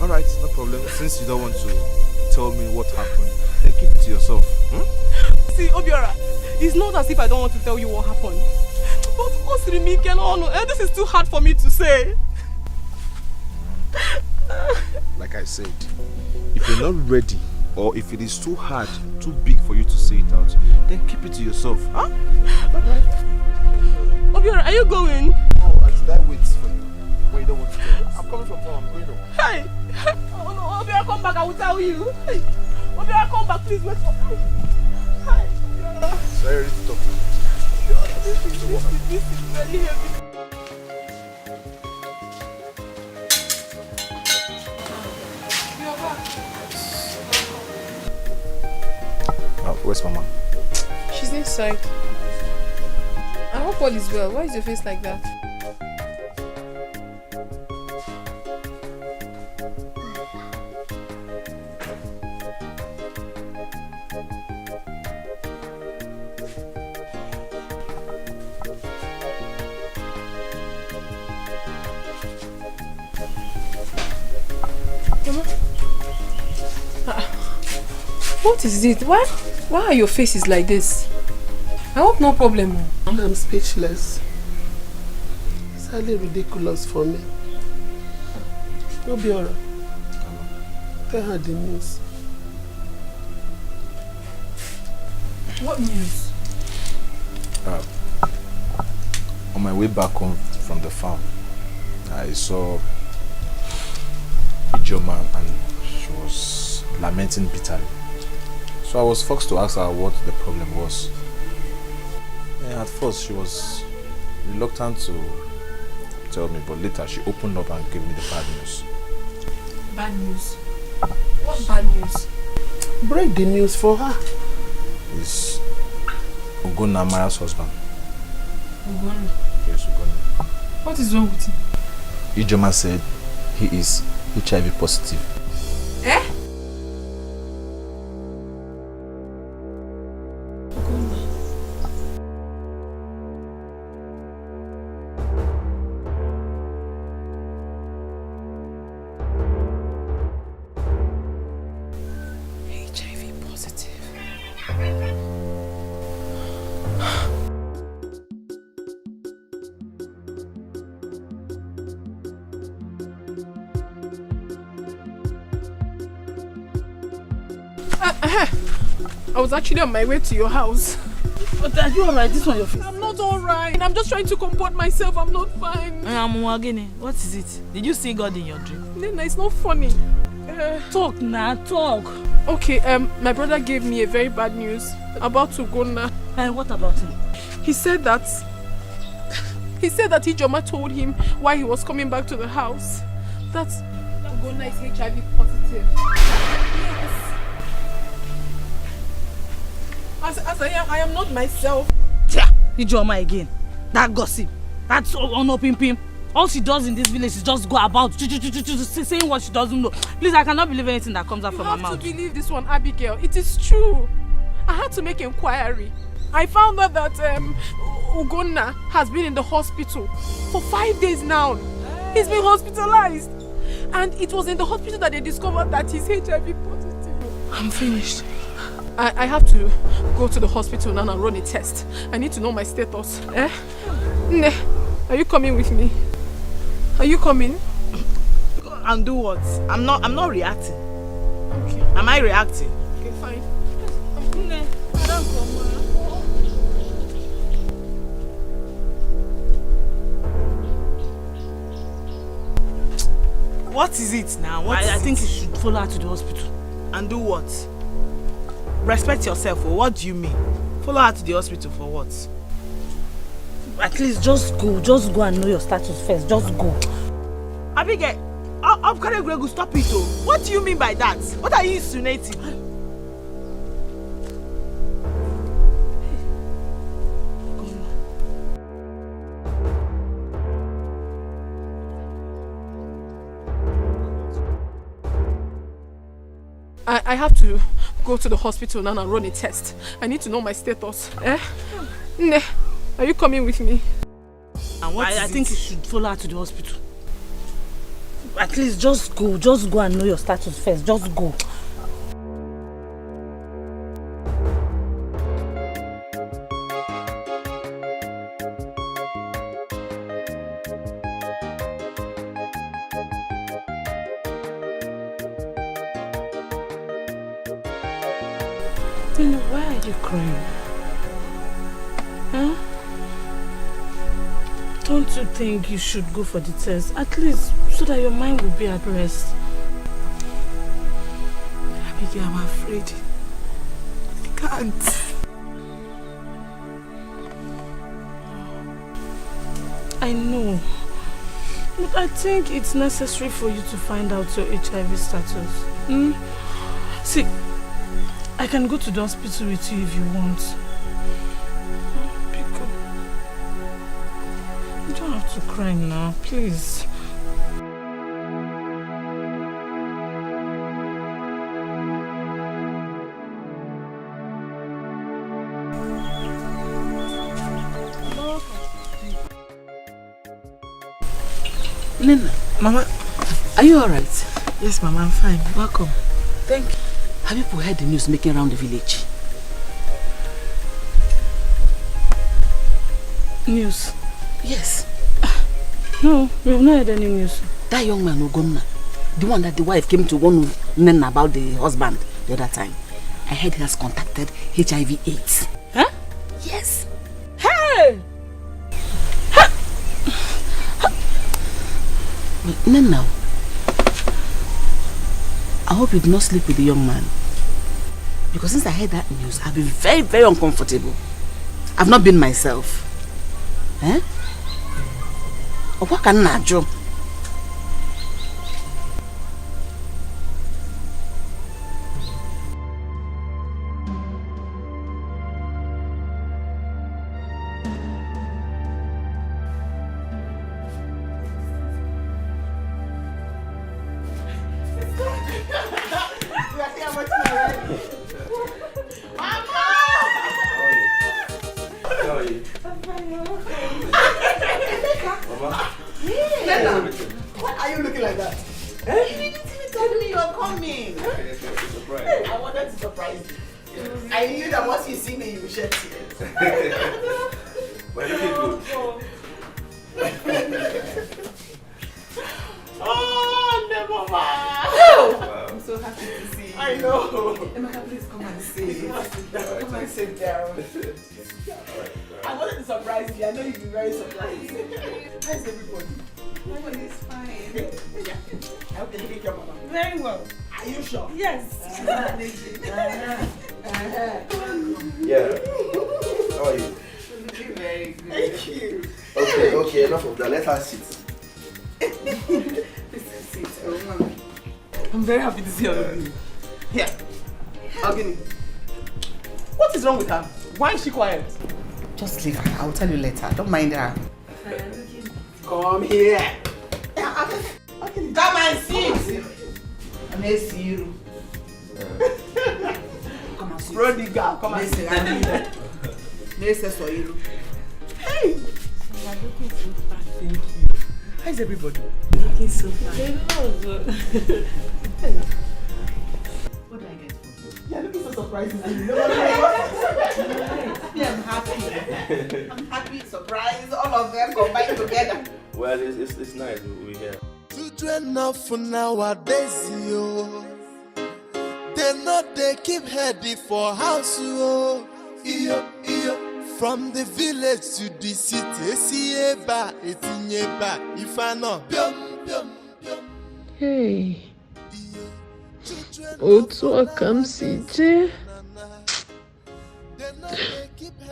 Alright, no problem. Since you don't want to tell me what happened, then keep it to yourself. See, Obiora, it's not as if I don't want to tell you what happened. But this is too hard for me to say. Like I said, if you're not ready, or if it is too hard, too big for you to say it out, then keep it to yourself. Huh? Alright. Obiora, are you going? Oh, should I wait for you? When you don't want to tell me? I'm coming from home, I'm going home. Hey! Oh no, Obiora, come back, I will tell you. Hey. Obiora, come back, please wait for me. Hi, Obiora. So are you ready to talk to me? Obiora, this is very heavy. Where's Mama? She's inside. I hope all is well. Why is your face like that? Mama? What is it? Why are your faces like this? I hope no problem. I'm speechless. It's highly ridiculous for me. Obiora, tell her the news. What news? On my way back home from the farm, I saw Ijoma and she was lamenting bitterly. So I was forced to ask her what the problem was. And at first she was reluctant to tell me, but later she opened up and gave me the bad news. Bad news? What bad news? Break the news for her. It's Ugonna Amara's husband. Ugonna? Yes, Ugonna. What is wrong with him? Ijoma said he is HIV positive. Eh? I was actually on my way to your house. But are you alright? This one your face. I'm not alright. I'm just trying to comport myself. I'm not fine. What is it? Did you see God in your dream? Nena, it's not funny. Talk now, talk. Okay, my brother gave me a very bad news about Ugonna. And what about him? He said that Ijoma told him why he was coming back to the house. That Ugonna is HIV positive. Yes. As I am not myself. Ijoma again. That gossip. That's pim. All she does in this village is just go about saying what she doesn't know. Please, I cannot believe anything that comes out from her mouth. You have to believe this one, Abigail. It is true. I had to make inquiry. I found out that Ugonna has been in the hospital for 5 days now. He's been hospitalized. And it was in the hospital that they discovered that he's HIV positive. I'm finished. I have to go to the hospital now and run a test. I need to know my status. Ne, are you coming with me? Are you coming? And do what? I'm not reacting. Okay. Am I reacting? Okay, fine. What is it now? I think you should follow her to the hospital. And do what? Respect yourself, or what do you mean? Follow her to the hospital for what? At least just go and know your status first. Just go. Abigail, stop it though. What do you mean by that? What are you insinuating? I have to go to the hospital now and run a test. I need to know my status. Ne, are you coming with me? And what I think you should follow her to the hospital. At least just go and know your status first. Just go. Why are you crying? Huh? Don't you think you should go for the test? At least so that your mind will be at rest. Abigail, I'm afraid. I can't. I know. But I think it's necessary for you to find out your HIV status. See, I can go to the hospital with you if you want. Pick up. You don't have to cry now, please. Nena, Mama, are you alright? Yes, Mama, I'm fine. Welcome. Thank you. Have people heard the news making around the village? News? Yes. No, we've not heard any news. That young man, Ugonna, the one that the wife came to warn Nena about the husband the other time, I heard he has contacted HIV/AIDS. Huh? Yes. Hey! Nena, I hope you did not sleep with the young man. Because since I heard that news, I've been very, very uncomfortable. I've not been myself. Eh? What can I do? Why are you looking like that? You didn't even tell me you're coming. I wanted to surprise you. I knew that once you see me, you will shed tears. But looking good. Oh, never mind. Wow. I'm so happy to see you. I know. Emeka, please come and sit. Come and sit down. I wanted to surprise you. I know you'd be very surprised. How's everybody? Everybody is fine. Yeah. I hope they take your mama. Very well. Are you sure? Yes. Yeah. How are you? Looking very good. Thank you. Okay, enough of that. Let her sit. I'm very happy to see all of you. Here. Agini. What is wrong with her? Why is she quiet? Just leave her. I'll tell you later. Don't mind her. Come here. Come and sit. I'm going to see you. Come and sit. Prodigal, come and sit. Hey. Thank you. How's everybody? Looking so fine. What do I get for you? You're looking so surprising. Yeah, I'm happy. I'm happy, surprised, all of them combined together. Well, it's nice. We're here. Children of nowadays, yo. They know they keep heady for house, yo. From the village to the city, see eba, etinyeba, if I know. Hey. Otu akam sije.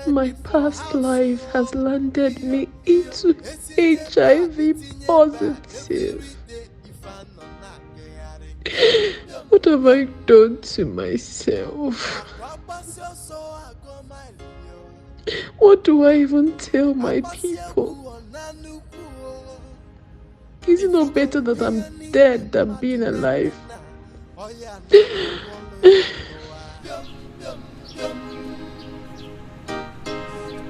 My past life has landed me into HIV positive. What have I done to myself? What do I even tell my people? Is it not better that I'm dead than being alive?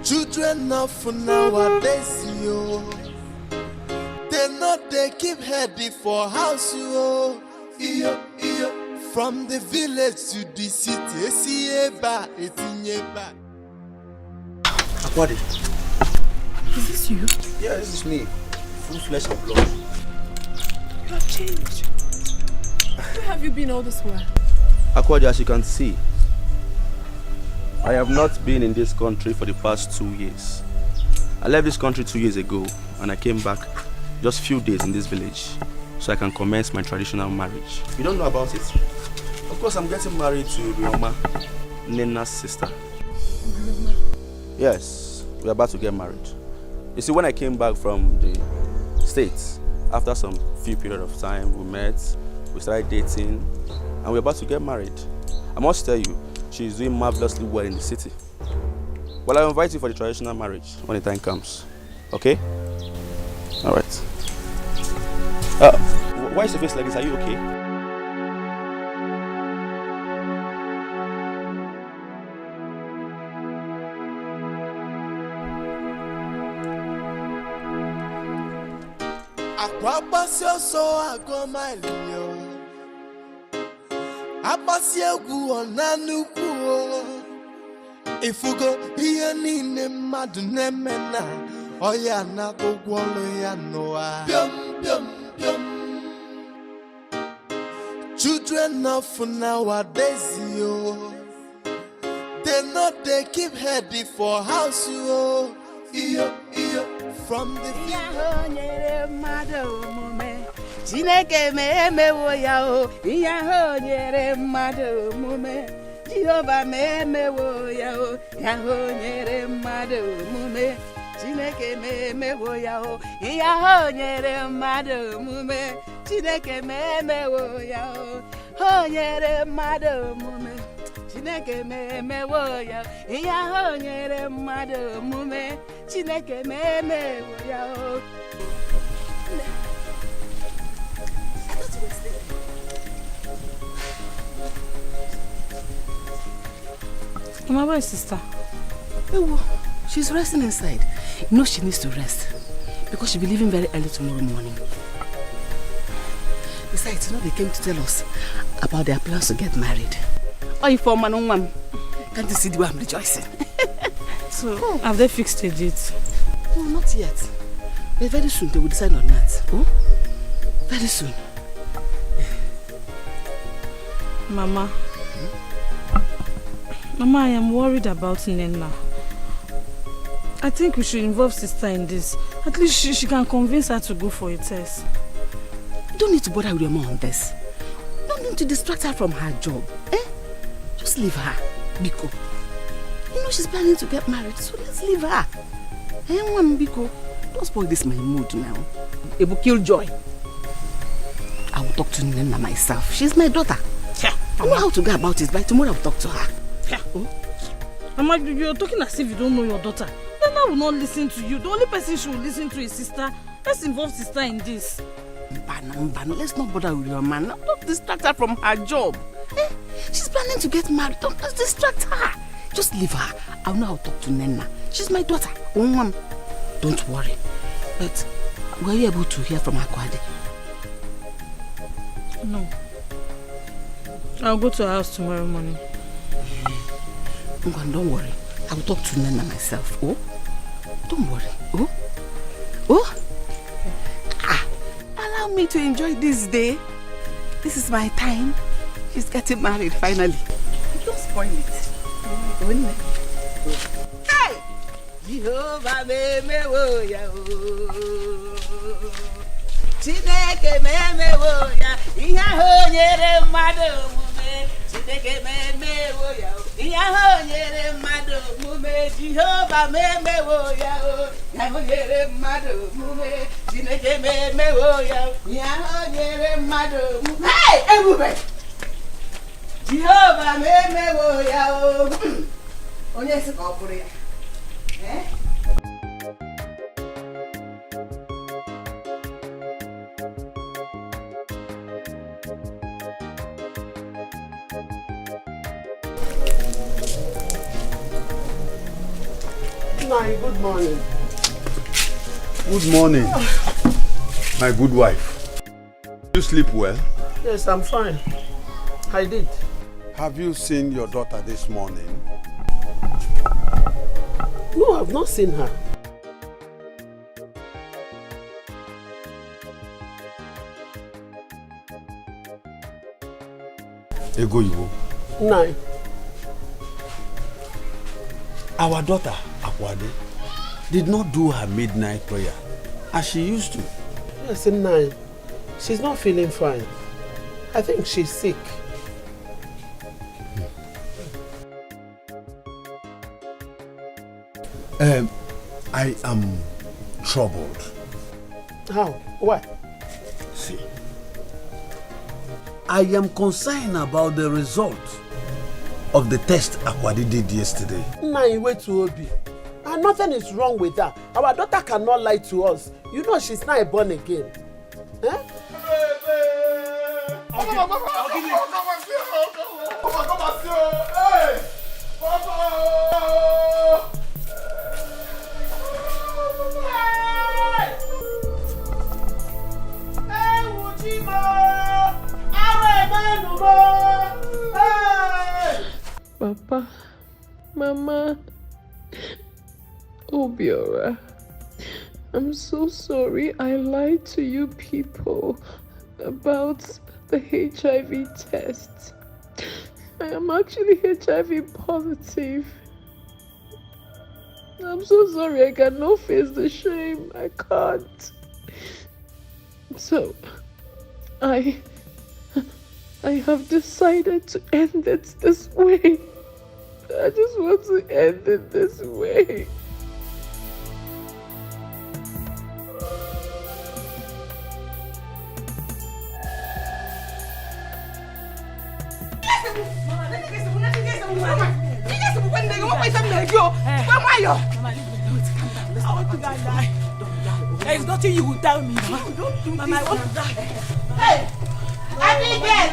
Children of nowadays, yo. They know they keep heady for house, yo. From the village to the city, see eba, etinyeba. What? Is this you? Yeah, this is me. Full flesh and blood. You have changed. Where have you been all this while? Akwadi, as you can see, I have not been in this country for the past 2 years. I left this country 2 years ago and I came back just few days in this village so I can commence my traditional marriage. You don't know about it? Of course, I'm getting married to Rioma, Nena's sister. Yes, we're about to get married. You see, when I came back from the States, after some few period of time, we met, we started dating, and we're about to get married. I must tell you, she's doing marvelously well in the city. Well, I'll invite you for the traditional marriage when the time comes. Okay? All right. Why is your face like this? Are you okay? Akwabasio so agomailio. Abasia gu onanuku. Ifugo iye nine madu nemena. Oya na kogwolo ya noa. Pium pium pium. Children of nowadays, yo. They know they keep heady for house, yo. From the Chineke me wo ya o, iya ho nyere mmadụ omume. Jehova me wo ya o, ya ho nyere mmadụ omume. Chineke me wo ya o, iya ho nyere mmadụ omume. Chineke me wo ya o, ho nyere mmadụ omume. Chineke me wo ya o, iya ho nyere mmadụ omume. Chineke me wo ya o. My boy, sister. Oh, she's resting inside. You know she needs to rest because she'll be leaving very early tomorrow morning. Besides, you know they came to tell us about their plans to get married. Oh, you for man on one. Can't you see the way I'm rejoicing? So, have they fixed a date? No, not yet. But very soon they will decide on that. Oh, very soon. Mama. Mama, I am worried about Nenna. I think we should involve sister in this. At least she can convince her to go for a test. You don't need to bother with your mom on this. You don't need to distract her from her job. Just leave her, Biko. You know she's planning to get married, so let's leave her. Mom, Biko, don't spoil this my mood now. It will kill joy. I will talk to Nenna myself. She's my daughter. I know how to go about it. By tomorrow, I'll talk to her. Mama, you're talking as if you don't know your daughter. Nenna will not listen to you. The only person she will listen to is sister. Let's involve sister in this. Mbano, let's not bother with your man. Don't distract her from her job. She's planning to get married. Let's distract her. Just leave her. I know how to talk to Nenna. She's my daughter. Don't worry. But were you able to hear from Akwade? No. I'll go to her house tomorrow morning. Don't worry. I will talk to Nenna myself. Oh? Don't worry. Allow me to enjoy this day. This is my time. She's getting married finally. Don't spoil it. Hey! Jehovah me wo ya o. Chineke me wo ya. Ihe ho nyere mmadụ omume. Chineke me wo ya o. Ihe ho nyere mmadụ omume. Jehovah me wo ya o. Ihe ho nyere mmadụ omume. Chineke me wo ya o. Ihe ho nyere mmadụ omume. Hey, Ebube! Jehovah me wo ya o. Onye si ka ọ bụrụ ya. Good morning. Good morning, my good wife. You sleep well? Yes, I'm fine. I did. Have you seen your daughter this morning? No, I've not seen her. Ego Iwo. No. Our daughter, Akwade, did not do her midnight prayer as she used to. Yes, Nai. She's not feeling fine. I think she's sick. I am troubled. How? Why? See, I am concerned about the result of the test Akwade did yesterday. Nai, wait to Obi. And nothing is wrong with her. Our daughter cannot lie to us. You know she's not born again. Papa, Mama, Obiora, I'm so sorry I lied to you people about the HIV test. I am actually HIV positive. I'm so sorry, I cannot face the shame. I can't. So, I have decided to end it this way. I just want to end it this way. There is nothing you will tell me. Don't do Mama, I want to die. Hey! Abigail!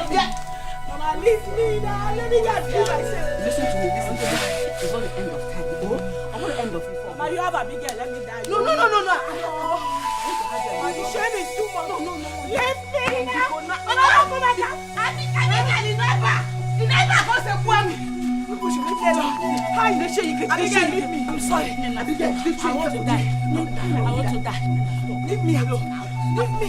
Mama, leave me now. Let me just kill myself. Listen to me. It's not the end of time. I want the end of it. Mama, you have Abigail. Let me die. No. Mama, the shame is too much. No. Let me now. Mama, Abigail is never. He never goes to me. People should leave me alone. How is the shame you can leave me? I'm sorry. Abigail, I want to die. I want to die. Leave me alone. Leave me.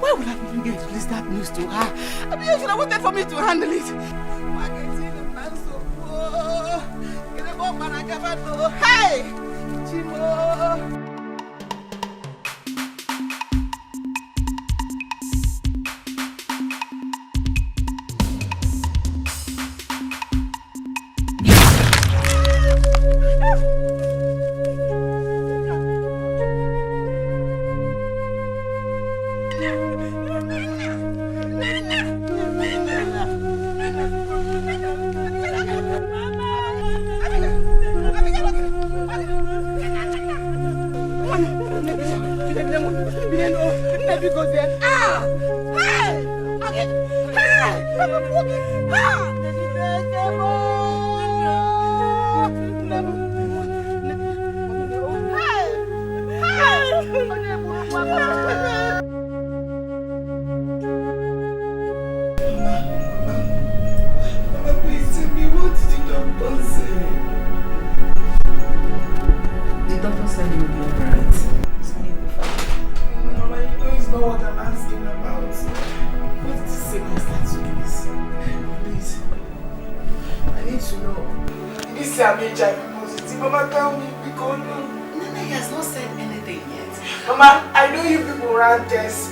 Why would I even get to release that news to her? I mean, you should have waited for me to handle it. Hey! Chimo!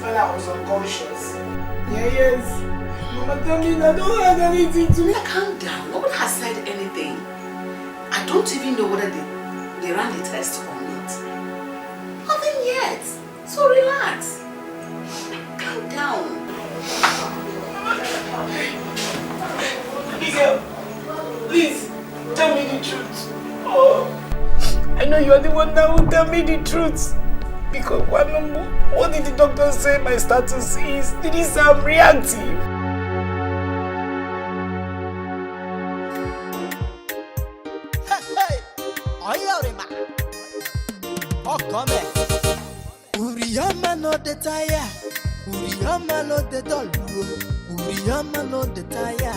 When I was unconscious. Yes. Mama, tell me I don't have anything to me. Calm down. No one has said anything. I don't even know whether they ran the test or not. Nothing yet. So relax. Calm down. Please, tell me the truth. Oh, I know you're the one that will tell me the truth. Because what did the doctor say my status is? Did he say I'm reactive? Hey, Oyorima. Oh, come here. Uriyama no the tire. Uriyama no the doll. Uriyama no the tire.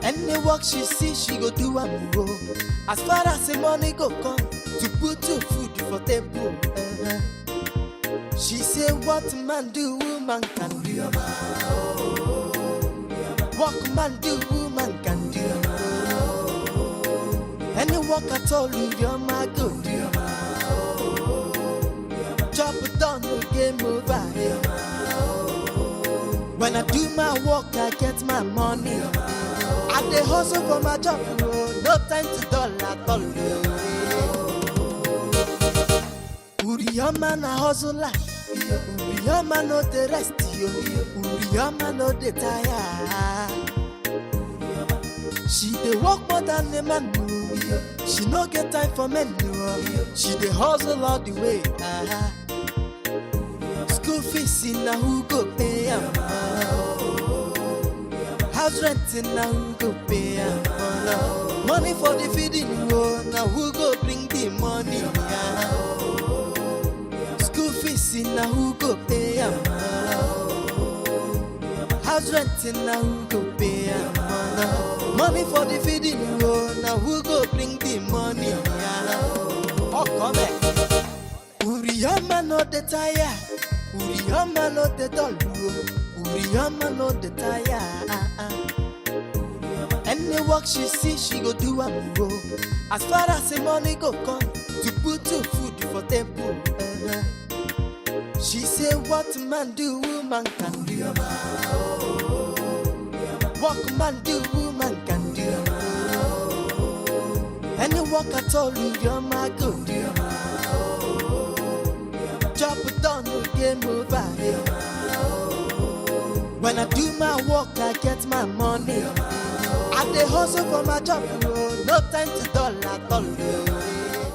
Any work she see, she go do a move. As far as the money go come, to put your food for table. She say, what man do, woman can do. What man do, woman can do. Any work at all, you're my good. Chop it down, no game over. When I do my work, I get my money. I dey hustle for my job, no time to dull at all. Uriyama na hustler, Uriyama no the rest, Uriyama no the tire. She dey work more than a man, she no get time for men. She dey hustle all the way. School fees in a who go pay am. House rent in a who go pay am. Money for the feeding, now who go bring the money? School fees in a who go pay am. House rent in a who go pay am. Money for the feeding, now who go bring the money? Oh, come here. Uriyama no the tire. Uriyama no the doll. Uriyama no the tire. Any work she see, she go do a move. As far as the money go come, to put your food for table. She say, what man do, woman can do. What man do, woman can do. Any work at all, you're my good. Chop it down, no game over. When I do my work, I get my money. I dey hustle for my job, no time to dull at all.